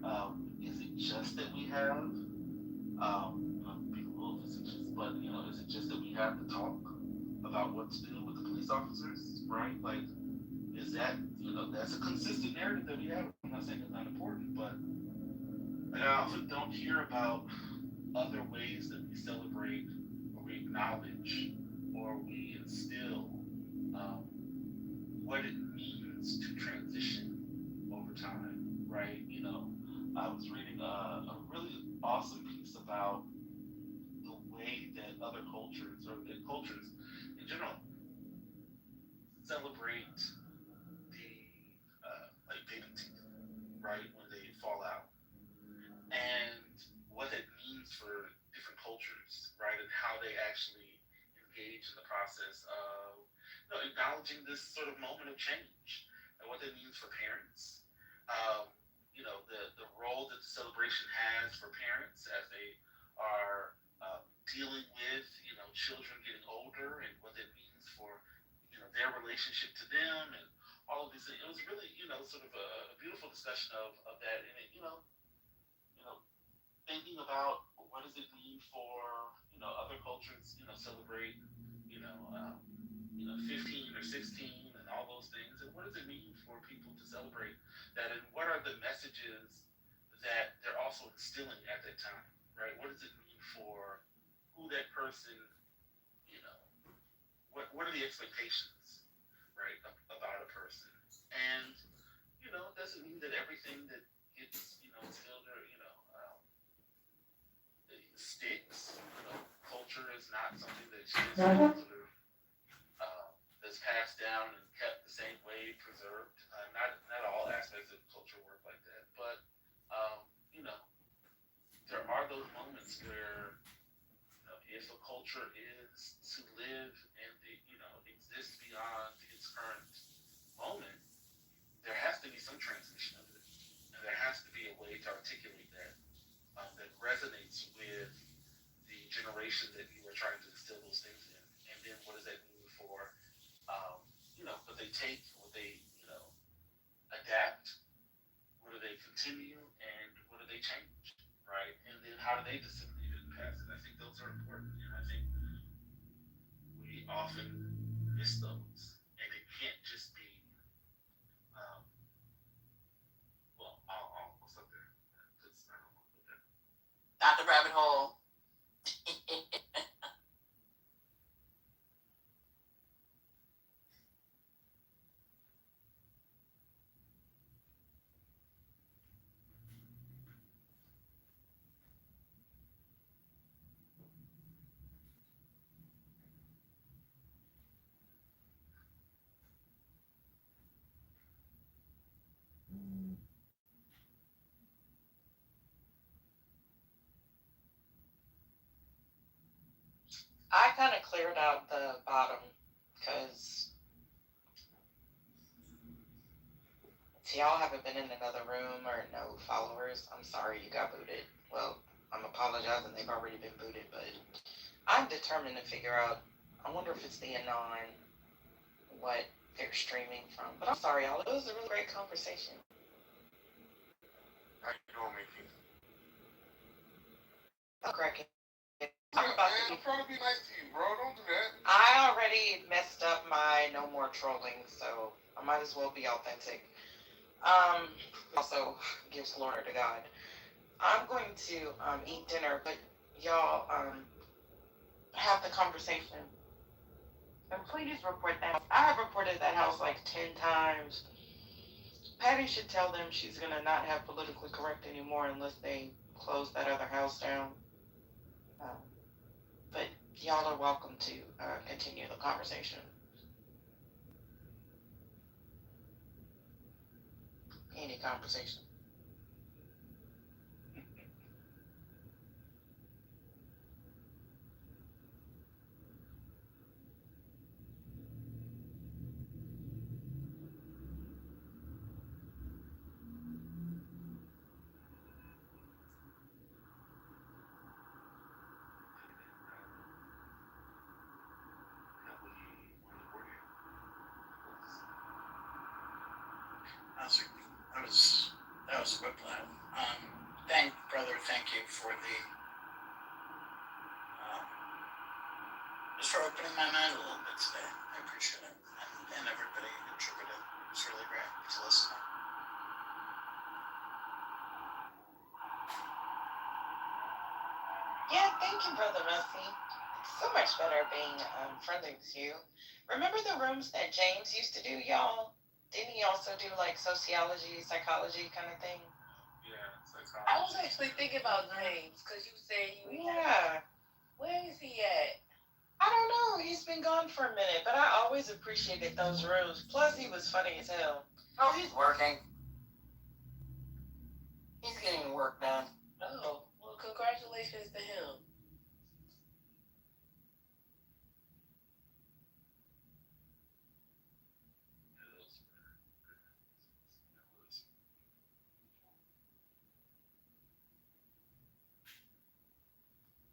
Is it just that we have being a little facetious, but is it just that we have to talk about what to do with the police officers, right? Like, is that that's a consistent narrative that we have. I'm not saying it's not important, but I often don't hear about other ways that we celebrate or we acknowledge or we instill what it means to transition over time, right? I was reading a really awesome piece about the way that other cultures or that cultures in general celebrate the like baby teeth, right, when they fall out, and what it means for different cultures, right, and how they actually engage in the process of acknowledging this sort of moment of change, and what that means for parents. The role that the celebration has for parents as they are dealing with children getting older, and what that means for their relationship to them, and all of these things. It was really sort of a beautiful discussion of that, and it, thinking about what does it mean for other cultures celebrate 15 or 16 and all those things, and what does it mean for people to celebrate that, and what are the messages that they're also instilling at that time, right? What does it mean for who that person, you know what are the expectations, right, about a person, and it doesn't mean that everything that gets instilled or sticks. Culture is not something that's just sort of that's passed down and kept the same way, preserved. Not all aspects of culture work like that, but there are those moments where if a culture is to live and exist beyond its current moment, there has to be some transmission of it, and there has to be a way to articulate that that resonates with the generation that you were trying to instill those things in. And then what does that mean for, what they take, what they, adapt, what do they continue, and what do they change, right? And then how do they disseminate it and pass it? I think those are important, and I think we often miss those. And it can't just be, I'll stop there, because I don't want to put that. Not the rabbit hole. I kind of cleared out the bottom because y'all haven't been in another room or no followers. I'm sorry you got booted. Well, apologizing. They've already been booted, but I'm determined to figure out. I wonder if it's the Anon, what they're streaming from. But I'm sorry, y'all. It was a really great conversation. How you doing, Mickey? I'm cracking. I'm trying to be nice to you, bro. Don't do that. I already messed up my no more trolling, so I might as well be authentic. Also gives glory to God. I'm going to eat dinner, but y'all have the conversation. And please report that. I have reported that house like 10 times. Patty should tell them she's gonna not have politically correct anymore unless they close that other house down. But y'all are welcome to continue the conversation. Any conversation. That was a good plan. Thank you for the, just for opening my mind a little bit today. I appreciate it. And everybody who contributed. It was really great to listen to. Yeah, thank you, Brother Messi. It's so much better being friendly with you. Remember the rooms that James used to do, y'all? Didn't he also do like sociology, psychology kind of thing? Yeah, I was actually thinking about James because you said he. Yeah. Where is he at? I don't know. He's been gone for a minute, but I always appreciated those rooms. Plus, he was funny as hell. Oh, he's working. He's getting work done. Oh, well, congratulations to him.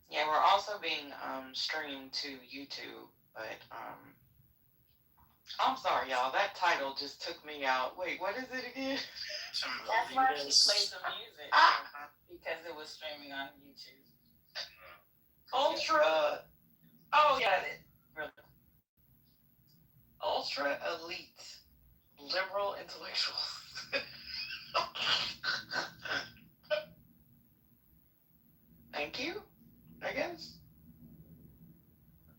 Yeah, we're also being streamed to YouTube, but I'm sorry, y'all. That title just took me out. Wait, what is it again? That's why she played the music because it was streaming on YouTube. Ultra. Oh yeah, ultra elite liberal intellectuals. Thank you, I guess.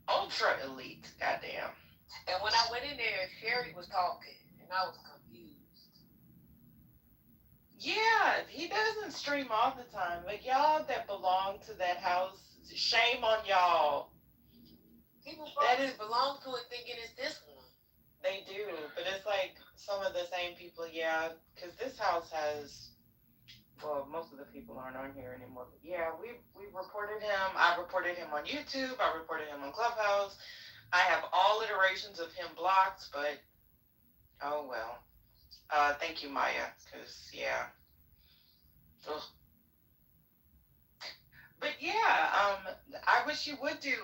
Ultra elite, goddamn. And when I went in there, Sherry was talking, and I was confused. Yeah, he doesn't stream all the time, but y'all that belong to that house, shame on y'all. People probably belong to it thinking it's this one. They do, but it's like some of the same people, yeah, because this house has, well, most of the people aren't on here anymore, but yeah, we reported him. I reported him on YouTube. I reported him on Clubhouse. I have all iterations of him blocked, but oh well. Thank you, Maya, because yeah. Ugh. But yeah, I wish you would do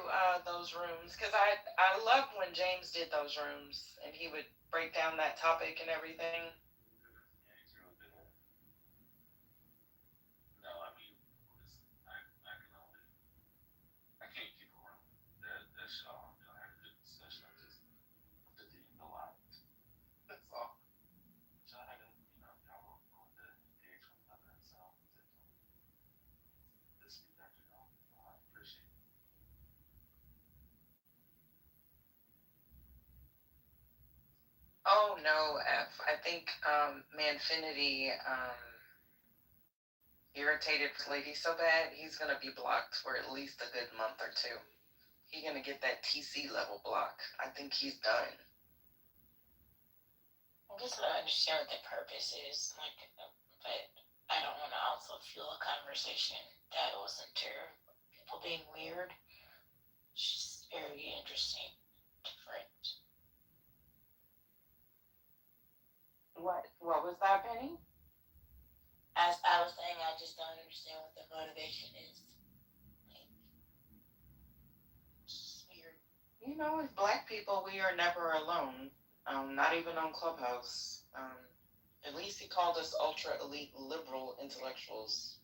those rooms, because I loved when James did those rooms and he would break down that topic and everything. Yeah, he's really good at it. No, I mean, I can't keep around that show. I had a good discussion. I just didn't know a lot. That's all. So I had to, y'all were going to engage with another, so this week after y'all. I appreciate it. Oh no, F. I think Manfinity irritated this lady so bad he's gonna be blocked for at least a good month or two. He's gonna get that TC level block. I think he's done. I guess I don't understand what the purpose is, like, but I don't want to also fuel a conversation that will center people being weird. It's just very interesting, different. What was that, Penny? As I was saying, I just don't understand what the motivation is. you know, as Black people, we are never alone. Not even on Clubhouse. At least he called us ultra elite liberal intellectuals.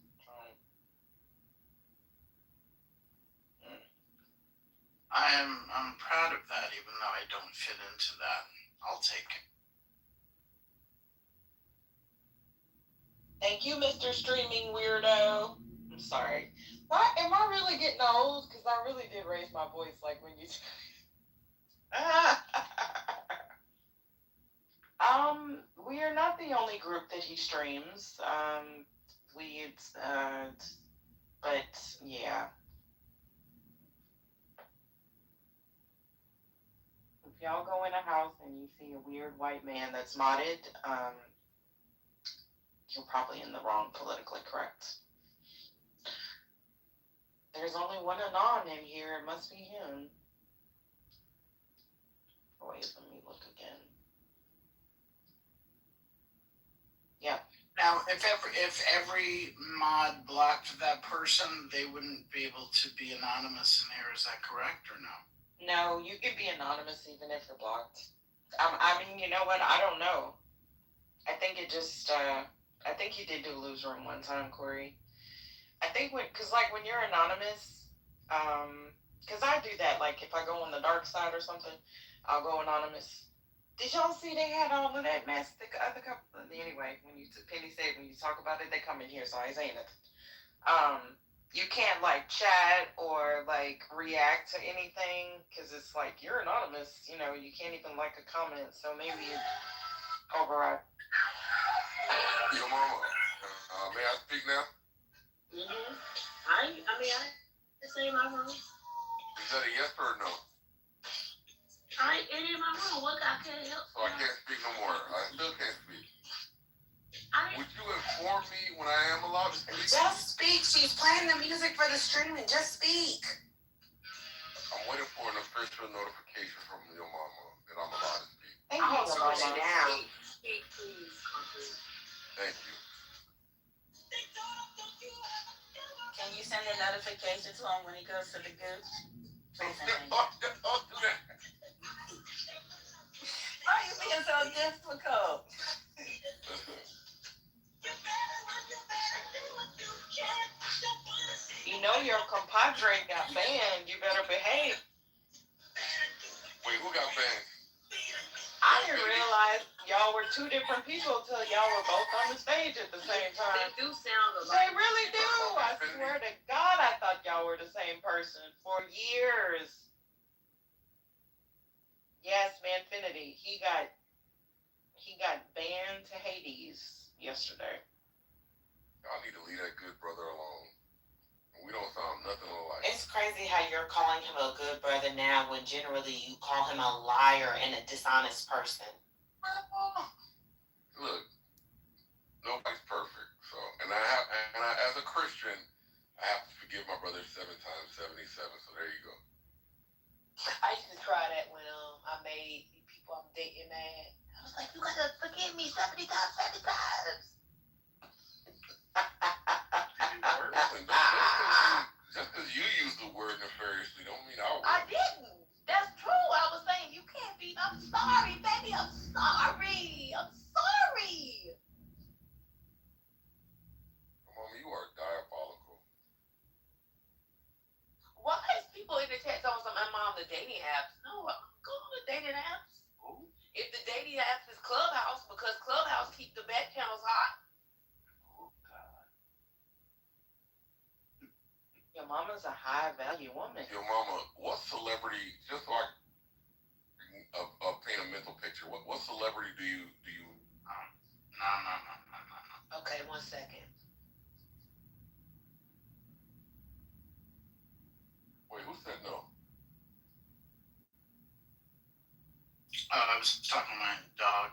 I'm proud of that, even though I don't fit into that. I'll take it. Thank you, Mr. Streaming Weirdo. I'm sorry. Why am I really getting old? Because I really did raise my voice like when you. We are not the only group that he streams. But yeah. If y'all go in a house and you see a weird white man that's modded, you're probably in the wrong politically correct. There's only one Anon in here. It must be him. Wait, let me look again. Yeah. Now, if every mod blocked that person, they wouldn't be able to be anonymous in here. Is that correct or no? No, you can be anonymous even if you're blocked. I mean, you know what? I don't know. I think it just, I think you did do Lose Room one time, Corey. I think because when you're anonymous, because I do that, like if I go on the dark side or something, I'll go anonymous. Did y'all see they had all of that mess? The other couple, anyway, Penny said when you talk about it, they come in here, so I ain't saying it. You can't like chat or like react to anything because it's like you're anonymous. You know, you can't even like a comment. So maybe it's override. Yo, mama, may I speak now? I say my room. Is that a yes or a no? It is my room. What I can't help? So I can't speak no more. I still can't speak. Would you inform me when I am allowed to speak? Just speak. She's playing the music for the streaming. Just speak. I'm waiting for an official notification from your mama that I'm allowed to speak. Thank you, Mama. Down. Speak, please, Congressman. Thank you. Can you send a notification to him when he goes to the goose? Why are you being so difficult? You know your compadre got banned. You better behave. Wait, who got banned? I didn't realize y'all were two different people until y'all were both on the stage at the same time. They do sound alike. They really do. I swear to God, I thought y'all were the same person for years. Yes, Manfinity. He got banned to Hades yesterday. Y'all need to leave that good brother alone. We don't sound nothing alike. It's crazy how you're calling him a good brother now when generally you call him a liar and a dishonest person. Look, nobody's perfect. So, and I as a Christian, I have to forgive my brother 7 times 77. So there you go. I used to try that when I made people I'm dating mad. I was like, you gotta forgive me 70 times, 70 times. Just because you use the word nefariously don't mean I will. I didn't. That's true. I was saying you can't be. I'm sorry, baby. I'm sorry. I'm sorry. Mama, you are diabolical. Why is people in the chat talking about I'm on the dating apps? No, I'm going on the dating apps. Ooh. If the dating apps is Clubhouse, because Clubhouse keep the back channels hot. Your mama's a high value woman. Your mama, what celebrity? Just so I can paint a mental picture. What celebrity do you? No. Okay, 1 second. Wait, who said no? I was talking to my dog.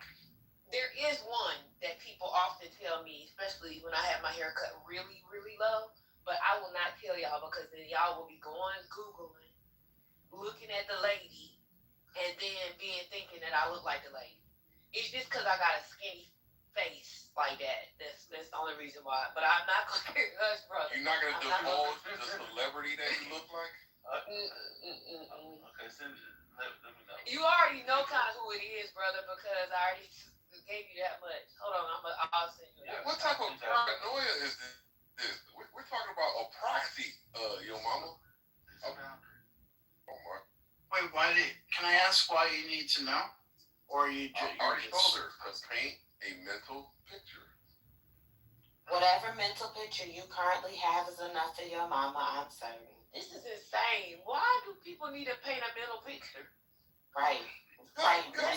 There is one that people often tell me, especially when I have my hair cut really, really low. But I will not tell y'all because then y'all will be going Googling, looking at the lady, and then thinking that I look like the lady. It's just because I got a skinny face like that. That's the only reason why. But I'm not going to hush, brother. You're not going to divulge the celebrity that you look like? Okay, send it. Let me know. You already know kind of who it is, brother, because I already gave you that much. Hold on, I'll send you that. What type of paranoia is this? We're talking about a proxy, yo mama. Oh my. Wait, can I ask why you need to know? Or you I already told her to paint a mental picture. Whatever mental picture you currently have is enough for your mama, I'm certain. This is insane. Why do people need to paint a mental picture? Right. Let my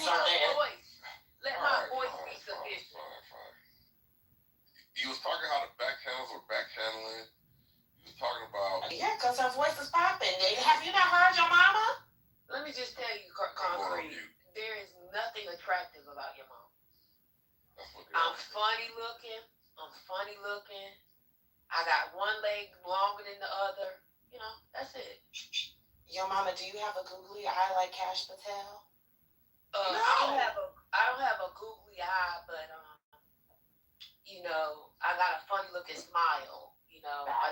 voice. Let my voice be sufficient. Fine. You was talking how the back channels were back channeling. You was talking about. Yeah, because her voice is popping. Have you not heard your mama? Let me just tell you, Concrete, there is nothing attractive about your mom. I'm funny looking. I got one leg longer than the other. You know, that's it. Your mama, do you have a googly eye like Cash Patel? No. I don't have a googly eye, but you know, I got a funny looking smile. You know, my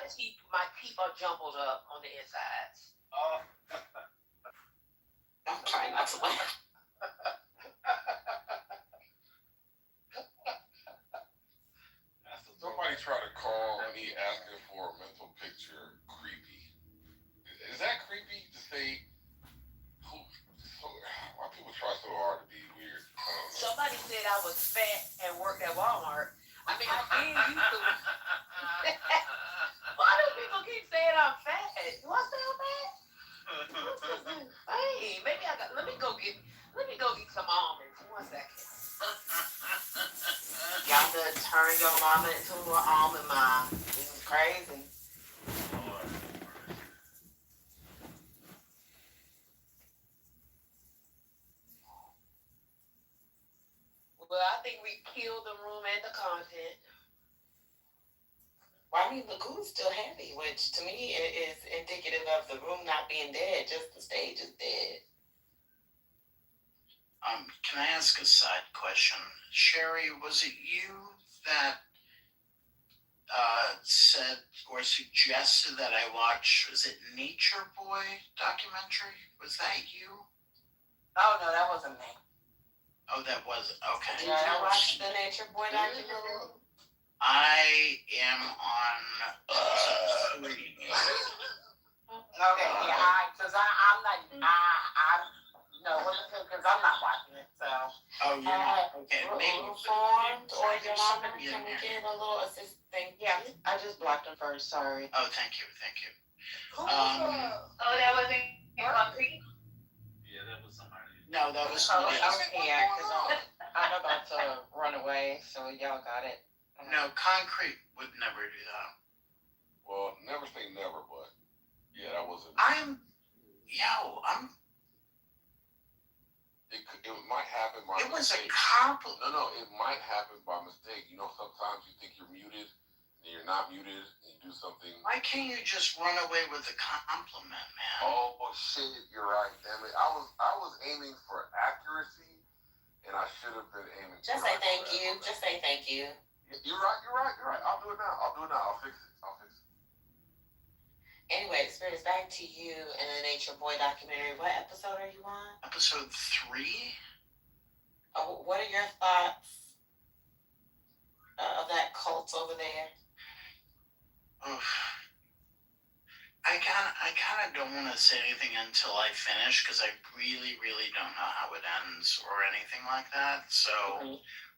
teeth are jumbled up on the insides. Oh. I'm trying not to laugh. Somebody tried to call me asking for a mental picture creepy. Is that creepy to say? Why people try so hard to be weird? Somebody said I was fat and worked at Walmart. I mean, I did used to. Why do people keep saying I'm fat? Do I sound fat? Hey, maybe let me go eat some almonds. 1 second. Got to turn your mama into an almond mom. This is crazy. Well, I think we killed the room and the content. Well, I mean, the goon's still heavy, which to me is indicative of the room not being dead, just the stage is dead. Can I ask a side question? Sherry, was it you that said or suggested that I watch, was it Nature Boy documentary? Was that you? Oh, no, that wasn't me. Oh, that was, okay. Did you watch the Nature Boy documentary? I am on episode 3. Okay, yeah, because I'm not, because I'm not watching it, so. Oh, you're not, okay, maybe. Informed, or your mama, can we get a little assistance? Yeah, I just blocked him first, sorry. Oh, thank you. That wasn't Concrete? Yeah, that was somebody. No, that was Yeah, because I'm about to run away, so y'all got it. No, Concrete would never do that. Well, never say never, but yeah, that wasn't. It might happen by mistake. It was a compliment. No, it might happen by mistake. You know, sometimes you think you're muted, and you're not muted, and you do something. Why can't you just run away with a compliment, man? Oh shit, you're right. Damn it, I was aiming for accuracy, and I should have been aiming. Just say thank you. Just say thank you. You're right. I'll do it now. I'll fix it. Anyway, Spirits, back to you in the Nature Boy documentary. What episode are you on? Episode 3? Oh, what are your thoughts of that cult over there? Oof. I kind of don't want to say anything until I finish, because I really don't know how it ends or anything like that. So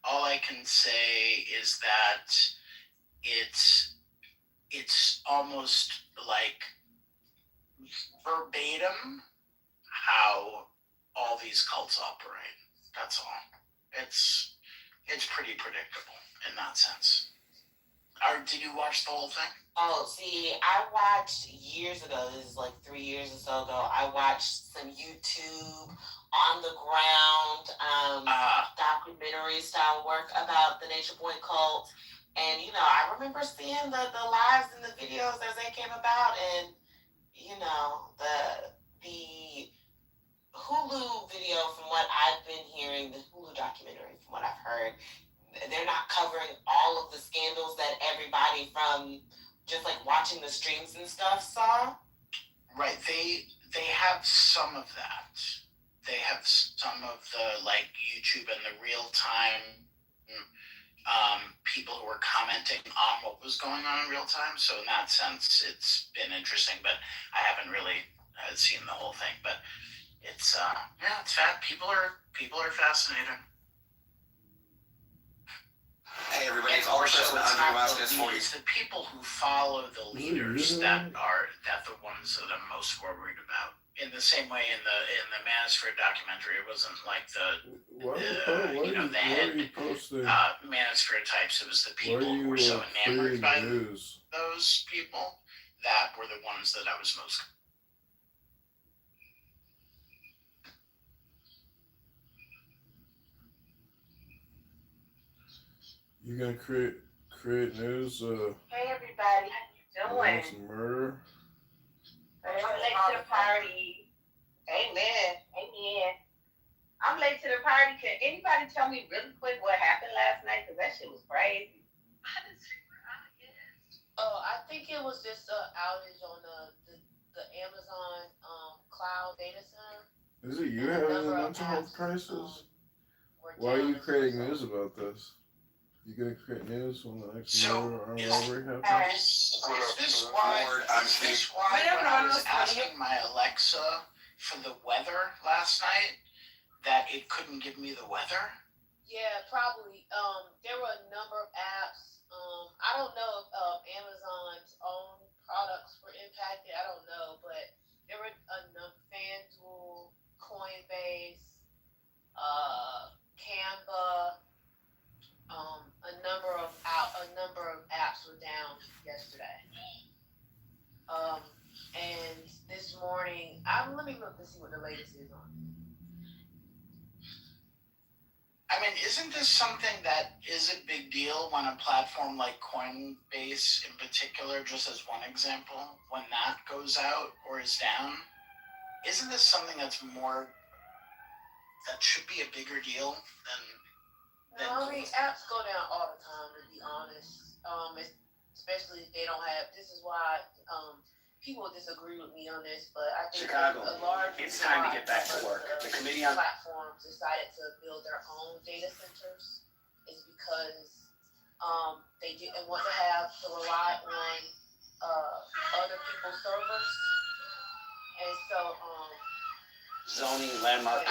all I can say is that it's almost like verbatim how all these cults operate. That's all. It's pretty predictable in that sense. Did you watch the whole thing? Oh, see, I watched years ago, this is like 3 years or so ago, I watched some YouTube on the ground documentary style work about the Nature Boy cult. And, I remember seeing the lives and the videos as they came about, and, the Hulu video, from what I've been hearing, the Hulu documentary, from what I've heard, they're not covering all of the scandals that everybody from just like watching the streams and stuff saw. Right. They have some of that. They have some of the like YouTube and the real time people who were commenting on what was going on in real time. So in that sense, it's been interesting. But I haven't really seen the whole thing. But it's it's fat. People are fascinated. Hey everybody, it's also, Congressman it's Andrew not Vasquez the for you. leaders, the people who follow the leaders that the ones that I'm most worried about. In the same way, in the Manosphere documentary, it wasn't like the head Manosphere types. It was the people who were so enamored by those people that were the ones that I was most. You gonna create news? Hey everybody, how you doing? Some murder. I'm late to the party. Amen. Amen. I'm late to the party. Can anybody tell me really quick what happened last night? Because that shit was crazy. I think it was just an outage on the Amazon cloud data center. Is it you having a mental health crisis? Why are you creating news about this? You gonna create news when the next murder or robbery happens? Is this why when I was asking my Alexa for the weather last night, that it couldn't give me the weather? Yeah, probably. There were a number of apps. I don't know if Amazon's own products were impacted. I don't know, but there were a FanDuel, Coinbase, Canva. A number of apps were down yesterday. And this morning, let me look to see what the latest is on it. I mean, isn't this something that is a big deal when a platform like Coinbase in particular, just as one example, when that goes out or is down? Isn't this something that should be a bigger deal than No, I mean, apps go down all the time, to be honest. Especially if they don't have. This is why people disagree with me on this, but I think Chicago, a large it's time to get back to work. The committee on platforms decided to build their own data centers is because they didn't want to rely on other people's servers, and so zoning landmark.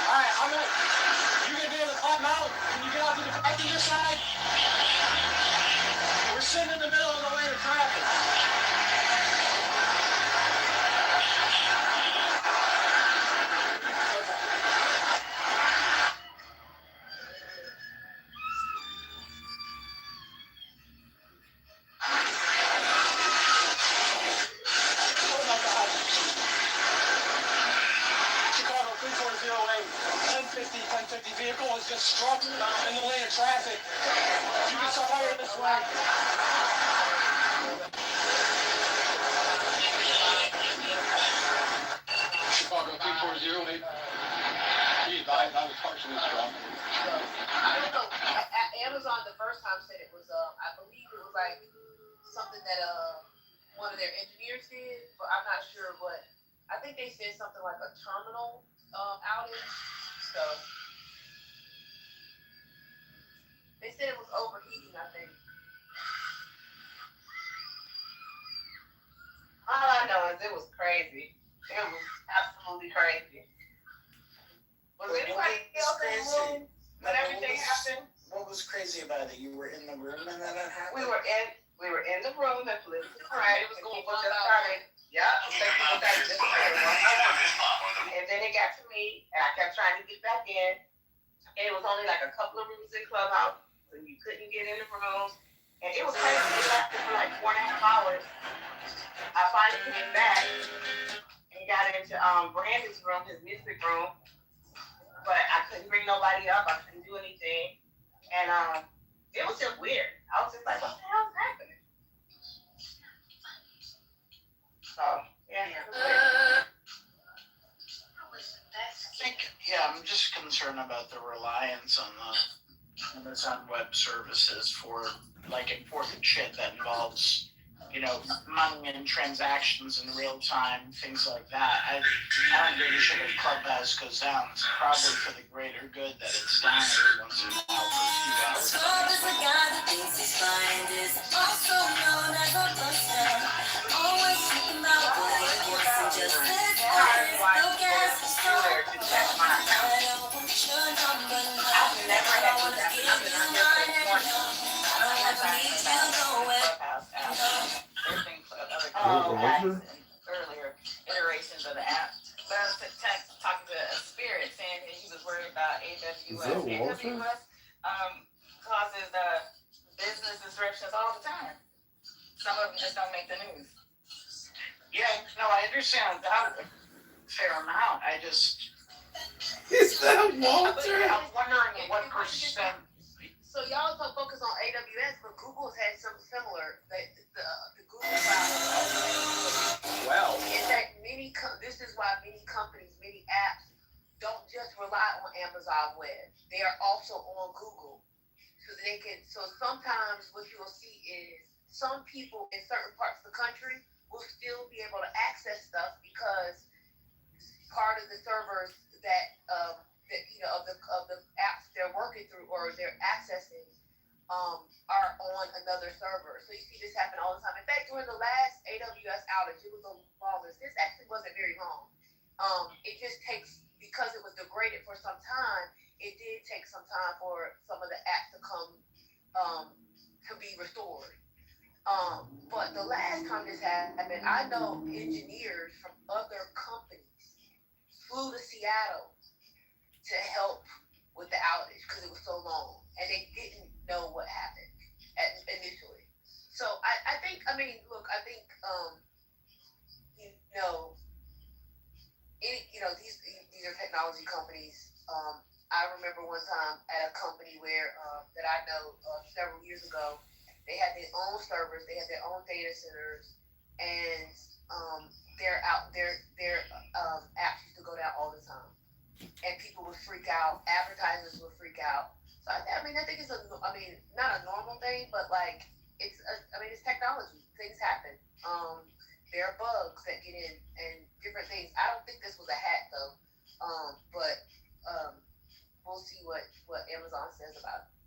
Alright, I'm gonna. You're gonna be able to climb out. Can you get out to the passenger side? We're sitting in the middle of the lane of traffic. Chicago 3408, 1050 vehicle was just struck in the lane of traffic. You can fire this way. Chicago 3408. Be advised, I was partially struck. I don't know. Amazon the first time said it was I believe it was like something that one of their engineers did, but I'm not sure what. I think they said something like a terminal outage. So they said it was overheating, I think. All I know is it was crazy. It was absolutely crazy. Was anybody else in the room when everything happened? What was crazy about it? You were in the room and then it happened? We were in the room at Political Correct. It was going people on just about started. Yeah, people started just started one by one. And then it got to me, and I kept trying to get back in. And it was only like a couple of rooms in Clubhouse, so you couldn't get in the rooms. And it was crazy. It lasted for like 4.5 hours. I finally came back and got into Brandon's room, his music room. But I couldn't bring nobody up. I couldn't do anything. And it was just weird. I was just like, what the hell is happening? So, yeah. I'm just concerned about the reliance on the Amazon Web Services for like important shit that involves, you know, money and transactions in real time, things like that. I don't give a shit if Clubhouse goes down. It's probably for the greater good that it's down every once in a while for a few hours. Is a guy that thinks he's fine, is also known as a buster. Always thinking about what he wants and just his eyes. No gas, so I don't want your number, no. I don't wanna give you mine, no. I don't ever need you going. What was her? Earlier iterations of the app. But I was talking to a spirit saying that he was worried about AWS. Is that Walter? AWS causes business disruptions all the time. Some of them just don't make the news. Yeah, no, I understand that a fair amount. I just. Is that Walter? I'm wondering what percent. So y'all so focus on AWS, but Google's had something similar. The Google Cloud. Well. In fact, this is why many companies, many apps, don't just rely on Amazon Web. They are also on Google, so they can. So sometimes what you'll see is some people in certain parts of the country will still be able to access stuff because part of the servers that of the apps they're working through or they're accessing are on another server. So you see this happen all the time. In fact, during the last AWS outage, it was the longest. This actually wasn't very long. It just takes, because it was degraded for some time, it did take some time for some of the apps to come to be restored. But the last time this happened, I know engineers from other companies flew to Seattle to help with the outage because it was so long, and they didn't know what happened initially. So I think these are technology companies. I remember one time at a company where that I know several years ago, they had their own servers, they had their own data centers, and their apps used to go down all the time. And people would freak out. Advertisers would freak out. So I think it's not a normal thing, but like it's technology. Things happen. There are bugs that get in and different things. I don't think this was a hack though. But we'll see what Amazon says about it.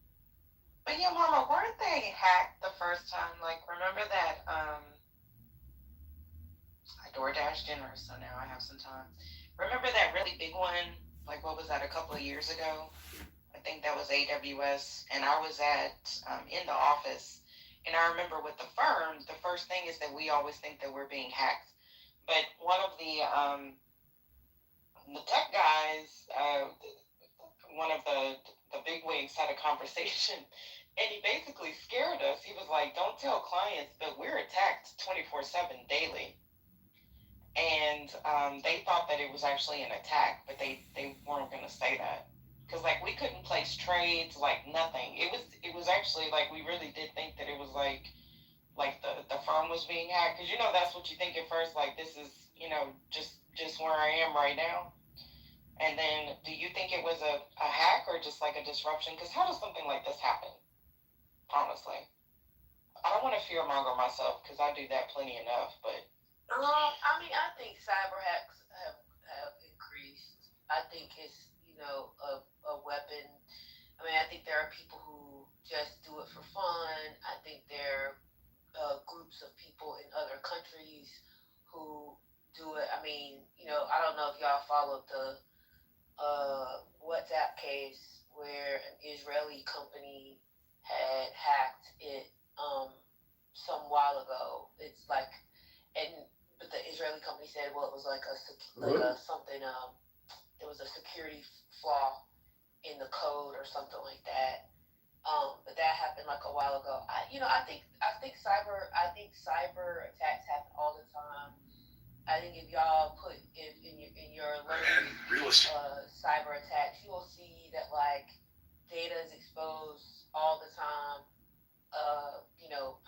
But yeah, Mama, weren't they hacked the first time? Like, remember that? I DoorDash dinner, so now I have some time. Remember that really big one? Like, what was that, a couple of years ago? I think that was AWS, and I was in the office, and I remember with the firm, the first thing is that we always think that we're being hacked. But one of the tech guys, one of the big wigs had a conversation, and he basically scared us. He was like, don't tell clients, but we're attacked 24/7 daily. And they thought that it was actually an attack, but they weren't going to say that. Because, like, we couldn't place trades, like, nothing. It was actually, like, we really did think that it was, like the firm was being hacked. Because, that's what you think at first, like, this is, just where I am right now. And then, do you think it was a hack or just, like, a disruption? Because how does something like this happen? Honestly. I don't want to fearmonger myself, because I do that plenty enough, but... I think cyber hacks have increased. I think it's, a weapon. I think there are people who just do it for fun. I think there are groups of people in other countries who do it. I don't know if y'all followed the WhatsApp case where an Israeli company had hacked it some while ago. It's like, but the Israeli company said, well, it was like there was a security flaw in the code or something like that. But that happened like a while ago. I think cyber attacks happen all the time. I think if y'all put in your alerts cyber attacks, you will see that like data is exposed all the time.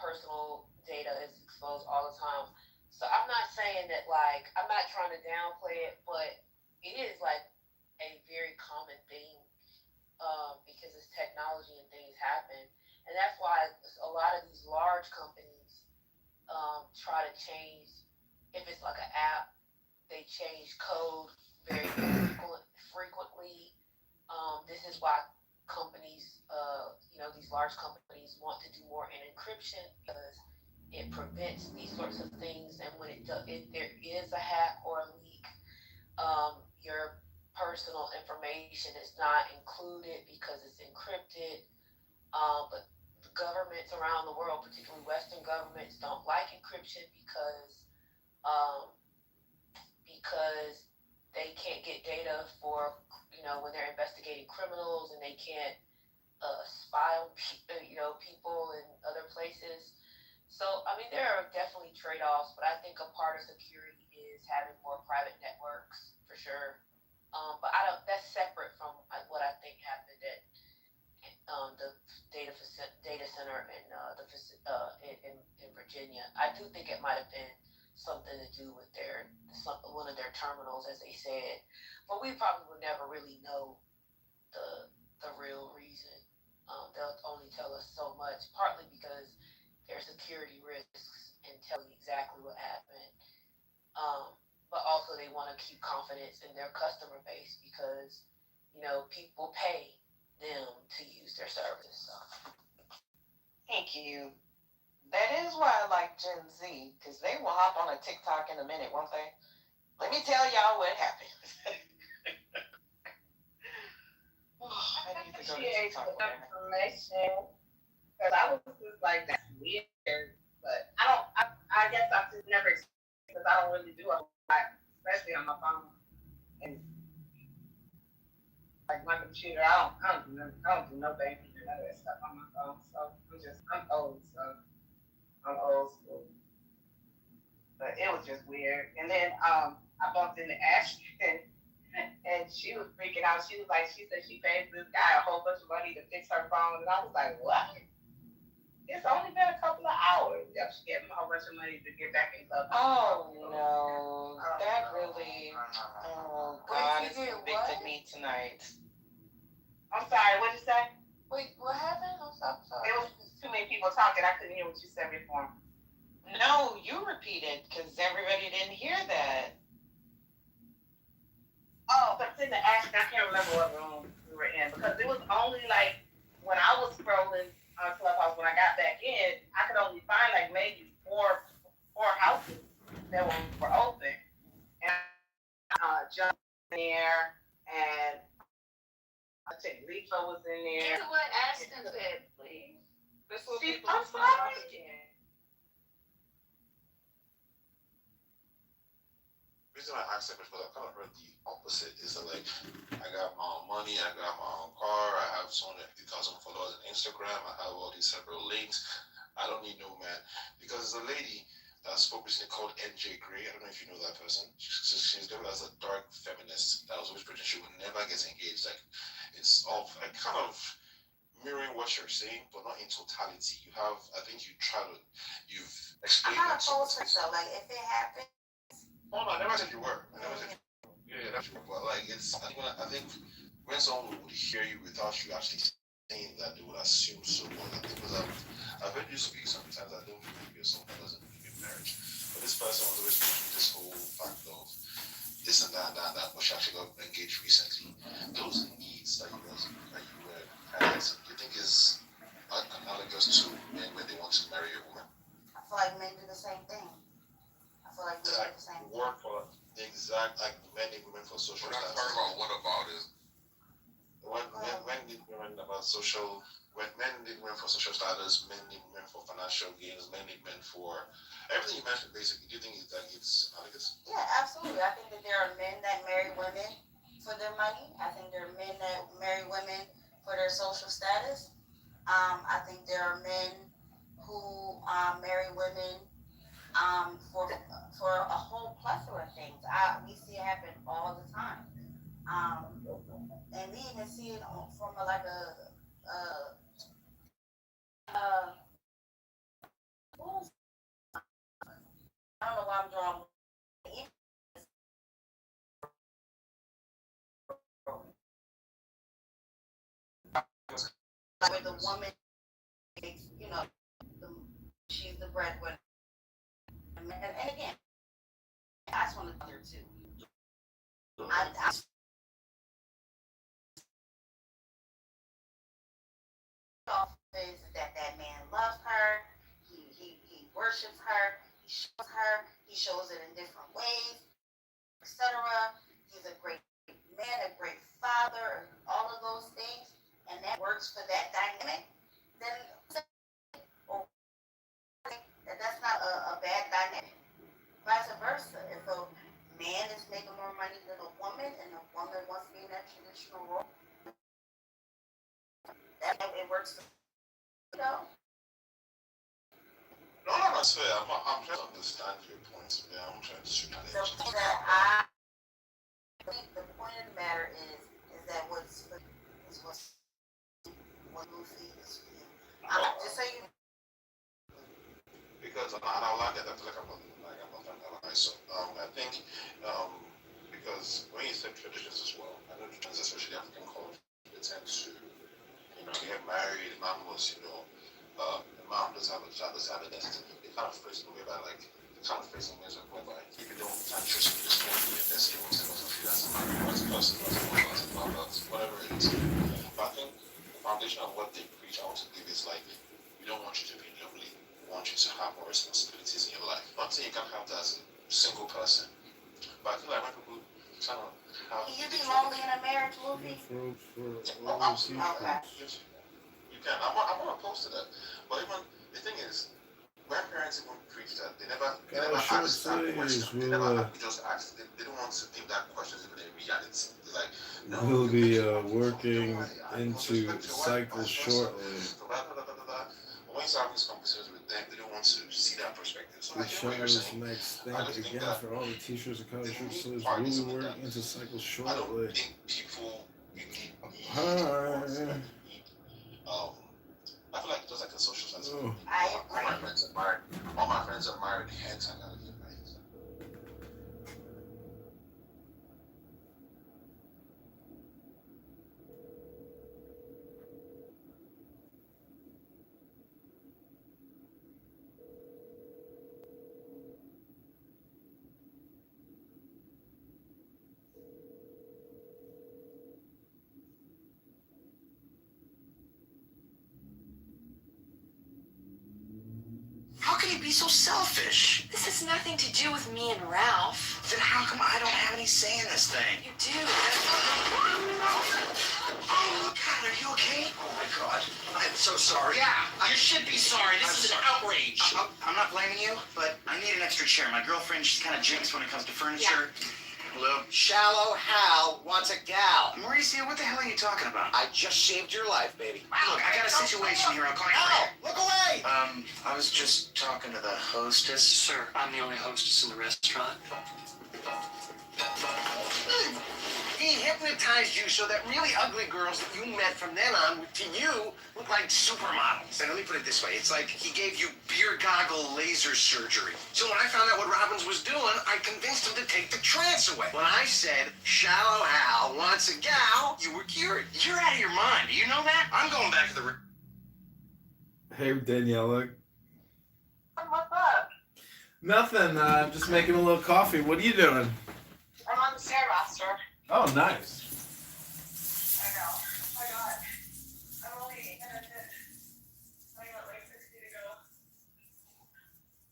Personal data is exposed all the time. So I'm not saying that like I'm not trying to downplay it, but it is like a very common thing because it's technology and things change. If it's like an app, they change code very frequently. This is why companies, these large companies want to do more in encryption because it prevents these sorts of things. And when if there is a hack or a leak, your personal information is not included because it's encrypted. But governments around the world, particularly Western governments, don't like encryption um, because they can't get data for when they're investigating criminals, and they can't spy on people in other places. So I mean, there are definitely trade-offs, but I think a part of security is having more private networks for sure. But I don't. That's separate from what I think happened at the data center in Virginia. I do think it might have been something to do with one of their terminals, as they said, but we probably would never really know the real reason. They'll only tell us so much, partly because there are security risks in telling exactly what happened. But also they want to keep confidence in their customer base because people pay them to use their services. So. Thank you. That is why I like Gen Z, because they will hop on a TikTok in a minute, won't they? Let me tell y'all what happened. I appreciate the information because I was just like, that's weird, but I guess I've just never experienced because I don't really do a lot, especially on my phone and like my computer. I don't do no banking or none of that stuff on my phone. So I'm old, so I'm old school. But it was just weird. And then I bumped into Ashton. And she was freaking out. She said she paid this guy a whole bunch of money to fix her phone. And I was like, what? It's only been a couple of hours. Yep, she gave him a whole bunch of money to get back in club. Oh, no. That really, God has convicted me tonight. I'm sorry, what'd you say? Wait, what happened? I'm sorry. It was too many people talking. I couldn't hear what you said before. No, you repeated because everybody didn't hear that. Oh, but it's in the Ashton. I can't remember what room we were in because it was only like when I was scrolling on Clubhouse when I got back in, I could only find like maybe four houses that were open, and John was in there, and I think Rico was in there. Get to what Ashton said, please. I'm sorry. The reason I asked that because I kind of heard the opposite is that like I got my own money, I got my own car, I have 250,000 followers on Instagram, I have all these several links. I don't need no man because there's a lady that spoke recently called NJ Gray. I don't know if you know that person. She's known as a dark feminist that was always pretending she would never get engaged. Like it's all like kind of mirroring what you're saying, but not in totality. You have, I think you've explained. I'm not opposed to so like if it happens. Oh no, I never said you were. I never said you were. Yeah, that's true. But like it's I think when someone would hear you without you actually saying that, they would assume so much. Because I've heard you speak sometimes. I don't believe you're someone that doesn't believe in marriage. But this person was always pushing this whole fact of this and that, but she actually got engaged recently. Those needs that you were highlighting, do you think is analogous to men when they want to marry a woman? I feel like men do the same thing. I feel like men do the same thing. Work for the exact like men and women for social status. We're not talking about what about it. When did women about social? When men need women for social status, men need women for financial gains, men need men for everything you mentioned. Basically, do you think it's analogous? Yeah, absolutely. I think that there are men that marry women for their money. I think there are men that marry women for their social status. I think there are men who marry women for a whole plethora of things. We see it happen all the time. And we even see it from I don't know why I'm drawing. Where the woman, she's the breadwinner, And again, I just want to there too. I is that man loves her. He worships her. He shows it in different ways, etc. He's a great man, a great father, all of those things, and that works for that dynamic. Then that's not a bad dynamic. Vice versa, if a man is making more money than a woman, and the woman wants to be in that traditional role, that it works. No, that's fair. I'm trying to understand your points. Yeah, I'm trying to challenge. I think the point of the matter is that what's what Lucy is for you. Just so you. Because and I like that. I feel like I'm not analyzed. So I think because when you say traditions as well, I know traditions, especially African culture, they tend to get married. The mom was the mom does have a child, does have a destiny. They kind of phrase it away by like kind of phrasing ways of whereby if you don't can't trust me, this won't be a destiny. What's supposed to be that's a person, whatever it is. But I think the foundation of what they preach, I want to give is like we don't want you to be lonely. Want you to have more responsibilities in your life. Not saying you can have that as a single person, but I feel like when people kind of have. Can you be lonely in a marriage, Luffy? Okay. You can. I'm not opposed to that. But even the thing is, when parents even preach that, they never ask that question. They never just ask. They don't want to think that question is even a reality. They're like, no. We'll be working into cycles shortly. When you start having these conversations with them, they don't want to see that perspective. So Good shows next. Thank you again for all the t-shirts and college shirts. We'll be working into cycles shortly. I don't think people really Hi. I feel like it was like a social sense. Oh. All my friends are married. All my friends are married. Hence, I gotta get married. How can he be so selfish? This has nothing to do with me and Ralph. Then how come I don't have any say in this thing? You do. Oh, God, are you okay? Oh, my God. I'm so sorry. Yeah, you should be sorry. This is an outrage. I'm not blaming you, but I need an extra chair. My girlfriend, she's kind of jinxed when it comes to furniture. Yeah. Hello? Shallow Hal wants a gal. Mauricio, what the hell are you talking about? I just saved your life, baby. Look, I got a situation here. I'll call you Hal, later. look away! I was just talking to the hostess. Sir, I'm the only hostess in the restaurant. He hypnotized you so that really ugly girls that you met from then on to you look like supermodels. And let me put it this way. It's like he gave you beer goggle laser surgery. So when I found out what Robbins was doing, I convinced him to take the trance away. When I said, Shallow Hal wants a gal, you were cured. You're out of your mind. Do you know that? I'm going back to the... Hey, Daniela. What's up? Nothing. Just making a little coffee. What are you doing? I'm on the Stairmaster. Oh, nice. I know. I'm only I got like 60 to go.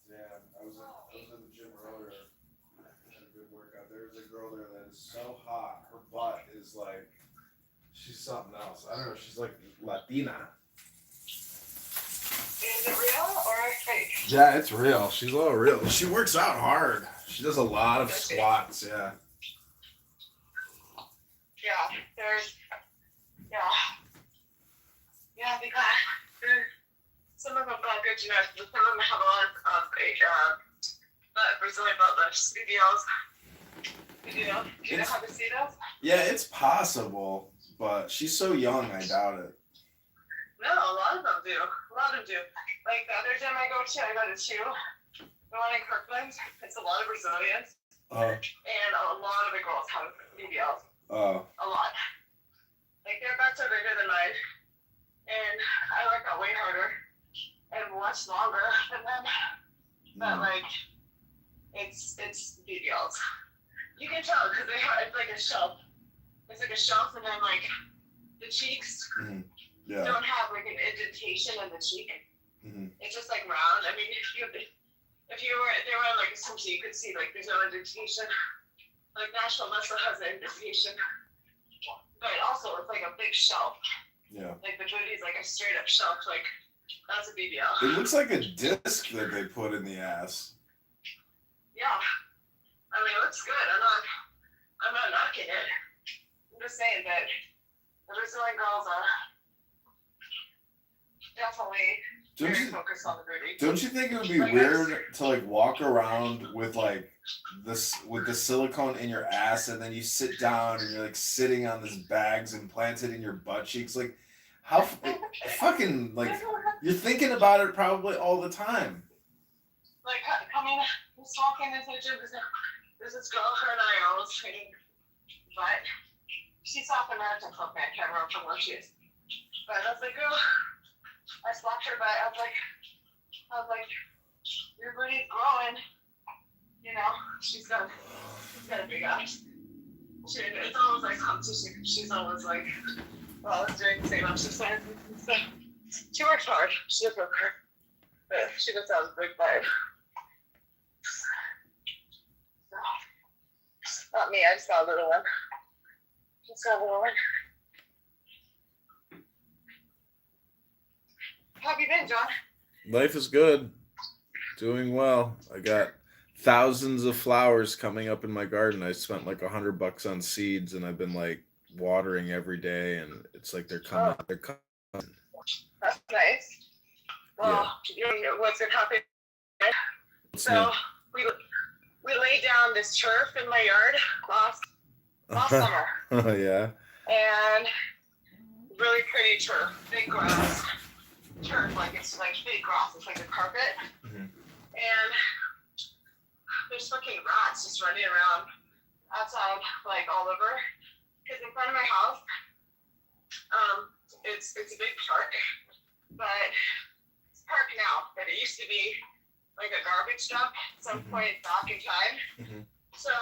Yeah, I was in the gym earlier. Had a good workout. There's a girl there that is so hot. Her butt is like, she's something else. I don't know. She's like Latina. Is it real or fake? Yeah, it's real. She's a little real. She works out hard. She does a lot of squats. Yeah. Yeah, because some of them got good genetics, but some of them have a lot of Brazilian butt lifts videos. Do you know how to see those? Yeah, it's possible, but she's so young, I doubt it. No, a lot of them do. Like the other gym I go to, the one in Kirkland, it's a lot of Brazilians. And a lot of the girls have BBLs. A lot. Like their butts are bigger than mine. And I work out way harder and much longer than them. But like, it's BBLs. You can tell because they have it's like a shelf. It's like a shelf, and then like the cheeks Yeah. don't have like an indentation in the cheek. Mm-hmm. It's just like round. I mean, if they were like a swimsuit, you could see like there's no indentation. Like Nashville Muscle has an indentation, but also it's like a big shelf. Yeah. Like the booty's like a straight up shelf. Like that's a BBL. It looks like a disc that they put in the ass. Yeah. I mean, it looks good. I'm not knocking it. I'm just saying that the Brazilian girls are definitely very focused on the booty. Don't you think it would be weird to like walk around with like this with the silicone in your ass, and then you sit down and you're like sitting on this bags implanted in your butt cheeks? Like, how fucking like you're thinking about it probably all the time. Like coming, just walking into the gym. There's this girl, her and I are always training, but she's South American folk. I can't remember from where she is. But I was like, girl, I slapped her butt. I was like, your booty's growing. You know, she's got a big ass. It's always like competition. She's always like, well, let's doing the same exercise. So she works hard. She's a worker, but she does have a big butt. Not me, I just got a little one. How have you been, John? Life is good. Doing well. I got thousands of flowers coming up in my garden. I spent like $100 on seeds, and I've been like watering every day, and it's like they're coming. They're coming. That's nice. Well, what's been happening? So we laid down this turf in my yard last summer. Oh yeah. And really pretty turf, big grass. Turf, like it's like big grass. It's like a carpet. Mm-hmm. And there's fucking rats just running around outside, like all over. Because in front of my house, it's a big park, but it's a park now. But it used to be like a garbage dump at some point back in time. Mm-hmm. So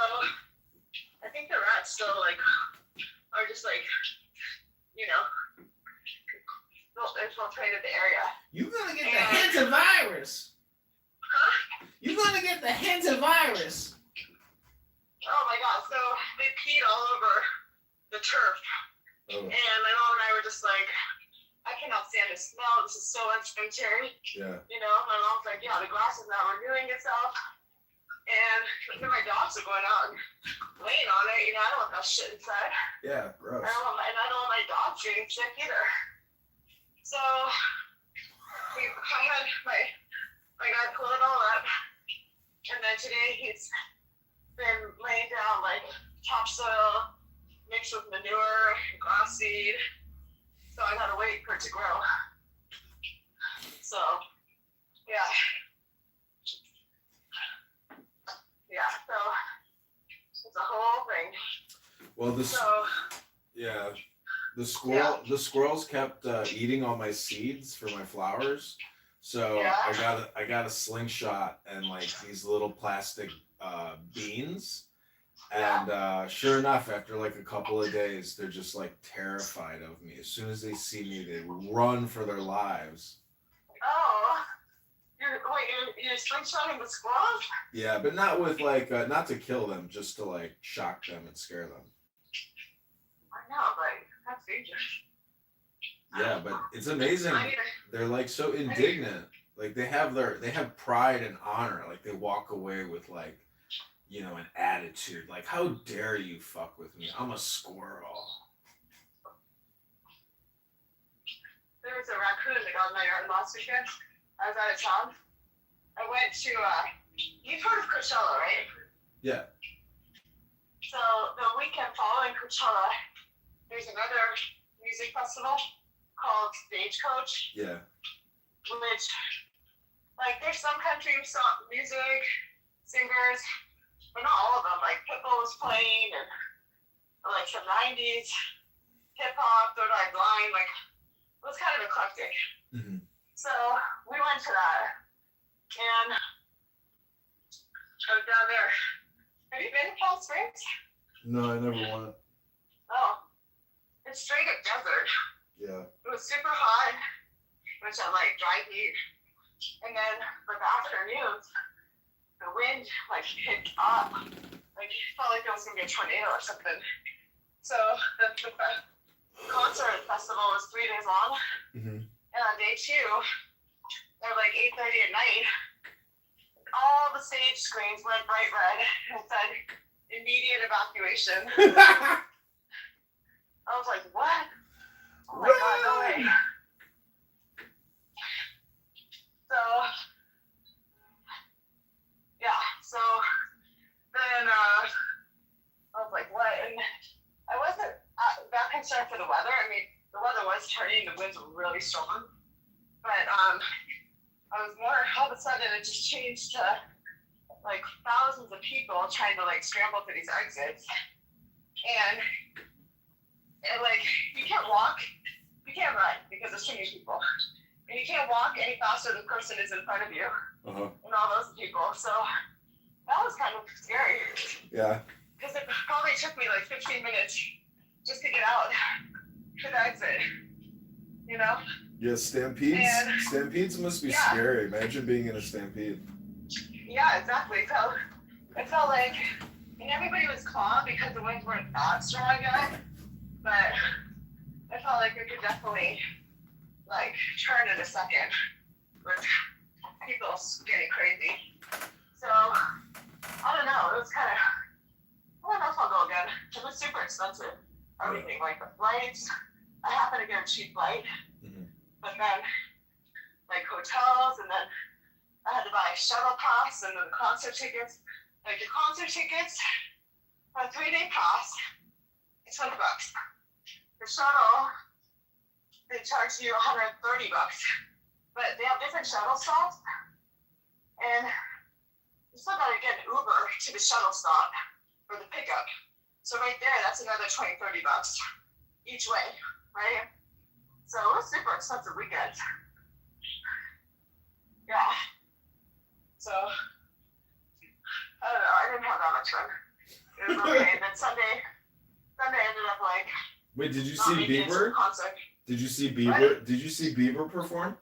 I think the rats still like are just like, you know, infiltrated the area. You're gonna get the hantavirus. Huh? You're gonna get the hantavirus. Oh my god! So they peed all over the turf, and my mom and I were just like, I cannot stand the smell. This is so unsanitary. Yeah. You know, my mom's like, yeah, the grass is not renewing itself. And then my dogs are going out and laying on it. You know, I don't want that shit inside. Yeah, gross. I don't want my dogs getting sick either. So I had my guy pull it all up, and then today he's been laying down like topsoil mixed with manure, grass seed. So I gotta wait for it to grow. So yeah. Yeah, so it's a whole thing. Well, the squirrels kept eating all my seeds for my flowers, so I got a slingshot and like these little plastic beans, and sure enough, after like a couple of days, they're just like terrified of me. As soon as they see me, they run for their lives. Oh. You're slingshotting the squirrels? Yeah, but not with like not to kill them, just to like shock them and scare them. I know, but that's dangerous. Yeah, but it's amazing. They're like so indignant. Like they have pride and honor. Like they walk away with like, you know, an attitude. Like, how dare you fuck with me? I'm a squirrel. There was a raccoon that got in my yard last weekend. I was out of town. I went to, you've heard of Coachella, right? Yeah. So the weekend following Coachella, there's another music festival called Stagecoach. Yeah. Which, like, there's some country music, singers, but not all of them. Like, Pitbull was playing, and like some 90s hip-hop, Third Eye Blind, like, it was kind of eclectic. So we went to that, and was down there. Have you been to Palm Springs? No, I never went. Oh, it's straight up desert. Yeah. It was super hot, which I like dry heat. And then for the afternoons, the wind like picked up. Like it felt like it was gonna be a tornado or something. So the concert festival was 3 days long. Mm-hmm. And on day 2, at like 8:30 at night, all the stage screens went bright red and said immediate evacuation. I was like, what? Oh my god, no way. So yeah, so then I was like, what? And I wasn't that concerned for the weather. I mean, the weather was turning, the winds were really strong. But I was more, all of a sudden it just changed to like thousands of people trying to like scramble to these exits. And like, you can't walk, you can't run because there's too many people. And you can't walk any faster than the person is in front of you. Uh-huh. And all those people. So that was kind of scary. Yeah. Because it probably took me like 15 minutes just to get out to the exit. You know? Yeah, stampedes. And, Stampedes must be scary. Imagine being in a stampede. Yeah, exactly. So it felt like, and everybody was calm because the winds weren't that strong yet, but I felt like it could definitely like turn in a second with people getting crazy. So I don't know. It was kind of, I don't know if I'll go again. It was super expensive. Everything, like the flights. I happened to get a cheap flight. But then, like hotels, and then I had to buy a shuttle pass, and then the concert tickets. Like the concert tickets, for a 3-day pass, it's $20. The shuttle, they charge you $130. But they have different shuttle stops, and you still gotta get an Uber to the shuttle stop for the pickup. So right there, that's another $20, $30 each way, right? So it was super expensive weekend. Yeah. So I don't know. I didn't have that much fun. It was okay. And then Sunday ended up like. Wait, did you see Bieber? Did you see Bieber? What? Did you see Bieber perform?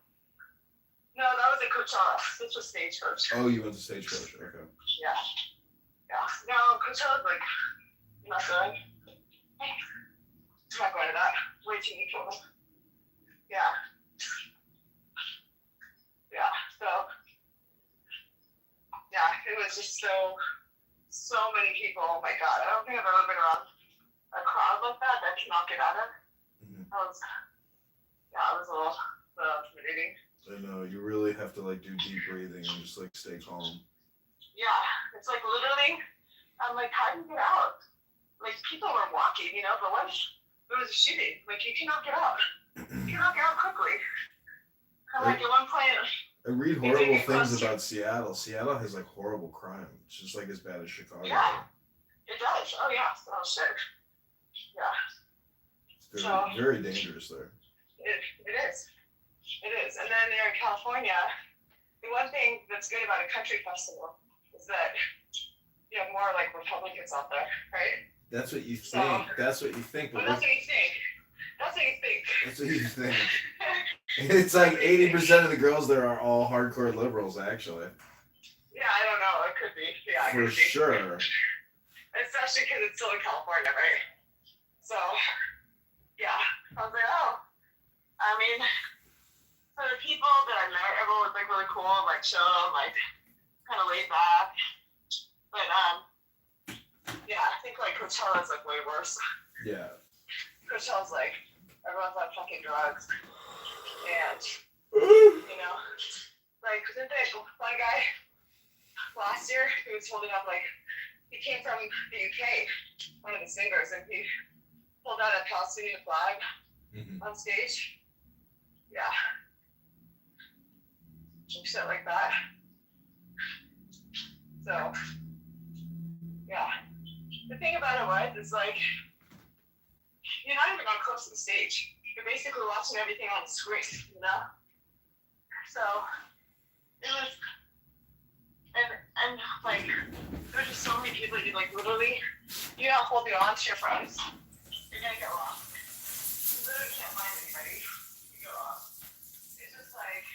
No, that was at Coachella. This was Stagecoach. Oh, you went to Stagecoach. Okay. Yeah. Yeah. No, Coachella's like not good. I'm not going to that. Way too many people. Yeah. Yeah. So. Yeah, it was just so many people. Oh my god, I don't think I've ever been around a crowd like that cannot get out of. It was a little intimidating. I know, you really have to like do deep breathing and just like stay calm. Yeah, it's like literally, I'm like, how do you get out? Like people were walking, you know, but what if there was a shooting? Like you cannot get out. You cannot get out quickly. I'm like at one point. I read horrible things about Seattle. Seattle has like horrible crime. It's just like as bad as Chicago. Yeah, it does. Oh yeah. Oh shit. Yeah. It's very dangerous there. It is. It is. And then there in California, the one thing that's good about a country festival is that you have more like Republicans out there, right? That's what you think. That's what you think. But that's what you think. That's what you think. That's what you think. It's like 80% of the girls there are all hardcore liberals, actually. Yeah, I don't know. It could be. Yeah, for sure. Especially because it's still in California, right? So, yeah. I was like, oh. I mean, for the people that I met, everyone was like really cool, like chill, like kind of laid back. But yeah, I think like Coachella's like way worse. Yeah. Coachella's like everyone's on fucking drugs. And, you know, like, didn't they, one guy last year, he was holding up, like, he came from the UK, one of the singers, and he pulled out a Palestinian flag on stage. Yeah. And shit like that. So, yeah. The thing about it was, is like, you're not even on close to the stage. You're basically watching everything on the screen, you know? So, it was, and like, many people you like literally, you're not holding on to your friends. You're gonna get lost. You literally can't find anybody. You get lost. It's just like,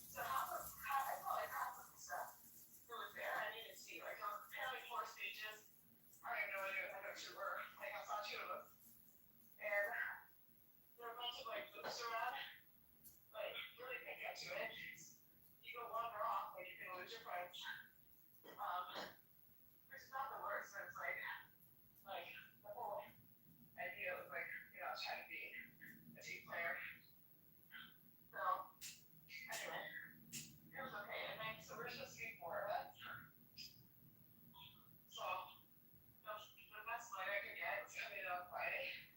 so I felt like half of the stuff that was there, I didn't see. Like, apparently 4 stages. I have no idea what two were. Like, I saw 2 of them. And there were a bunch of like booths around. Like, really can't get to it. You go wander off, like you can lose your friends. Which is not the worst, but it's like the whole idea was like, I was trying to be a team player. So anyway, it was okay. And then so we're supposed to be 4 of us. So the best flight I could get was coming in on Friday,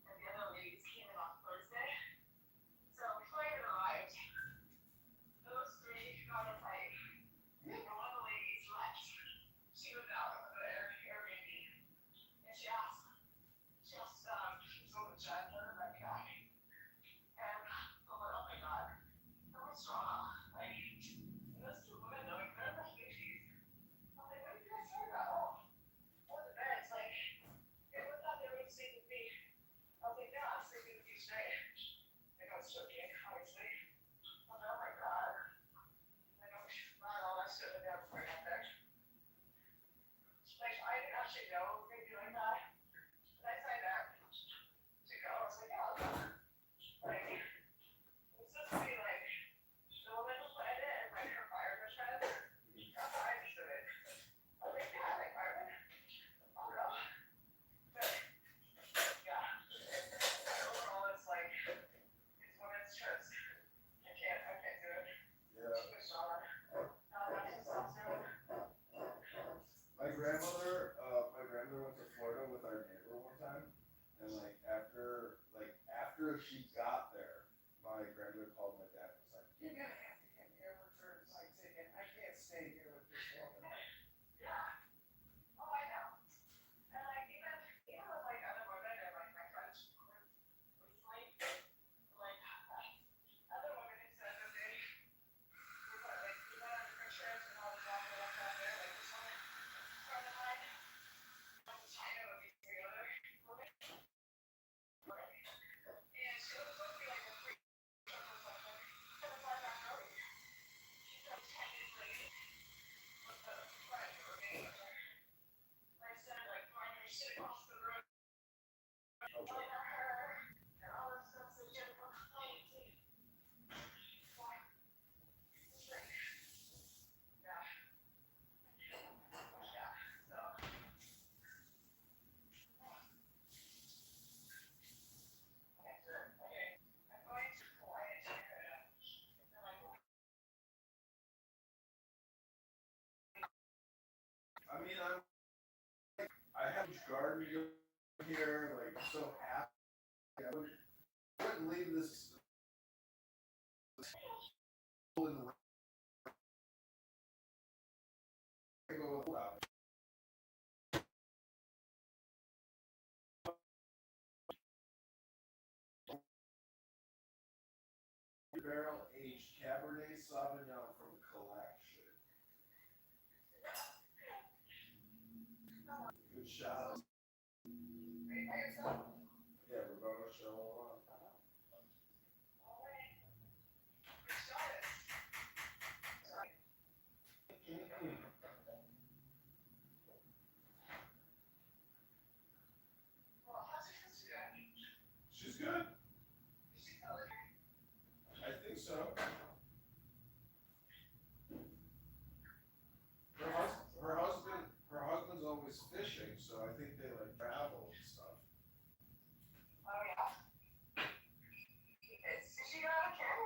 and the other ladies came in on Thursday. So flight arrived. Those 3 got a fight. And one of the ladies left. She was out of the Airbnb, and she asked so the judge let me back. And I'm like, oh my god, that was strong. Like, those 2 women, like, they're the species. I'm like, what are you guys talking about? Oh, the beds, like, it was not they were sleeping with me. I was like, yeah, I'm sleeping with you straight. Like, I was joking, obviously. I'm like, oh my god. Like, I'm not all that shit with them before I got there. Like, I didn't actually know it was gonna be like that. But I signed up to go. I was like, yeah, I'll go. Like, it was supposed to be like, the woman who planned it and like her fireman friend. That's how I understood it. I was like, yeah, I like fireman. I'll go. But, yeah. Overall, it's like, it's women's trips. I can't do it. Yeah. Too much drama. Not enough testosterone. My grandmother went to Florida with our neighbor one time, and after she got there, my grandmother called my dad and was like, "You're gonna have to get me a return flight ticket. I can't stay here with this woman." Yeah. Oh, I know. And like even with like other women and like my friends recently, like other women who said that they were like we went on different trips and all the drama that left out there. Like this one friend of mine went to China with these 3 other women. And she was supposed to be like a free trip or something. And the flight back early. She said 10 minutes late with the friend who were dating with her. Like said like throwing her shit across the road. Yelling at her and all this stuff. So she had to complain too. Yeah. Yeah. So I mean, I have a garden here, like, so happy. I wouldn't leave this. Barrel aged Cabernet Sauvignon from Collection. Good shot. Yeah, we're gonna show on. She's good. I think so. Her husband's always fishing, so I think they like travel and stuff. oh yeah. She got a kid?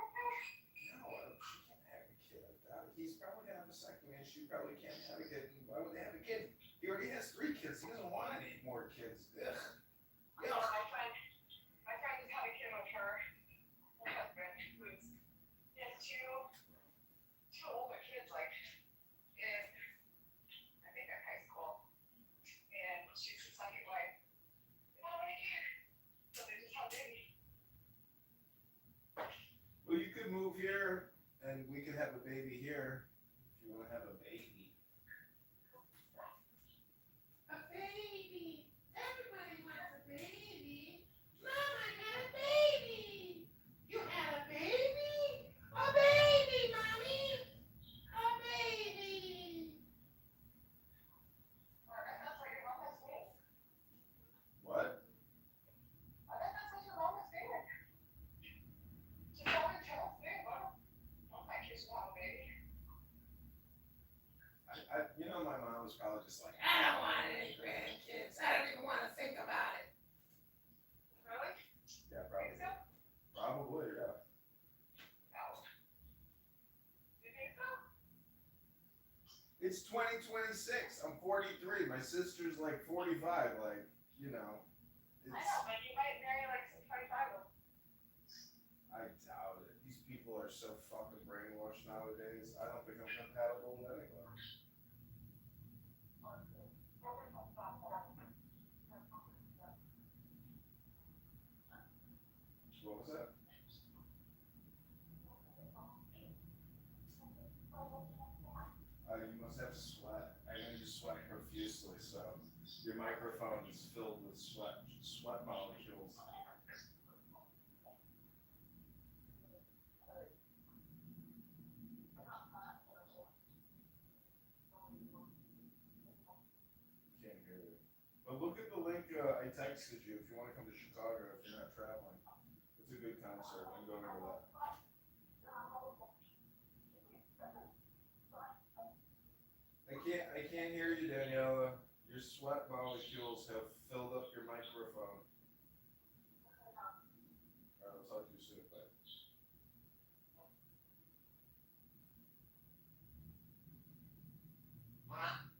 No, she can't have a kid like that. He's probably gonna have a vasectomy, and she probably can't have a kid. Why would they have a kid? He already has 3 kids. He doesn't want any more kids. Ugh. Yeah. My friend just had a kid with her husband, he has 2 older kids, like in I think in high school, and she's the second wife. They don't have any kid, so they just had a baby. Well, you could move here, and we could have a baby here if you want to have a baby. My mom was probably just like, I don't want any grandkids. I don't even want to think about it. Really? Yeah, probably. Probably, yeah. You think so? It's 2026. I'm 43. My sister's like 45. Like, I know, but you might marry like 625 of them. I doubt it. These people are so fucking brainwashed nowadays. I don't think I'm compatible with anyone. What was that? You must have sweat. I know you sweat profusely, so your microphone is filled with sweat molecules. Can't hear you. But look at the link I texted you if you want to come to Chicago if you're not traveling. It's a good concert. I'm going to that. I can't hear you, Daniela. Your sweat molecules have filled up your microphone. All right, I'll talk to you soon. Bye.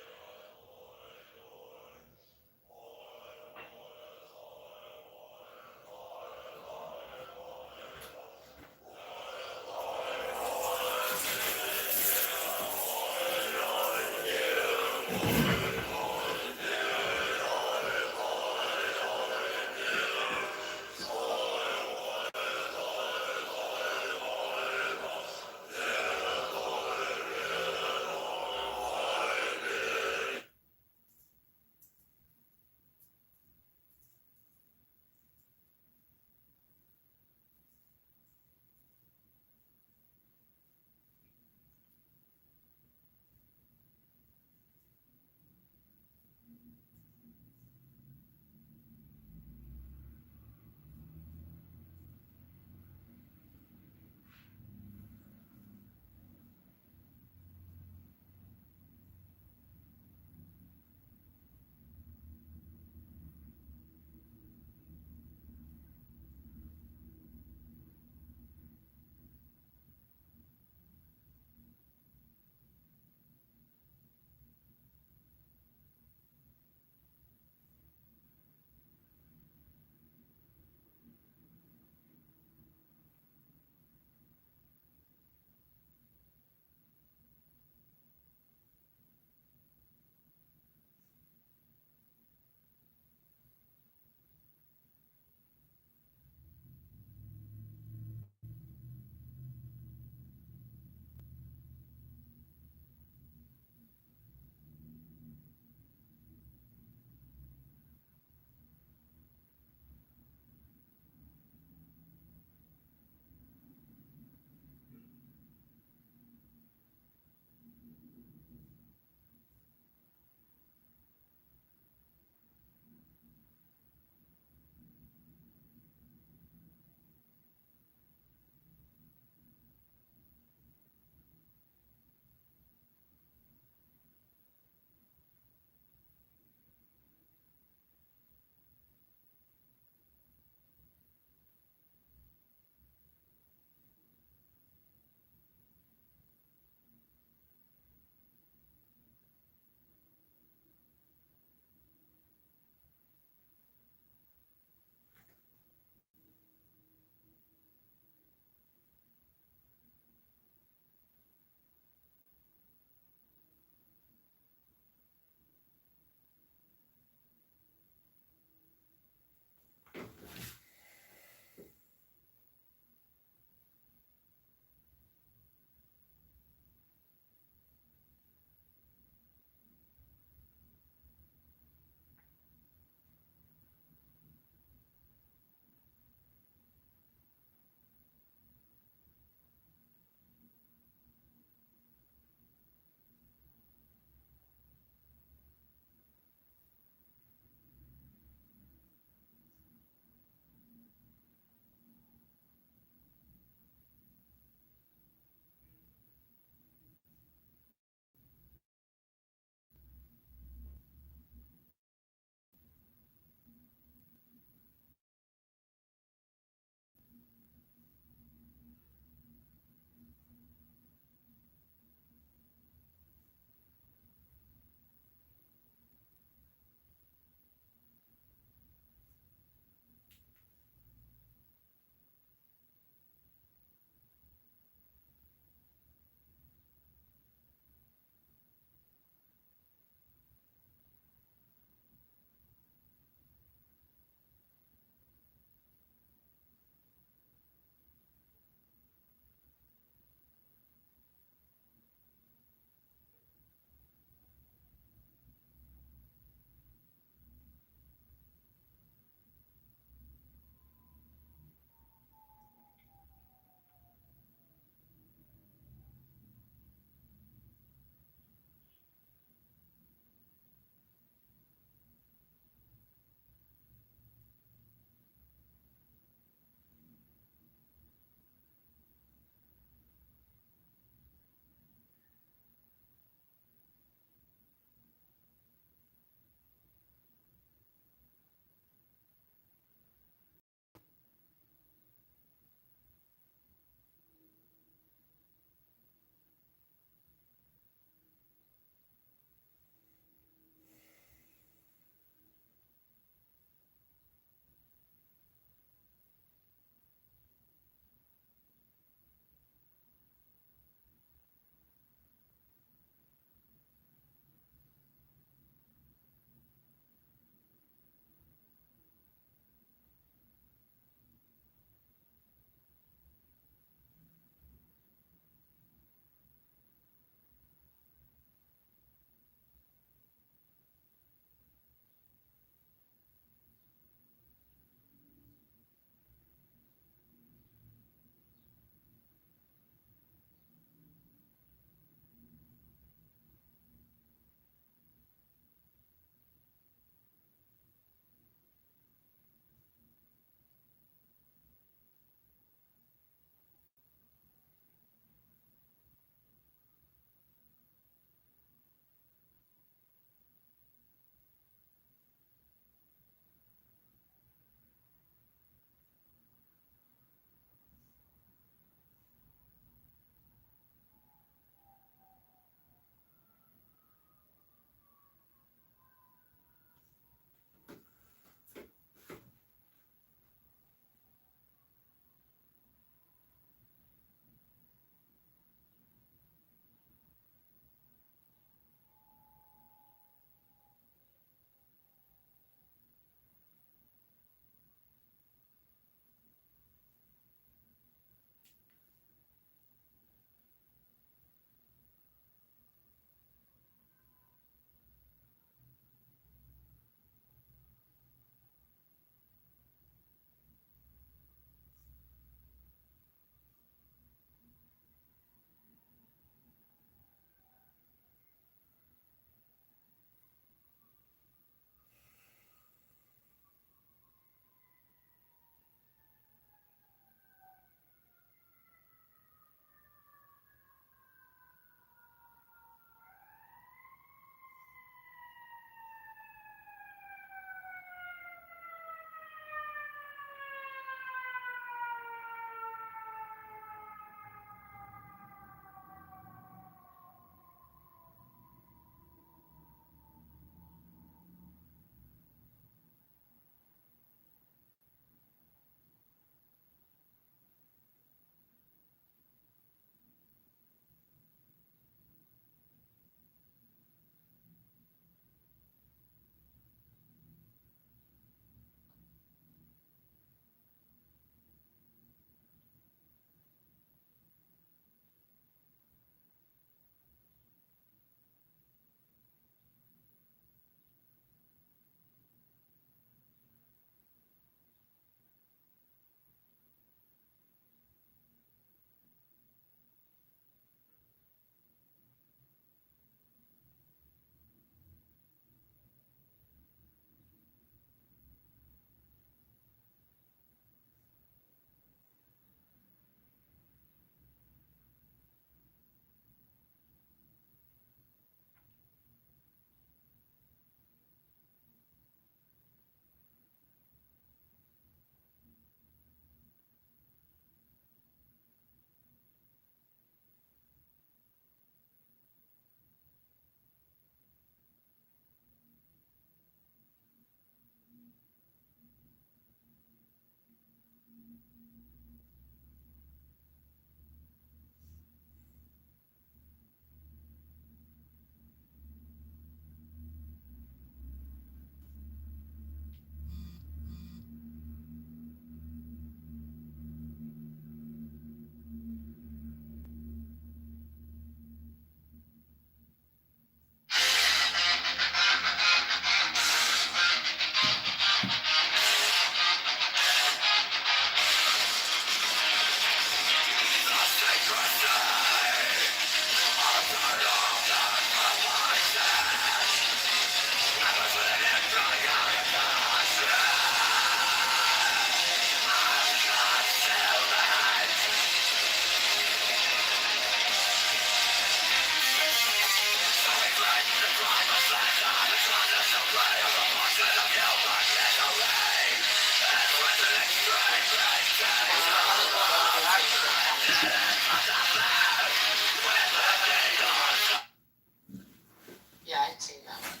Yeah, I'd seen that one.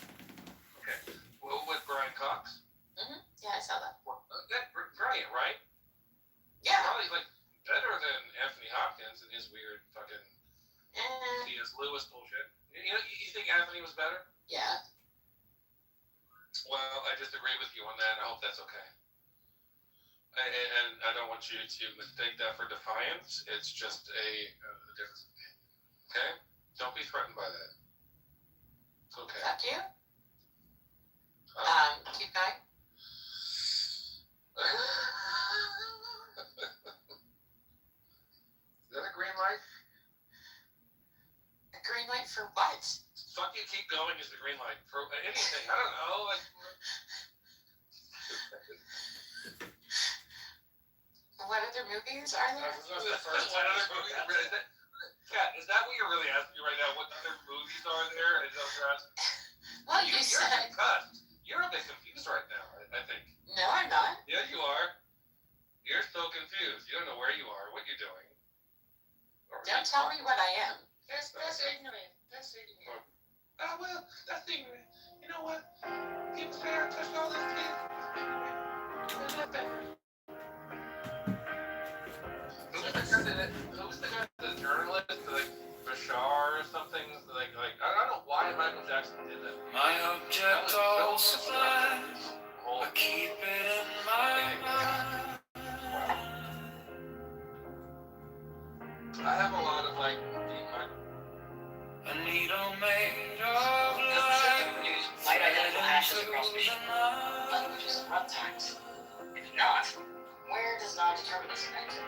Okay. Well, with Brian Cox. Yeah, I saw that. Brilliant, right? Yeah. Probably like better than Anthony Hopkins and his weird fucking C.S. Lewis bullshit. You think Anthony was better? Yeah. Well, I disagree with you on that. I hope that's okay. And I don't want you to mistake that for defiance. It's just a difference of opinion. Okay? Don't be threatened by that. It's okay. Is that you? Keep going. Is that a green light? A green light for what? Fuck you, keep going is the green light. For anything. I don't know. Like, what other movies are there? Kat, is that what you're really asking me right now? What other movies are there? Is that what you're asking? Well, You're said. concussed. You're a bit confused right now, I think. No, I'm not. Yeah, you are. You're so confused. You don't know where you are, what you're doing. Don't tell me what I am. That's ignorant. That's ignorant. Oh, well, that's ignorant. You know what? People say I touched all those kids. They're not bad. Who's the guy, the journalist, like Bashar or something? Like I don't know why Michael Jackson did that. My object all supplies, I keep it in my mind. I have a lot of like A needle made of light. Might identical hashes across machine languages and runtimes. If not, where does non-determinism enter?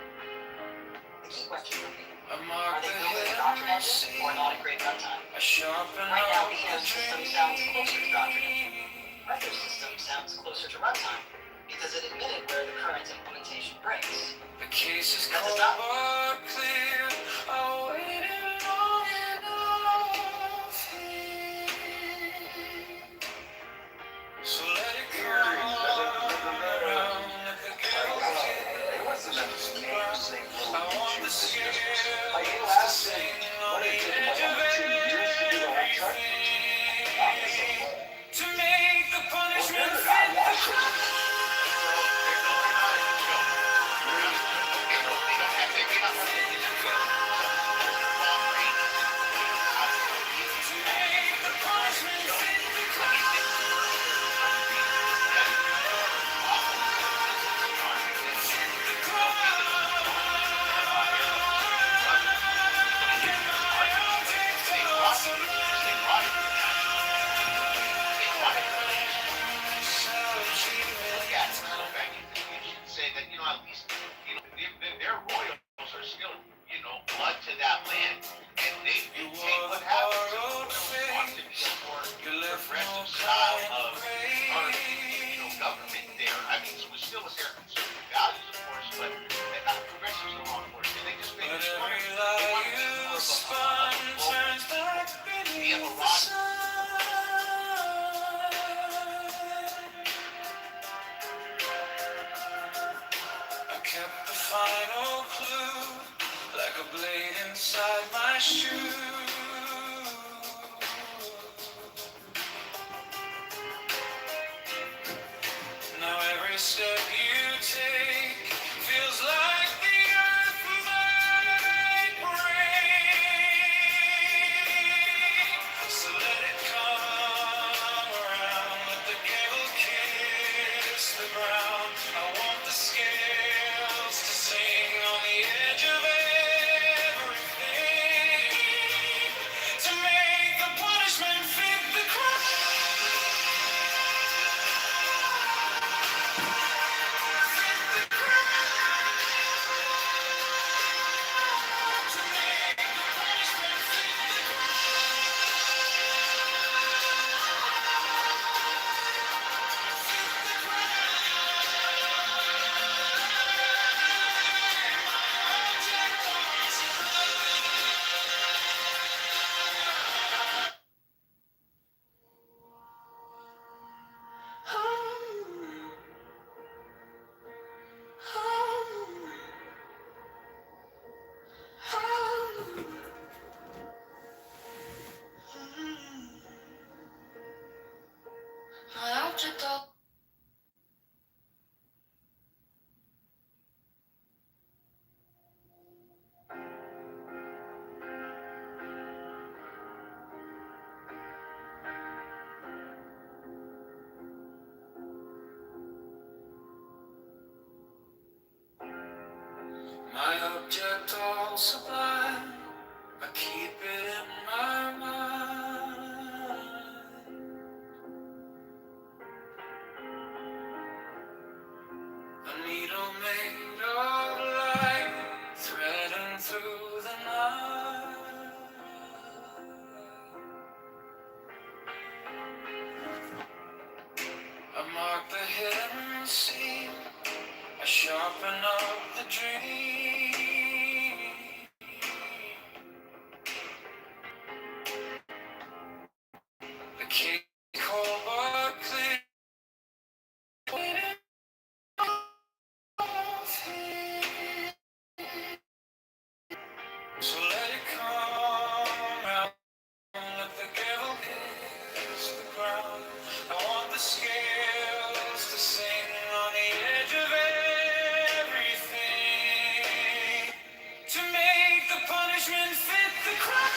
The key question will be, are they built as a doctrine engine or not a great runtime? Right now, ecosystem sounds closer to doctrine engine. Retro-system sounds closer to runtime because it admitted where the current implementation breaks. The case is That does not clear. I waited long enough here. So let it go around. Let the girl I want the scales to sing on the edge of everything. To make the punishment fit the crime. Say that, at least, their royals are still, blood to that land, and they dictate what happens. They want to be a more progressive style of, government there. I mean, so we still with their conservative values, of course, but not progressive is the wrong word. They just make it smarter. They want to be more of a we have a lot. I kept the final clue like a blade inside my shoe. Now every step you take feels like the earth might break. So let it come around, let the gable kiss the ground. I want the scales to sing on the edge of everything. object all. My object all sublime, I keep it in my mind. A needle made of light, threading through the night. I mark the hidden scene, I sharpen up the dream. The Kitover clear. So let it come out, let the devil kiss the ground. I want the scales to sing on the edge of everything, to make the punishment fit the crime.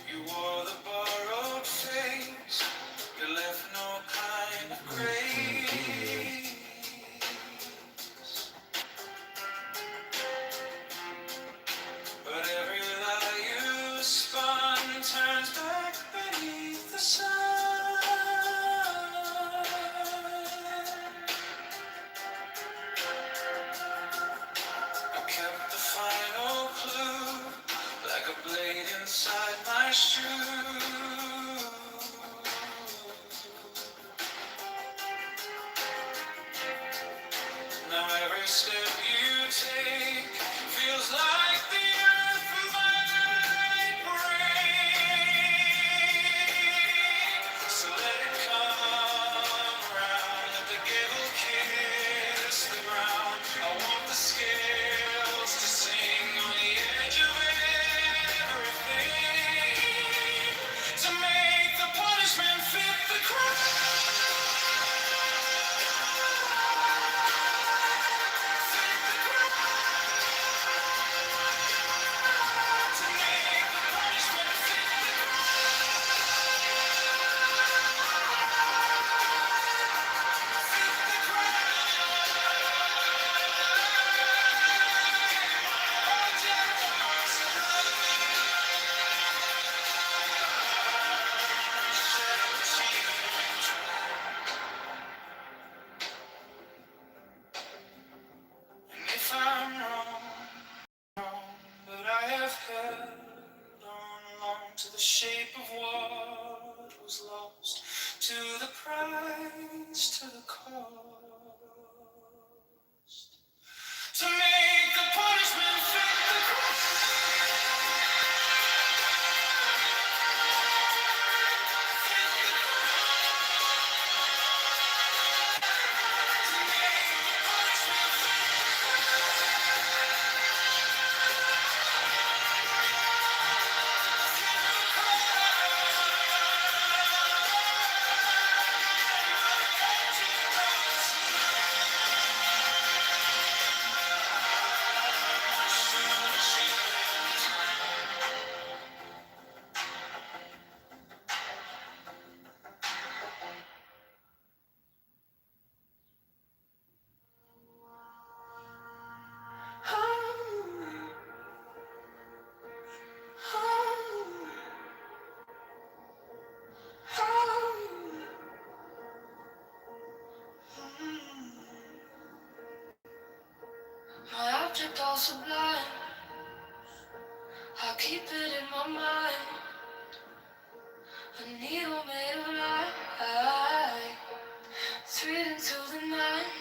You wore the borrowed face, you left no kind of grace. But every lie you spun turns back beneath the sun. I kept the final clue, like a blade inside my shoe. Now every step you take feels like the earth might break. So let it come around, let the gable kiss the ground. I want the scales to sing on the edge of everything, to make the punishment fit the crime. And if I'm wrong, but I have held on long to the shape of what was lost, to the price, to the cost, to make the punishment fit the My object all sublime, I keep it in my mind. A needle made of light, threading through the night.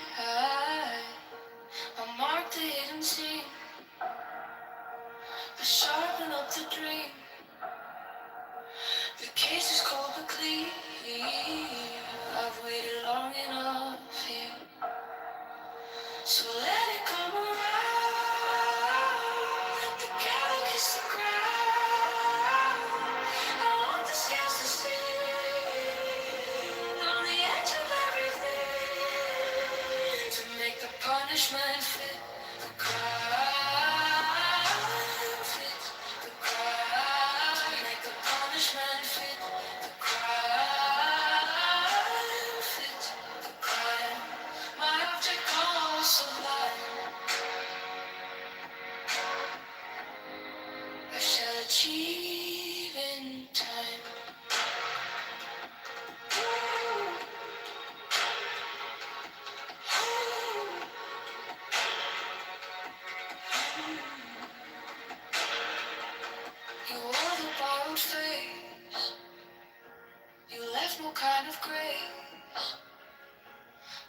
no kind of grace,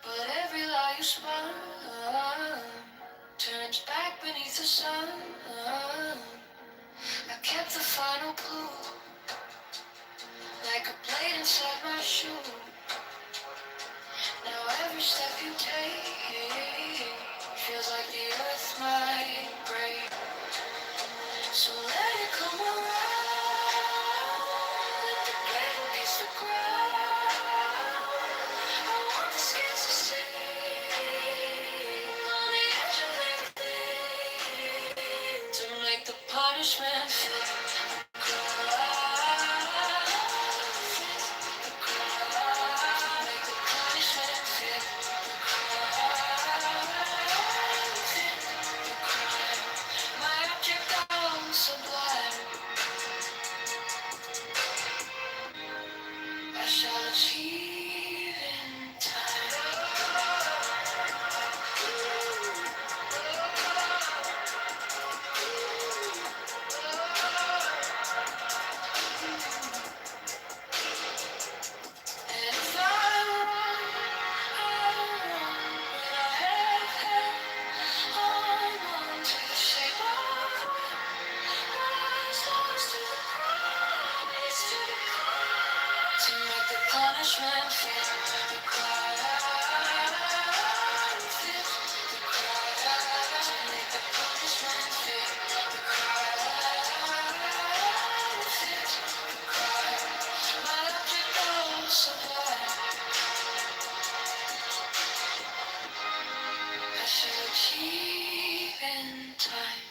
but every lie you spun turns back beneath the sun. I kept the final clue, like a blade inside my shoe. Now every step you take feels like the earth might break. So let it come around, let the gravel kiss the ground. I want the scars to stay on the edge of everything, to make the punishment fit the crime. Fit the crime. Make the punishment fit the crime. Fit the crime. My object down sublime, I shall achieve in time. And if I'm wrong, I'm wrong, but I have held on to the shape of was lost to the promise, to the crime, to make the punishment fit the crime, fit the crime, to make the punishment fit the crime, fit the crime. My object of sublime, I shall achieve in time.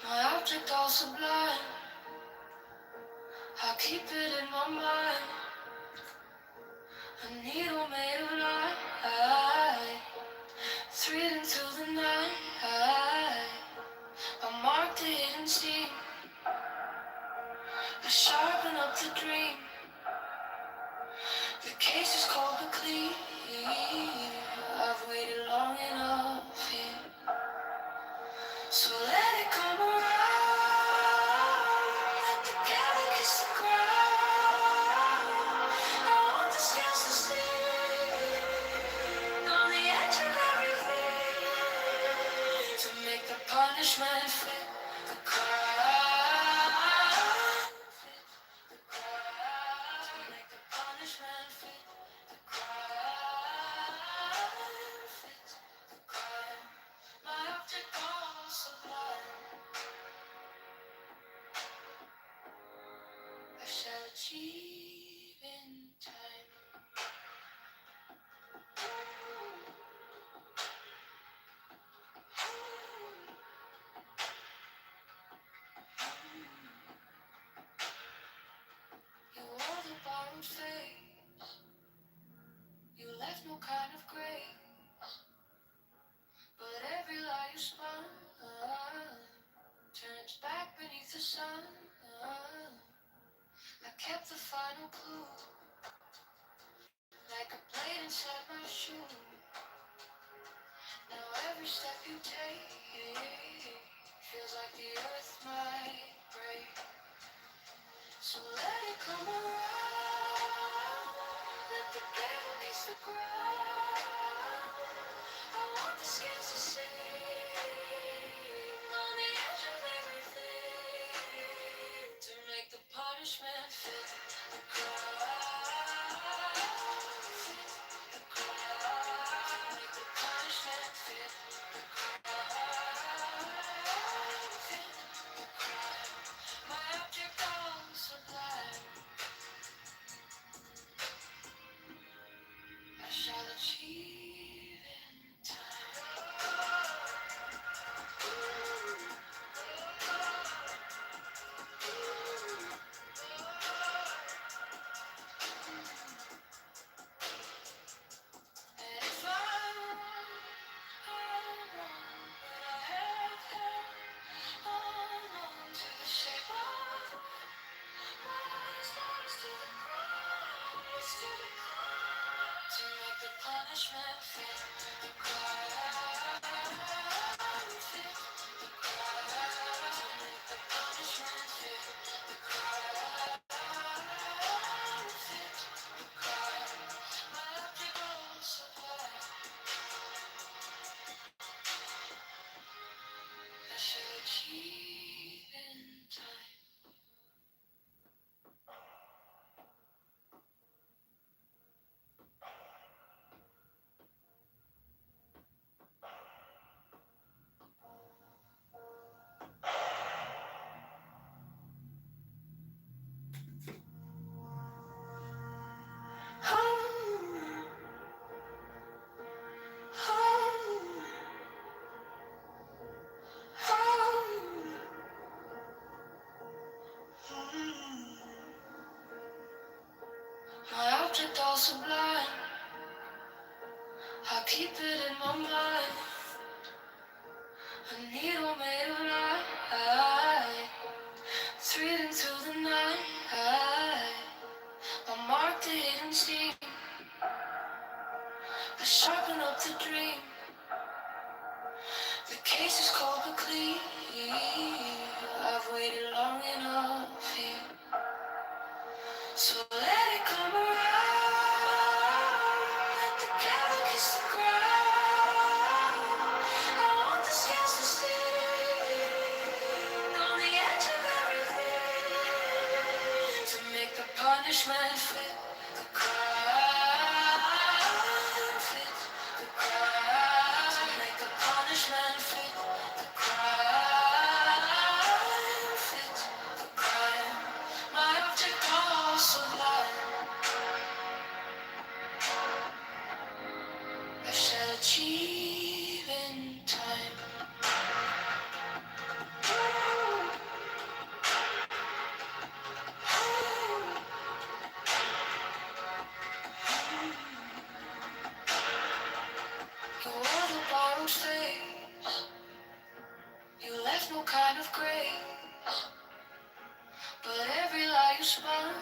My object all sublime, I keep it in my mind. A needle made of light, threading through the night. I mark the hidden steam, I sharpen up the dream. The case is cold but clean. I've waited long enough here, so let it come around. Let the cattle kiss the ground. I want the scales to sting on the edge of everything, to make the punishment fit the crime. Fit the crime. To make the punishment fit the crime. Fit the crime. My object all sublime, I shall achieve in time. You wore the borrowed face, you left no kind of grace, but every lie you spun turns back beneath the sun. I kept the final clue, like a blade inside my shoe. Now every step you take feels like the earth might break. So let it come around, let the devil kiss the ground. I want the scales to sing on the edge of everything, to make the punishment fit the crime. Fit the crime. Make the punishment fit the crime. Fit the crime. My object all sublime, I shall achieve in time. And if I'm wrong, but I have held on to the shape of my stars, to the cross, to the cross, to make the punishment fit the crime. Fit the crime. To make the punishment fit the crime. Fit the crime. My object all sublime, I shall achieve in time. My object all sublime, I keep it in my mind. A needle made of light, threading through the night. I mark the hidden steam, I sharpen up the dream. The case is cold but clean. left no kind of grace, but every lie you spun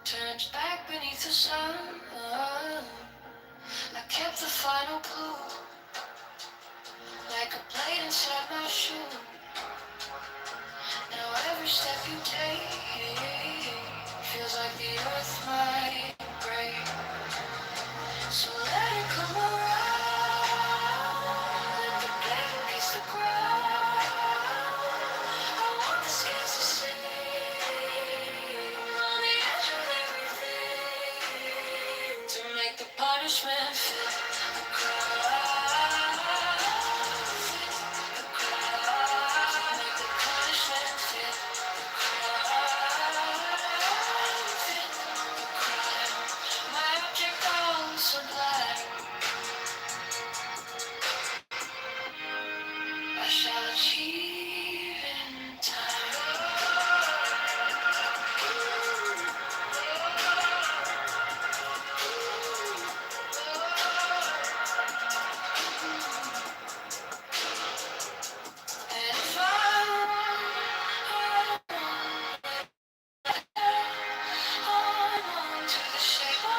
turns back beneath the sun. I kept the final clue, like a blade inside my shoe. Now every step you take feels like the earth might break. So let it come around, let the blade kiss the ground. I want the scales to sing on the edge of everything, to make the punishment fit the crowd. Fit the crowd, make the punishment fit the crowd. Fit the crowd. My object all so black, I shall achieve in time. And if I hold on to the shape of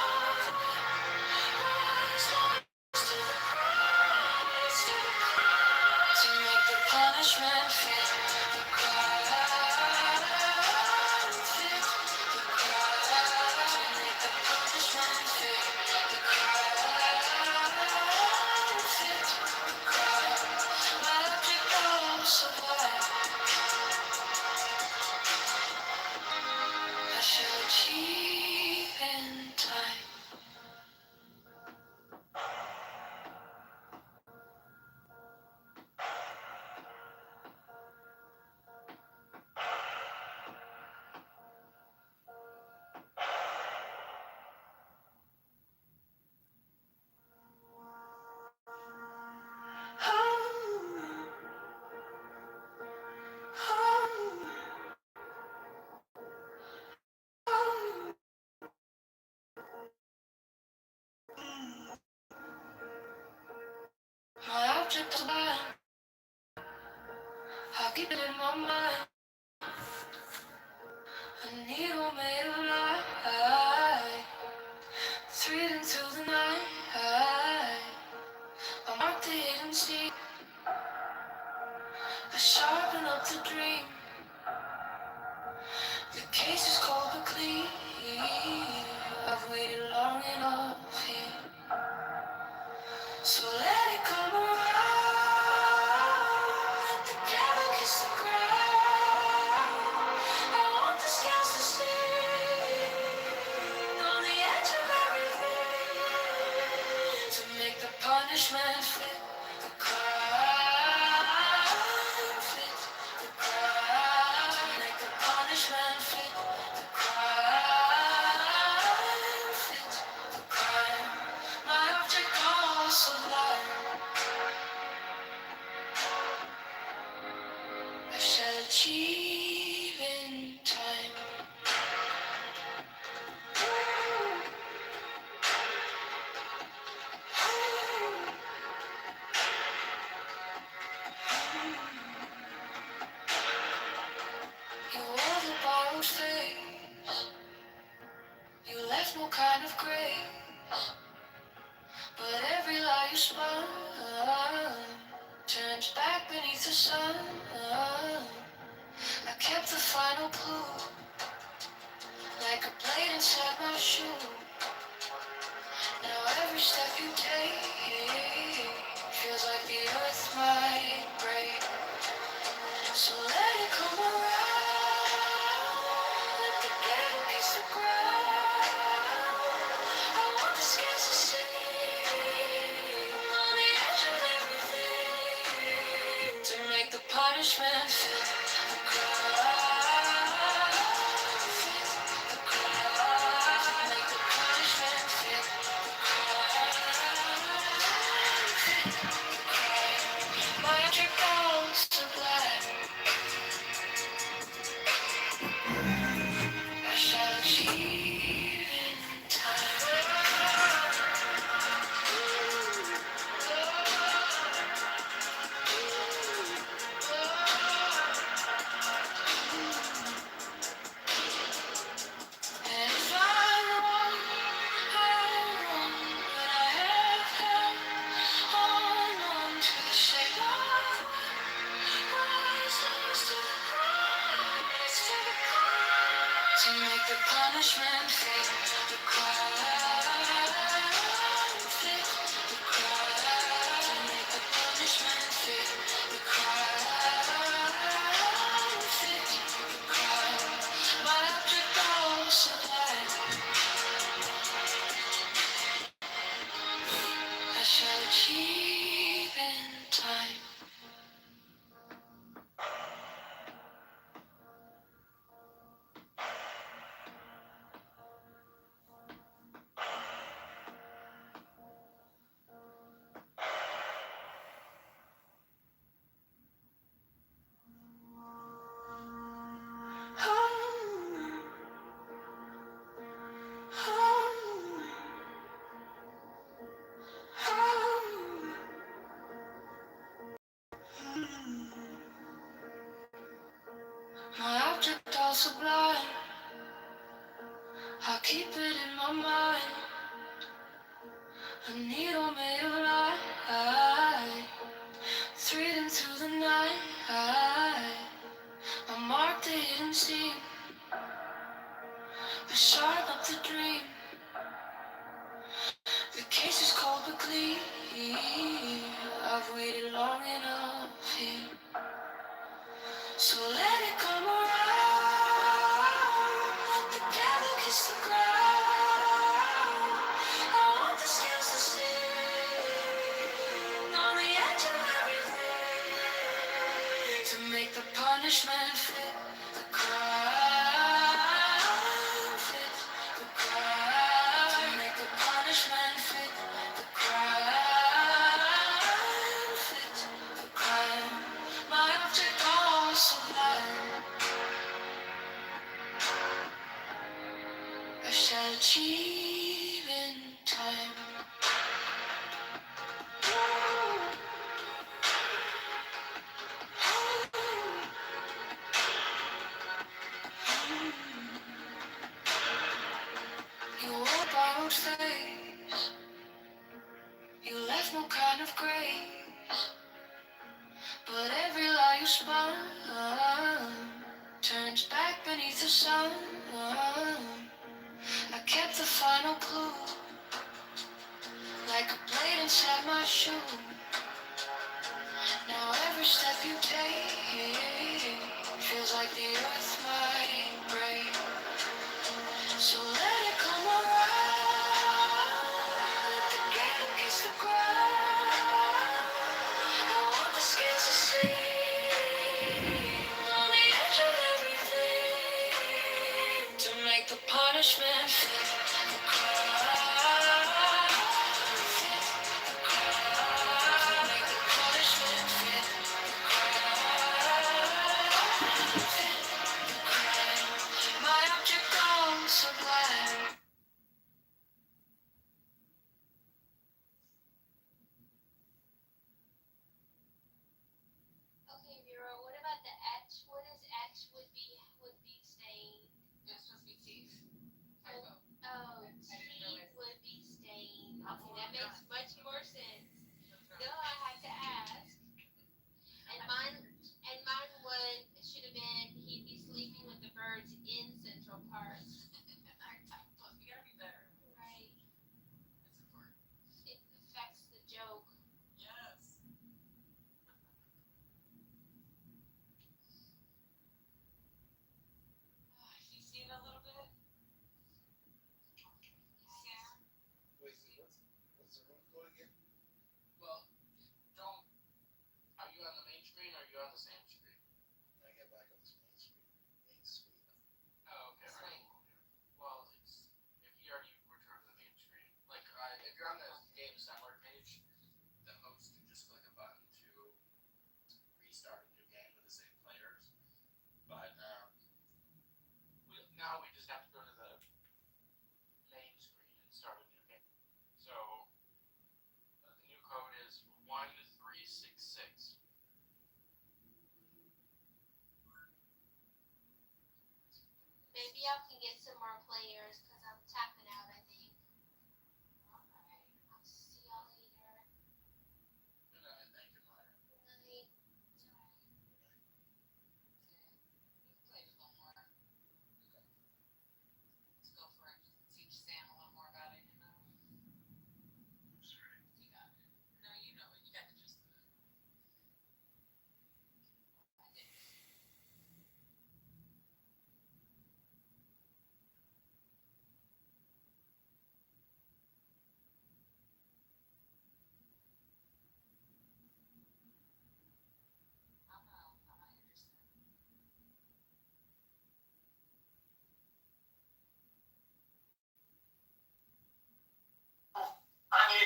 what's lost to the cross, to make the punishment fit the crowd. Fit the crowd, to make the punishment fit the crowd. Fit the crowd. My object all so black, I shall achieve in time. My object is blind, I'll keep it in my mind. A needle made of light, threading through the night. I mark the hidden sea, I sharpen up the dream. The case is cold but clean, I've waited long enough here, so let it come around. Let the devil kiss the ground. I want the scales to sting on the edge of everything, to make the punishment fit the crime. Fit the crime, to make the punishment fit the crime. Fit the crime. My object also light, I shall achieve in time. You wore the borrowed face, you left no kind of grace, but every lie you spun turns back beneath the sun. I kept the final clue, like a blade inside my shoe. Now every step you take feels like the earth might break. So let it come around, let the devil kiss the ground. I want the scales to sing on the edge of everything, to make the punishment fit the crowd. Fit the crowd, to make the punishment fit the crowd. My object goes to black, I shall achieve in time. the punishment fit the crime. Fit the crime. Make the punishment fit the crime. Fit the crime. My object all supplied. I shall achieve in time. My object all sublime. I'll keep it in my mind. A needle made of light, threading through the night. I mark the hidden seam, the sharp of the dream. The case is cold but clean. I've waited long enough here, so let it come around. Together kiss the ground. I want the scales to sing on the edge of everything, to make the punishment fit the crime. Fit the crime. To make the punishment fit the crime. Fit the crime. My object all sublime. I shall achieve in time. You wore a borrowed face, you left no kind of grace, but every lie you spun turns back beneath the sun. I kept the final clue, like a blade inside my shoe. Now every step you take feels like the earth might break. So let it come around. Together kiss the ground. I want the scales to sing on the edge of everything, to make the punishment fit the crime. Fit the crime. To make the punishment fit the crime. Fit the crime. My object all sublime. Okay, Vera, what about the etch? What is etch would be stain? It's supposed to be teeth. Typo. Oh, teeth would be stain. Okay, that makes much more sense. No, I had to ask. And mine should have been he'd be sleeping with the birds in Central Park. You gotta be better. Right. It's important. It affects the joke. Yes. You see it a little bit? Yeah. Wait, so what's the room code again? Well, don't. Are you on the main screen or are you on the same screen? I get back on this main screen. Oh, okay. Right. Well, it's if you already returned to the main screen. Like, if you're on the game assembler page, the host can just click a button to restart a new game with the same players. But now we just have to go to the main screen and start a new game. So the new code is 1366. Maybe I can get some more players because I'm tapping out, I think. Alright. I'll see y'all later. Good night. Thank you, Maya. Good night. You can play a little more.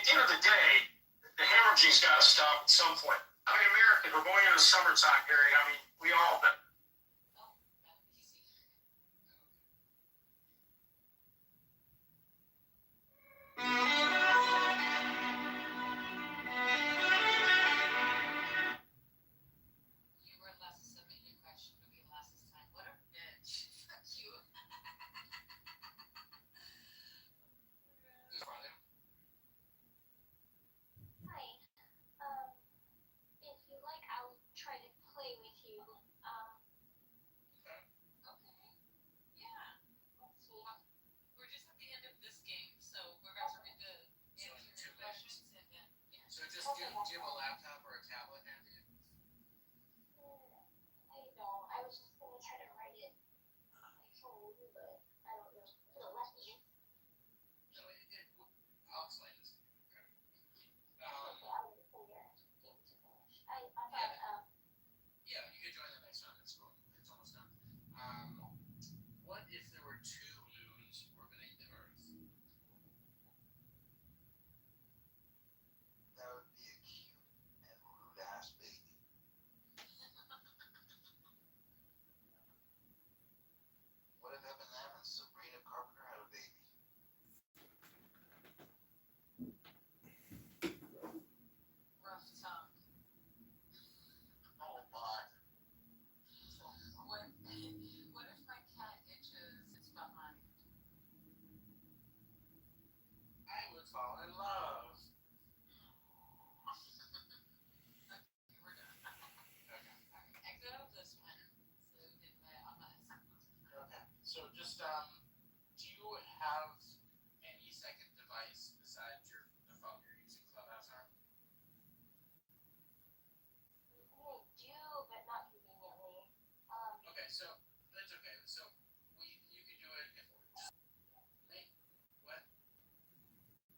at the end of the day, the hemorrhaging's got to stop at some point. I mean, Americans, we're going into the summertime period. I mean, we all. You were last to submit your question. It'll be last this time. What a bitch. Fuck you. Hi. If you like, I'll try to play with you. Okay. Yeah. Let's see. We're just at the end of this game, so we're about to read the answer questions and then yeah. So just do you have a laptop or a tablet handy? I don't. I was just gonna try to write it on my phone, but I don't know. It'll let me. No, I'll explain this. Okay. Okay, I'll wait for your game to finish. I thought, Yeah, you could join the next round. It's cool. It's almost done. What if there were two moons orbiting the Earth? That would be a cute and rude ass baby. What if Eminem and Sabrina Carpenter had a baby? Rough tongue. Oh my. What if my cat itches its behind? I would fall in love. Okay, we're done. Okay. Exit out of this one so we can let on that. Okay. So just do you have any second device besides the phone you're using Clubhouse on? I do, but not conveniently. Okay, so that's okay. So you can do it if just make what?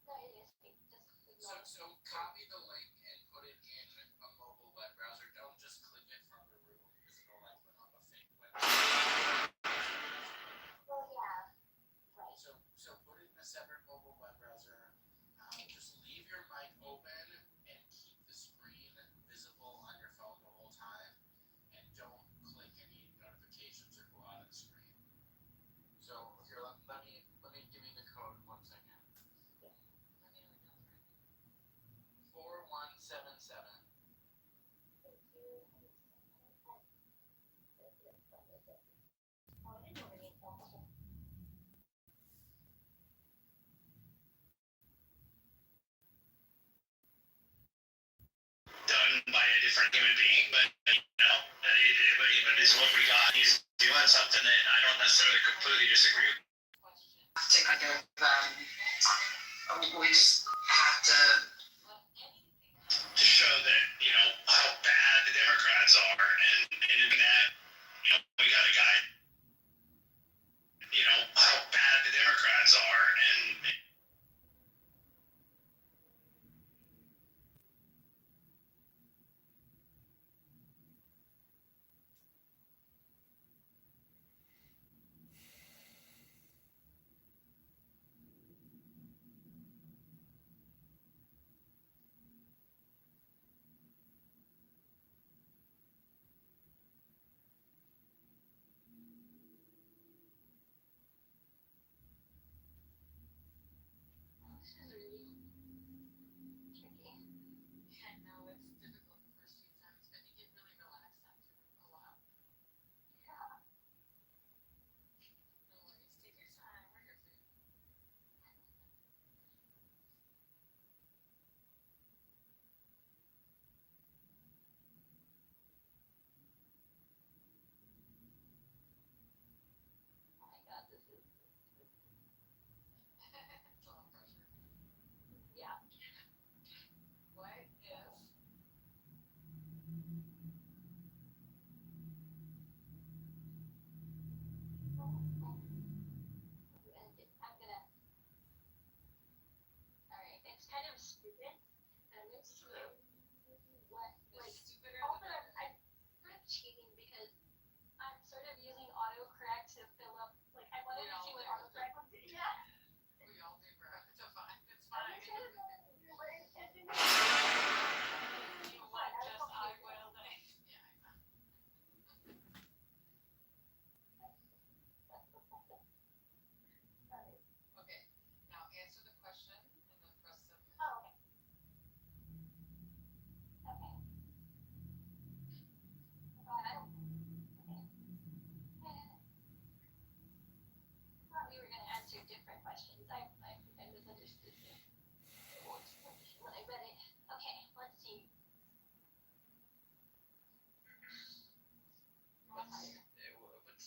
No, it is. Just ignore it. So copy the link and put it in a mobile web browser. Don't just click it from the room because it'll like put up a fake website. Well, yeah. Right. So put it in a separate mobile web browser. Just leave your mic open and keep the screen visible on your phone the whole time. And don't click any notifications or go out of the screen. So here, let me give you the code 1 second. 4177. Thank you. Oh, I didn't know her name. Oh, okay. Done by a different human being, but it is what we got. He's doing something that I don't necessarily completely disagree with. Question. To kind of, we just have to Show that how bad the Democrats are, and in that we got a guy how bad the Democrats are, and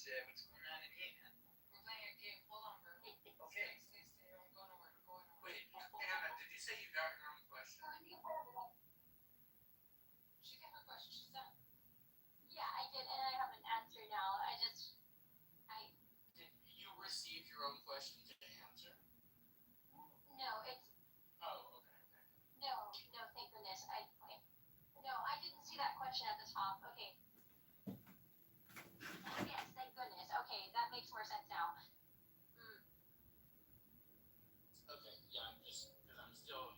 what's going on in here? We're playing a game. Hold on, bro. Okay. Stay. Don't go nowhere. Wait, Anna, did you say you got your own question? She got her question. She's done. Yeah, I did, and I have an answer now. Did you receive your own question to answer? No, it's Oh, okay. no, thank goodness. No, I didn't see that question at the top. Okay. Yes, thank goodness. Okay, that makes more sense now. Okay, yeah, I'm just, because I'm still,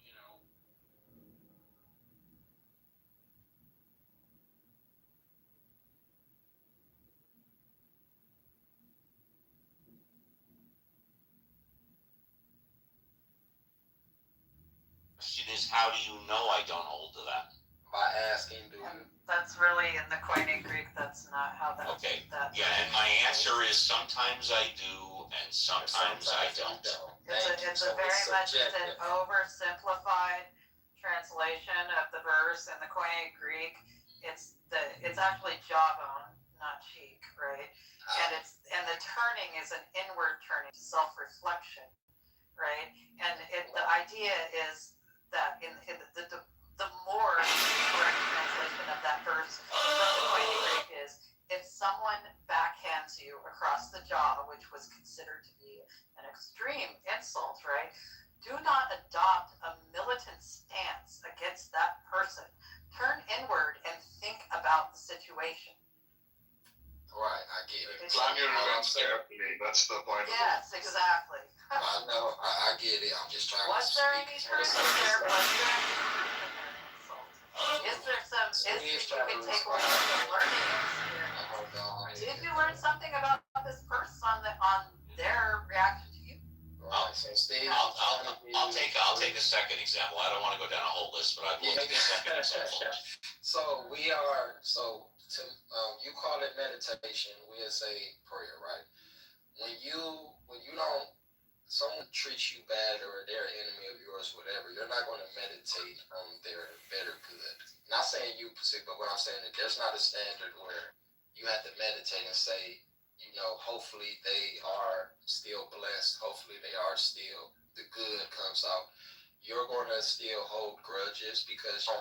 Question is, how do you know I don't hold to that? By asking, do you? That's really in the Koine Greek. That's not how that. Okay. That Yeah, and my answer is sometimes I do and sometimes I don't. It's a very much an oversimplified translation of the verse in the Koine Greek. It's actually jawbone, not cheek, right? And the turning is an inward turning, self-reflection, right? And the idea is that in the more correct translation of that verse from the Koine Greek is, if someone backhands you across the jaw, which was considered to be an extreme insult, right? Do not adopt a militant stance against that person. Turn inward and think about the situation. Right, I get it. Plan your revenge carefully. That's the point. Yes, exactly. I know, I get it. I'm just trying Was to there speak. any truth there? Was there any truth in their insult? Is there some, you can take away some learning experience? Oh, God. Did you learn something about this person on their reaction to you? Right, so Steve, I'll take a second example. I don't want to go down a whole list, but I will take a second example. So you call it meditation, we'll say prayer, right? When you don't, someone treats you bad or they're an enemy of yours, whatever, you're not going to meditate on their better good. Not saying you specific, but what I'm saying is there's not a standard where you have to meditate and say, hopefully they are still blessed. Hopefully they are still, the good comes out. You're going to still hold grudges because you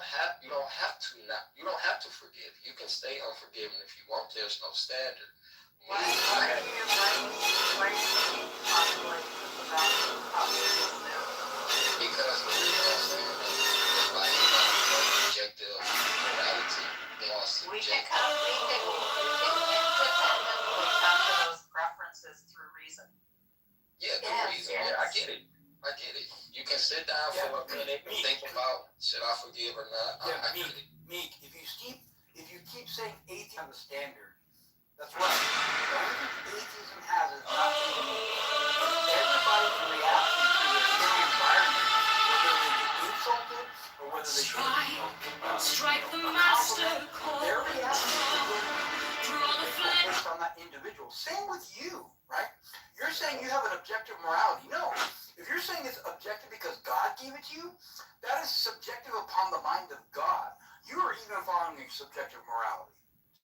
don't have to forgive. You can stay unforgiven if you want. There's no standard. Why do you possibly about how serious they are? Because the reason I'm saying is like objective morality. We can independently come to those preferences through reason. Yeah, through reason. Yes. Yeah, I get it. You can sit down for a minute and think about, should I forgive or not? I get it. Meek, if you keep saying atheism is the standard, that's right. The only thing atheism has is not everybody's reaction to their environment, whether they get insulted or whether they strike the master chord. Their reaction based on that individual. Same with you, right? You're saying you have an objective morality. No. If you're saying it's objective because God gave it to you, that is subjective upon the mind of God. You are even following a subjective morality.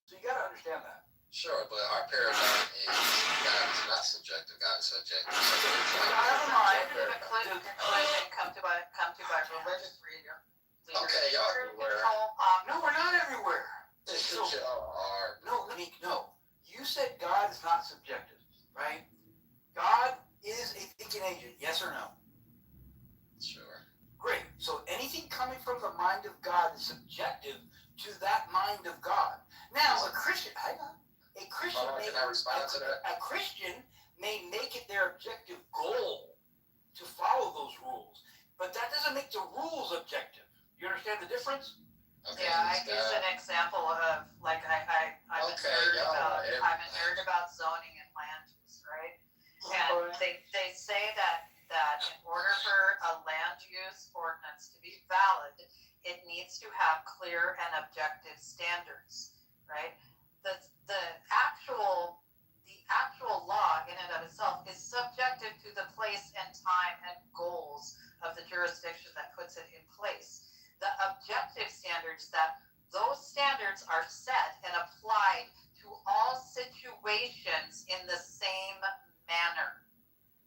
So you got to understand that. Sure, but our paradigm is God is not subjective, God is subjective. Never mind. Conclusion come to by religious freedom. Okay, y'all everywhere. No, we're not everywhere. No. You said God is not subjective, right? God is a thinking agent, yes or no? Sure. Great. So anything coming from the mind of God is subjective to that mind of God. Now, a Christian may make it their objective goal to follow those rules, but that doesn't make the rules objective. You understand the difference? Okay, yeah, I use an example of I'm a nerd about zoning and land use, right? And they say that in order for a land use ordinance to be valid, it needs to have clear and objective standards, right? The actual law in and of itself is subjective to the place and time and goals of the jurisdiction that puts it in place. The objective standards, that those standards are set and applied to all situations situations in the same manner.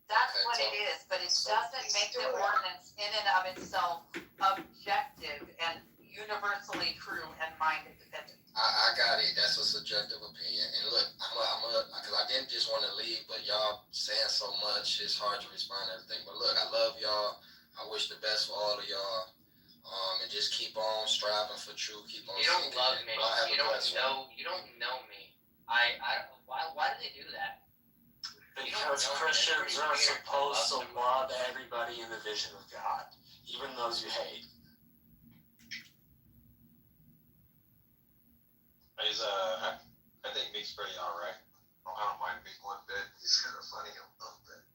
That's Okay, what so- it is, but it so doesn't let's make do the it. ordinance in and of itself objective and universally true and mind independent. I got it. That's a subjective opinion. And look, because I didn't just want to leave, but y'all saying so much, it's hard to respond to everything. But look, I love y'all. I wish the best for all of y'all. And just keep on striving for truth. Keep on. You don't seeking love it. me. Y'all have You a don't blessed one. know. You don't know me. Why do they do that? Because Christians are supposed to love everybody in the vision of God, even those you hate. I think Meek's pretty alright. I don't mind Meek one bit. He's kind of funny a little bit.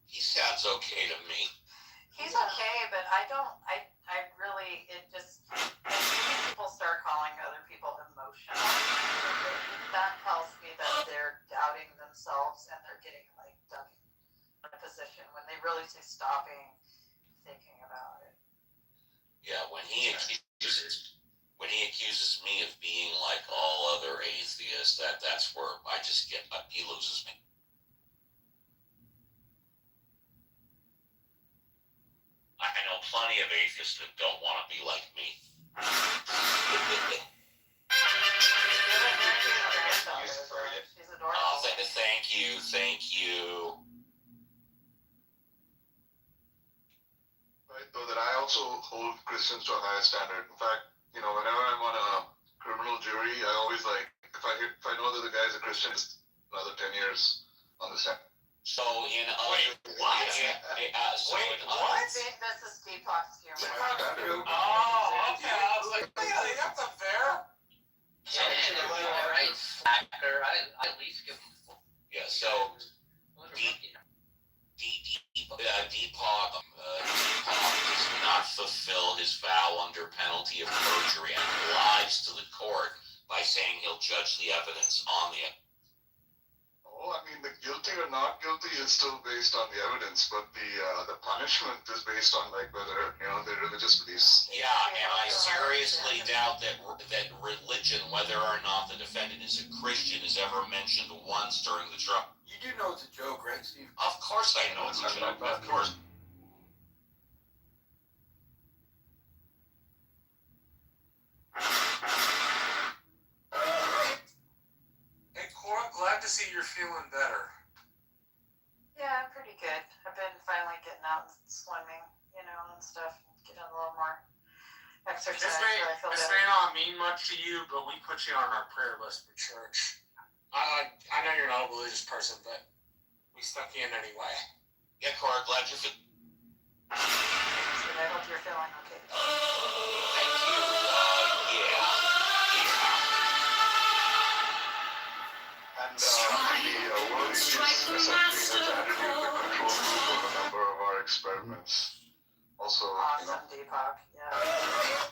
He sounds okay to me. He's okay, but I really, it just, as soon as people start calling other people emotional, that tells me that they're doubting themselves and they're getting like dug in a position when they really should stopping thinking about it. Yeah, when he accuses me of being like all other atheists, that's where I just get he loses me. I know plenty of atheists that don't want to be like me. She's adorable. Thank you. Right, though that I also hold Christians to a higher standard. In fact, whenever I'm on a criminal jury, I always if I know that the guy's a Christian, it's another 10 years on the stand. So in what? This is Deepak's humor. Oh, okay. I was like, yeah, that's unfair. Right, slacker. I at least give him. Yeah. So Deepak does not fulfill his vow under penalty of perjury and lies to the court by saying he'll judge the evidence on the. Oh, I mean, the guilty or not guilty is still based on the evidence, but the punishment is based on whether their religious beliefs. Yeah, and I seriously doubt that religion, whether or not the defendant is a Christian, is ever mentioned once during the trial. You do know it's a joke, right, Steve? Of course I know it's a joke. Of course. Hey, Cora, glad to see you're feeling better. Yeah, I'm pretty good. I've been finally getting out and swimming, and stuff, getting a little more exercise. This may not mean much to you, but we put you on our prayer list for church. I know you're not a religious person, but we stuck you in anyway. Yeah, Cora, glad you're feeling. I hope you're feeling okay. Thank you. And one of these essentially has added you the control group of a number of our experiments. Also, Awesome, Deepak. Yeah.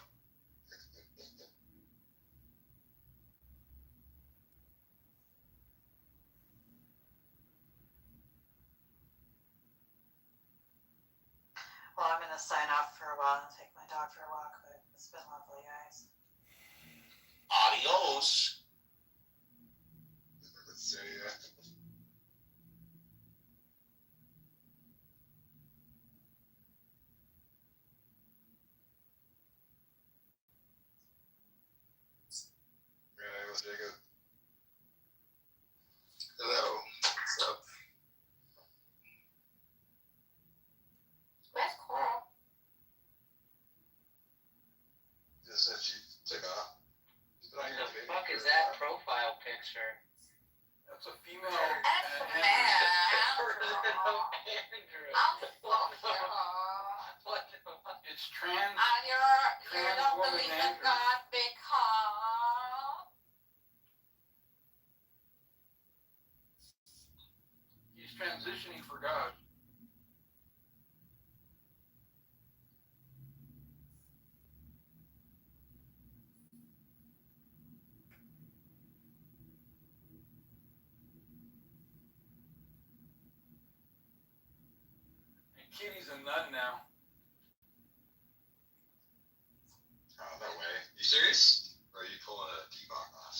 Well, I'm going to sign off for a while and take my dog for a walk, but it's been lovely, guys. Adios. let's say, let's take it. Hello. What's up? Where's Cora? Just said she took off. What the fuck is that profile picture? That's a female. That's a man. It's trans. You don't believe in God because He's transitioning for God. And Kitty's a nun now. Oh, no way. You serious? Or are you pulling a Deepak off?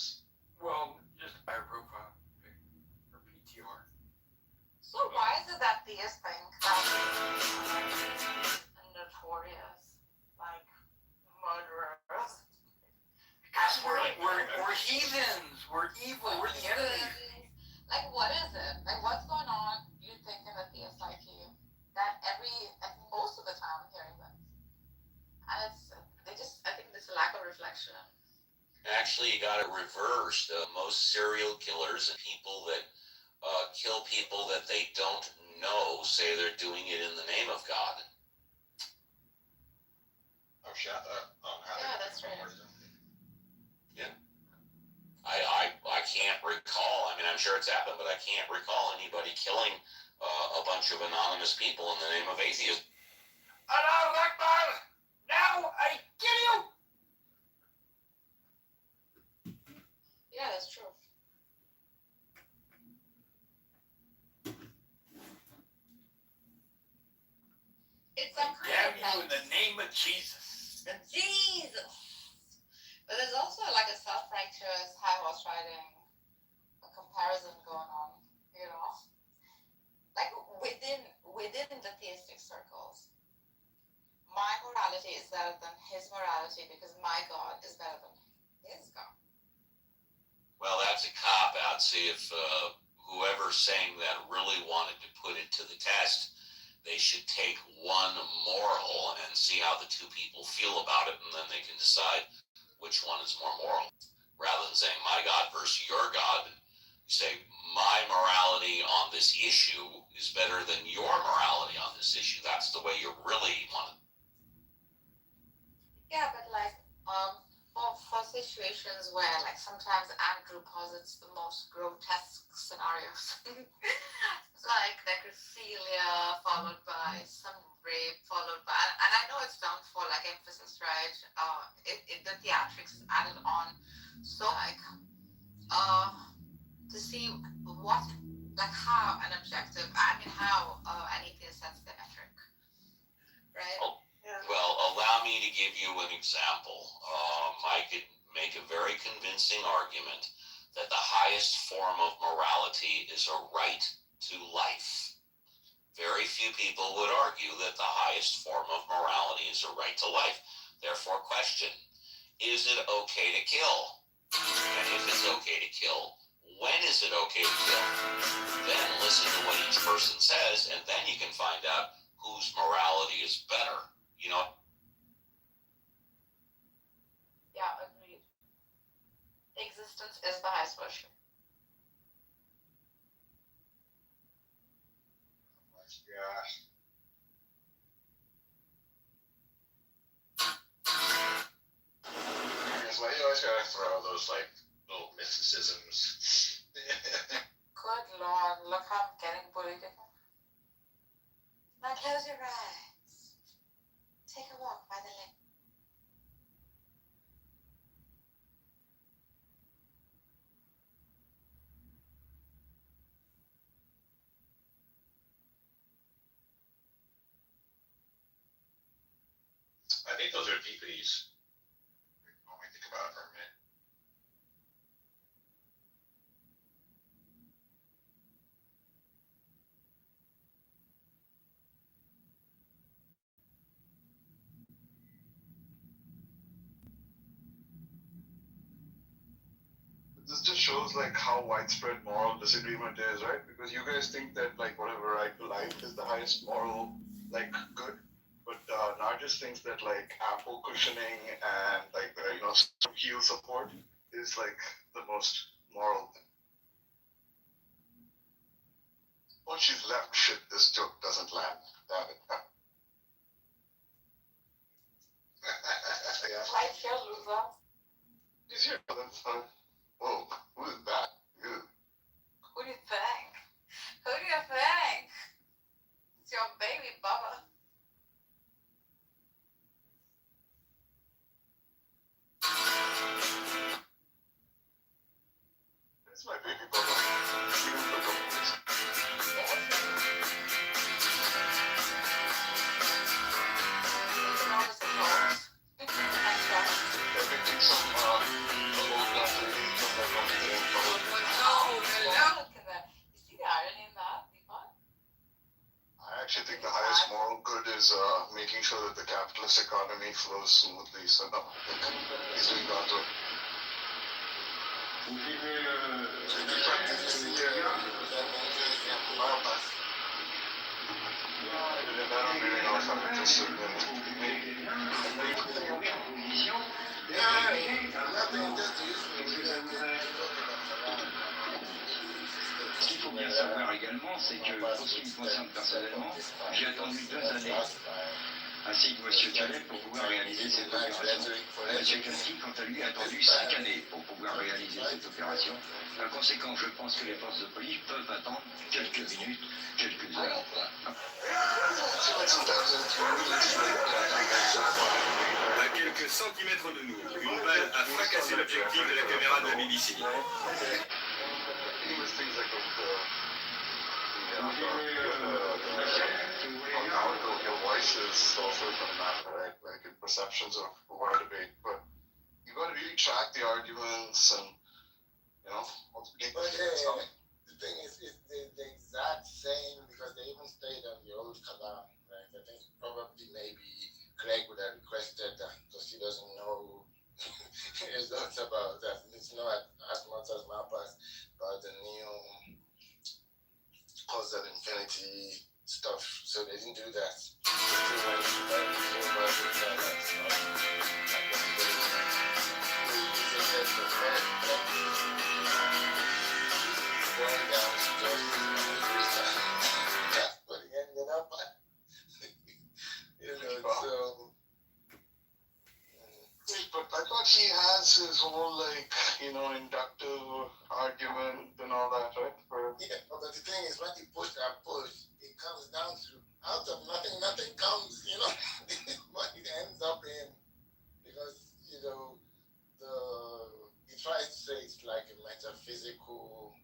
Well, just by her profile. We're heathens. We're evil. We're the enemy. Like, what is it? Like, what's going on? You think in a theist psyche that most of the time I'm hearing this, and I think there's a lack of reflection. Actually, you got it reversed. Most serial killers and people that kill people that they don't know say they're doing it in the name of God. Oh, shut up. Yeah, that's right. Yeah. I can't recall. I mean, I'm sure it's happened, but I can't recall anybody killing a bunch of anonymous people in the name of atheism. Allah Akbar! Now I kill you! Yeah, that's true. It's some kind Damn you in the name of Jesus. Jesus. But there's also like a self-righteous high horse riding, a comparison going on, you know? Like within the theistic circles. My morality is better than his morality because my God is better than his God. Well, that's a cop-out. See, if whoever's saying that really wanted to put it to the test, they should take one moral and see how the two people feel about it, and then they can decide which one is more moral. Rather than saying my God versus your God, you say my morality on this issue is better than your morality on this issue. That's the way you really want it. Yeah, but like for situations where like sometimes Andrew posits the most grotesque scenarios. It's like necrophilia followed by some rape followed by, and I know it's done for like emphasis, right? The theatrics is added on, so like to see what like how an objective, how an atheist sets the metric, right? Oh, well, allow me to give you an example. I could make a very convincing argument that the highest form of morality is a right to life. Very few people would argue that the highest form of morality is a right to life. Therefore, question, is it okay to kill? And if it's okay to kill, when is it okay to kill? Then listen to what each person says, and then you can find out whose morality is better. You know? Yeah, agreed. Existence is the highest worship. Yeah. That's why you always gotta throw those like little mysticisms. Good Lord, look how I'm getting bullied again. Now close your eyes. Take a walk by the lake. I think those are deepities. When we think about it for a minute. This just shows like how widespread moral disagreement is, right? Because you guys think that like whatever right to life is the highest moral like good, but Nargis thinks that like ample cushioning and like heel support is like the most moral thing. Oh, she's left. Shit, this joke doesn't land. Damn it. Yeah. Like your loser. He's here. That's fine. Whoa, who is that? Ew. Who do you think? Who do you think? It's your baby, Bubba. That's my baby brother. I actually think the highest moral good is making sure that the capitalist economy flows smoothly. So no, he's doing God's work. Ce qu'il faut bien savoir également, c'est que pour ce qui me concerne personnellement, j'ai attendu 2 années, ainsi que M. Calais, pour pouvoir réaliser cette opération. M. Kalki, quant à lui, a attendu 5 années pour pouvoir réaliser cette opération. Par conséquent, je pense que les forces de police peuvent attendre quelques minutes, quelques heures. À quelques centimètres de nous, une balle a fracassé l'objectif de la caméra de la BBC. Your voice is also from that, right? Like in perceptions of what a debate, but you got to really track the arguments and, you know, the thing is, it's the exact same because they even stayed on the old Kalam, right? I think probably maybe Craig would have requested that because he doesn't know his thoughts about that. It's not as much as Mapas about the new causal infinity stuff, so they didn't do that. But he ended up, so. But I thought he has his whole, like, inductive argument and all that, right? Yeah, but the thing is, when you push and push, it comes down to out of nothing, nothing comes, what it ends up in. Because, he tries to say it's like a metaphysical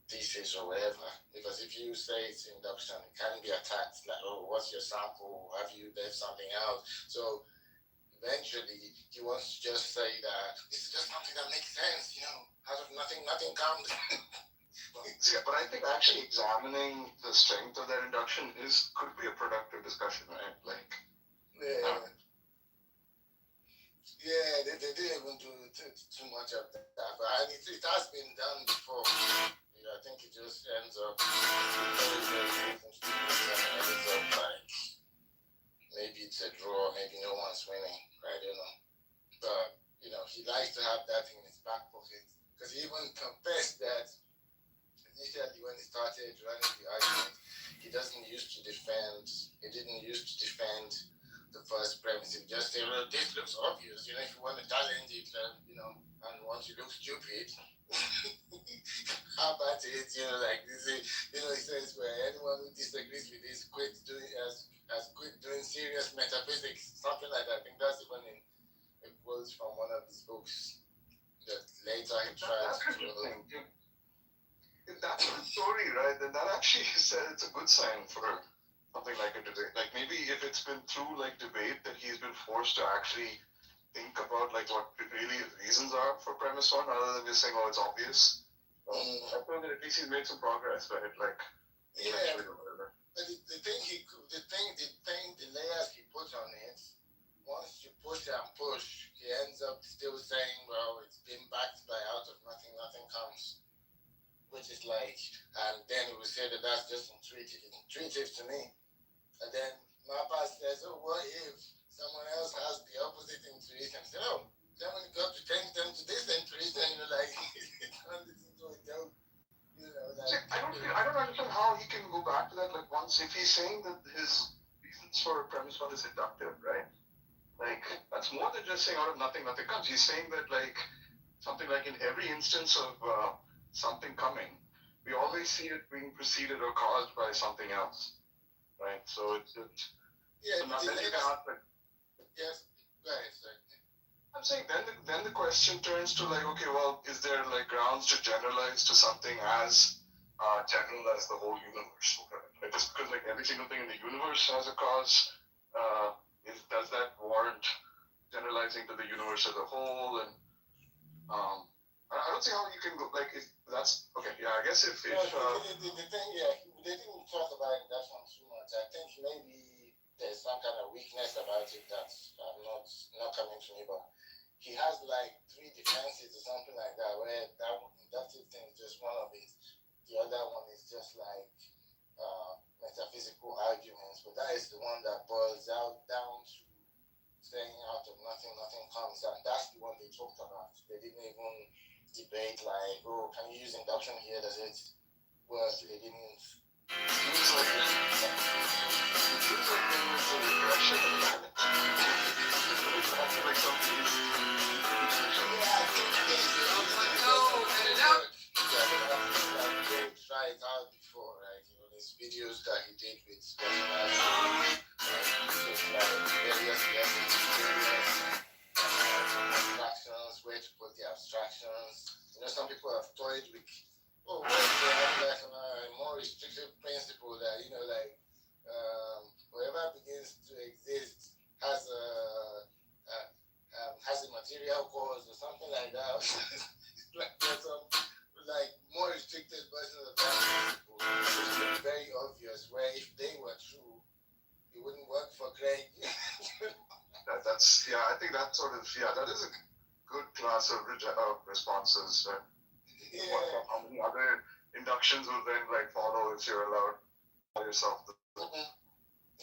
thesis or whatever. Because if you say it's induction, it can be attacked like, oh, what's your sample? Have you left something out? So eventually, he wants to just say that it's just something that makes sense, out of nothing, nothing comes. Yeah, but I think actually examining the strength of that induction could be a productive discussion, right? Like, yeah, they didn't even do too much of that, but it has been done before. I think it just ends up like maybe it's a draw, maybe no one's winning, I don't know. But he likes to have that in his back pocket because he even confessed that initially when he started running the argument, he didn't use to defend the first premise. He just say, well, this looks obvious, if you want to challenge it, and once you look stupid, how about it, like this, he says, well, anyone who disagrees with this quit doing serious metaphysics, something like that. I think that's even in a quote from one of his books that later he tried to. If that's the story, right, then that actually said it's a good sign for something like a debate. Like maybe if it's been through like debate that he's been forced to actually think about like what really his reasons are for premise one rather than just saying, oh, it's obvious. I feel that at least he's made some progress, right? Like, yeah. But the layers he put on it, once you push and push, he ends up still saying, well, it's been backed by out of nothing, nothing comes. Which is like, and then he will say that that's just intuitive to me. And then Mapa says, oh, what if someone else has the opposite intuition? So, oh, then when you got to change them to this intuition, you're like, it turns into a joke. I don't understand how he can go back to that. Like once, if he's saying that his reasons for premise one is inductive, right? Like that's more than just saying out of nothing, nothing comes. He's saying that like something like in every instance of something coming, we always see it being preceded or caused by something else, right? So it's yeah. So then you can ask like, yes, go ahead, sir. I'm saying then the question turns to like, okay, well, is there like grounds to generalize to something as general as the whole universe? Right? Just because like every single thing in the universe has a cause, does that warrant generalizing to the universe as a whole? And I don't see how you can go like if that's okay. Yeah, I guess if the thing, yeah, they didn't talk about that one too much. I think maybe there's some kind of weakness about it that's not coming to me. But he has like 3 defenses or something like that, where that inductive thing is just one of it. The other one is just like metaphysical arguments, but that is the one that boils out down to saying out of nothing, nothing comes. And that's the one they talked about. They didn't even debate like, oh, can you use induction here? Does it work? They didn't. Try it out before, right? You know, there's videos that he did with specialized various abstractions, where to put the abstractions. You know, some people have toyed with, oh, what if they have like a more restrictive principle that, you know, like whatever begins to exist has a material cause or something like that. Like there's some like more restricted versions of that principle, which is very obvious. Where if they were true, it wouldn't work for Craig. That's I think that sort of that is a good class of responses. Right? Yeah. How many other inductions would then like follow if you're allowed yourself?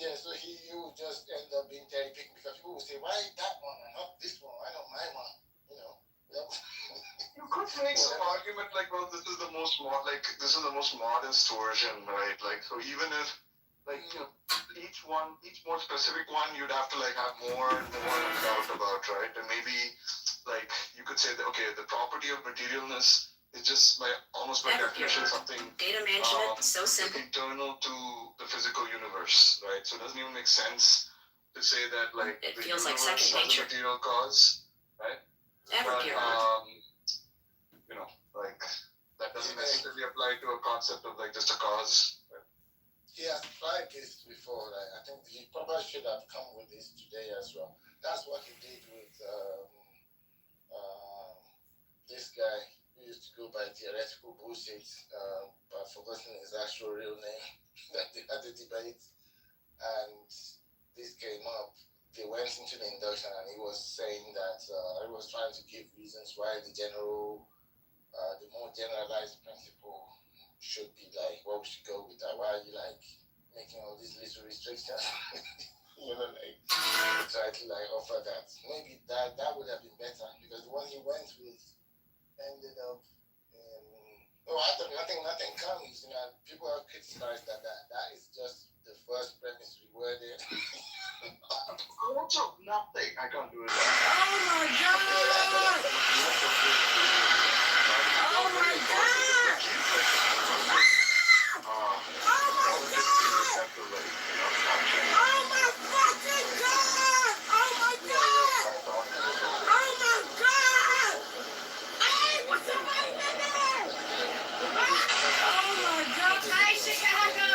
Yeah, so he would just end up being cherry picking because people would say, why that one and not this one? Why not my one? You know. You could make some argument like, well, this is the most modest version, right? Like, so even if like each more specific one, you'd have to like have more and more doubt about, right? And maybe like you could say that okay, the property of materialness is just almost by definition something data management so simple, internal to the physical universe, right? So it doesn't even make sense to say that like it the feels like universe second has nature. a material cause, right? But you know, like that doesn't necessarily apply to a concept of like just a cause. Right? He has tried this before. Like, I think he probably should have come with this today as well. That's what he did with this guy who used to go by theoretical bullshit, but I've forgotten his actual real name. That they had the debate, and this came up. They went into the induction, and he was saying that he was trying to give reasons why the more generalized principle should be like what we should go with that. Why are you like making all these little restrictions? You know, like try to like offer that. Maybe that would have been better because the one he went with ended up out of nothing comes. You know, people have criticized that is just the first premise reworded. Out of nothing, I can't do it. Oh my god! Oh my god! Oh my god! Oh my fucking god! Oh my god! Oh my god! Hey, what's somebody in there? Oh my god! Hi, Chicago!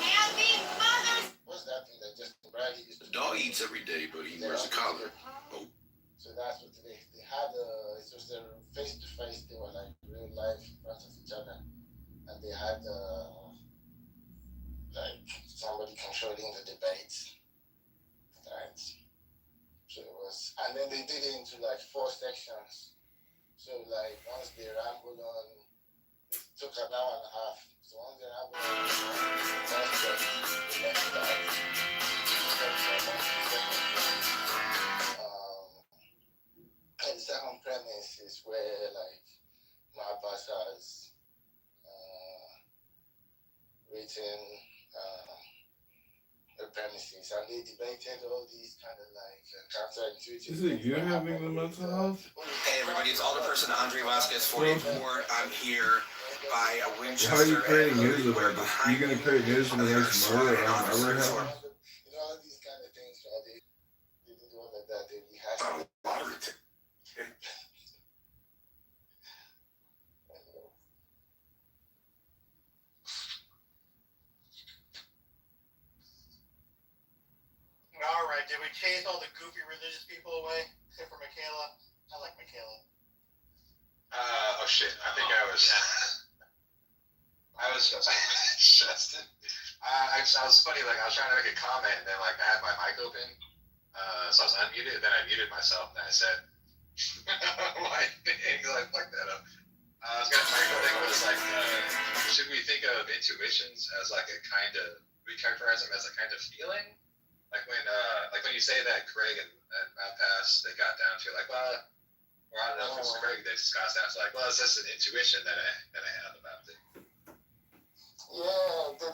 Happy Mother's What's that thing that Justin Bradley used to The dog eats every day, but he wears a collar. Oh. So that's what they had. It was a face to face. They were like real life in front of each other, and they had like somebody controlling the debate, right? So it was, and then they did it into like 4 sections. So like once they rambled on, it took an hour and a half. So once they rambled on, the next part. And the second premise is where like Mahabharata has written the premises, and they debated all these kind of like counterintuitive. Is it you having the mental health? Hey everybody, it's Alderperson Andre Vasquez, 48th Ward. I'm here by a Winchester. How are you creating news about this? Are you going to create news when the next murder around ever happens? You know, all these kind of things, right? They did all of that. They rehashed it. All right, did we chase all the goofy religious people away? Except for Michaela. I like Michaela. Oh shit! I think I was Justin. I was funny. Like I was trying to make a comment, and then like I had my mic open, so I was unmuted. Then I muted myself, and then I said, Why things I fucked that up. I was gonna my thing was like, should we think of intuitions as like a kind of, we characterize them as a kind of feeling? Like when you say that Craig and Matt Pass, they got down to like, well, or I don't know if it's Craig, they just got down to like, well, it's just an intuition that I have about it. Yeah, the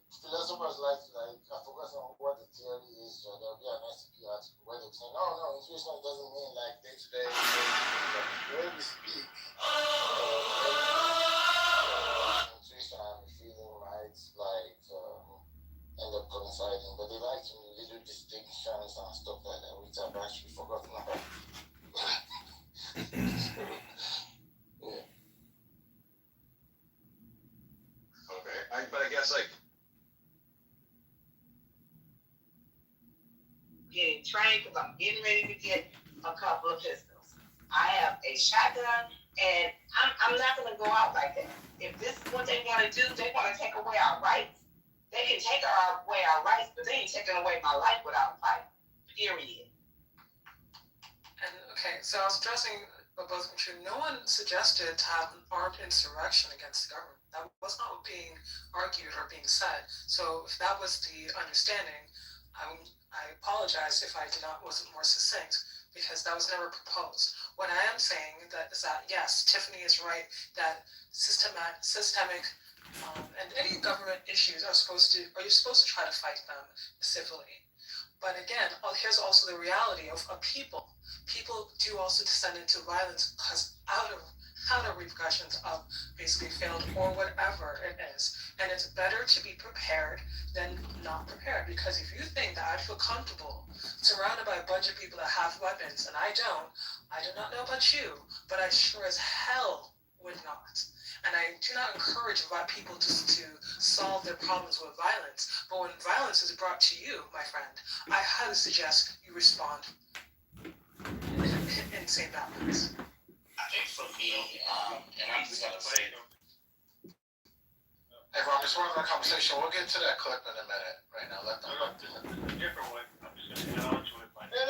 philosophers like I forgot what the theory is. There'll be an ICP article where they'll say, no, intuition doesn't mean like day to day. The way we speak, intuition and feeling might like end up coinciding, but they like to little distinctions and stuff like that, which I've actually forgotten about. Yeah. Okay, but I guess like getting trained because I'm getting ready to get a couple of pistols. I have a shotgun, and I'm not going to go out like that. If this is what they want to do, they want to take away our rights. They can take away our rights, but they ain't taking away my life without a fight. Period. And okay, so I was addressing both true. No one suggested to have an armed insurrection against the government. That was not being argued or being said. So if that was the understanding, I apologize if I wasn't more succinct, because that was never proposed. What I am saying is that yes, Tiffany is right that systemic and any government issues you're supposed to try to fight them civilly. But again, here's also the reality of people. People do also descend into violence because out of repercussions of basically failed or whatever it is. And it's better to be prepared than not prepared, because if you think that I'd feel comfortable surrounded by a bunch of people that have weapons and I do not know about you, but I sure as hell would not. And I do not encourage people to solve their problems with violence. But when violence is brought to you, my friend, I highly suggest you respond in same balance. I think for me, and I'm just gonna say, hey Ron, just one other conversation. We'll get to that clip in a minute. Right now, let them. A different one. I'm just going to get on to it by stating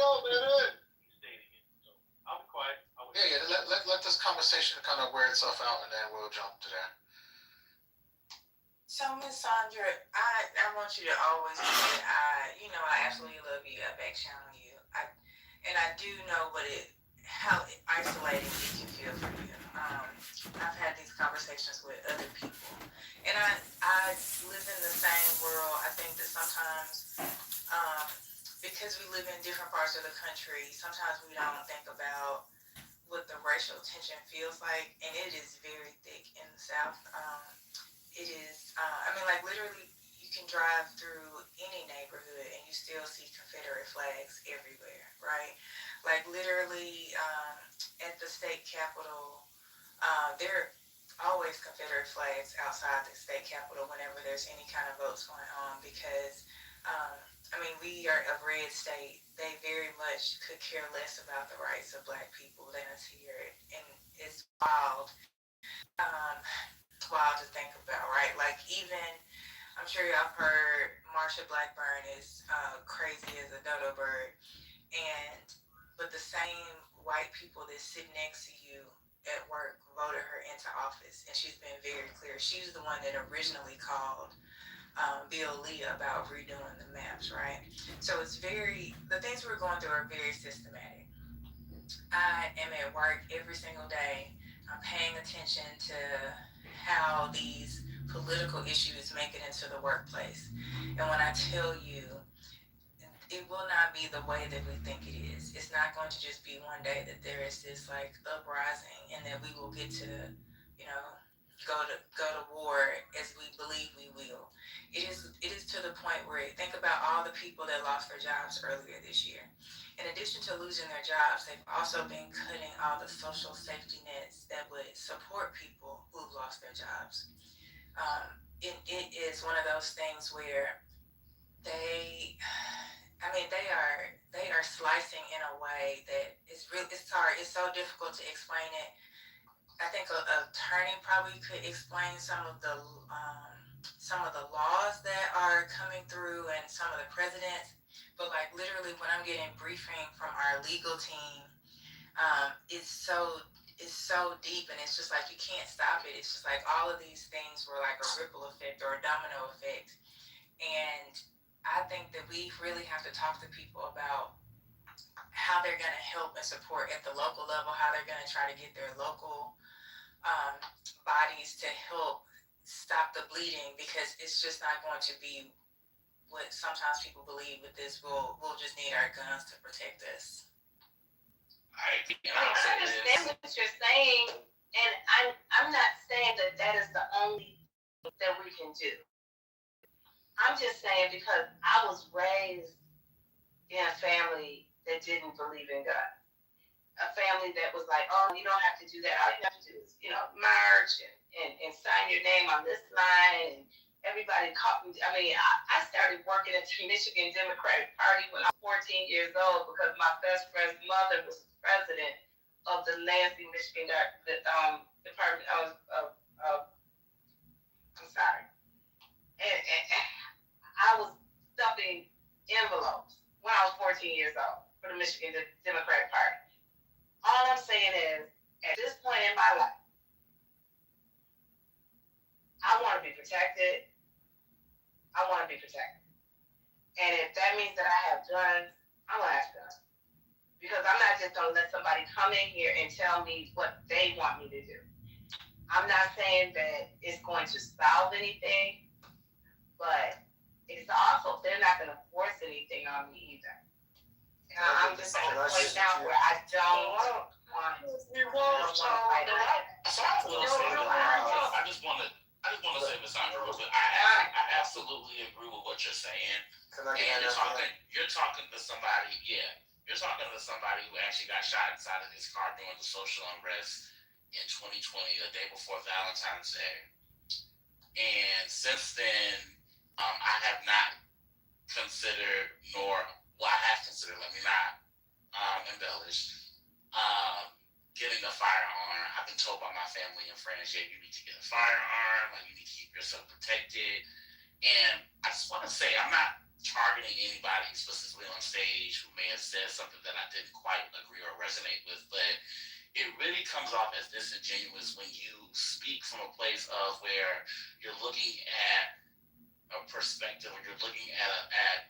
it. So I'll be quiet. Yeah. Let this conversation kind of wear itself out, and then we'll jump to that. So, Miss Sandra, I want you to always know that I absolutely love you. I back channel you. I do know how isolating it can feel for you. I've had these conversations with other people, and I live in the same world. I think that sometimes, because we live in different parts of the country, sometimes we don't think about what the racial tension feels like, and it is very thick in the South. It is, literally, you can drive through any neighborhood and you still see Confederate flags everywhere, right? Like, literally, at the state capitol, there are always Confederate flags outside the state capitol whenever there's any kind of votes going on, because, we are a red state. They very much could care less about the rights of Black people than us here, and it's wild. It's wild to think about, right? Like, even, I'm sure y'all heard Marsha Blackburn is crazy as a dodo bird, but the same white people that sit next to you at work voted her into office, and she's been very clear. She was the one that originally called Bill Lee about redoing the maps, right? So the things we're going through are very systematic. I am at work every single day. I'm paying attention to how these political issues make it into the workplace. And when I tell you, it will not be the way that we think it is. It's not going to just be one day that there is this uprising and that we will get to, go to war as we believe we will. It is to the point where, think about all the people that lost their jobs earlier this year. In addition to losing their jobs, they've also been cutting all the social safety nets that would support people who've lost their jobs. It is one of those things where they are slicing in a way that it's hard. It's so difficult to explain it. I think a attorney probably could explain some of the laws that are coming through and some of the precedents. But literally, when I'm getting briefing from our legal team, It's so deep, and it's just like you can't stop it. It's just like all of these things were like a ripple effect or a domino effect. And I think that we really have to talk to people about how they're going to help and support at the local level, how they're going to try to get their local bodies to help stop the bleeding, because it's just not going to be what sometimes people believe with this. We'll just need our guns to protect us. I understand what you're saying, and I'm not saying that is the only thing that we can do. I'm just saying because I was raised in a family that didn't believe in God. A family that was like, oh, you don't have to do that. All you have to do is, march and sign your name on this line. And everybody caught me. I mean, I started working at the Michigan Democratic Party when I was 14 years old because my best friend's mother was president of the Lansing, Michigan Department of I'm sorry. And I was stuffing envelopes when I was 14 years old for the Michigan Democratic Party. All I'm saying is, at this point in my life, I want to be protected. I want to be protected. And if that means that I have guns, I'm going to have guns. Because I'm not just going to let somebody come in here and tell me what they want me to do. I'm not saying that it's going to solve anything, but it's also, they're not going to force anything on me either. I'm just at a point now where I don't want I just want to say, Ms. Sandra, real quick. I absolutely agree with what you're saying. And you're talking to somebody, you're talking to somebody who actually got shot inside of his car during the social unrest in 2020, the day before Valentine's Day. And since then, I have not considered, I have considered, let me not embellish, getting a firearm. I've been told by my family and friends, you need to get a firearm, you need to keep yourself protected. And I just want to say, I'm not targeting anybody specifically on stage who may have said something that I didn't quite agree or resonate with, but it really comes off as disingenuous when you speak from a place of where you're looking at a perspective, or you're looking at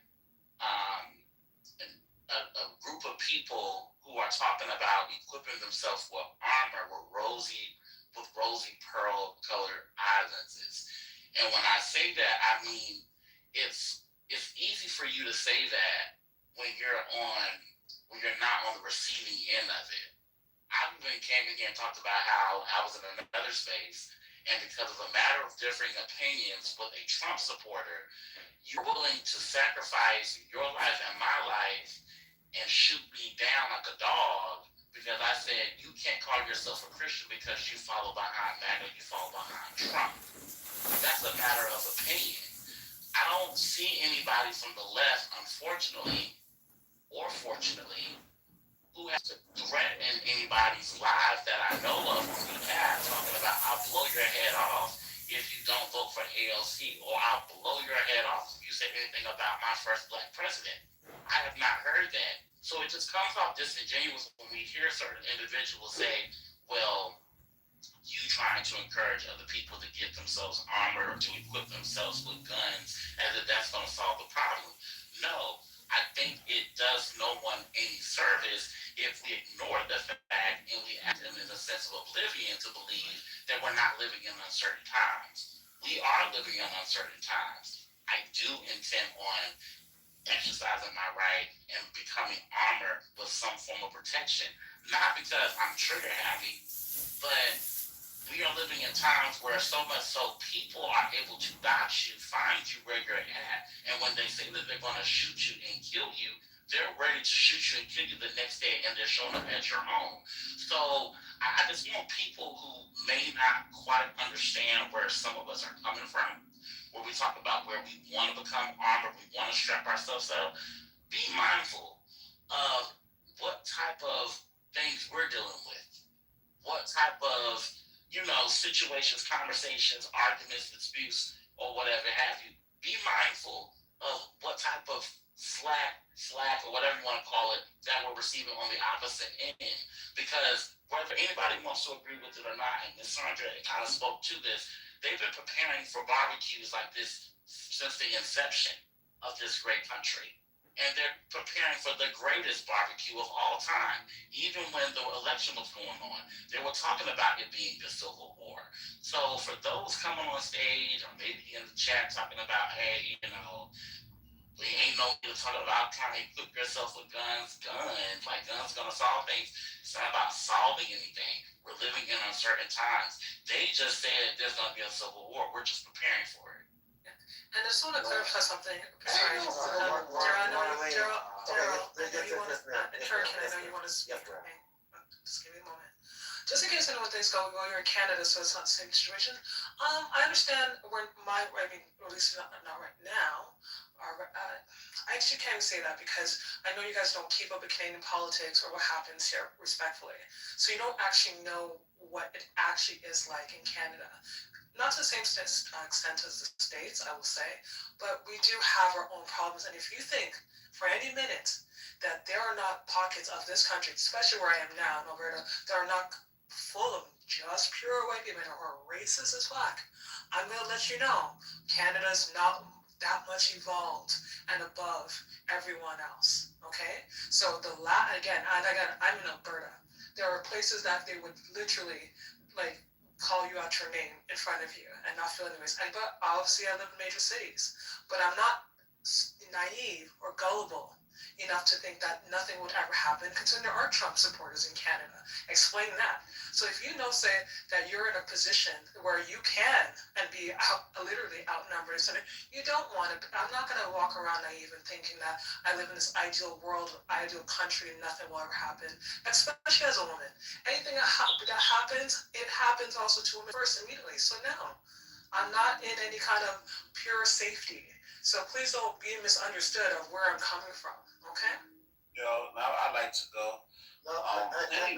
a group of people who are talking about equipping themselves with armor with rosy pearl colored eyelids. And when I say that, I mean it's easy for you to say that when you're not on the receiving end of it. I even came in here and talked about how I was in another space, and because of a matter of differing opinions with a Trump supporter, you're willing to sacrifice your life and my life and shoot me down like a dog because I said you can't call yourself a Christian because you follow behind MAGA, you follow behind Trump. That's a matter of opinion. I don't see anybody from the left, unfortunately or fortunately, who has to threaten anybody's lives that I know of on the app, talking about I'll blow your head off if you don't vote for ALC, or I'll blow your head off if you say anything about my first black president. I have not heard that. So it just comes off disingenuous when we hear certain individuals say, well, you trying to encourage other people to get themselves armor or to equip themselves with guns as if that's going to solve the problem. No, I think it does no one any service if we ignore the fact and we act in a sense of oblivion to believe that we're not living in uncertain times. We are living in uncertain times. I do intend on exercising my right and becoming armored with some form of protection. Not because I'm trigger happy, but we are living in times where so much so people are able to dodge you, find you where you're at, and when they say that they're going to shoot you and kill you, they're ready to shoot you and kill you the next day, and they're showing up at your home. So I just want people who may not quite understand where some of us are coming from, where we talk about where we want to become armored, we want to strap ourselves up, be mindful of what type of things we're dealing with, what type of situations, conversations, arguments, disputes, or whatever have you. Be mindful of what type of slack slack or whatever you want to call it that we're receiving on the opposite end. Because whether anybody wants to agree with it or not, and Ms. Sandra kind of spoke to this, they've been preparing for barbecues like this since the inception of this great country. And they're preparing for the greatest barbecue of all time. Even when the election was going on, they were talking about it being the Civil War. So for those coming on stage or maybe in the chat talking about, hey, we ain't no need to talk about trying to equip yourself with guns. Like guns gonna solve things. It's not about solving anything. We're living in uncertain times. They just said there's gonna be a civil war. We're just preparing for it. And I just want to clarify something. Sorry, Daryl, I know you want to, Turkin, I know you want to speak. Just give me a moment. Just in case anyone thinks, well, you're in Canada, so it's not the same situation. I understand or at least not right now. I actually can't say that because I know you guys don't keep up with Canadian politics or what happens here, respectfully. So you don't actually know what it actually is like in Canada. Not to the same extent as the States, I will say, but we do have our own problems. And if you think for any minute that there are not pockets of this country, especially where I am now in Alberta, that are not full of just pure white people or racist as fuck, I'm going to let you know Canada's not that much evolved and above everyone else. Okay? So again, I'm in Alberta. There are places that they would literally call you out your name in front of you and not feel anyways. But obviously I live in major cities, but I'm not naive or gullible enough to think that nothing would ever happen, considering there are Trump supporters in Canada. Explain that. So if you know, say, that you're in a position where you can and be literally outnumbered, so you don't want to, I'm not going to walk around naive and thinking that I live in this ideal world, ideal country, and nothing will ever happen, especially as a woman. Anything that happens, it happens also to women first immediately. So no, I'm not in any kind of pure safety. So please don't be misunderstood of where I'm coming from, okay? Now I'd like to go. Please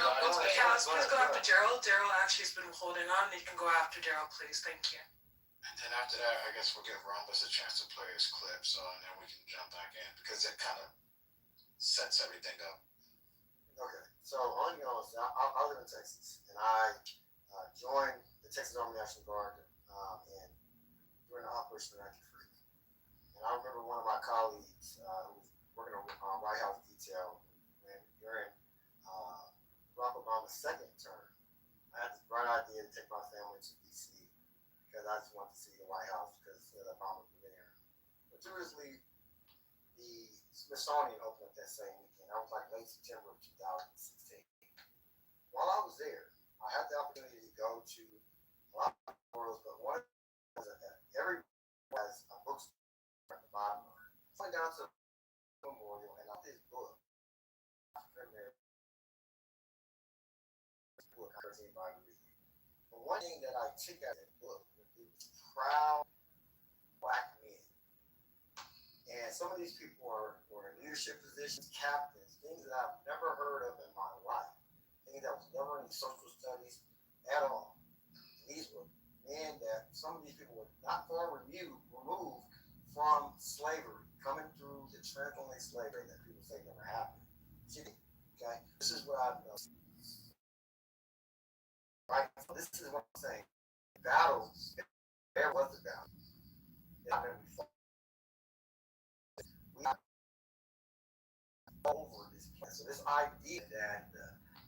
go after Gerald. Gerald actually has been holding on. You can go after Gerald, please. Thank you. And then after that, I guess we'll give Rhombus a chance to play his clip, and then we can jump back in because it kind of sets everything up. Okay, so on yours, I live in Texas, and I joined the Texas Army National Guard and during the Operation Iraqi Freedom. And I remember one of my colleagues who was working on White House detail when during Barack Obama's second term, I had this bright idea to take my family to D.C. because I just wanted to see the White House because Obama was there. But curiously, the Smithsonian opened up that same weekend. That was like late September of 2016. While I was there, I had the opportunity to go to a lot of memorials, but one was every has a bookstore at the bottom of it. I went down to the memorial and I got this book. I encourage anybody to read it. But one thing that I took out of that book was proud black men. And some of these people were in leadership positions, captains, things that I've never heard of in my life. Things that was never in social studies at all. These were men that some of these people were not far removed from slavery, coming through the transatlantic slavery that people say never happened. Okay, this is what I've known. Right, so this is what I'm saying. Battles, there was a battle. We are over this place. So this idea that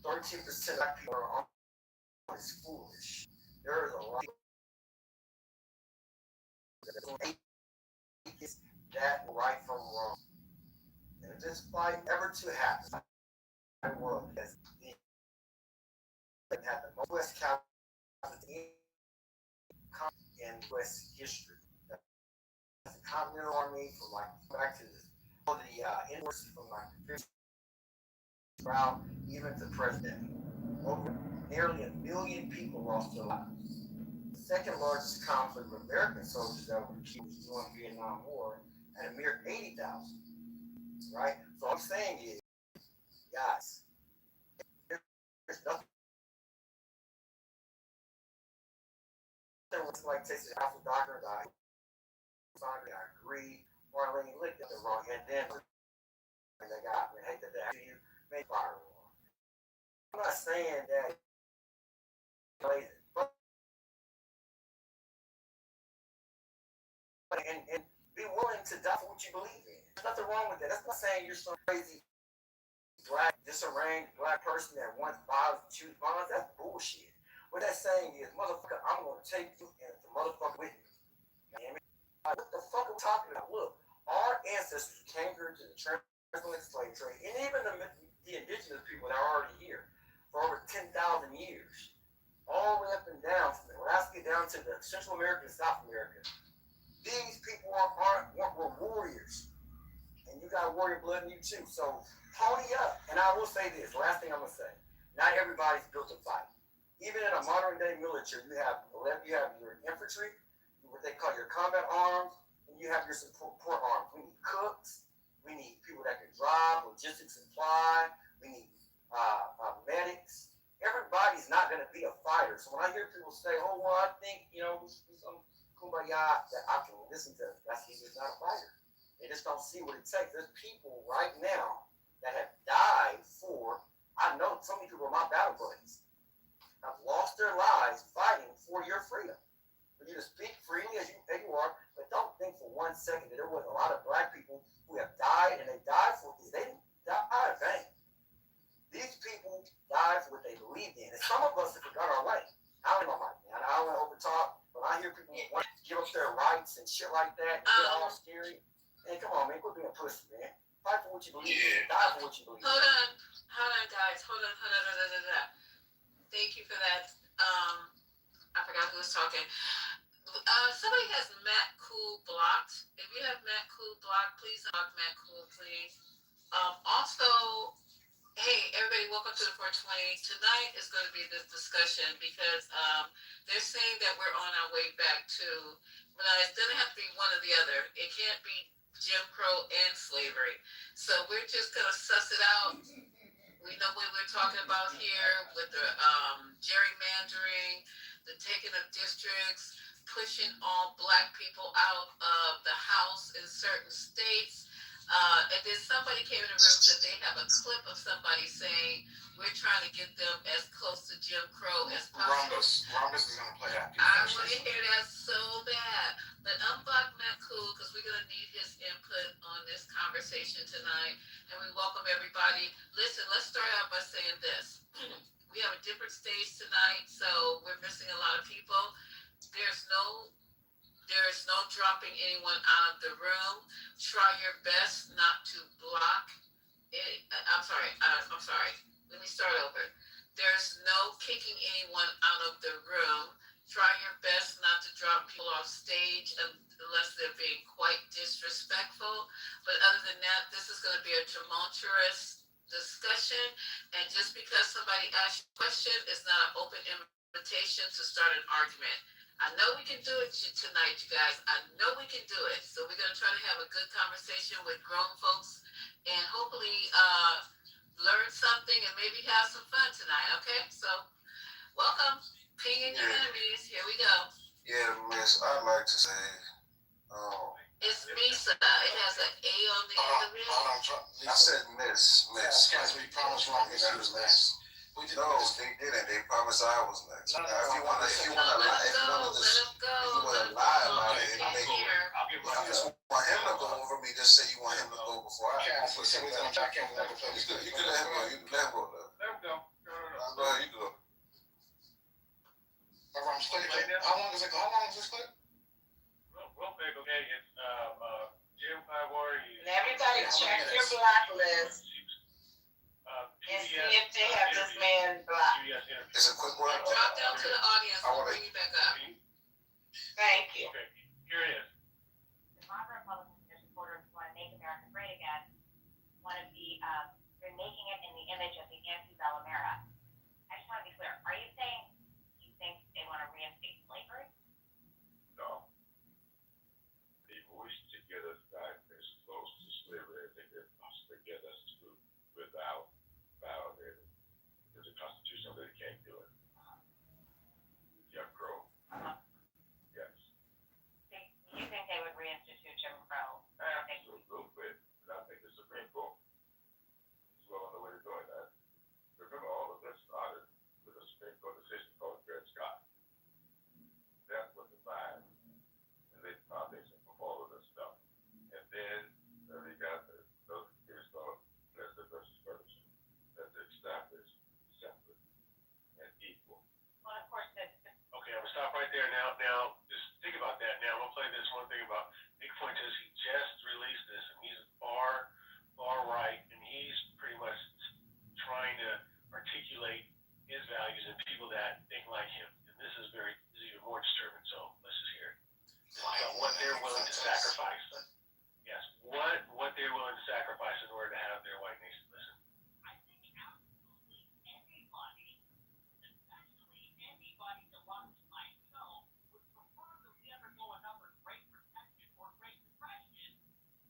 13% of black people are on is foolish. There is a lot that right from wrong. And if this fight ever to happen, the world has had the most casualties in U.S. history. The Continental Army from back to the inwards from the route even to present. Over nearly 1 million people lost their lives. The second largest conflict with American soldiers ever was during the Vietnam War at a mere 80,000. Right? So what I'm saying is, guys, there's nothing like Texas House Doctrine. I agree. Marlene looked at the wrong, and then And they got me. Hate that you make firewall. I'm not saying that crazy, but and be willing to die for what you believe in. There's nothing wrong with that. That's not saying you're some crazy black, disarranged black person that wants violence and choose violence. That's bullshit. What that's saying is, motherfucker, I'm gonna take you and the motherfucker with me. What the fuck are we talking about? Look, our ancestors came here to the transatlantic slave trade, and even the indigenous people that are already here for over 10,000 years, all the way up and down from Alaska down to the Central America and South America. These people were warriors, and you got warrior blood in you too. So pony up. And I will say this: last thing I'm gonna say, not everybody's built to fight. Even in a modern day military, you have your infantry, what they call your combat arms, and you have your support arms. We need cooks, we need people that can drive, logistics supply, we need medics. Everybody's not going to be a fighter. So when I hear people say, "Oh, well, I think some kumbaya," that I can listen to, that's he's not a fighter. They just don't see what it takes. There's people right now that have died for. I know so many people are my battle buddies have lost their lives fighting for your freedom. For you to speak freely as you are, but don't think for 1 second that there wasn't a lot of black people who have died, and they died for because they didn't die in vain. These people died for what they believed in, and some of us have forgot our way. I don't know, man. I don't want to overtalk, but I hear people want to give up their rights and shit like that, and get all scary. Hey, come on, man, quit being a pussy, man. Fight for what you believe in. Die for what you believe in. Hold on, guys. Hold on. Thank you for that. I forgot who was talking. Somebody has Matt Cool blocked. If you have Matt Cool blocked, please unblock Matt Cool, please. Also, hey, everybody, welcome to the 420. Tonight is going to be this discussion because they're saying that we're on our way back to, it's going to have to be one or the other. It can't be Jim Crow and slavery. So we're just going to suss it out. We know what we're talking about here with the gerrymandering, the taking of districts, pushing all black people out of the House in certain states. And then somebody came in the room and said they have a clip of somebody saying we're trying to get them as close to Jim Crow as possible. Rhombus is going to play that. I want to hear that so bad. But unblock Matt Cool because we're going to need his input on this conversation tonight. And we welcome everybody. Listen, let's start out by saying this. We have a different stage tonight, so we're missing a lot of people. There's no dropping anyone out of the room. Try your best not to block it. I'm sorry. Let me start over. There's no kicking anyone out of the room. Try your best not to drop people off stage unless they're being quite disrespectful. But other than that, this is going to be a tumultuous discussion. And just because somebody asks you a question is not an open invitation to start an argument. I know we can do it tonight, you guys. I know we can do it. So we're going to try to have a good conversation with grown folks and hopefully learn something and maybe have some fun tonight, okay? So welcome. Ping in your enemies. Here we go. Yeah, Miss, I'd like to say, it's Misa. It has an A on the end of it. I said Miss. Guys, we promised Rhombus he was next. No, they didn't. They promised I was next. Now, if you want to lie about it, I just want him to go over me. Just say you want him to go before I. Okay, so we said we're going to back in. You can let him go. You can let him go. Let him go. Go ahead, you go. How long is this clip? Real quick, okay, it's Jim Kitover. And everybody check your blacklist and see if they have this man blocked. It's a quick one. Drop down to the audience. We'll bring you back up. Thank you. Okay, here it is. The moderate Republicans and supporters who want to make America great again want to be remaking it in the image of the antebellum era. I just want to be clear. Are you saying you think they want to reinstate slavery? No. They wish to get us back as close to slavery as they could possibly get us to without violating. There's a constitution that they can't do it. Jim Crow. Yes. Do you think they would reinstitute Jim Crow? Absolutely. And I think the Supreme Court there now. Now, just think about that. Now, I'm gonna play this one thing about Nick Fuentes. He just released this, and he's far right, and he's pretty much trying to articulate his values and people that think like him. And this is even more disturbing. So let's just hear it. About what they're willing to sacrifice. Yes, what they're willing to sacrifice in order to have their white nation. Listen. I think absolutely anybody, especially anybody that watches my show, would prefer that we undergo another Great Recession or Great Depression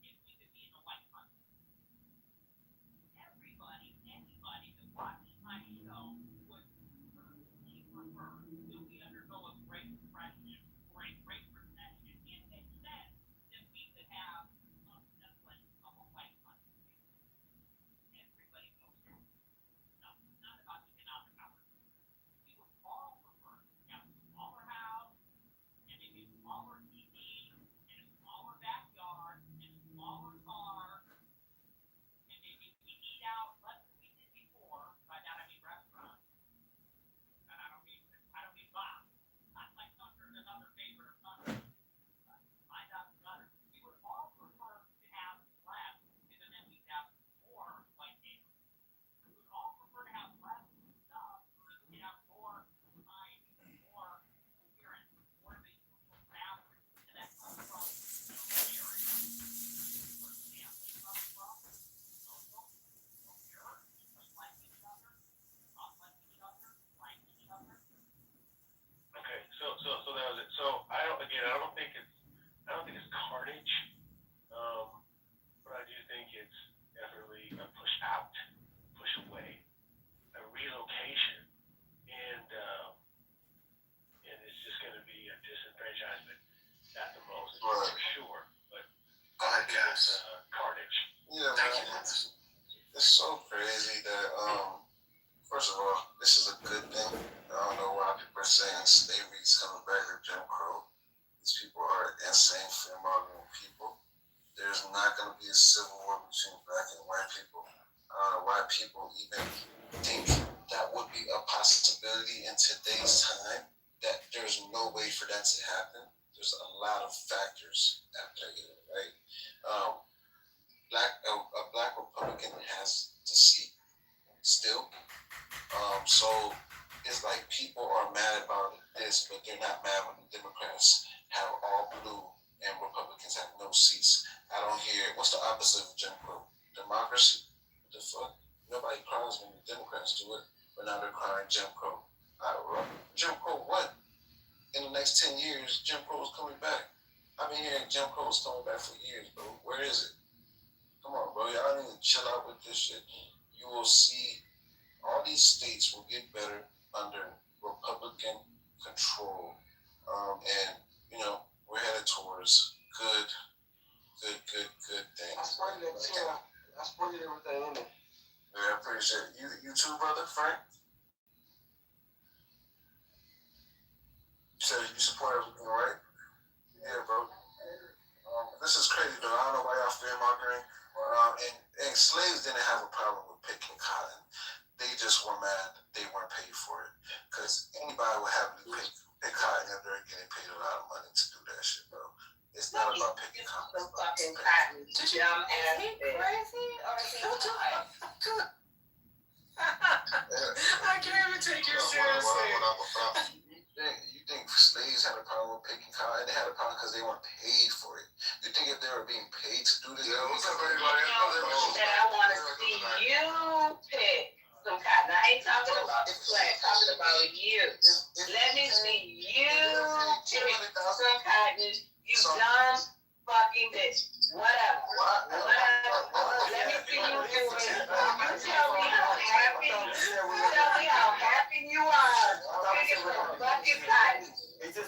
if we could be in the white country. Anybody that watches my show would certainly prefer that we undergo a Great Depression or a Great Recession if it said that we could have some semblance of a white country. Everybody knows that. No, it's not about economic opportunity. We would all prefer to have a smaller house and maybe a smaller TV and a smaller backyard and a smaller car. And maybe we eat out less than we did before. By that I mean restaurants. And I don't mean Bob. Not like Thunder's another favorite of Thunder. Find out Thunder. We would all prefer to have less, and then we have more white neighbors. We would all prefer to have less stuff, so we could have more time, more coherence, more of a social fabric. And that comes from marriage, where family comes from. No error, just like each other, talk like each other, like each other. Okay, so that was it. So I don't think it's carnage, but I do think it's definitely a push out, push away, a relocation, and it's just going to be a disenfranchisement at the most, for sure. But I think it's carnage. Yeah, man. It's so crazy that first of all, this is a good thing. I don't know why people are saying slavery is coming back or Jim Crow. These people are insane fear-mongering people. There's not going to be a civil war between black and white people. I don't know why people even think that would be a possibility in today's time. That there's no way for that to happen. There's a lot of factors at play here, right? A black Republican has the seat still. So it's like people are mad about this, but they're not mad when the Democrats have all blue and Republicans have no seats. I don't hear, what's the opposite of Jim Crow? Democracy? What the fuck? Nobody cries when the Democrats do it, but now they're crying Jim Crow. I don't know. Jim Crow what? In the next 10 years, Jim Crow is coming back. I've been hearing Jim Crow is coming back for years, bro. Where is it? Come on, bro. Y'all need to chill out with this shit. You will see all these states will get better under Republican control. And, we're headed towards good things. I sprayed that too. I sprayed everything in it. Yeah, I appreciate it. You too, brother, Frank? You said you support everything, right? Yeah, bro. This is crazy, though. I don't know why y'all fear-mongering. And slaves didn't have a problem with picking cotton. They just were mad they weren't paid for it. Because anybody would happily pick cotton if they're getting paid a lot of money to do that shit, bro. It's not about picking cotton. Fucking cotton. Is he crazy or is he high? I can't even take you seriously. You think slaves had a problem with picking cotton? They had a problem because they weren't paid for it. You think if they were being paid to do this? I want to see you pick some cotton. I ain't talking about the flag. Talking about you. Let me see you pick some cotton. You dumb fucking bitch. Whatever. Let me see you do it. You tell me how happy. Tell me how happy you are picking some fucking cotton. And then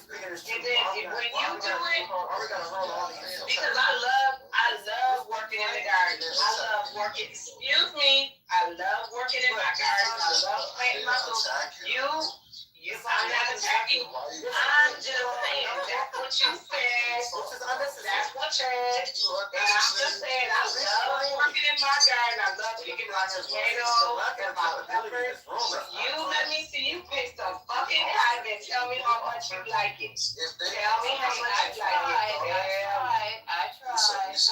when you do it, because I love working in the garden. I love working. Excuse me. I love working in my garden. I love planting my food. I'm not attacking you. I'm just saying that's what you said. That's what you said. And I'm just saying I love working in my garden. I love picking my potatoes and my peppers. You let me see you pick some fucking cotton and tell me how much you like it. If they Tell me how much you like it. I tried. Miss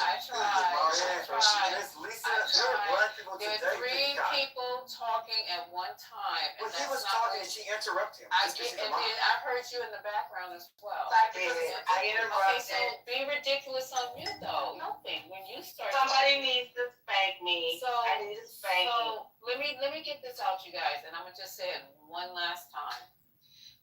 Lisa, there are black people There today. were three people talking at one time. When he was talking, she interrupted him. And then I heard you in the background as well. I interrupted. Okay, so be ridiculous on you though. Nothing. When you start. Somebody needs to spank me. So I need to spank you. let me get this out, you guys, and I'm gonna just say it one last time.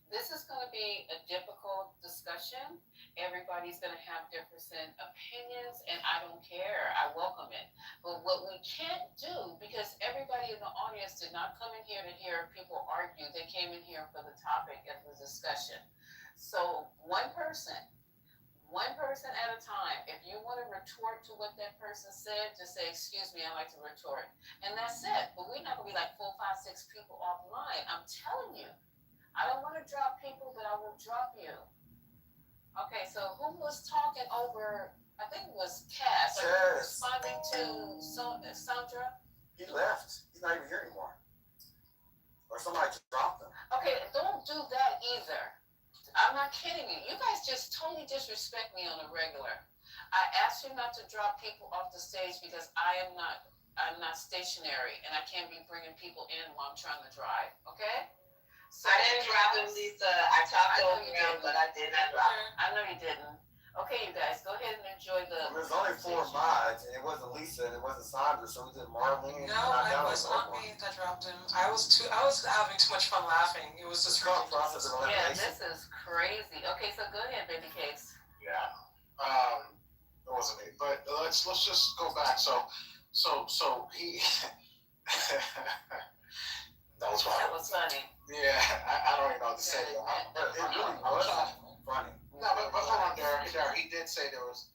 This is going to be a difficult discussion. Everybody's going to have different opinions, and I don't care. I welcome it. But what we can't do, because everybody in the audience did not come in here to hear people argue. They came in here for the topic of the discussion. So one person at a time. If you want to retort to what that person said, just say, excuse me, I'd like to retort. And that's it. But we're not going to be like 4, 5, 6 people offline. I'm telling you. I don't want to drop people, but I will drop you. Okay, so who was talking over, I think it was Cass. Responding to Sandra? He left. He's not even here anymore. Or somebody just dropped him. Okay, don't do that either. I'm not kidding you. You guys just totally disrespect me on a regular. I asked you not to drop people off the stage because I'm not stationary and I can't be bringing people in while I'm trying to drive, okay? So I didn't drop him, Lisa. I talked over him, but I did not drop him. I know you didn't. Okay, you guys, go ahead and enjoy the. There's only 4 mods, and it wasn't Lisa, and it wasn't Sandra, so we did Marlene. No, it was not me that dropped him. I was having too much fun laughing. It was just process of elimination. Yeah, this is crazy. Okay, so go ahead, baby cakes. Yeah. It wasn't me, but let's just go back. So he. That was funny. That was funny. Yeah, I don't even know what to say. But it really was funny. No, but hold on, Derek. He did say there was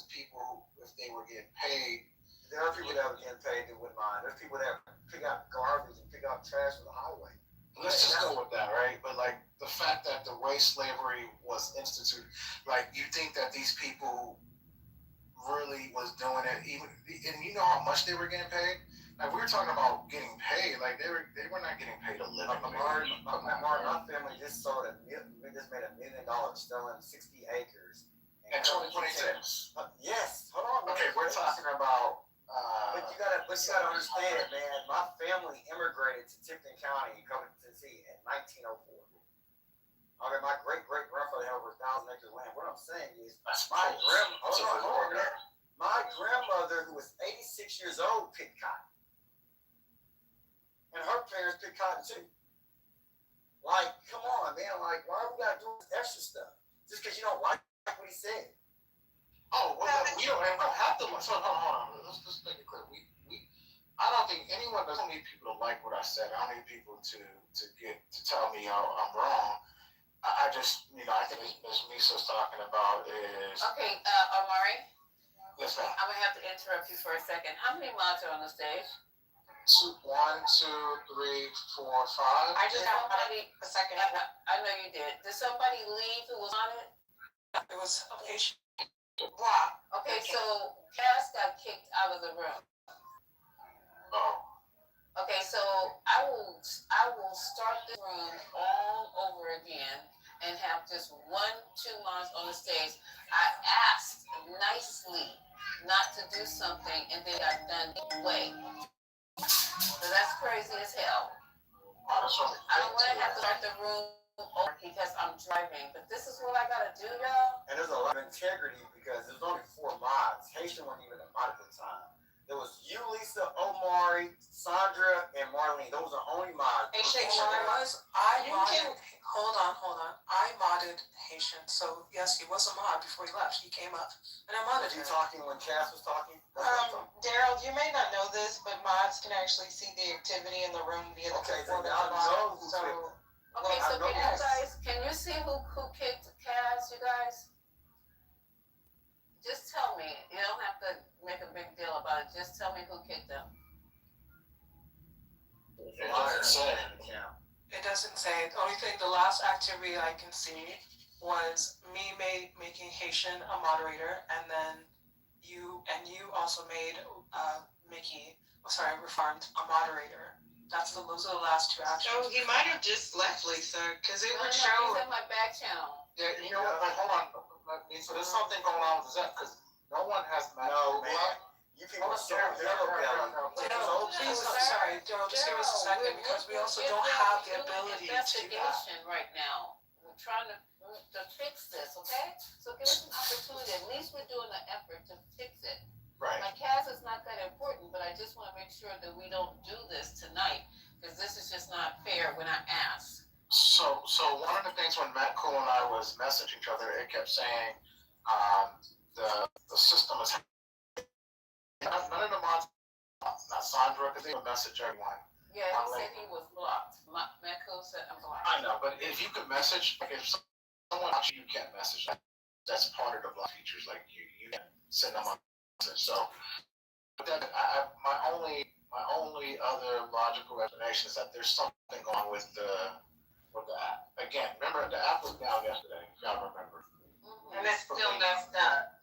people who, if they were getting paid. There are people that were getting paid that wouldn't mind. There's people that pick up garbage and pick up trash from the highway. Let's just go with that, right? But like the fact that the way slavery was instituted, like you think that these people really was doing it, even, and you know how much they were getting paid. Like we were talking about getting paid, like they were not getting paid a living. My family just sold we just made $1 million selling 60 acres. In 2026. Yes, hold on. Okay, we're talking about. But you gotta understand, man. My family immigrated to Tipton County in Covington, Tennessee in 1904. Okay, my great grandfather had over 1,000 acres of land. What I'm saying is, my grandmother, who was 86 years old, picked cotton. And her parents picked cotton too. Like, come on, man. Like, why we gotta do this extra stuff? Just because you don't like what he said. Oh, well, we don't have to. So, hold on. Let's just make it clear. I don't think anyone doesn't need people to like what I said. I don't need people to tell me I'm wrong. I just, I think as Misa's talking about is. Okay, Amari. Yes, ma'am. I'm gonna have to interrupt you for a second. How many mods are on the stage? 1, 2, 3, 4, 5. I just have a second. I know you did. Did somebody leave who was on it? It was a patient. Wow. Okay, so Cass got kicked out of the room. Oh. Okay, so I will start the room all over again and have just 1, 2 mods on the stage. I asked nicely not to do something and they got done anyway. So that's crazy as hell. I don't want to have to start the room over because I'm driving, but this is what I gotta do, y'all. And there's a lot of integrity because there's only 4 mods. Haitian wasn't even a mod at the time. There was you, Lisa, Omari, Sandra, and Marlene. Those are the only mods. Hold on. I modded Haitian, so yes, he was a mod before he left. He came up, and I modded him. Was he talking when Cass was talking? Daryl, you may not know this, but mods can actually see the activity in the room via the keyboard at the bottom. Okay, so can you see who kicked Cass, you guys? Just tell me. You don't have to make a big deal about it. Just tell me who kicked them. It doesn't say. The only thing, the last activity I can see was me making Haitian a moderator, and then you also made Reformed a moderator. Those are the last two actions. So he might have just left Lisa, because it would He's show. in my back channel. Yeah, you know what? Like, hold on. So there's something going on with Zep because no one has met. No, man. You people are so Please, I'm sorry, Daryl, just give us a second because we also don't have the ability to do that. Investigation right now. We're trying to fix this, okay? So give us an opportunity. At least we're doing an effort to fix it. Right. My Kaz is not that important, but I just want to make sure that we don't do this tonight because this is just not fair when I ask. So one of the things when Matt Cool and I was messaging each other, it kept saying the system is none of the mods, not Sandra, because they would message everyone. Yeah, he said he was blocked. Matt Cool said I'm blocked. I know, but if you could message, like if someone actually you can't message, that's part of the block features. Like you can send them a message. So that my only other logical explanation is that there's something going on with the app. Again, remember the app was down yesterday, if y'all remember. Mm-hmm. And it's still messed up.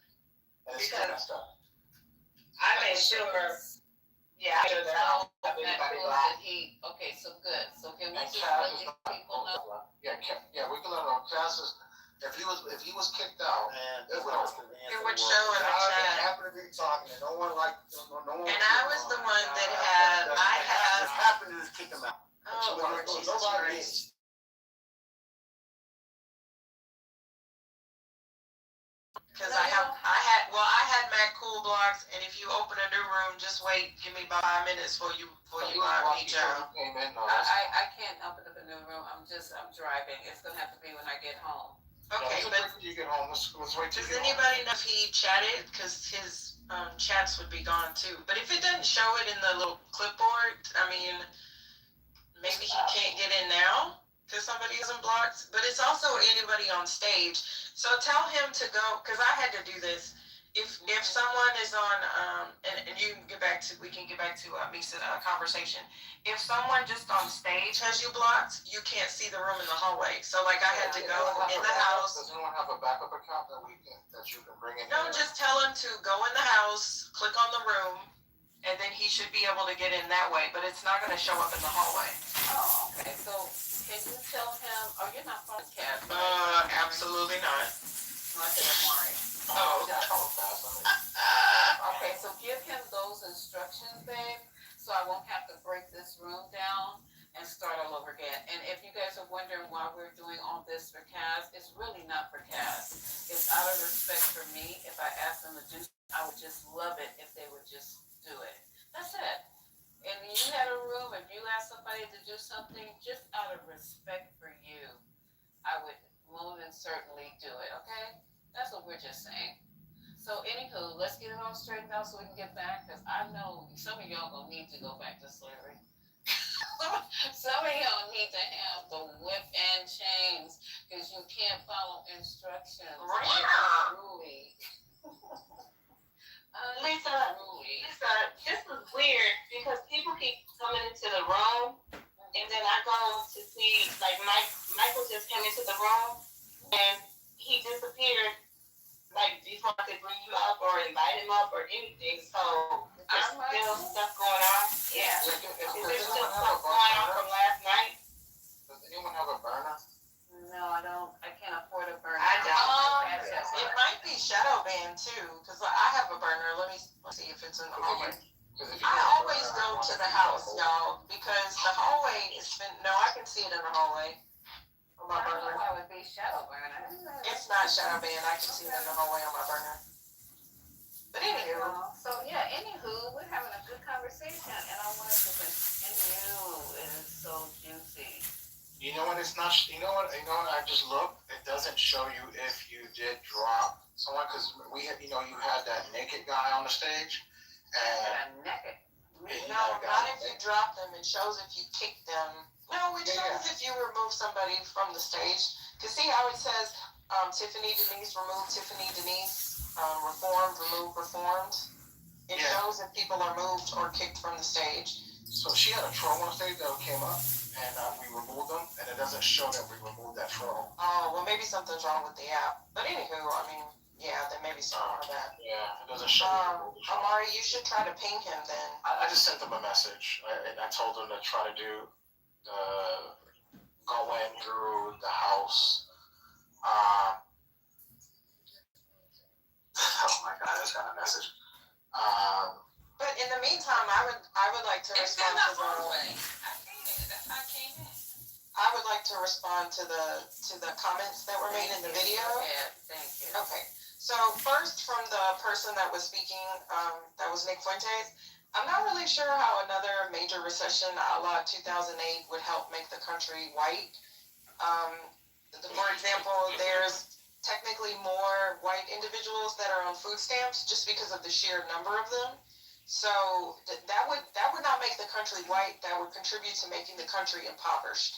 And it's still messed up. I made sure. Yeah, I made sure that everybody blocked. Okay, so good. So can we And just Kaz let is these not- people know? Yeah, we can let them know. Kaz is, if he was kicked out, Man, it would show in the chat. Happened to be talking, and no one. And I was the one that had. I have. Just happened to just kick him out. Oh Lord Jesus Nobody Christ. Because I had Matt Cool blocks, and if you open a new room, just wait, give me about 5 minutes before you block me, Joe. I can't open up a new room. I'm driving. It's gonna have to be when I get home. Okay, but you get home. Let's wait till does anybody know if he chatted? Because his chats would be gone too. But if it doesn't show it in the little clipboard, I mean, maybe he can't get in now because somebody isn't blocked. But it's also anybody on stage. So tell him to go, because I had to do this. If someone is on, and you can get back to Misa conversation. If someone just on stage has you blocked, you can't see the room in the hallway. So like I had to go in the house. Does anyone have a backup account that you can bring in? No, just tell him to go in the house, click on the room, and then he should be able to get in that way. But it's not going to show up in the hallway. Oh, okay. So can you tell him? Oh, you're not phone Kaz. Absolutely not. Not that I'm worried. Oh. Okay, so give him those instructions, babe, so I won't have to break this room down and start all over again. And if you guys are wondering why we're doing all this for Kaz, it's really not for Kaz. It's out of respect for me. If I asked them to do, I would just love it if they would just do it. That's it. And you had a room, if you asked somebody to do something, just out of respect for you, I would more than certainly do it, okay? That's what we're just saying. So anywho, let's get it all straightened out so we can get back, because I know some of y'all gonna need to go back to slavery. Some of y'all need to have the whip and chains, because you can't follow instructions. Unruly. Lisa, this is weird because people keep coming into the room, and then I go to see, like, Michael just came into the room, and he disappeared, like, before I could bring him up or invite him up or anything, so there's still stuff going on. Yeah. Is there still stuff going on from last night? Does anyone have a burner? No, I don't. I can't afford a burner. I don't. It might be shadow banned too, because I have a burner. Let's see if it's in the hallway. I always go to the house, y'all, because the hallway is no, I can see it in the hallway. My burner. That would be shadow burner. It's not shadow banned. I can see it in the hallway on my burner. But anywho. So yeah, anywho, we're having a good conversation, and I wanted to continue. It is so juicy. You know what? It's not. You know what? I just looked. It doesn't show you if you did drop someone, because we had. You had that naked guy on the stage, and naked. No, not if you drop them. It shows if you kick them. No, it shows if you remove somebody from the stage. Cause see how it says Tiffany Denise removed Tiffany Denise, reformed, removed, reformed. It shows if people are moved or kicked from the stage. So she had a troll on stage that came up, and we removed them, and it doesn't show that we removed that troll. Oh, well, maybe something's wrong with the app. But anywho, I mean, Yeah, then maybe some more of that. Yeah, it doesn't show. Amari, you should try to ping him then. I just sent him a message. I told him to try to do go in through the house. Oh my God, I just got a message. But in the meantime, I would like to respond to the. I would like to respond to the comments that were made in the video. Thank you. Okay. So first, from the person that was speaking, that was Nick Fuentes. I'm not really sure how another major recession a la 2008 would help make the country white. For example, there's technically more white individuals that are on food stamps just because of the sheer number of them. So that would not make the country white. That would contribute to making the country impoverished.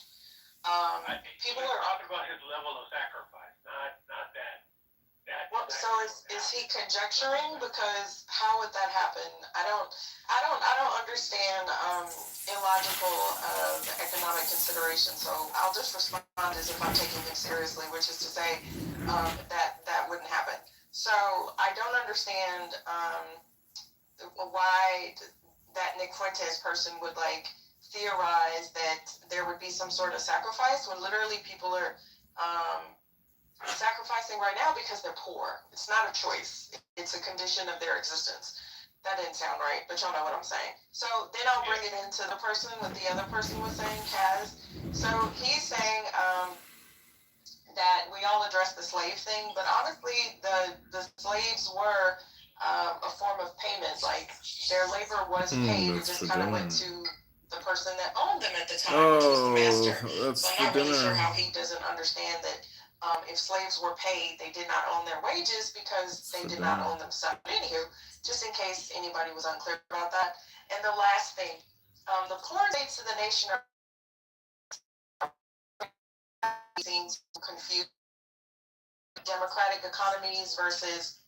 People are talking about his level of sacrifice, not that. Well, so is he conjecturing? Because how would that happen? I don't understand illogical economic consideration. So I'll just respond as if I'm taking him seriously, which is to say that wouldn't happen. So I don't understand why that Nick Fuentes person would theorize that there would be some sort of sacrifice when literally people are sacrificing right now because they're poor. It's not a choice. It's a condition of their existence. That didn't sound right, but y'all know what I'm saying. So then I'll bring it into the person what the other person was saying, Kaz. So he's saying that we all address the slave thing, but honestly, the slaves were a form of payment. Like their labor was paid. It just kind of went to the person that owned them at the time, which was the master. That's so I'm not really sure how he doesn't understand that if slaves were paid, they did not own their wages because they did not own themselves. Anywho, just in case anybody was unclear about that. And the last thing, the poor states of the nation are seems confused. Democratic economies versus,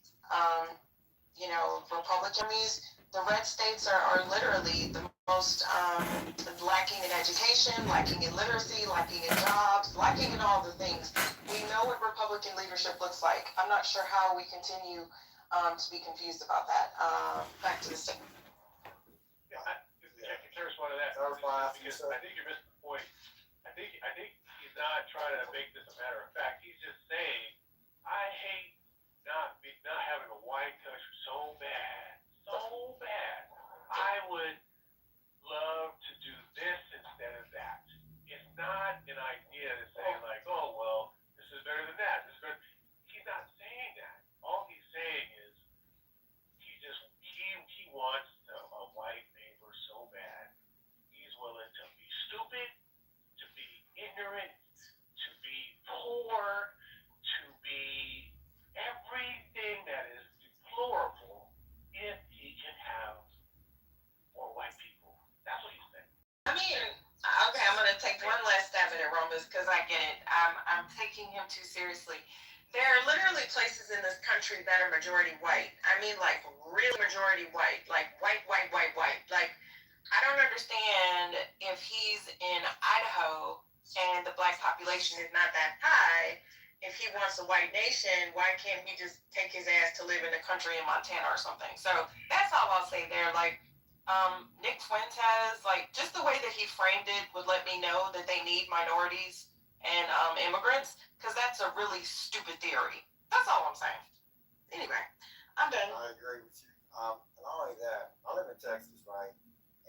Republican economies. The red states are literally the most lacking in education, lacking in literacy, lacking in jobs, lacking in all the things. We know what Republican leadership looks like. I'm not sure how we continue to be confused about that. Back to the state. Yeah, I can respond to that because I think you're missing the point. I think he's not trying to make this a matter of fact. He's just saying, I hate not having a white country so bad. I would love to do this instead of that. It's not an idea to say oh well, this is better than that. This is better. He's not saying that. All he's saying is he wants a white neighbor so bad. He's willing to be stupid, to be ignorant, to be poor, to be everything that is deplorable if he can have more white people. That's what he's saying. I mean, okay, I'm gonna take one last stab at it, Romus, because I get it. I'm taking him too seriously. There are literally places in this country that are majority white. I mean, real majority white, white. Like, I don't understand if he's in Idaho and the black population is not that high. If he wants a white nation, why can't he just take his ass to live in the country in Montana or something? So that's all I'll say there. Nick Fuentes, just the way that he framed it would let me know that they need minorities and immigrants, because that's a really stupid theory. That's all I'm saying. Anyway, I'm done. I agree with you. And not only that, I live in Texas, right?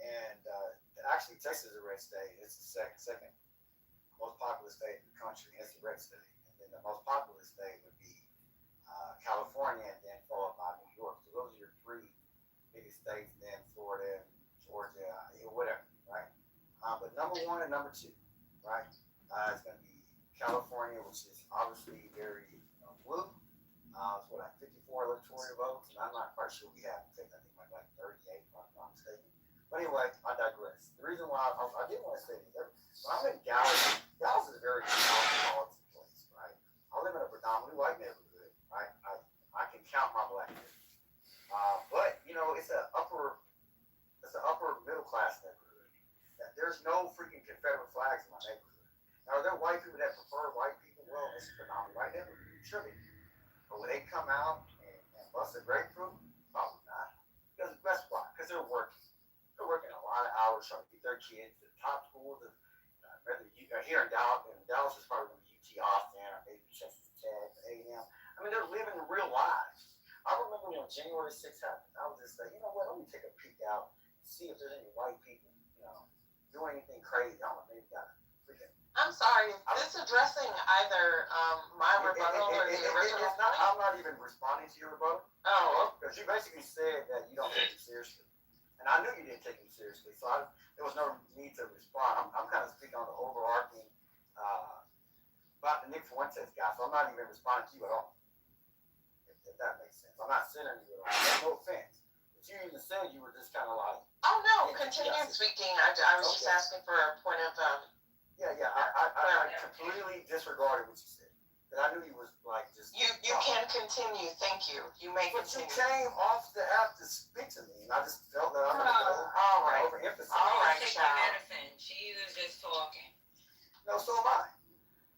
And actually, Texas is a red state. It's the second most populous state in the country. It's a red state. And then the most populous state would be California, and then followed by New York. So those are your three biggest states, and then Florida, Georgia, whatever, right? But number one and number two, right? It's going to be California, which is obviously very blue. It's 54 electoral votes, and I'm not quite sure we have. I think like 38, if I'm not mistaken. But anyway, I digress. The reason why I did want to say this, when I'm in Dallas is a very cosmopolitan place, right? I live in a predominantly white neighborhood, right? I can count my black neighbors. But it's an upper middle class neighborhood. There's no freaking Confederate flags in my neighborhood. Now, are there white people that prefer white people? Well, it's a predominantly white neighborhood. Sure they do. But will they come out and bust a grapefruit? Probably not. Because that's why. Because they're working. They're working a lot of hours trying to get their kids to top schools. Whether you are here in Dallas is probably going to be UT Austin or maybe Texas Tech, A&M. I mean, they're living real lives. I remember when January 6th happened, I was just like, you know what, let me take a peek out and see if there's any white people, doing anything crazy. I don't know, maybe got freaking. I'm sorry, is this addressing either my rebuttal or the original? I'm not even responding to your rebuttal. Oh. Because you basically said that you don't take me seriously. And I knew you didn't take me seriously, so there was no need to respond. I'm kind of speaking on the overarching about the Nick Fuentes guy, so I'm not even responding to you at all. If that makes sense. I'm not centering you at all. No offense. But you even said you were just kind of like. Oh, no, continue speaking. I was just asking for a point of. Yeah, I completely disregarded what you said. Because I knew you was like just. You can continue. Thank you. You may continue. But you came off the app to speak to me, and I just felt that I'm all right. Overemphasize. All right, Take your medicine. She was just talking. No, so am I.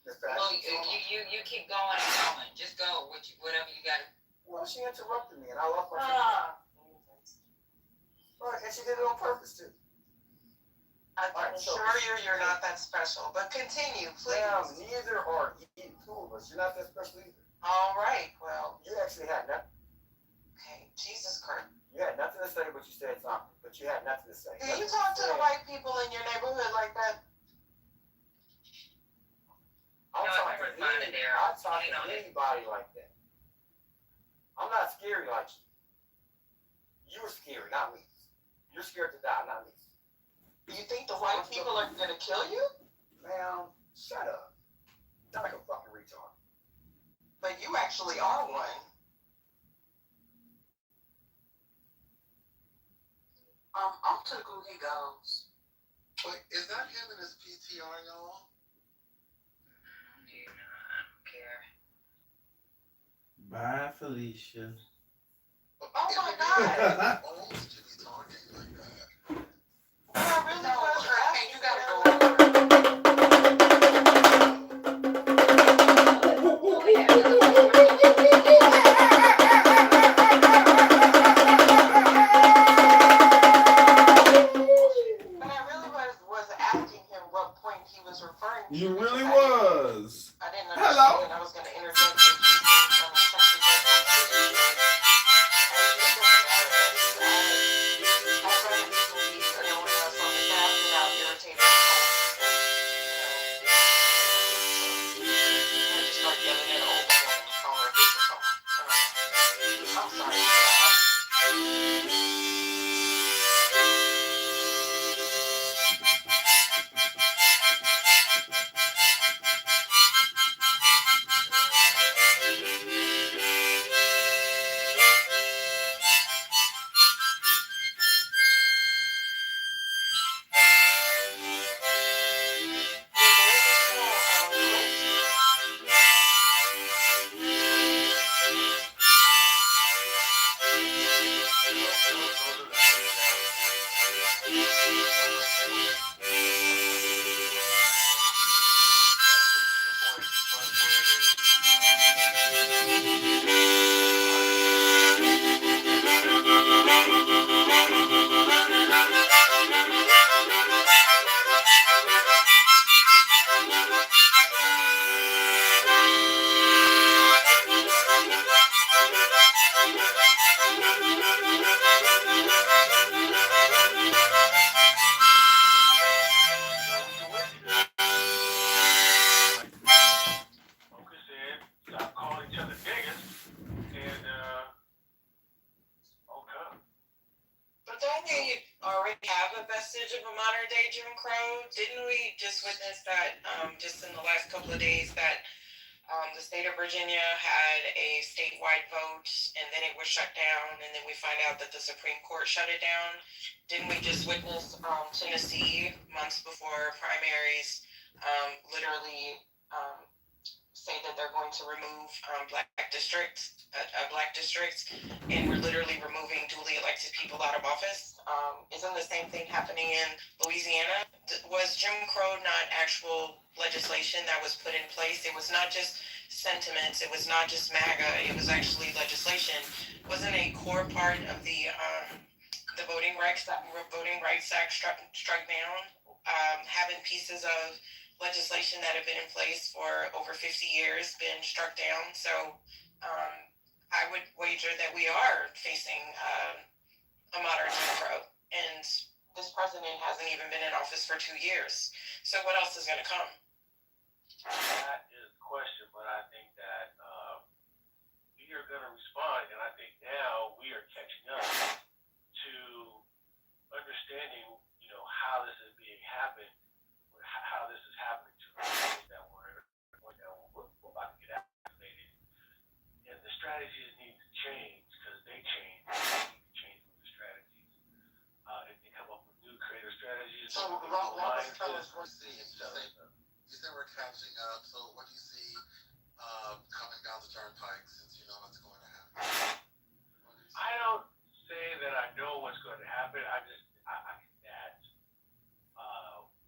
Well, you keep going and going. Just go. Whatever you got to. Well, she interrupted me, and I lost my train. Right, and she did it on purpose too. I'm sure you're not that special, but continue, please. Ma'am, neither are you two of us. You're not that special either. All right, well. You actually had nothing. Okay, Jesus Christ. You had nothing to say, but you said something. But you had nothing to say. Do you talk to the white people in your neighborhood like that? I talk to anybody like that. I'm not scary like you. You're scary, not me. You're scared to die, not me. You think the white people are going to kill you? Ma'am, shut up. Not like a fucking retard. But you actually are one. Off to the Google he goes. Wait, is that him in his PTR, y'all? Bye, Felicia. Oh my God! Old to be talking like that. I really was asking. You gotta go over. But I really was asking him what point he was referring to. You really was. I didn't understand that I was going to interject with you saying some Texas Of a modern day Jim Crow. Didn't we just witness that just in the last couple of days that the state of Virginia had a statewide vote and then it was shut down and then we find out that the Supreme Court shut it down? Didn't we just witness Tennessee months before primaries literally say that they're going to remove black districts, and we're literally removing duly elected people out of office? Isn't the same thing happening in Louisiana? Was Jim Crow not actual legislation that was put in place? It was not just sentiments. It was not just MAGA. It was actually legislation. Wasn't a core part of the Voting Rights Act struck down. Having pieces of legislation that have been in place for over 50 years been struck down. So I would wager that we are facing a modern Jim Crow, and this president hasn't even been in office for 2 years. So what else is going to come? That is the question, but I think that we are going to respond, and I think now we are catching up to understanding, how this is being happened, how this is happening to us, that we're about to get activated, and the strategies need to change because they change. We need to change with the strategies, and come up with new creative strategies. So, Rob, tell us what you see. You say we're catching up. So, what do you see coming down the turnpike since you know what's going to happen? I don't say that I know what's going to happen. I that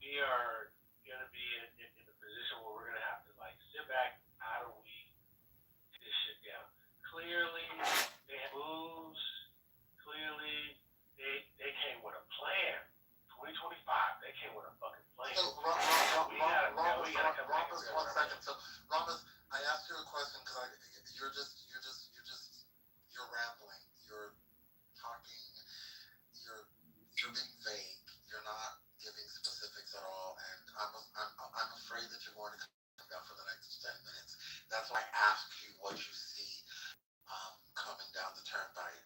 we are going to be in a position where we're going to have to sit back. How do we get this shit down? Clearly, they have moves. Clearly, they came with a plan. 2025, they came with a fucking plan. So, Rhombus, 1 second. So, Rhombus, I asked you a question because you're rambling. You're talking. You're being vague. You're not giving specifics at all, and I'm afraid that you're going to come down for the next 10 minutes. That's why I asked you what you see coming down the turnpike.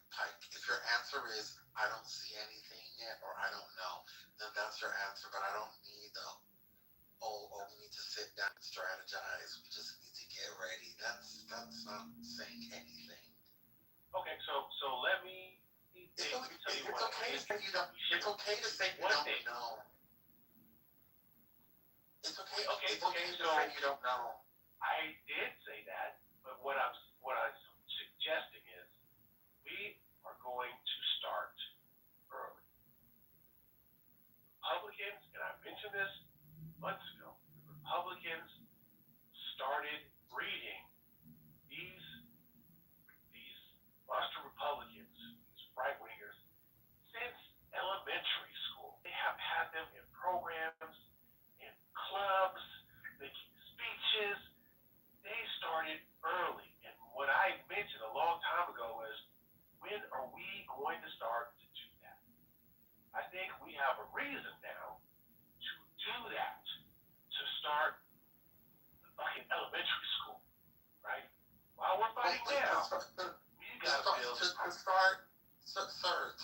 If your answer is I don't see anything yet, or I don't know, then that's your answer. But I don't need we need to sit down and strategize. We just need to get ready. That's not saying anything. Okay, so let me. It's okay to say you don't. It's okay to say you don't know. It's okay. It's okay to say you don't know. I did say that, but what I'm suggesting is we are going to start early. Republicans, and I mentioned this months ago, the Republicans started breeding these monster Republicans, these right wingers, since elementary school. They have had them in programs, in clubs, making speeches. They started early. And what I mentioned a long time ago is, when are we going to start to do that? I think we have a reason now to do that, to start fucking elementary school, right? While we're fighting now, we got to build. To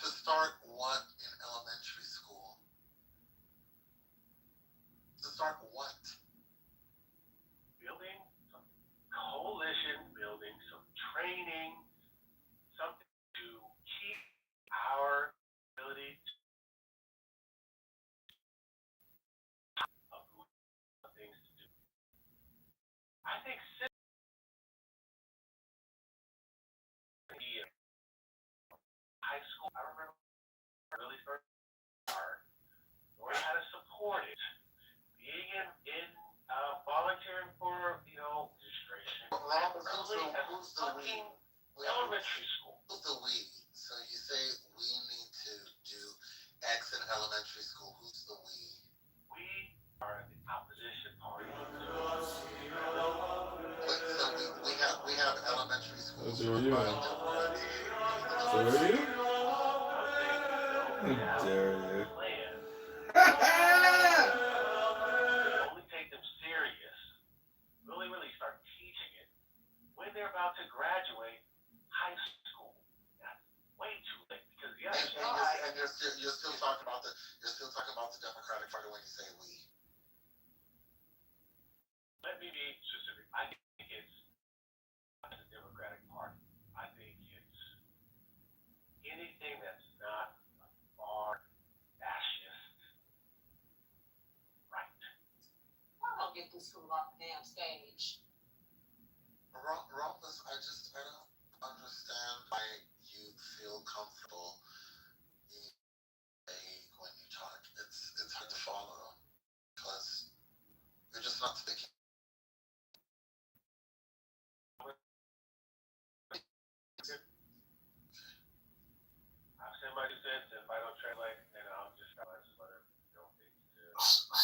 start what in elementary school? To start what? Building some coalition, building some training, something to keep our ability of things to do. I think high school, I remember really first knowing how to support it, being in volunteering for registration. Who's the we? Elementary school. Who's the we? So you say we need to do X in elementary school. Who's the we? We are the opposition party. So we have elementary schools. How dare you? How dare you? How dare you? Only take them serious. Really start teaching it when they're about to graduate high school. That's way too late because the other side. And you're still talking about the Democratic Party when you say we. Let me be specific. I think it's not the Democratic Party. I think it's anything that's not a far fascist right. I'm gonna get this fool off the damn stage. Rhombus, I don't understand why you feel comfortable being vague when you talk. It's hard to follow because you're just not speaking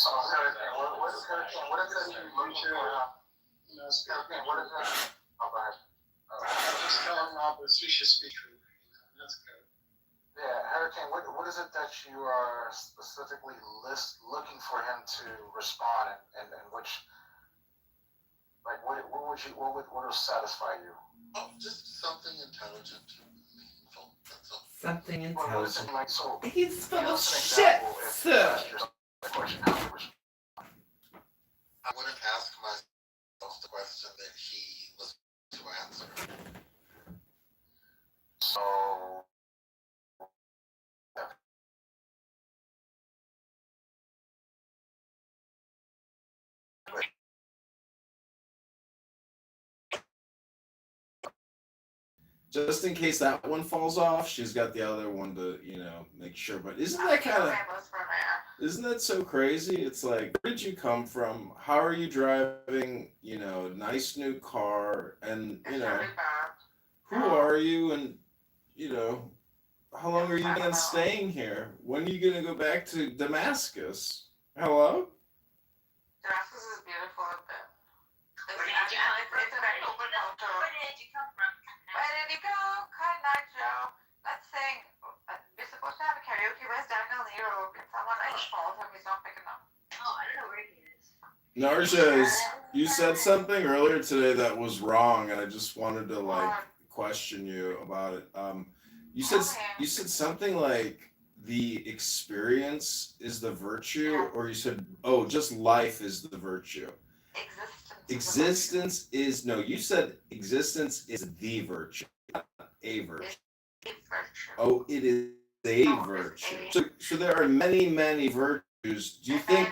So Hurricane, what is Hurricane? What is it you looking for? Hurricane, what is that? Oh, go ahead. Just tell him Rob we should speak truth. That's good. Yeah, Hurricane, what is it that you are specifically looking for him to respond and which, like, what will satisfy you? Oh, just something intelligent and meaningful. That's all. Something What is intelligent. it like? So, He's full give of us an shit, example if sir. you ask yourself the question, how you respond. I wouldn't ask myself the question that he was to answer. So, Just in case that one falls off, she's got the other one to, make sure. But isn't that kind of, isn't that so crazy? It's like, where did you come from? How are you driving, nice new car? And, who are you? And, how long are you been staying here? When are you going to go back to Damascus? Hello? Damascus is beautiful up there. It's a very open culture. Where did you come from? Where did you go? Good night, Joe. Let's sing. We're supposed to have a karaoke. Where's Daniel Nero? Can someone call him? He's not picking up. Oh, I don't know where he is. Narjas, you said something earlier today that was wrong, and I just wanted to question you about it. You said something like the experience is the virtue, or you said just life is the virtue. Existence is no. You said existence is the virtue, not a virtue. Oh, it is a virtue. So there are many virtues. Do you think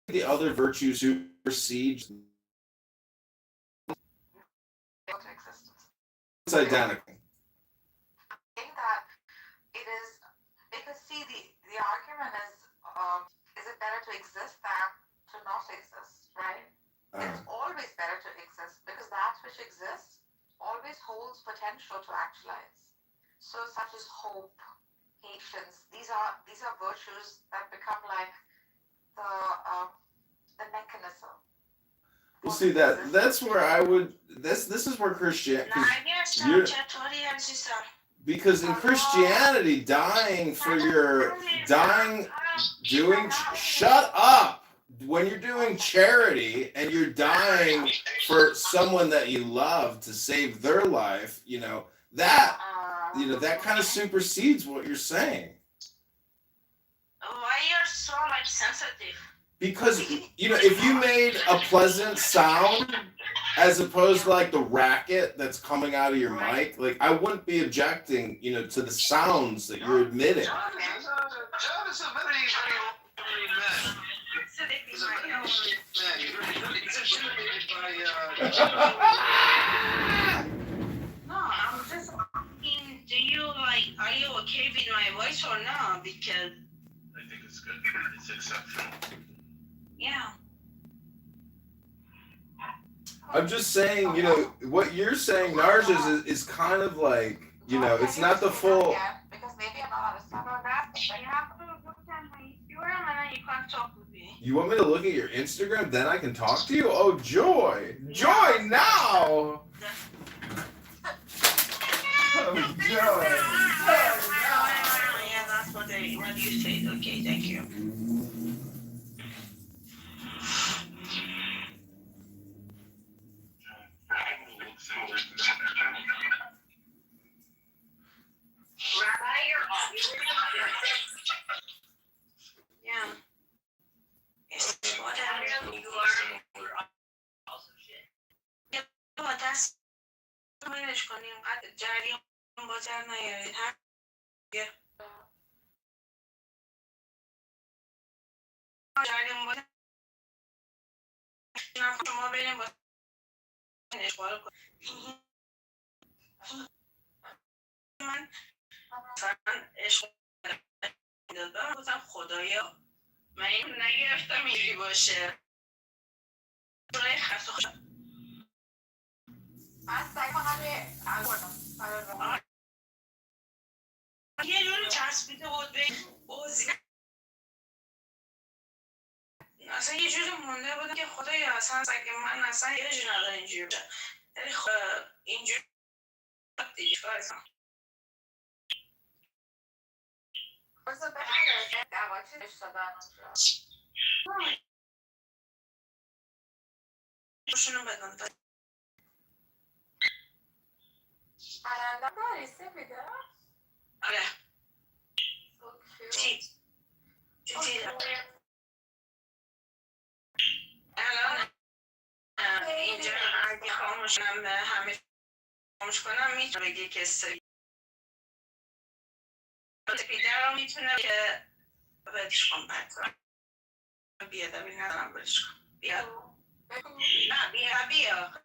the other virtues supersede? It's identical. I think that it is because see the argument is it better to exist than to not exist, right? It's always better to exist because that which exists always holds potential to actualize. So such as hope, patience, these are virtues that become like the mechanism. Well, see that's where I would. This is where Christianity. Because in Christianity, shut up. When you're doing charity and you're dying for someone that you love to save their life, that kind of supersedes what you're saying. Why you're so sensitive? Because if you made a pleasant sound as opposed to like the racket that's coming out of your mic, like I wouldn't be objecting, to the sounds that you're emitting. John is a very, very man. He's a very man. He's intimidated by. No, I'm just asking, are you okay with my voice or not? Because I think it's good. It's exceptional. yeah. I'm just saying, what you're saying, Narjas, is kind of like, it's not the full. Because maybe I'm not understanding that. You have to look at my Instagram and then you can't talk with me. You want me to look at your Instagram, then I can talk to you? Oh, joy! Joy now! Oh, joy! Yeah, that's what you said. Okay, thank you. Yeah. Whatever you are also shit. Yeah, that's manage کنیم جریان بازر نیارید هر جریان بازر شما بریم با اشغال کنیم من مثلا اشغال دادم گفتم خدایا من این نگرفتم اینجوری باشه برای خسته خودم من سعی کنم یه جوری چسبیده بود به بازی اصلا یه جوری مونده بودم که خدایا اصلا اگه من اصلا یه جوری نداره اینجوری بشه ولی اینجوری دیگه چیکار کنم بذار بگم دعواتی اشتباه اونجا روشونو بدن پرنده داری سپیده؟ آره So cute. چی الان اینجا اگه خاموشم همه خاموش کنم میتونه بگه که سپیده رو میتونه که بدش کن بکنم بیادبی ندارم بدش کن بیا نه بیا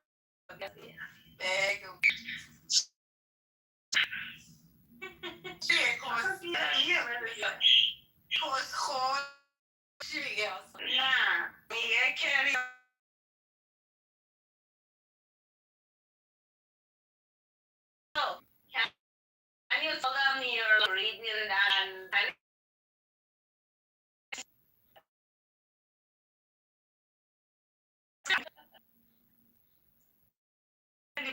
بگو چیه کس خود چی میگه اصلا؟ نه میگه که Can you tell me your reading and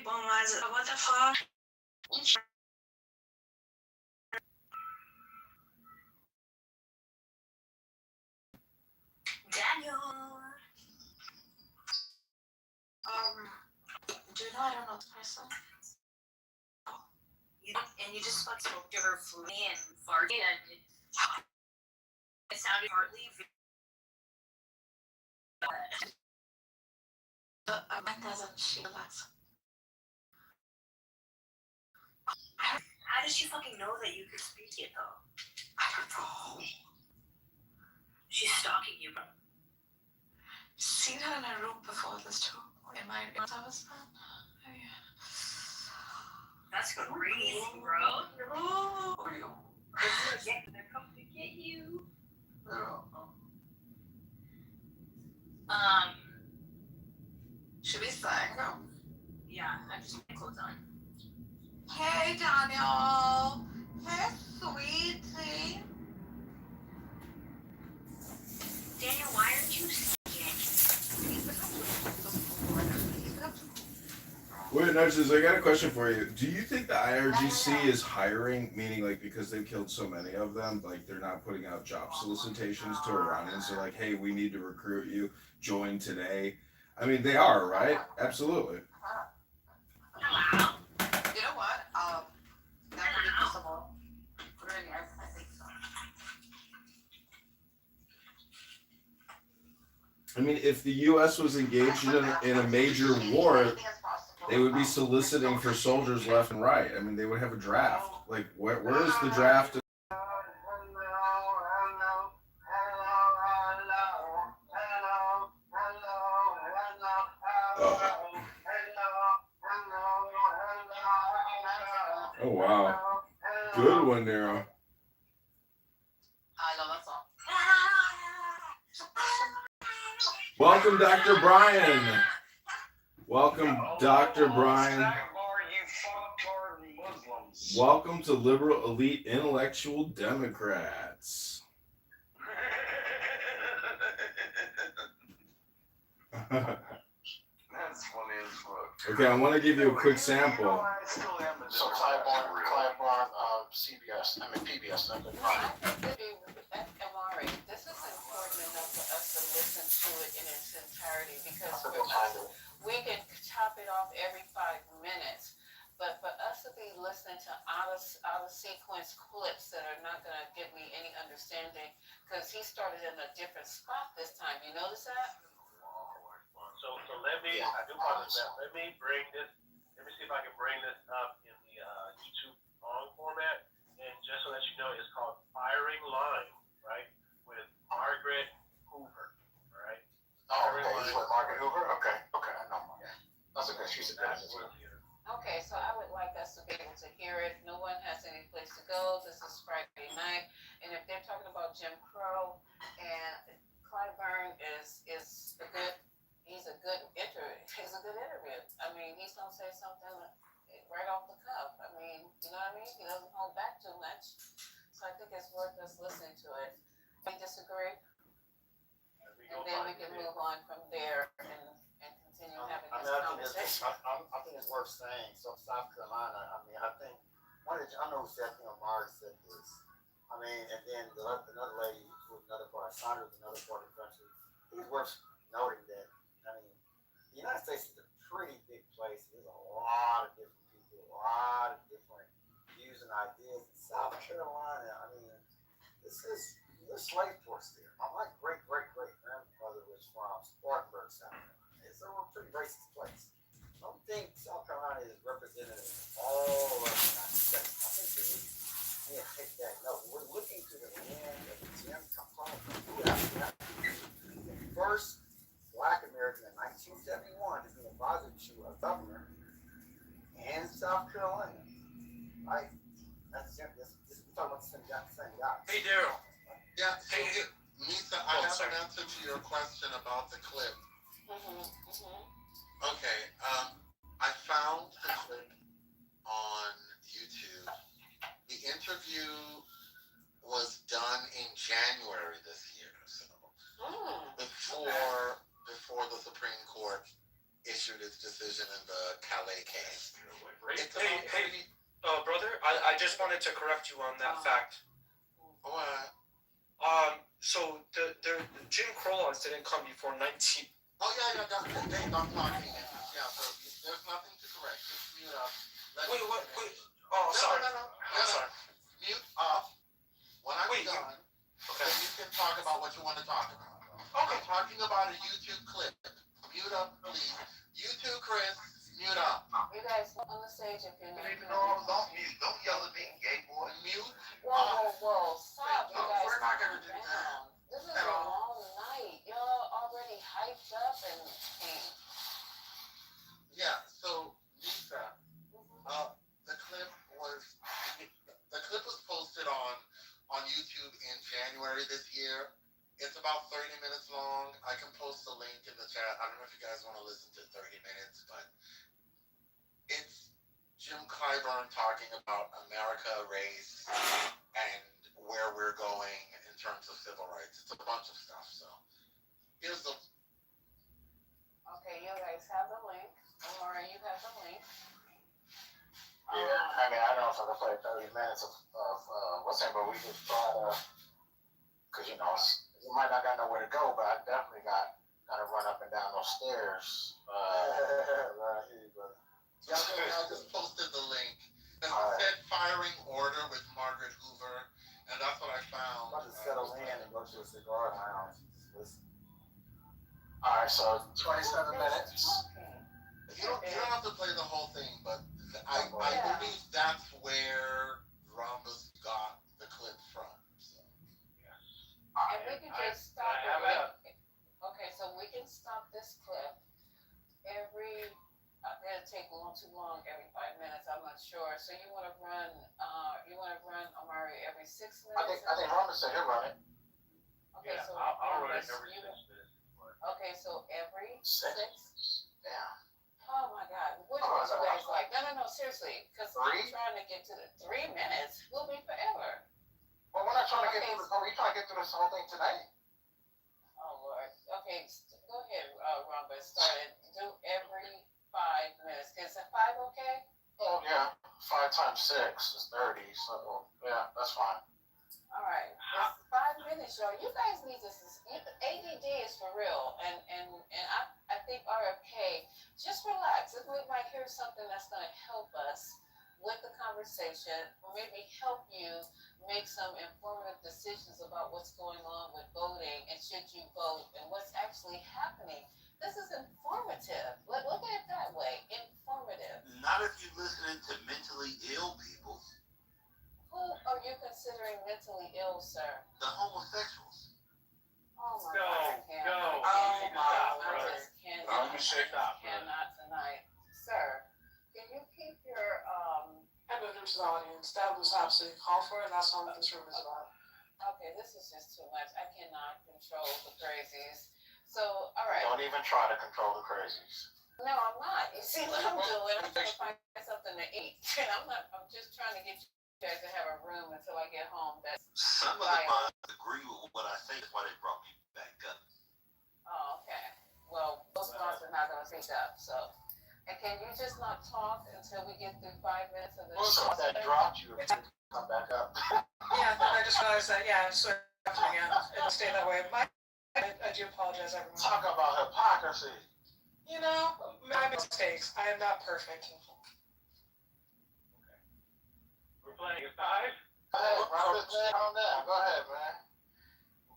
با مزرعات فار Daniel. Do you know I don't know the person? And you just fucking spoke to her fluently and farted and it sounded partly doesn't she relax? How does she fucking know that you could speak it though? I don't know. She's stalking you, bro. seen her in a room before this too. In my husband. That's crazy, bro. Oh, They're coming to get you. Should we sing? Yeah, I'm just putting clothes on. Hey, Daniel. Hey, sweetie. Daniel, why aren't you singing? Wait, Nudges, I got a question for you. Do you think the IRGC is hiring, meaning like because they've killed so many of them, like they're not putting out job solicitations to Iranians? They're like, hey, we need to recruit you, join today. I mean, they are, right? Absolutely. You know what? That would be possible. Really, I think so. I mean, if the U.S. was engaged in a major war, they would be soliciting for soldiers left and right. I mean, they would have a draft. Like, where is the draft? Oh, wow. Good one, Nero. I love that song. Welcome, Dr. Brian. Welcome, Dr. Brian. Welcome to Liberal Elite Intellectual Democrats. That's funny as fuck. Okay, I want to give you a quick sample. So Clive Barn, CBS, I mean PBS. Amari, this is important enough for us to listen to it in its entirety because for us, we can chop it off every 5 minutes. But for us to be listening to out of sequence clips that are not going to give me any understanding, because he started in a different spot this time. You notice that? So let me, I do apologize. Let me see if I can bring this up in the YouTube long format. And just so that you know, it's called Firing Line, right? With Margaret Hoover, all right? Oh, okay. He's with Margaret Hoover? Okay, I know. Yeah. That's okay. She's a good one. Okay, so I would like us to be able to hear it. No one has any place to go. This is Friday night. And if they're talking about Jim Crow and Clive Byrne is a good, he's a good interview. I mean, he's going to say something right off the cuff. I mean, you know what I mean? He doesn't hold back too much. So I think it's worth us listening to it. Do you disagree? and then we can move on from there and continue having I this mean, conversation. I think it's worth saying. So South Carolina, I mean, I think I know who said, Mari said this. I mean, and then another lady who was another part, Sandra was another part of the country. It's worth noting that, I mean, the United States is a pretty big place. There's a lot of different people, a lot of different views and ideas. In South Carolina, I mean, there's slave ports there. My great grandmother was from Spartanburg, South Carolina. It's a pretty racist place. I don't think South Carolina is represented in all of the United States. I think we need to take that note. We're looking to the land of Jim Crow. The first Black American in 1971 to be advisor to a governor in South Carolina. Right? That's Jim. We're talking about the same guy. Hey, Daryl. Yeah. Hey, Lisa, I have an answer to your question about the clip. Okay. I found the clip on YouTube. The interview was done in January this year, so before the Supreme Court issued its decision in the Calais case. Brother, I just wanted to correct you on that fact. What? So the Jim Crow laws didn't come before 19. Oh yeah, I'm talking. Yeah, so there's nothing to correct. Just mute up. Wait. Oh, sorry. No. Sorry. Mute up. When I'm done, then you can talk about what you want to talk about. Okay. I'm talking about a YouTube clip. Mute up, please. You too, Chris. Mute up. You guys on the stage if you're not. Don't yell at me, gay boy. Mute. Whoa. Stop, you guys. We're not gonna do that. This is a long night. Y'all already hyped up and yeah, so Lisa, the clip was posted on YouTube in January this year. It's about 30 minutes long. I can post the link in the chat. I don't know if you guys want to listen to 30 minutes, but it's Jim Clyburn talking about America, race, and where we're going in terms of civil rights. It's a bunch of stuff. So here's the. Okay, you guys have the link. Amara, you have the link. Yeah, I mean, I don't know if I can play 30 minutes of what's that, but we just try to, because you might not got nowhere to go, but I definitely got to run up and down those stairs. Right here, brother. Yeah, I just posted the link. It said firing order with Margaret Hoover, and that's what I found. I'm about to settle in and go to a cigar lounge and just listen. All right, so 27 minutes. You don't have to play the whole thing, but I believe that's where Rhombus got the clip from. So. And we can just stop it. Okay, so we can stop this clip it'll take a little too long every 5 minutes. I'm not sure. So you want to run Amari every 6 minutes? I think Rhombus said he'll run it. Okay, yeah, so I'll run it every 6 minutes. Okay, so every 6? Yeah. Oh my God, what are you guys like? No, seriously, because I'm trying to get to the 3 minutes. We'll be forever. Well, we're not trying to get through this whole. You're trying to get through this whole thing today. Oh Lord. Okay, go ahead, Rhombus. Start it. Do every 5 minutes. Is it 5 okay? Oh yeah, 5 times 6 is 30. So yeah, that's fine. All right, it's 5 minutes, y'all. You guys need to. ADD is for real, and I think RFK. Just relax. We might hear something that's going to help us with the conversation, or maybe help you make some informative decisions about what's going on with voting and should you vote and what's actually happening. This is informative. Look at it that way. Informative. Not if you're listening to mentally ill people. Who are you considering mentally ill, sir? The homosexuals. Oh my God, I can't. I just cannot tonight. Sir, can you keep your evidence to the audience? That was absolutely called for, and that's all this room is about. Okay, this is just too much. I cannot control the crazies. So, all right. Don't even try to control the crazies. No, I'm not. You see what I'm doing? I'm trying to find something to eat. And I'm just trying to get you guys to have a room until I get home. That's some of the minds agree with what I say. That's why they brought me back up. well, most of us are not gonna speak up, so. And can you just not talk until we get through 5 minutes of the? So that dropped you to come back up. Yeah, I just realized that, yeah, so again, it'll stay that way. I do apologize, everyone. Talk about hypocrisy. You know, my mistakes. I am not perfect. We're playing at 5? Go ahead, Robert. Calm down. Go ahead, man.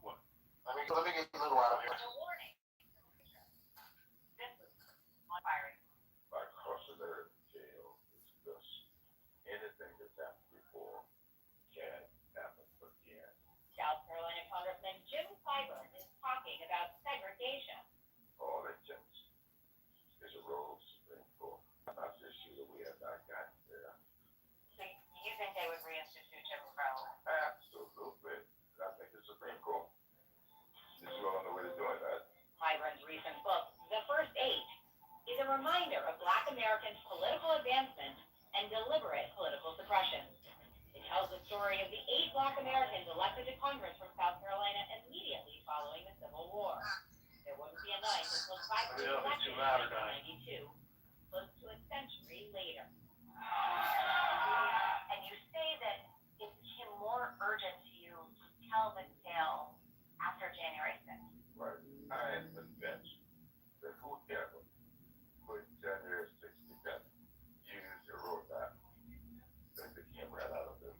What? Let me get a little out of here. A warning. This is on firing. By cautionary tale discuss anything that's happened before can happen again. South Carolina Congressman Jim Clyburn is talking about segregation. All agents is a role Supreme Court. Not this issue that we have not gotten there. So you think they would reinstitute Jim Crow? Absolutely. And I think the Supreme Court is well on the way to doing that. Clyburn's recent book, The First Eight, is a reminder of Black Americans' political advancement and deliberate political suppression. It tells the story of the 8 Black Americans elected to Congress from South Carolina immediately following the Civil War. There wouldn't be a night until Clyburn was elected in 1992, close to a century later. And you say that it became more urgent to you to tell this tale after January 6th. Right. I am convinced that whoever put January 6th together used the roadmap that became right out of this.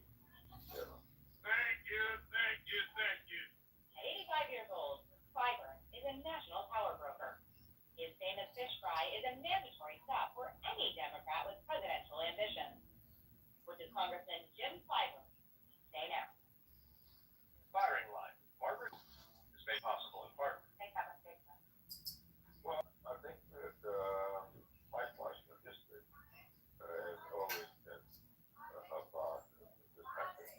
You know. Thank you. At 85 years old, Clyburn is a national power broker. His famous fish fry is a mandatory stop for any Democrat with presidential ambitions. What does Congressman Jim Clyburn say now? Firing line. Margaret is made possible in part. Take that one, take that. Well, I think that whitewashing of history has always been a part of this country,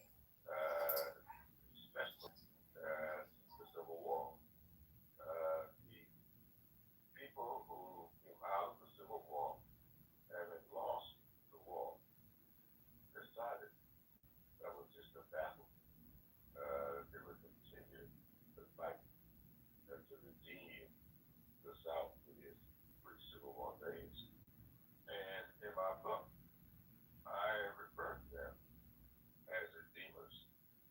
especially the Civil War. The people who came out of the Civil War, having lost the war, decided that was just a battle. They would continue to fight and to redeem the South in its pre-Civil War days. And in my book, I refer to them as redeemers.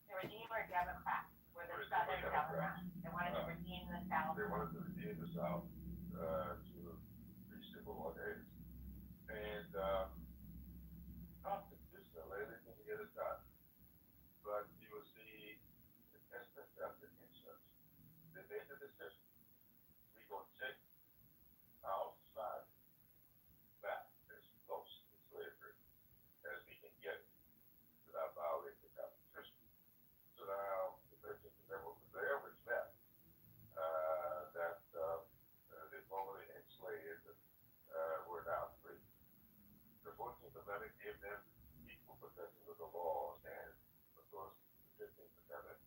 The Redeemer Democrats were the Southern Democrats. They wanted to redeem the South. They wanted to redeem the South to pre-Civil War days. And constitutionally, they didn't get it done. But you will see in instance after instance, they made the decision. We're going to take our society back as close to slavery as we can get it without violating the Constitution. So now the 13th Amendment was there, which meant that the formerly enslaved were now free. The 14th Amendment gave them equal protection of the laws and, of course, the 15th Amendment,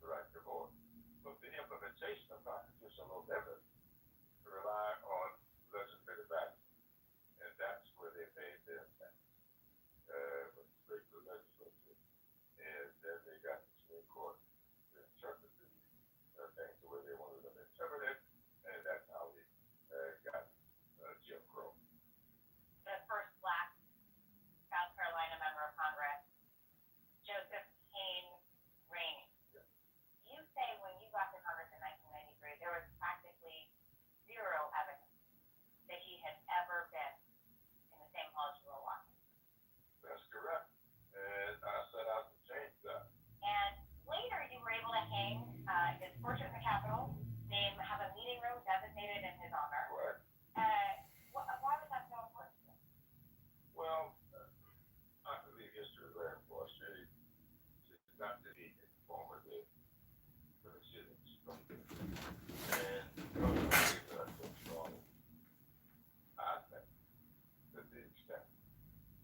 the right to vote. But the implementation of constitutional amendments rely on legislative action, and that's where they made their impact. With the legislature, and then they got the Supreme Court to interpret the things the way they wanted them interpreted, and that's how we got Jim Crow. The first Black South Carolina member of Congress, Joseph Kane Rainey. Yeah. You say when you got to Congress in 1993, there was practically zero evidence that he had ever been in the same college you were walking. That's correct. And I set out to change that. And later you were able to hang his portrait in the Capitol, have a meeting room designated in his honor. Correct. Why was that so important to you? Well, I believe history is very important. It's not to be informative for the citizens. And one of the things that I took strong, I think that the extent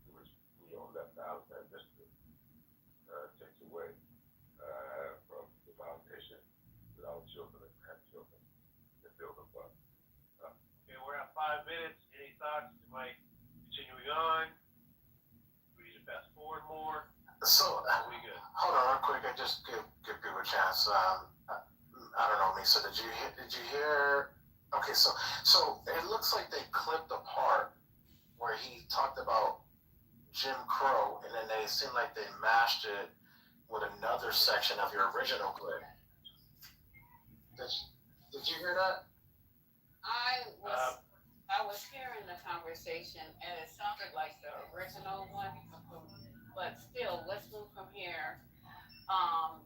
to which we are left out of that history takes away from the foundation that our children and grandchildren can build upon. Okay, we're at 5 minutes. Any thoughts? You might continuing on. We need to fast forward more. So, Are we good? hold on real quick. I just give people a chance. I don't know, Misa. Did you hear Okay, so it looks like they clipped a part where he talked about Jim Crow, and then they seemed like they mashed it with another section of your original clip. Did you hear that? I was hearing the conversation, and it sounded like the original one, but still, let's move from here. Um,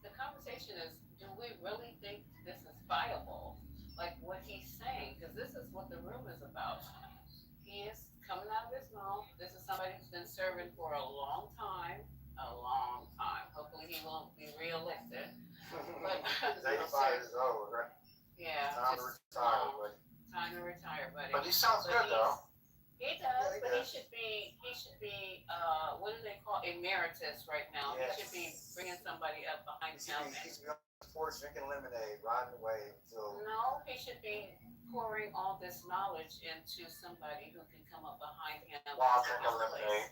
the conversation is, do we really think this is viable? Like what he's saying, because this is what the room is about. He is coming out of his mouth. This is somebody who's been serving for a long time. A long time. Hopefully he won't be reelected. But 85 years old, right? Yeah. Time to retire, buddy. Time to retire, buddy. But he sounds good though. He does, but he should be what do they call emeritus right now? Yes. He should be bringing somebody up behind him. He should be on the porch drinking lemonade, riding away until. No, he should be pouring all this knowledge into somebody who can come up behind him. While drinking lemonade.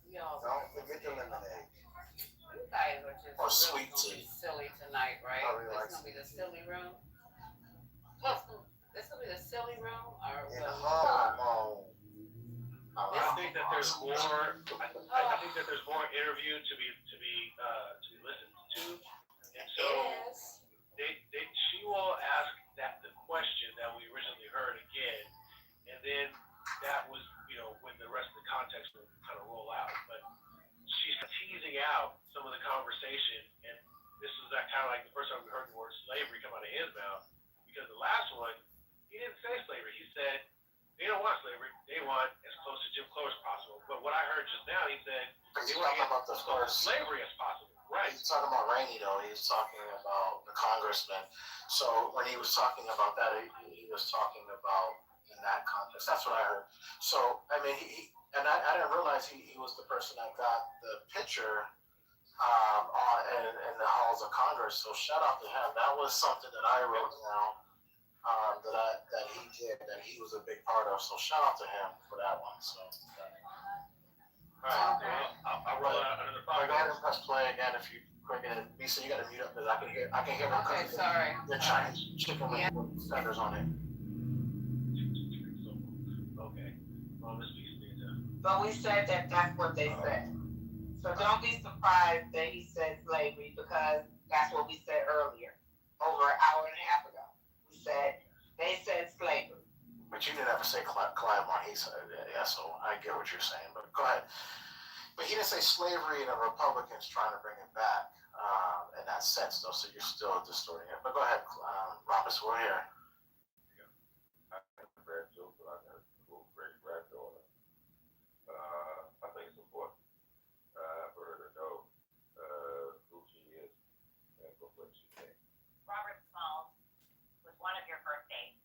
Y'all Don't forget the lemonade. You guys are just Or really sweet tea. silly tonight, right? I really This like gonna be the silly room. This gonna be the silly room, or in the home. I think that there's more. I think that there's more interview to be listened to, and so she will ask that the question that we originally heard again, and then that was when the rest of the context will kind of roll out. But she's teasing out some of the conversation, and this is that kind of like the first time we heard the word slavery come out of his mouth, because the last one he didn't say slavery. He said they don't want slavery. They want as close to Jim Crow as possible. But what I heard just now, he said He's talking about the as close to first. slavery as possible. Right. He's talking about Rainey though. He's talking about the congressman. So when he was talking about that, he was talking about in that context. That's what I heard. So I mean, I didn't realize he was the person that got the picture in the halls of Congress. So shout out to him. That was something that I wrote down. That he did, that he was a big part of. So shout out to him for that one. So. All right. Well, I'll roll out another Go five. ahead and press play again if you quick and Lisa, you gotta mute up because I can hear them. Okay, sorry. The Chinese chicken with feathers on it. Okay. Well, let's be still. But we said that that's what they said. So don't be surprised that he said slavery, because that's what we said earlier, over an hour and a half ago. We said, they said slavery. But you didn't ever say Claremont. He said it. Yeah, so I get what you're saying. But go ahead. But he didn't say slavery and the Republicans trying to bring it back in that sense, though. So you're still distorting it. But go ahead, Ramos. We're here. I have a grandchildren, but I have a little great granddaughter. I think it's important for her to know who she is and from what she came. Robert Smalls was one of your first dates.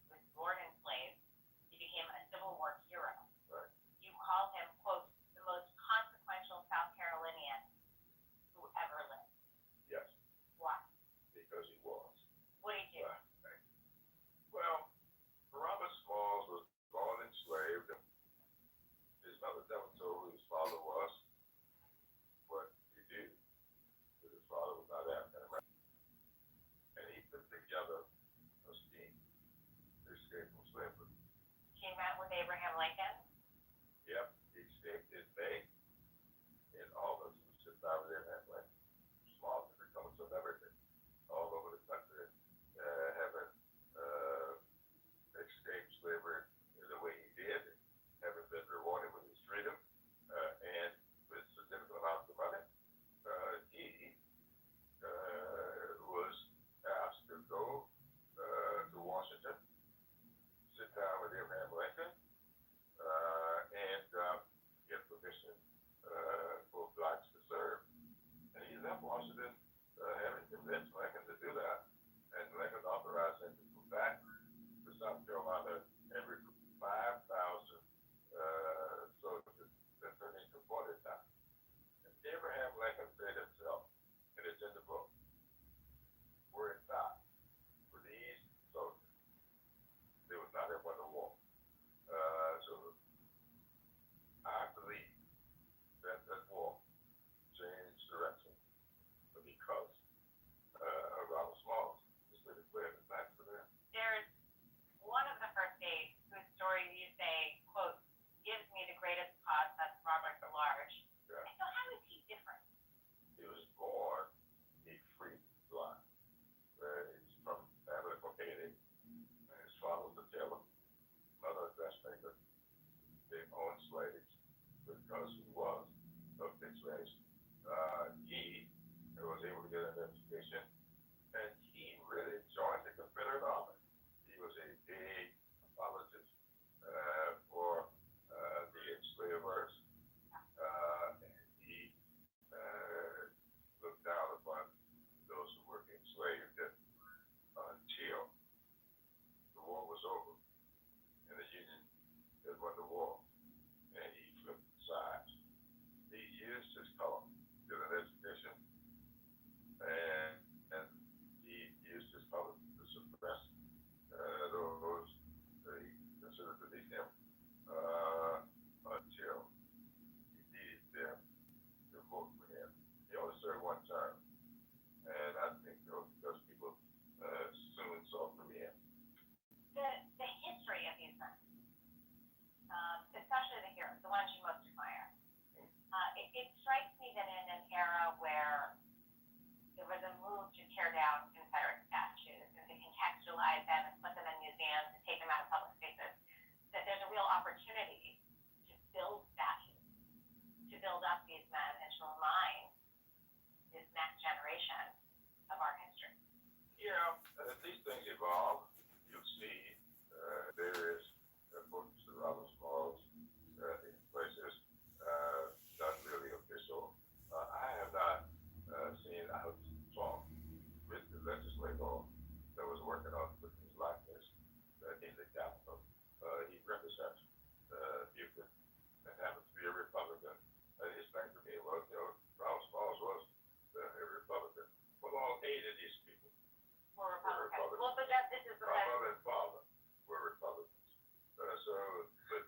He was born enslaved. He became a Civil War hero. Right. You called him, quote, the most consequential South Carolinian who ever lived. Yes, Why? because he was. What did he do? Right. Well, Robert Smalls was born enslaved. His mother never told who his father was, but he did, because his father was not African American. And he put together a scheme to escape from slavery. He met with Abraham Lincoln. Yep, he escaped in May. In August, he was just out of there in Atlanta. Smalls had become a celebrity all over the country, having escaped slavery in the way he did, having been rewarded with his freedom, and with significant amounts of money. He was asked to go to Washington, sit down with Abraham Lincoln, and get permission for blacks to serve. And he opportunity to build statues, to build up these men, and to remind this next generation of our history. Yeah, as these things evolve, you'll see various books around the smalls in places not really official. I have not seen out talk with the legislator that was working on putting his likeness in the Capitol. He represents Houston and happens to be a Republican. His thing to me was, Ronald Smalls was a Republican. Well, all 8 of these people We're were Republicans. Republicans. Well, but this is My mother and father were Republicans. But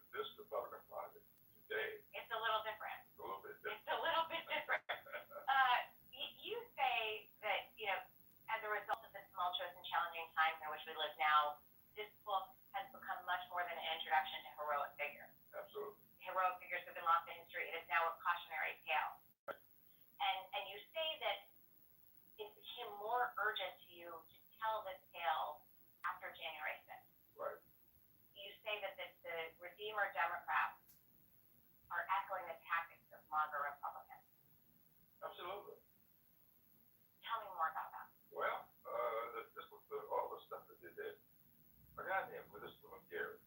this Republican Party today, it's a little different. it's a little bit different. It's a little bit different. You say that, as a result of the tumultuous and challenging times in which we live now, this book has become much more than an introduction to heroic figures. Absolutely. Heroic figures have been lost to history. It is now a cautionary tale. And you say that it became more urgent to you to tell this tale after January 6th. Right. You say that the Redeemer Democrats are echoing the tactics of MAGA Republicans. Absolutely. Tell me more about that. Well, this was all the stuff that they did. A guy named Witherspoon Gary,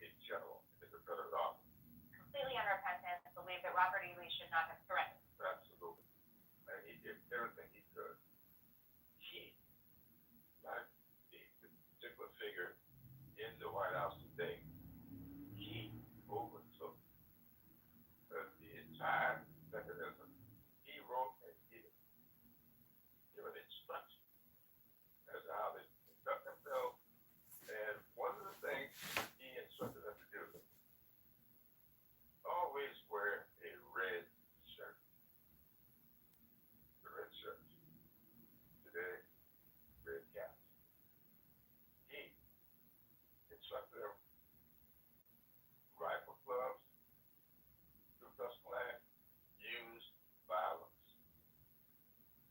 a general in the Confederate Army. Completely unrepentant, believe that Robert E. Lee should not have surrendered. Absolutely. And he did everything he could. He, like the particular figure in the White House today, he overtook the entire mechanism. He wrote and given instructions as to how they conduct themselves. And one of the things he instructed them to do, always wear a red shirt. The red shirt. Today, red caps. He instructed them rifle clubs, Ku Klux Klan, use violence.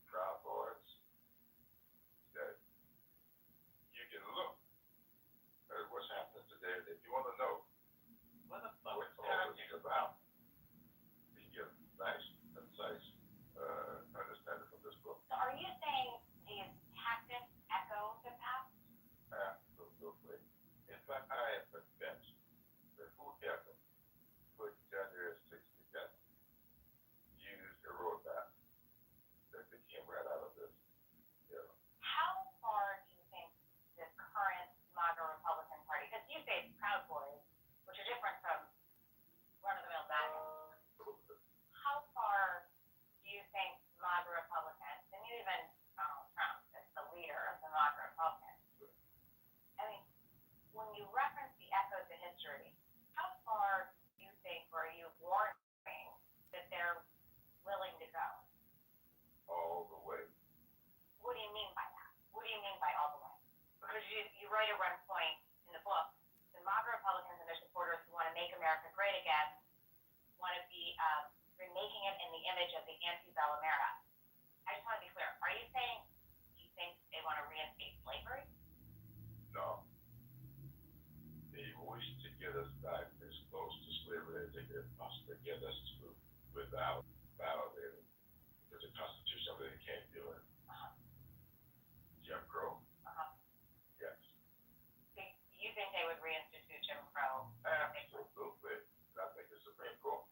Proud Boys, that you can look at what's happening today. If you want to know what all this is about, you get a nice, concise understanding from this book. So are you saying these tactics echo the past? Absolutely. In fact, I am convinced that whoever put January 6th together used a roadmap that they came right out of this. How far do you think the current MAGA Republican Party, because you say it's Proud Boys, which are different from run-of-the-mill values, how far do you think MAGA Republicans, and even Donald Trump as the leader of the MAGA Republicans, I mean, when you reference the echoes of history, how far do you think, or are you warning that they're willing to go? All the way. What do you mean by that? What do you mean by all the way? Because you write at one point in the book, the MAGA Republicans and their supporters who want to make America great again want to be remaking it in the image of the antebellum era. I just want to be clear. Are you saying you think they want to reinstate slavery? No. They wish to get us back as close to slavery as they could possibly get us to without violating the Constitution. They can't do it. Jim Crow. Yes. Do you think they would reinstitute Jim Crow? Absolutely. And I think the Supreme Court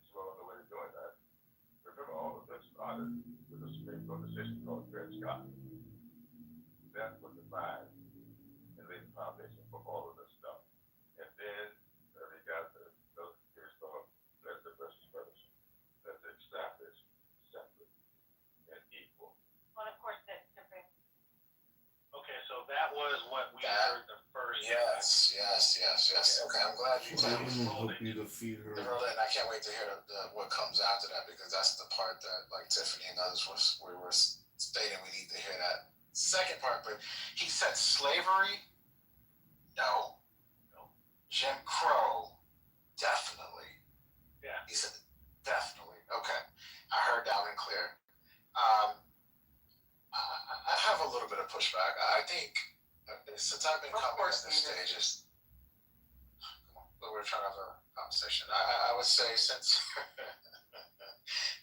is well on the way to doing that. Remember, all of this started with a Supreme Court decision called Dred Scott. That was the mind and laid the foundation for all of this stuff. And then we got the case called Lester versus Ferguson that established separate and equal. Well, of course, the Supreme. Okay, so that was what we heard the first. Yes. Okay, I'm glad you told me. Hope you defeat her. And I can't wait to hear what comes after that, because that's the part that, like Tiffany and others we were stating, we need to hear that second part. But he said slavery, no. Jim Crow, definitely. Yeah. He said definitely. Okay, I heard that and clear. I have a little bit of pushback. I think since I've been coming at this stage, trying to have a conversation. I would say since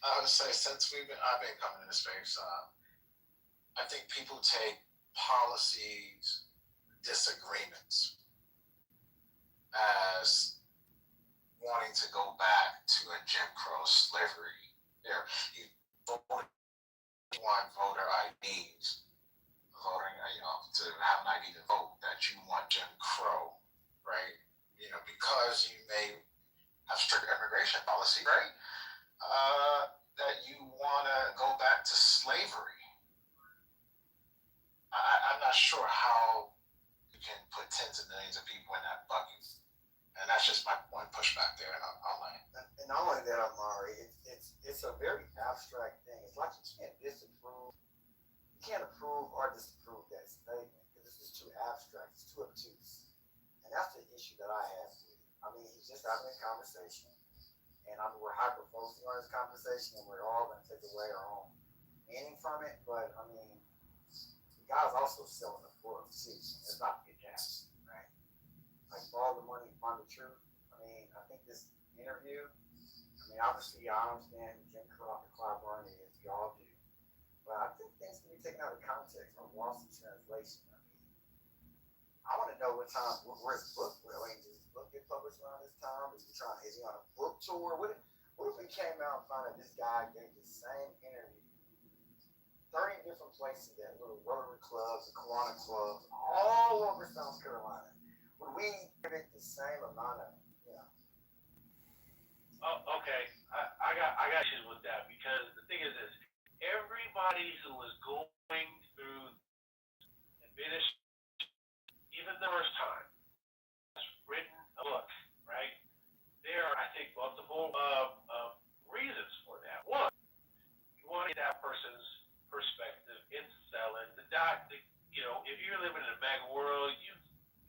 I've been coming in this space, I think people take policies disagreements as wanting to go back to a Jim Crow slavery era. You want voter IDs, voting, to have an ID to vote, that you want Jim Crow, right? Because you may have strict immigration policy, right? That you want to go back to slavery. I'm not sure how you can put tens of millions of people in that bucket. And that's just my one pushback there, and I'll land. And not only that, Amari, it's a very abstract thing. It's like you can't approve or disapprove that statement because it's just too abstract. It's too obtuse, and that's the issue that I have with it. I mean, he's just having a conversation, and we're hyper focusing on this conversation, and we're all going to take away our own meaning from it. But I mean, the guy's also selling a book too. It's not to get that, right? Like all the money, find the truth. I mean, I think this interview. I mean, obviously, I understand Jim Crow and Clive Barney is. We all do. But I think things can be taken out of context or lost in translation. I mean, I want to know what time, where's the book? I mean, does the book get published around this time? Is he on a book tour? What if we came out and found out this guy gave the same interview 30 different places at little Rotary clubs, the Kiwanis clubs, all over South Carolina? Would we give it the same amount of, Oh, okay. I got issues with that because the thing is this. Everybody who was going through administration, even the first time, has written a book, right? There are, I think, multiple reasons for that. One, you want to get that person's perspective into selling. If you're living in a mega world, you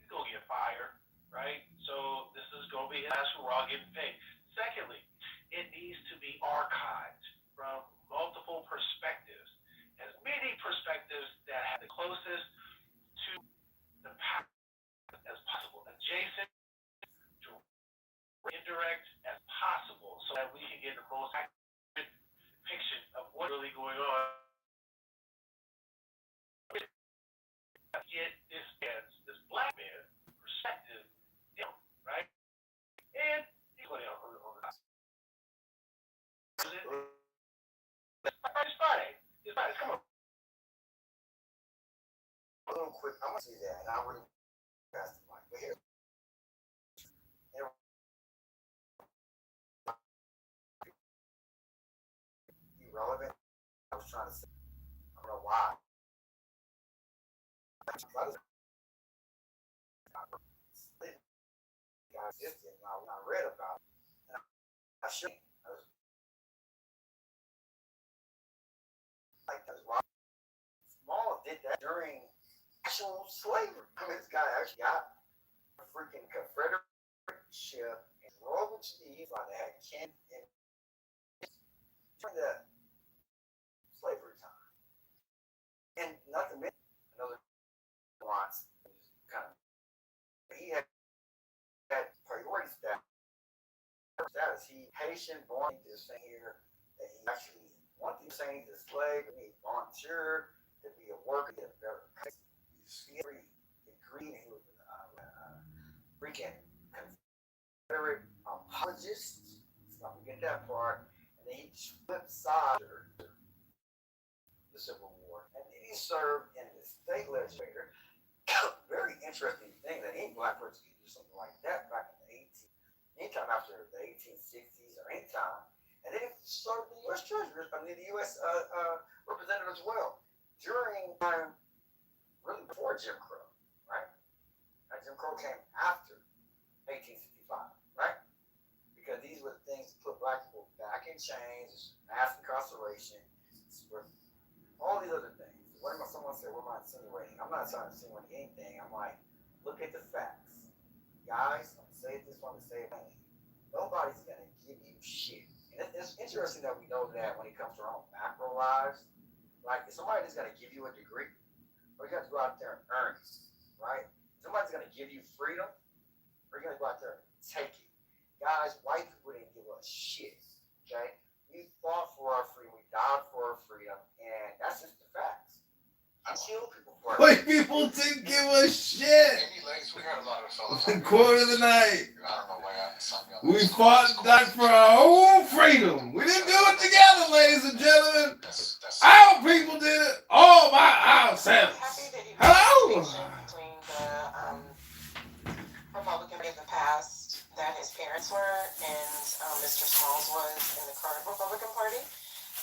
go get fired, right? So this is going to be his last hurrah getting paid. Secondly, it needs to be archived from multiple perspectives, as many perspectives that have the closest to the past as possible, adjacent, indirect as possible, so that we can get the most accurate depiction of what's really going on. Get this black man perspective, right? And he's going on the It's Friday. Come on. a little quick, I'm going to see that, and I really pass the mic. But here, irrelevant. I was trying to say, I don't know why. Existed, and I read about it. And I shouldn't. Small did that during actual slavery. I mean, this guy actually got a freaking Confederate ship and drove it to the east line. They had Ken during the slavery time. And nothing made another wants kind of he had priority status. He Haitian born this thing here that he actually one thing saying he's a slave, and he volunteered to be a worker, he had a better degree. He was a freaking Confederate apologist. Let's not forget that part. And then he flipped sides the Civil War, and then he served in the state legislature. Very interesting thing that any black person could do something like that back in the anytime after the 1860s or anytime. And then he served the U.S. Treasurer, the U.S. Representative as well during really before Jim Crow, right? Now, Jim Crow came after 1865, right? Because these were the things that put black people back in chains, mass incarceration, all these other things. What am I? Someone said, "What am I insinuating?" I'm not trying to insinuate anything. I'm like, look at the facts, guys. I'm gonna say it this one to say it again. Nobody's gonna give you shit. And it's interesting that we know that when it comes to our own macro lives. Like, if somebody's gonna give you a degree, or you got to go out there and earn it, right? Somebody's gonna give you freedom, or you're gonna go out there and take it. shit. Okay, we fought for our freedom, we died for our freedom, and that's just the facts. I kill people for it. White people didn't give a shit. Amy Legs, we heard a lot of fellas. Quote of the night. I don't know why I some young. We fought and died for our own freedom. We didn't do it together, ladies and gentlemen. Our people did it all by ourselves. Hello. Between the Republican in the past that his parents were and Mr. Smalls was in the current Republican Party.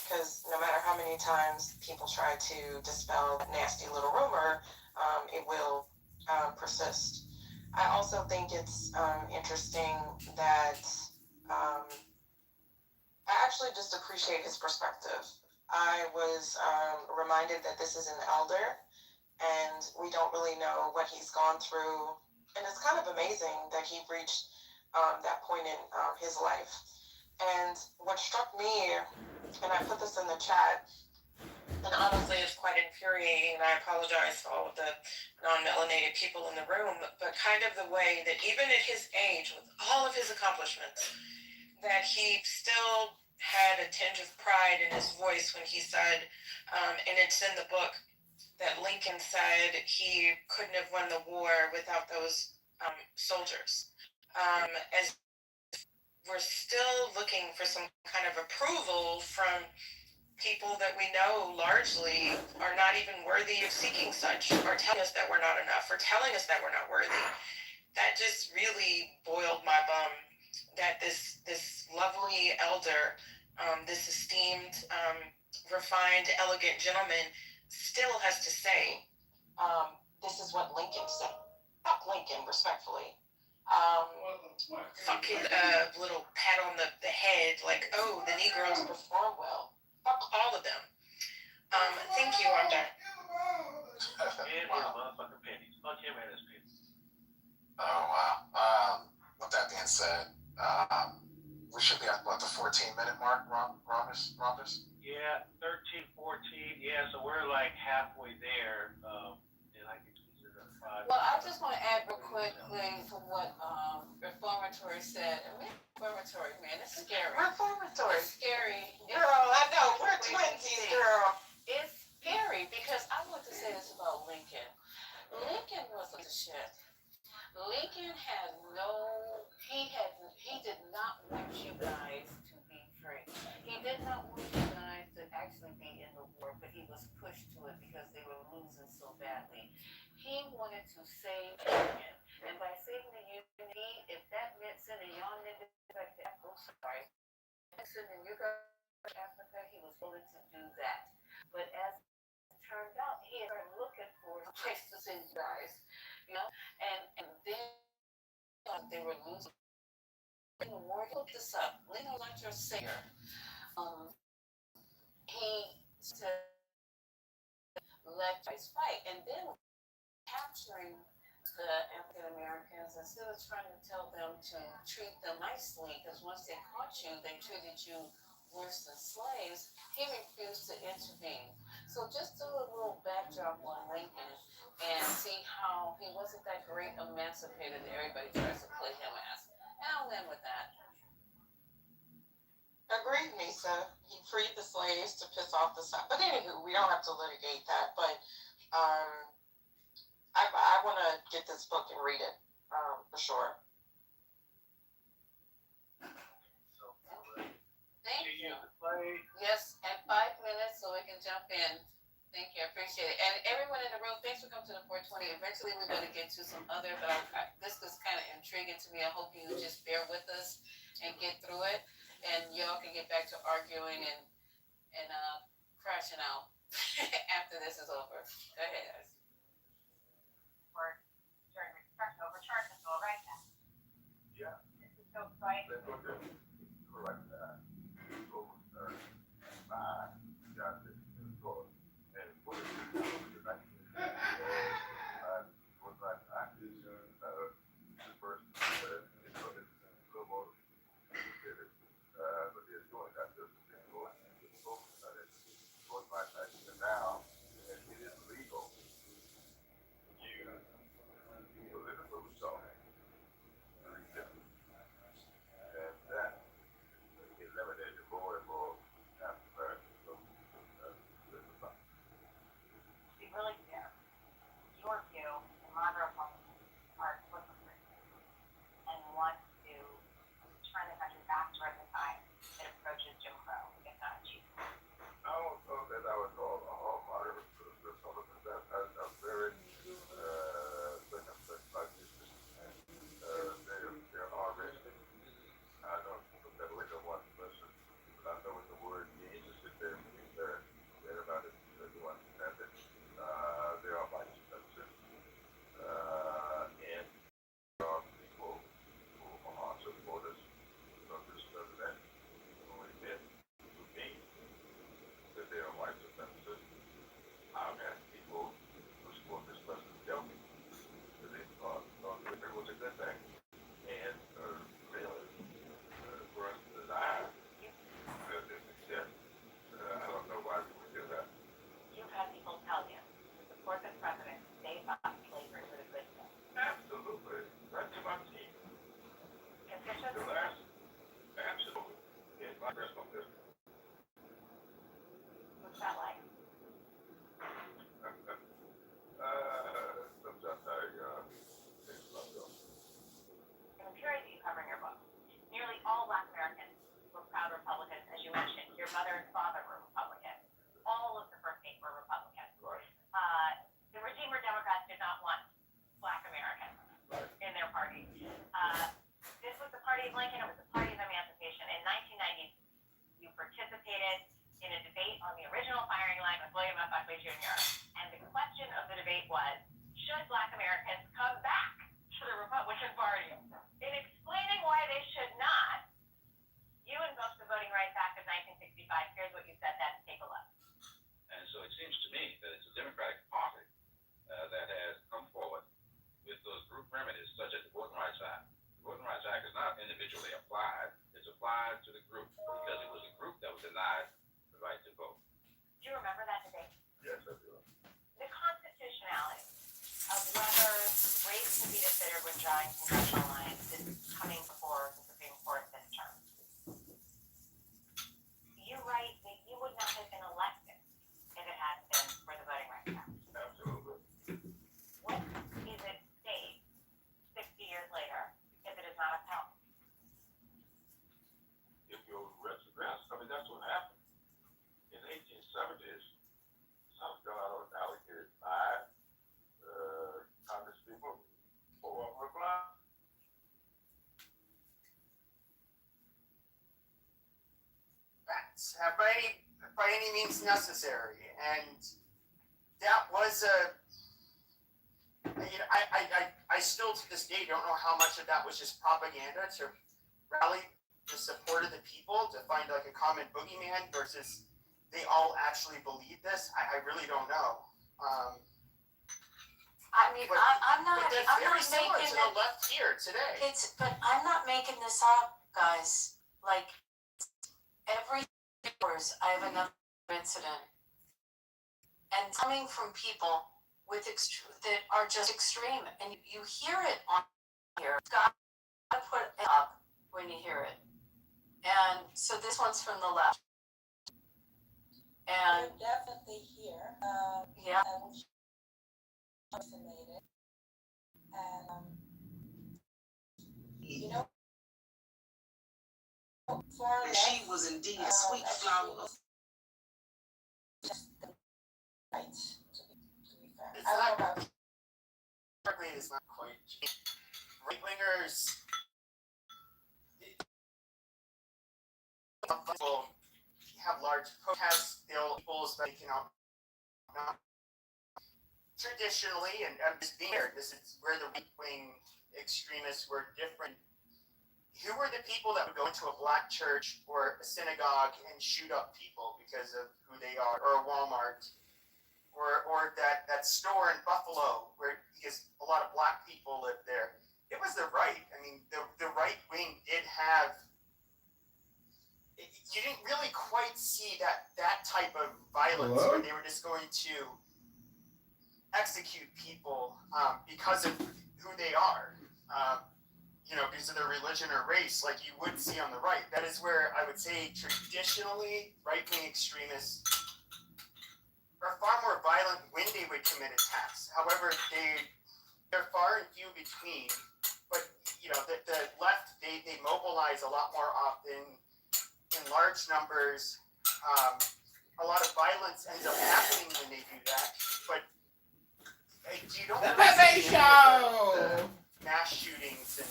Because no matter how many times people try to dispel that nasty little rumor, it will persist. I also think it's interesting that I actually just appreciate his perspective. I was reminded that this is an elder, and we don't really know what he's gone through. And it's kind of amazing that he reached that point in his life. And what struck me, and I put this in the chat, and honestly it's quite infuriating, and I apologize to all of the non-melanated people in the room, but kind of the way that even at his age, with all of his accomplishments, that he still had a tinge of pride in his voice when he said, and it's in the book, that Lincoln said he couldn't have won the war without those soldiers. As we're still looking for some kind of approval from people that we know largely are not even worthy of seeking such, or telling us that we're not enough, or telling us that we're not worthy. That just really boiled my bum, that this lovely elder, this esteemed, refined, elegant gentleman still has to say, this is what Lincoln said. Fuck Lincoln, respectfully. Fucking little pat on the head, like, oh, the Negroes perform well. Fuck all of them. Thank you, I'm done. And his motherfucking pennies. Fuck him and his pennies. Oh wow. With that being said, we should be at what, the 14-minute mark, Rhombus? Yeah, 13, 14. Yeah, so we're like halfway there. And I can consider it 5. Well, I just want to add real quickly from what Reformatory said. I mean, Reformatory, man, it's scary. Reformatory. It's scary. Girl, I know. We're twinsies, girl. It's scary because I want to say this about Lincoln. Lincoln was a shit. Lincoln had he did not want you guys to be free. He did not want you guys to actually be in the war, but he was pushed to it because they were losing so badly. He wanted to save the Union. And by saving the Union, if that meant sending y'all niggas back to Africa, sending you guys to Africa, he was willing to do that. But as it turned out, he started looking for a place to send you guys, you know, and then they were losing the war. Look this up. Lincoln was not your savior. He said, let us fight, and then capturing the African Americans, instead of trying to tell them to treat them nicely, because once they caught you, they treated you worse than slaves, he refused to intervene. So just do a little backdrop on Lincoln and see how he wasn't that great emancipator that everybody tries to play him as. And I'll end with that. Agreed, Misa. He freed the slaves to piss off the South. But anywho, we don't have to litigate that. But I want to get this book and read it for sure. Thank you. Yes, and 5 minutes so we can jump in. Thank you, I appreciate it. And everyone in the room, thanks for coming to the 420. Eventually we're going to get to some other, but this is kind of intriguing to me. I hope you just bear with us and get through it. And y'all can get back to arguing and crashing out after this is over. Go ahead, guys. Or during construction overturned this all right now. Yeah. This is so exciting. Correct that. Overturned by justice in court. And what is it? What I did, the person said, it's a little more. But they're doing that just to go and focus on it. Going back now, and it is legal. You political assault. And that your mother and father were Republican. All of the first 8 were Republican. Right. The regime or Democrats did not want Black Americans in their party. This was the party of Lincoln. It was the party of emancipation. In 1990, you participated in a debate on the original firing line with William F. Buckley Jr. And the question of the debate was, should Black Americans come back to the Republican Party? In explaining why they should not, you invoked the Voting Rights Act of 1965. Here's what you said then. Take a look. And so it seems to me that it's the Democratic Party that has come forward with those group remedies such as the Voting Rights Act. The Voting Rights Act is not individually applied. It's applied to the group because it was a group that was denied the right to vote. Do you remember that debate? Yes, I do. The constitutionality of whether race can be considered when drawing congressional lines is coming before the Supreme Court this term. You write that you would not have been elected if it hadn't been for the Voting Rights Act. Absolutely. What is at stake 60 years later if it is not upheld? If you'll regress, I mean, that's what happened. In the 1870s, South Carolina was allocated 5 Congresspeople, 4 were black. That's by any means necessary, and that was I still to this day don't know how much of that was just propaganda to rally the support of the people to find like a common boogeyman versus they all actually believe this. I really don't know. I mean, But- I'm not. But that's I'm very not similar making to the left here today. But I'm not making this up, guys. Like every 2 hours, I have another incident, and coming from people with that are just extreme, and you hear it on here. Got to put it up when you hear it. And so this one's from the left, and You're definitely here. yeah. I was fascinated. And, you know, for And she was indeed a sweet flower of right, to be fair. It's I not- don't know about Historically, it's not quite. Right wingers will have large protests. They'll people speaking out. Traditionally, and I'm just being here, this is where the right wing extremists were different. Who were the people that would go into a black church or a synagogue and shoot up people because of who they are, or a Walmart? Or that store in Buffalo where because a lot of black people live there. It was the right. I mean, the right wing did have. You didn't really quite see that type of violence where they were just going to execute people because of who they are, because of their religion or race, like you would see on the right. That is where I would say traditionally right wing extremists are far more violent when they would commit attacks. However, they're far and few between. But the left they mobilize a lot more often in large numbers. A lot of violence ends up happening when they do that. But you don't really see the mass shootings and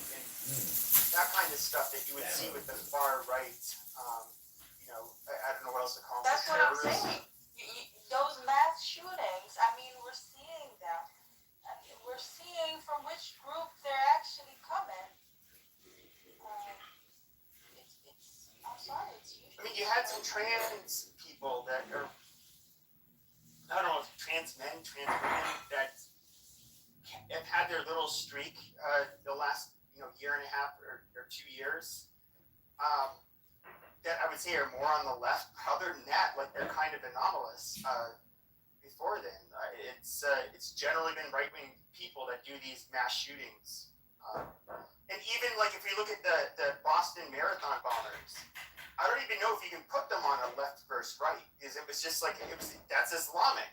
that kind of stuff that you would see with the far right. I don't know what else to call them. That's what I'm saying. Those mass shootings, I mean, we're seeing them. I mean, we're seeing from which group they're actually coming. I'm sorry, it's usually. I mean, you had some trans people that are, I don't know if trans men, trans women that have had their little streak the last year and a half or 2 years. That I would say are more on the left. Other than that, like they're kind of anomalous. Before then, it's generally been right wing people that do these mass shootings. And even like if we look at the Boston Marathon bombers, I don't even know if you can put them on a left versus right because it was just like that's Islamic.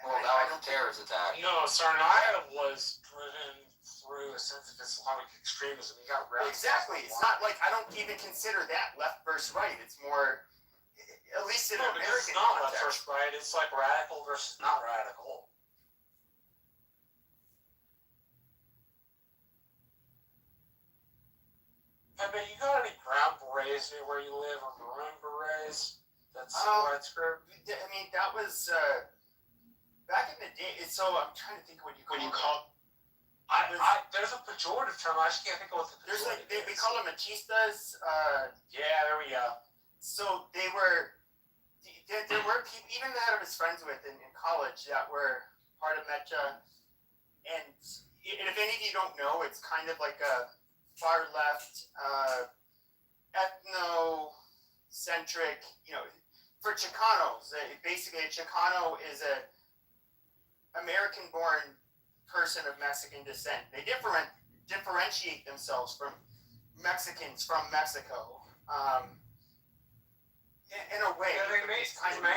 Well, that was a terrorist attack. No, Tsarnaev was driven through a sense of Islamic extremism. You got radicals. Exactly. It's not like I don't even consider that left versus right. It's more, at least in No, because American it's not context. left versus right. It's like radical versus not radical. I bet you got any brown berets near where you live, or maroon berets? That's widespread. I mean, that was back in the day. So I'm trying to think what you call. There's a pejorative term. I just can't think of what the pejorative There's like is. we call them machistas. Yeah, there we go. So there were people, even that I was friends with in college, that were part of Mecha. And if any of you don't know, it's kind of like a far left, ethnocentric. For Chicanos, basically a Chicano is a American-born person of Mexican descent. They differentiate themselves from Mexicans from Mexico. In a way, Yeah, they may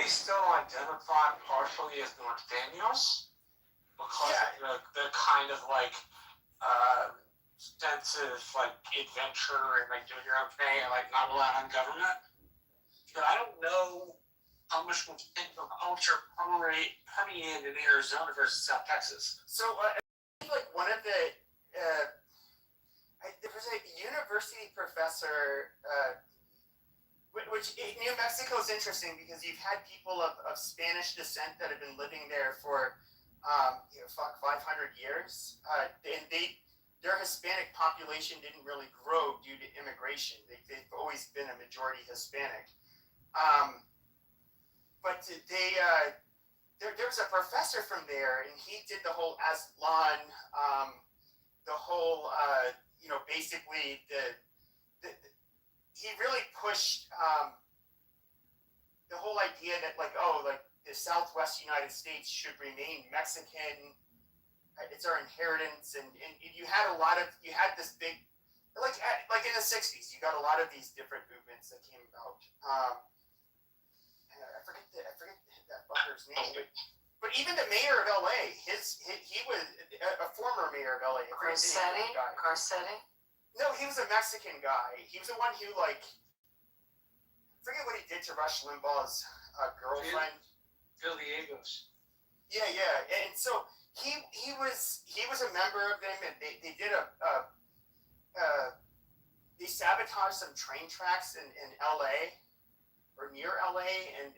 still identify partially as Norteños because they're kind of like sense of like adventure and like doing your own thing and like not relying on government. But I don't know how much culture permeated in Arizona versus South Texas. So I think like one of the there was a university professor. Which New Mexico is interesting because you've had people of Spanish descent that have been living there for 500 years, and their Hispanic population didn't really grow due to immigration. They've always been a majority Hispanic, but there was a professor from there, and he did the whole Aztlan, the whole basically he really pushed the whole idea that like the Southwest United States should remain Mexican. It's our inheritance, and you had this big like in the 60s, you got a lot of these different movements that came about. I forget that fucker's name, but even the mayor of LA, he was a former mayor of LA. Garcetti? No, he was a Mexican guy. He was the one who I forget what he did to Rush Limbaugh's girlfriend. Phil Diegos. Yeah, and so he was a member of them, and they did they sabotaged some train tracks in LA or near LA and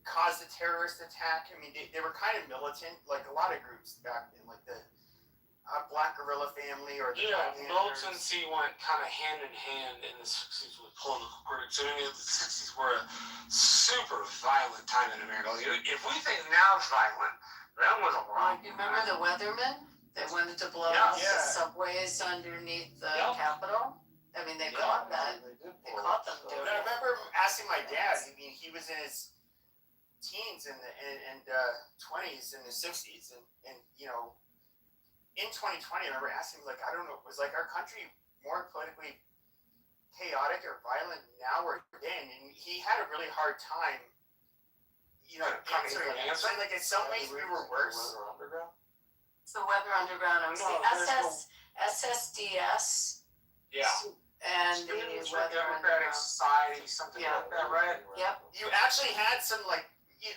caused a terrorist attack. I mean, they were kind of militant, like a lot of groups back in like the Black Guerrilla Family or the militancy went kind of hand in hand in the 60s with political groups. I mean, the 60s were a super violent time in America. If we think now it's violent, that was a lot. You remember the Weathermen? They wanted to blow up the subways underneath the Capitol. I mean, they caught that. They caught them doing it. I remember asking my dad. I mean, he was in his teens and 20s in the 60s, and in 2020, I remember asking, like, I don't know, was like our country more politically chaotic or violent now or then? And he had a really hard time, answering that. So, like, in some ways, we were worse. It's the Weather Underground. It was the SSDS. Yeah. And the Weather Democratic Underground. Society, something like that, right? Yep. You actually had some, like,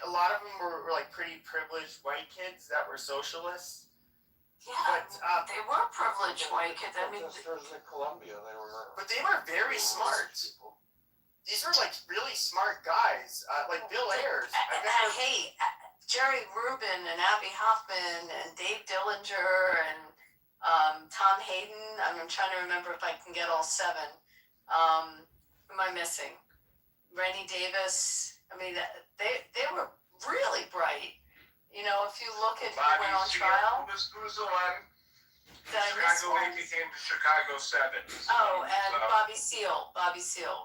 a lot of them were like pretty privileged white kids that were socialists. Yeah, but they were privileged white kids. I mean, in Colombia, but they were very smart. These were like really smart guys, like Bill Ayers. Hey, Jerry Rubin and Abby Hoffman and Dave Dillinger and Tom Hayden. I'm trying to remember if I can get all seven. Who am I missing? Rennie Davis. I mean, they were really bright. If you look at who went on trial. Who's the one? Chicago 8 became the Chicago 7. Oh, and Bobby Seale,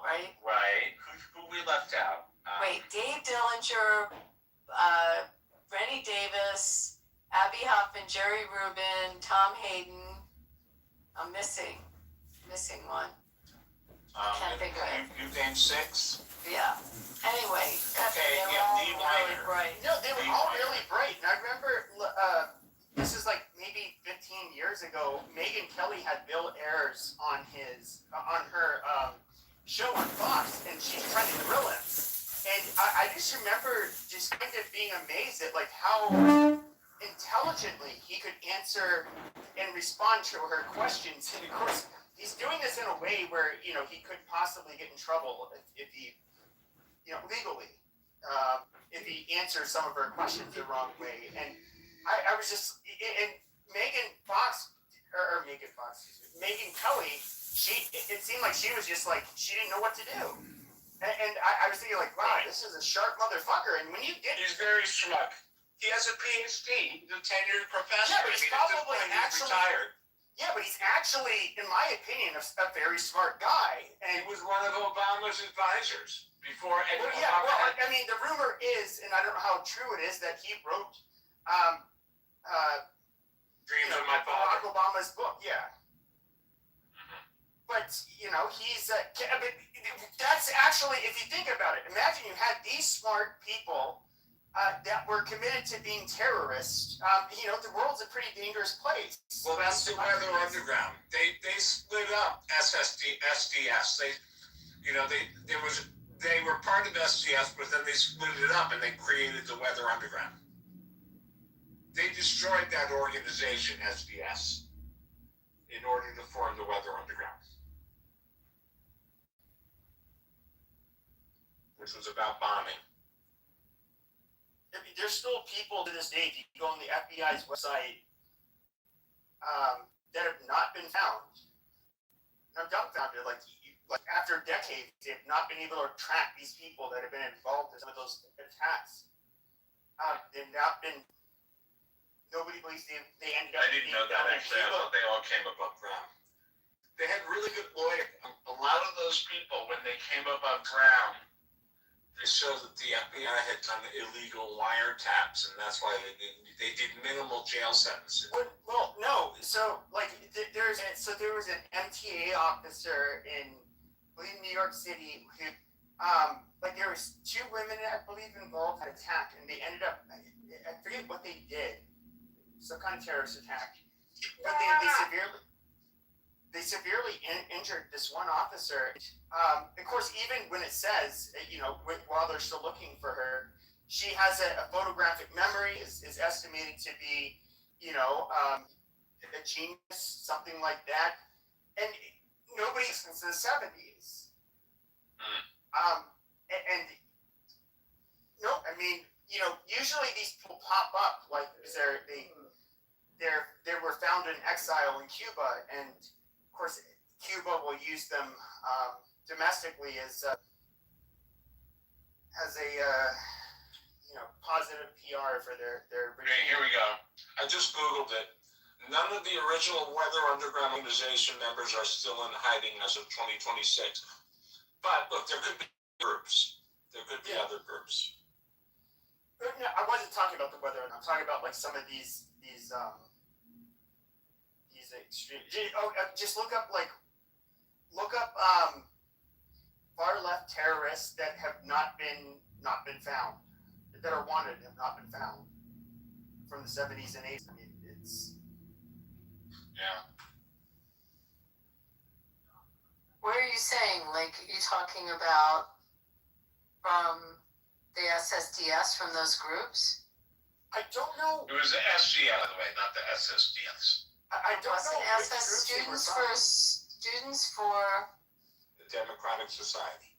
right? Right. Who we left out? Wait, Dave Dillinger, Rennie Davis, Abby Hoffman, Jerry Rubin, Tom Hayden. I'm missing one. I can't think of it. You named 6? Yeah. Anyway, they were all really bright. No, they were all really bright. And I remember, this is like maybe 15 15 years ago, Megyn Kelly had Bill Ayers on her show on Fox, and she's trying to grill him. And I just remember just kind of being amazed at like how intelligently he could answer and respond to her questions. And of course, he's doing this in a way where, you know, he could possibly get in trouble if he, you know, legally, if he answers some of her questions the wrong way. And I was just, and Megyn Kelly, it seemed like she was just like, she didn't know what to do. And I was thinking like, wow, this is a sharp motherfucker. And when you get... He's very smart. He has a PhD. He's a tenured professor. Yeah, but he's probably he's retired. Yeah, but he's actually, in my opinion, a very smart guy. And he was one of Obama's advisors before. Well, yeah, well, I mean, the rumor is, and I don't know how true it is, that he wrote Dreams of My Father. Barack Obama's book, yeah. But, you know, he's, that's actually, if you think about it, imagine you had these smart people that were committed to being terrorists. You know, the world's a pretty dangerous place. Well, that's the Weather Underground. They split up SDS. They were part of SDS, but then they split it up and they created the Weather Underground. They destroyed that organization, SDS, in order to form the Weather Underground, which was about bombing. I mean, there's still people to this day, if you go on the FBI's website, that have not been found. And I'm dumbfounded. Like after decades, they have not been able to track these people that have been involved in some of those attacks. They've not been. Nobody believes they ended up. I didn't know that actually. I thought they all came above ground. They had really good lawyers. A lot of those people, when they came above ground, they showed that the FBI had done illegal wiretaps, and that's why they did minimal jail sentences. Well, no. So like there was an MTA officer in New York City who like there was two women I believe involved in an attack, and they ended up, I forget what they did, some kind of terrorist attack, but they severely injured this one officer. Of course, even when it says, you know, while they're still looking for her, she has a photographic memory, is estimated to be, you know, a genius, something like that. And nobody since the 70s. And no, I mean, you know, usually these people pop up like they were found in exile in Cuba, and of course Cuba will use them domestically as a you know, positive PR for their. Okay, here we go. I just Googled it. None of the original Weather Underground organization members are still in hiding as of 2026. But look, there could be groups. There could be other groups. No, I wasn't talking about the weather. I'm talking about like some of these extreme. Just look up far left terrorists that have not been found, that are wanted and have not been found from the 70s and 80s. I mean, it's What are you saying? Like, are you talking about from the SSDS, from those groups? I don't know. It was the SGS, by the way, not the SSDS. I don't know. Students for the Democratic Society.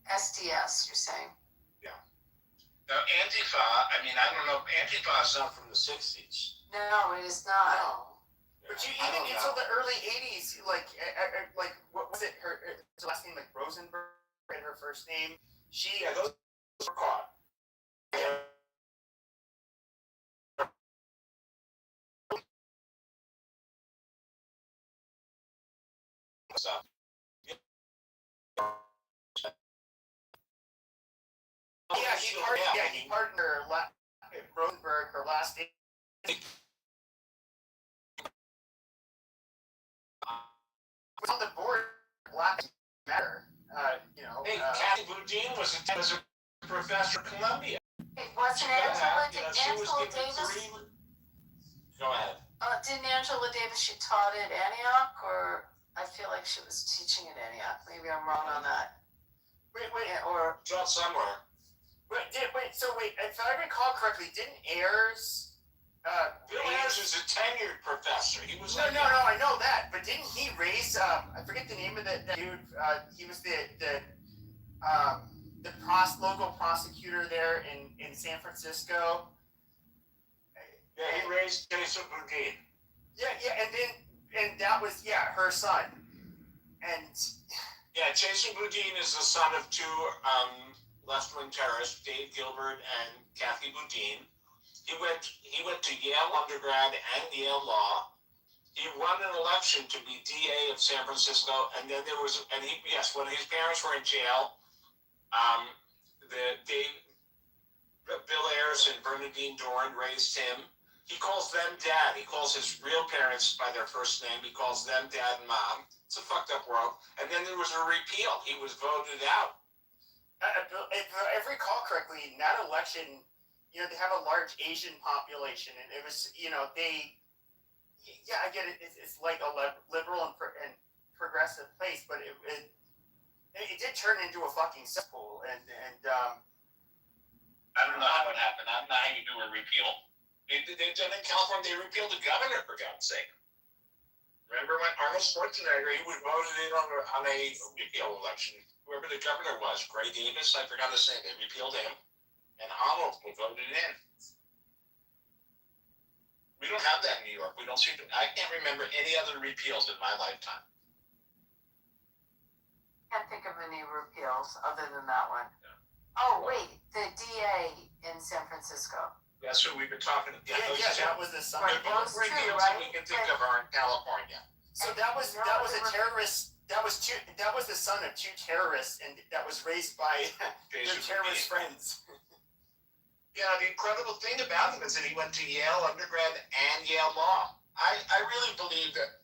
SDS, you're saying? Yeah. Now, Antifa, I mean, I don't know, Antifa is not from the 60s. No, it is not. No. But you even until the early 80s, like what was it? Her last name, like Rosenberg, and her first name. Those were caught. He pardoned her. Rosenberg, her last name. Was on the board. Black Matter. You know. Hey, Kathy Boudin was a professor at Columbia. It wasn't Angela Davis. Go ahead. Didn't Angela Davis, she taught at Antioch, or I feel like she was teaching at Antioch. Maybe I'm wrong on that. Wait, Yeah, or Taught somewhere. so if I recall correctly, didn't Ayers? Bill Ayers is a tenured professor. He was No, I know that, but didn't he raise? I forget the name of the dude. He was the local prosecutor there in San Francisco. Yeah, he raised Jason Boudin. Yeah, and that was her son, and yeah, Jason Boudin is the son of two left-wing terrorists, Dave Gilbert and Kathy Boudin. He went to Yale undergrad and Yale Law. He won an election to be DA of San Francisco, and then when his parents were in jail, Bill Ayers and Bernadine Dorn raised him. He calls them dad. He calls his real parents by their first name. He calls them dad and mom. It's a fucked up world. And then there was a repeal. He was voted out. If I recall correctly, in that election, they have a large Asian population, and it was, I get it. It's like a liberal and progressive place, but it did turn into a fucking cesspool, and I don't know how it happened. I don't know how you do a repeal. They done in California. They repealed the governor, for God's sake. Remember when Arnold Schwarzenegger, he was voted in on a repeal election. Whoever the governor was, Gray Davis, I forgot his name. They repealed him, and Arnold was voted in. We don't have that in New York. I can't remember any other repeals in my lifetime. can't think of any repeals other than that one. Yeah. Oh wait, the DA in San Francisco. That's what we've been talking about. That was the son. Right, those two, repeals right? that we can think of are in California. So that was a terrorist. That was the son of two terrorists, and that was raised by their terrorist friends. Yeah, the incredible thing about him is that he went to Yale undergrad and Yale Law. I really believe that.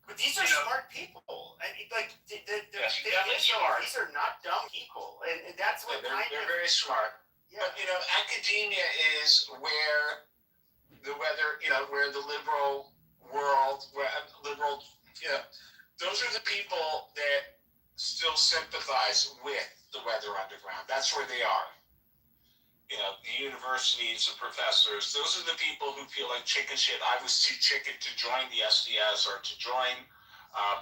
But these are smart people. I mean, like these are not dumb people, and that's what they're very smart. Yeah. But academia is where the liberal world, those are the people that still sympathize with the Weather Underground. That's where they are. The universities, the professors, those are the people who feel like chicken shit. I was too chicken to join the SDS or to join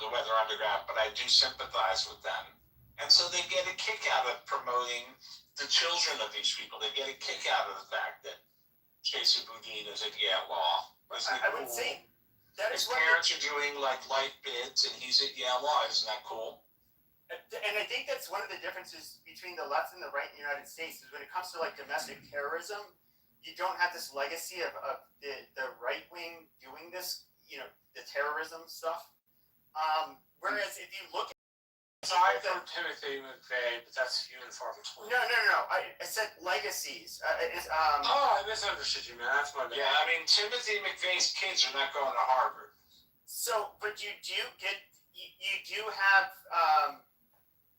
the Weather Underground, but I do sympathize with them. And so they get a kick out of promoting the children of these people. They get a kick out of the fact that Jason Boudin is at Yale Law. I would say that his parents are doing like life bids, and he's at Yale Law. Isn't that cool? And I think that's one of the differences between the left and the right in the United States is when it comes to like domestic terrorism, you don't have this legacy of the right wing doing this, the terrorism stuff. Whereas if you look Aside from Timothy McVeigh, but that's few and far between. No. I said legacies. I misunderstood you, man. That's my bad. Yeah, I mean, Timothy McVeigh's kids are not going to Harvard. So, but you do have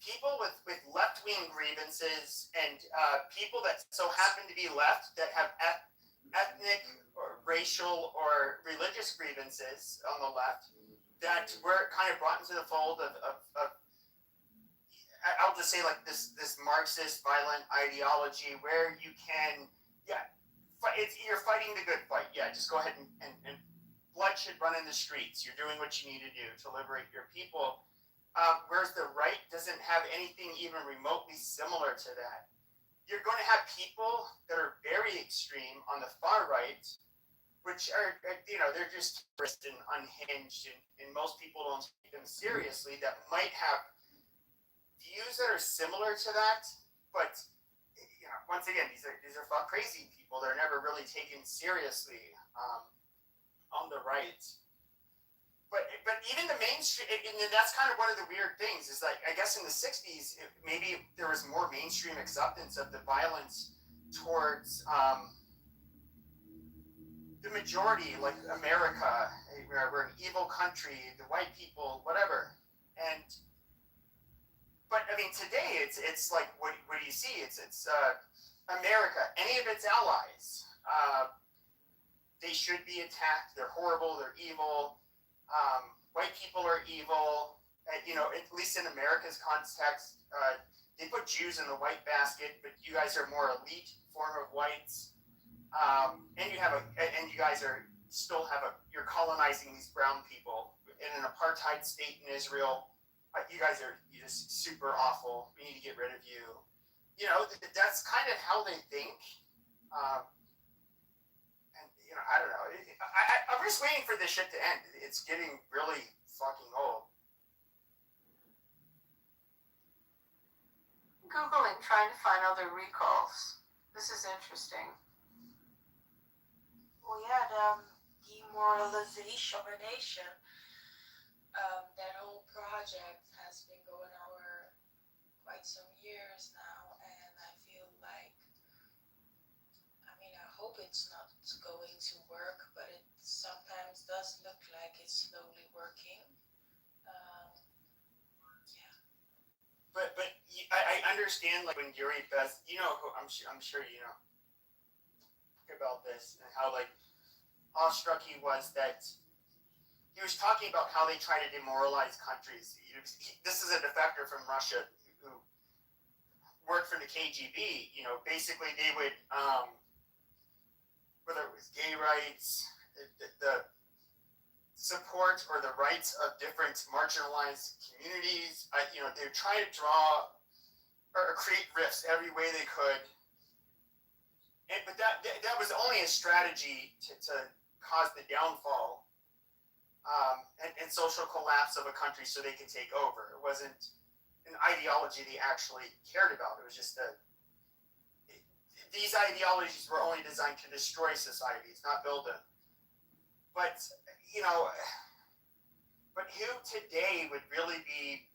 people with left-wing grievances and people that so happen to be left that have ethnic or racial or religious grievances on the left that were kind of brought into the fold of I'll just say like this Marxist violent ideology where you can you're fighting the good fight. Yeah, just go ahead and blood should run in the streets. You're doing what you need to do to liberate your people. Whereas the right doesn't have anything even remotely similar to that. You're going to have people that are very extreme on the far right, which are they're just terrorist and unhinged, and most people don't take them seriously. That might have views that are similar to that, but once again, these are fuck crazy people. They're never really taken seriously on the right. But even the mainstream, and that's kind of one of the weird things is like I guess in the '60s maybe there was more mainstream acceptance of the violence towards the majority, like America. We're an evil country, the white people, whatever, and. But I mean, today it's like what do you see? It's America, any of its allies, they should be attacked. They're horrible. They're evil. White people are evil. And, you know, at least in America's context, they put Jews in the white basket, but you guys are more elite form of whites. And you guys are you're colonizing these brown people in an apartheid state in Israel. You guys are just super awful. We need to get rid of you. You know, that's kind of how they think. And, you know, I don't know. I'm just waiting for this shit to end. It's getting really fucking old. Googling, trying to find other recalls. This is interesting. Well, yeah, the demoralization of a nation. That whole project has been going over quite some years now, and I feel like, I mean, I hope it's not going to work, but it sometimes does look like it's slowly working. Yeah. But I understand, like, when Yuri Best, you know, I'm sure you know about this and how, like, awestruck he was that he was talking about how they try to demoralize countries. This is a defector from Russia who worked for the KGB. You know, basically they would, whether it was gay rights, the support or the rights of different marginalized communities, you know, they would try to draw or create rifts every way they could. But that was only a strategy to cause the downfall and social collapse of a country so they could take over. It wasn't an ideology they actually cared about. It was just these ideologies were only designed to destroy societies, not build them. But, you know, but who today would really be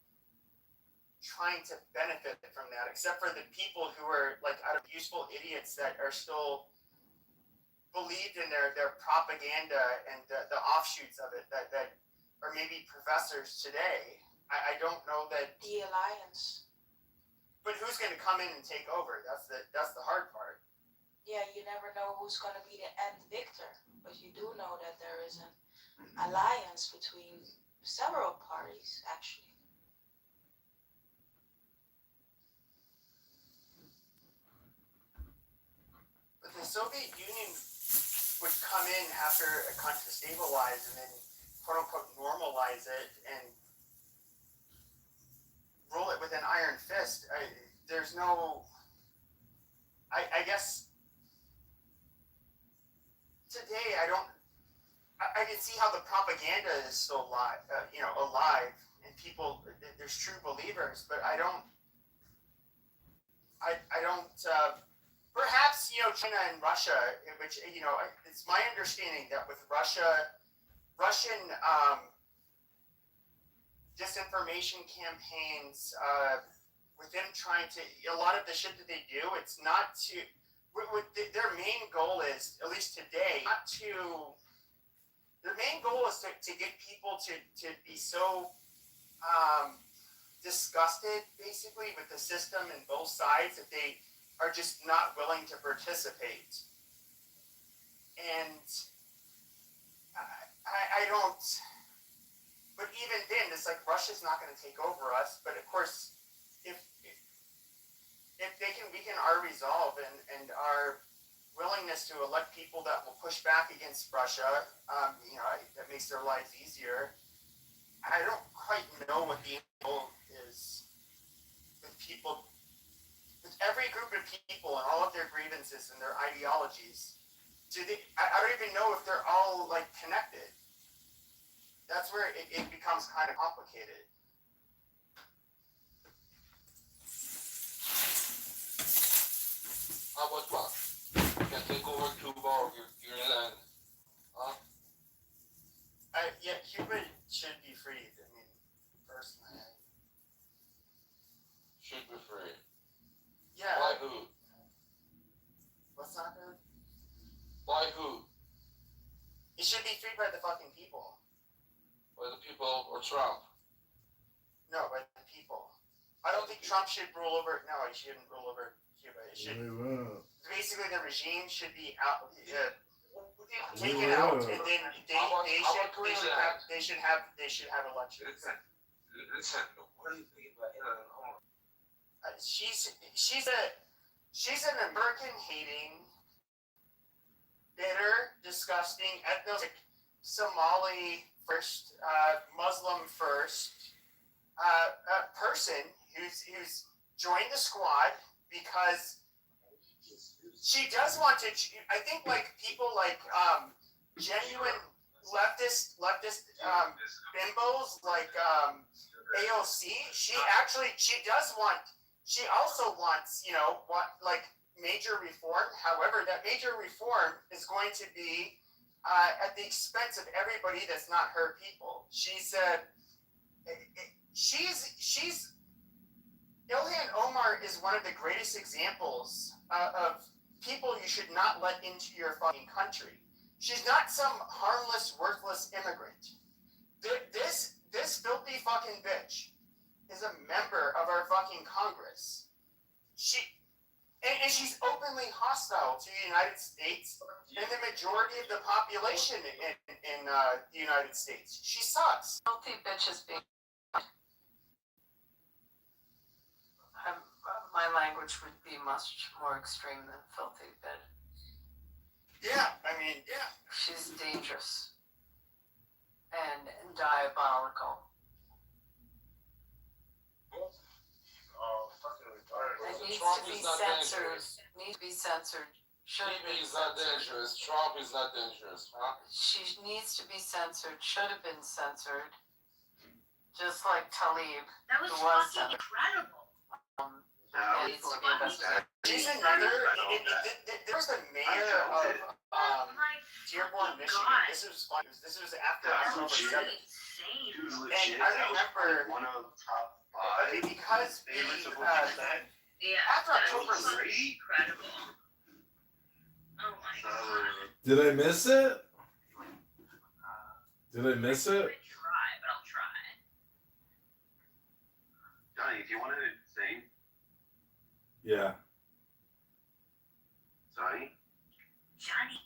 trying to benefit from that, except for the people who are, like, out of useful idiots that are still believed in their propaganda and the offshoots of it that are maybe professors today. I don't know that The alliance. But who's going to come in and take over? That's the hard part. Yeah, you never know who's going to be the end victor, but you do know that there is an alliance between several parties, actually. But the Soviet Union would come in after a country stabilized and then, quote unquote, normalize it and rule it with an iron fist. There's no. I guess today I can see how the propaganda is still alive, and people. There's true believers, but I don't. Perhaps, you know, China and Russia, which, you know, it's my understanding that with Russian disinformation campaigns, with them trying to, a lot of the shit that they do, it's not to, their main goal is, at least today, their main goal is to get people to be so disgusted, basically, with the system and both sides that they are just not willing to participate. And I don't, but even then, it's like Russia's not going to take over us. But of course, if they can weaken our resolve and our willingness to elect people that will push back against Russia, you know, that makes their lives easier. I don't quite know what the goal is with people. With every group of people and all of their grievances and their ideologies, I don't even know if they're all, like, connected. That's where it becomes kind of complicated. How about what? You can take over Cuba or Greenland, huh? Yeah, Cuba should be freed. I mean, personally. Should be free. Yeah. By who? What's not good? By who? It should be freed by the fucking people. By the people or Trump? No, by the people. I don't think Trump should rule over. No, he shouldn't rule over Cuba. It should. Basically, the regime should be out. take it out, and then they should have elections. Listen, what do you think about Ilhan Omar? She's an American hating, bitter, disgusting, ethnic Somali first, Muslim first person who's joined the squad because she does want to. I think like people like genuine leftist bimbos like AOC. She also wants like major reform. However, that major reform is going to be at the expense of everybody that's not her people. She's Ilhan Omar is one of the greatest examples of people you should not let into your fucking country. She's not some harmless, worthless immigrant. This filthy fucking bitch is a member of our fucking Congress. And she's openly hostile to the United States and the majority of the population in the United States. She sucks. Filthy bitches being. My language would be much more extreme than filthy, but yeah, I mean, yeah. She's dangerous and diabolical. It needs to be censored. Needs to be censored. Should be is not dangerous. Trump is not dangerous, huh? She needs to be censored. Should have been censored. Just like Talib. That was fucking incredible. She's another. There was a mayor of Dearborn, Michigan. This was fun. This was after October 7th. And I remember because after October 7th. Incredible. Oh my god. Did I miss it? Did I miss it? I'm gonna try, but I'll try. Johnny, do you want to sing? Yeah. Johnny? Johnny.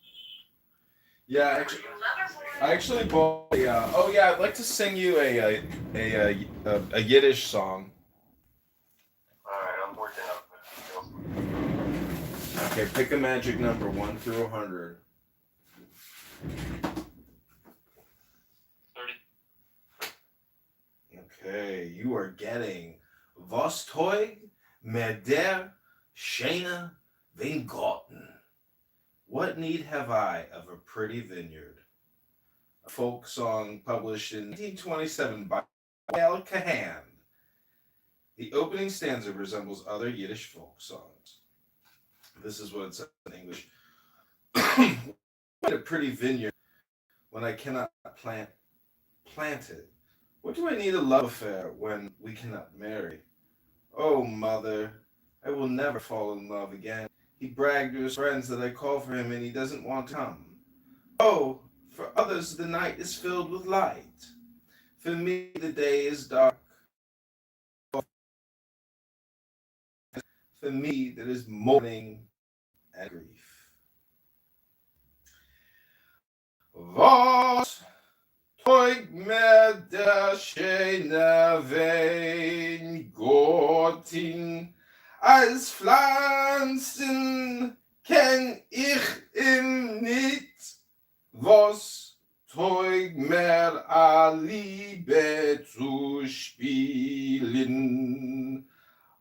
Yeah, I actually bought a, oh yeah, I'd like to sing you a Yiddish song. Alright, I'm working up. Okay, pick a magic number 1 through 100. 30. Okay, you are getting Was Teug mit der Schöne Weingarten. What need have I of a pretty vineyard? A folk song published in 1927 by El Kahan. The opening stanza resembles other Yiddish folk songs. This is what it says in English. What a pretty vineyard when I cannot plant it. What do I need a love affair when we cannot marry? Oh, mother, I will never fall in love again. He bragged to his friends that I call for him and he doesn't want to come. Oh, for others the night is filled with light. For me the day is dark. For me there is mourning and grief. Was teug mir der schöne Weingarten, als Pflanzen kenn ich ihm nicht, was teug mir a Liebe zu spielen,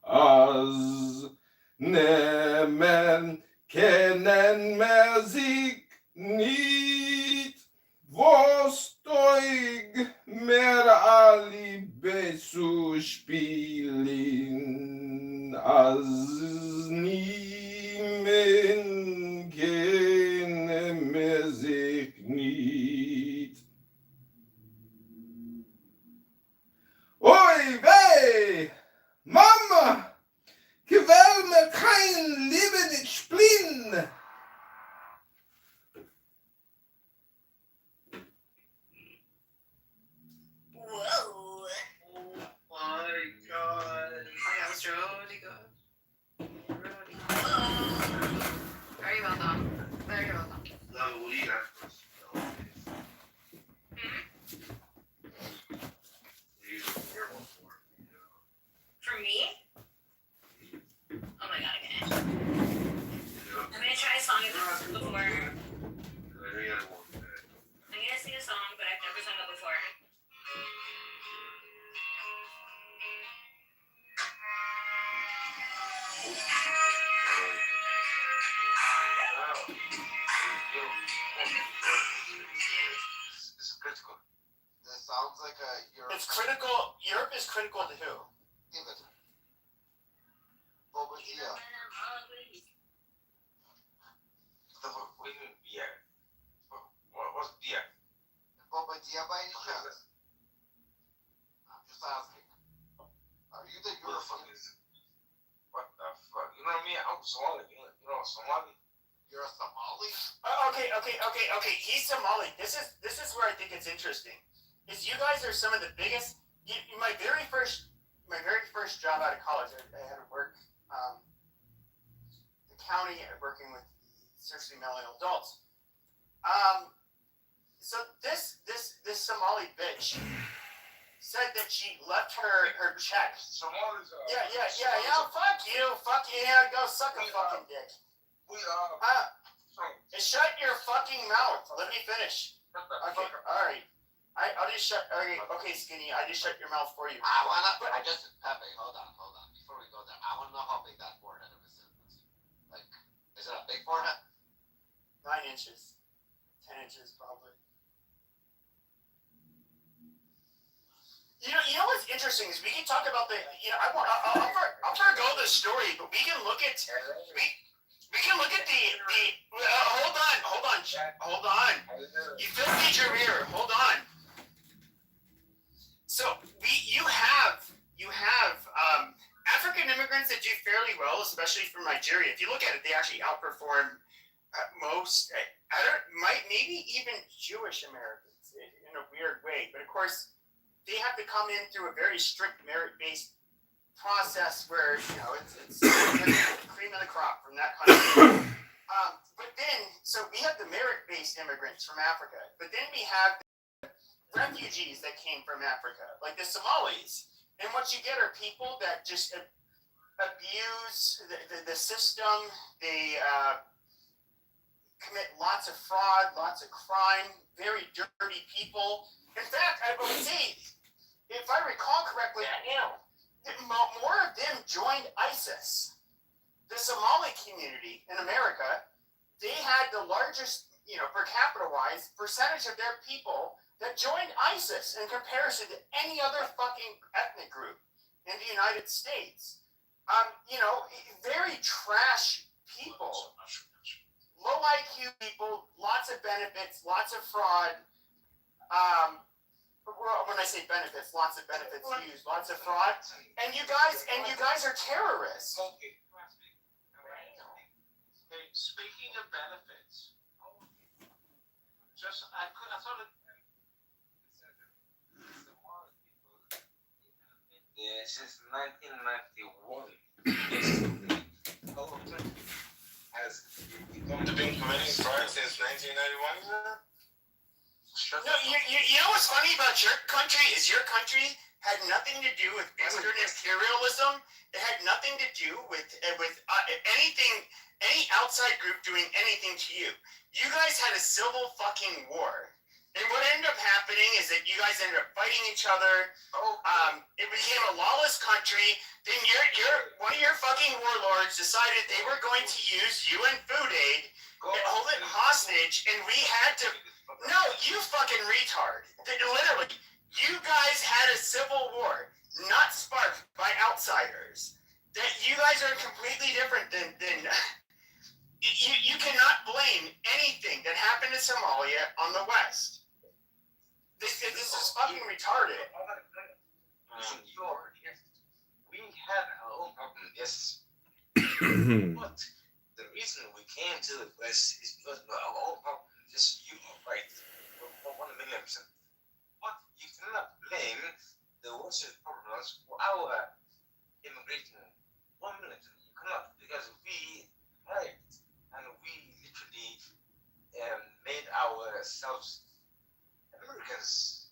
als nehmen kennen mir sich nicht, was teug mir a Liebe zu spielen, als niemand kennen mir sich nicht. Oi weh, Mama, gewähl mir kein Liebe nicht spielen. Whoa. Oh my god. That was really good. for me. Oh my god, okay. I'm gonna try a song I've never sung before. I'm gonna sing a song, but I've never sung it before. It's critical. That sounds like a Europe. It's critical. Europe is critical to who? England. Boba Dia. We need beer. What's beer? Boba Dia by any chance? I'm just asking. Are you the What the fuck European? is it? What the fuck? You know me? I'm Somali. You know Somali? You're a Somali? Okay. He's Somali. This is where I think it's interesting. Is you guys are some of the biggest. My very first job out of college, I had to work the county working with essentially mentally ill adults. So this Somali bitch said that she left her check. Somalis are. Yeah. Fuck you. Yeah, go suck a fucking dick. We are. Shut your fucking mouth. Let me finish. Okay, all right. I'll just shut. Okay, Skinny. I just shut your mouth for you. Pepe, hold on. Before we go there, I want to know how big that forehead of his is. Like, is it a big forehead? 9 inches, 10 inches probably. You know what's interesting is we can talk about the. I'll forgo the story, but we can look at we can look at the. Hold on. You filthy career. Hold on. So you have African immigrants that do fairly well, especially from Nigeria. If you look at it, they actually outperform most. Maybe even Jewish Americans in a weird way. But of course, they have to come in through a very strict merit-based process where it's cream of the crop from that country. But then, so we have the merit-based immigrants from Africa, but then we have refugees that came from Africa, like the Somalis. And what you get are people that just abuse the system. They commit lots of fraud, lots of crime, very dirty people. In fact, I would say, if I recall correctly, more of them joined ISIS. The Somali community in America, they had the largest, per capita wise, percentage of their people that joined ISIS in comparison to any other fucking ethnic group in the United States. Very trash people. Low IQ people, lots of benefits, lots of fraud. When I say benefits, lots of benefits used, lots of fraud. And you guys are terrorists. Speaking of benefits, I thought it. Yeah, since 1991. Has been committing fraud since 1991? No, you know what's funny about your country is your country had nothing to do with Western imperialism. It had nothing to do with anything, any outside group doing anything to you. You guys had a civil fucking war. And what ended up happening is that you guys ended up fighting each other. It became a lawless country. Then one of your fucking warlords decided they were going to use UN food aid and hold it hostage, and we had to. No, you fucking retard. Literally, you guys had a civil war, not sparked by outsiders. That you guys are completely different than you cannot blame anything that happened in Somalia on the West. This is fucking retarded. We had our own problem, yes. But the reason we came to the West is because of our own problem. Just you are right. 1,000,000%. But you cannot blame the Western problems for our immigration. 1,000,000%. You cannot, because we thrived and we literally made ourselves Americans.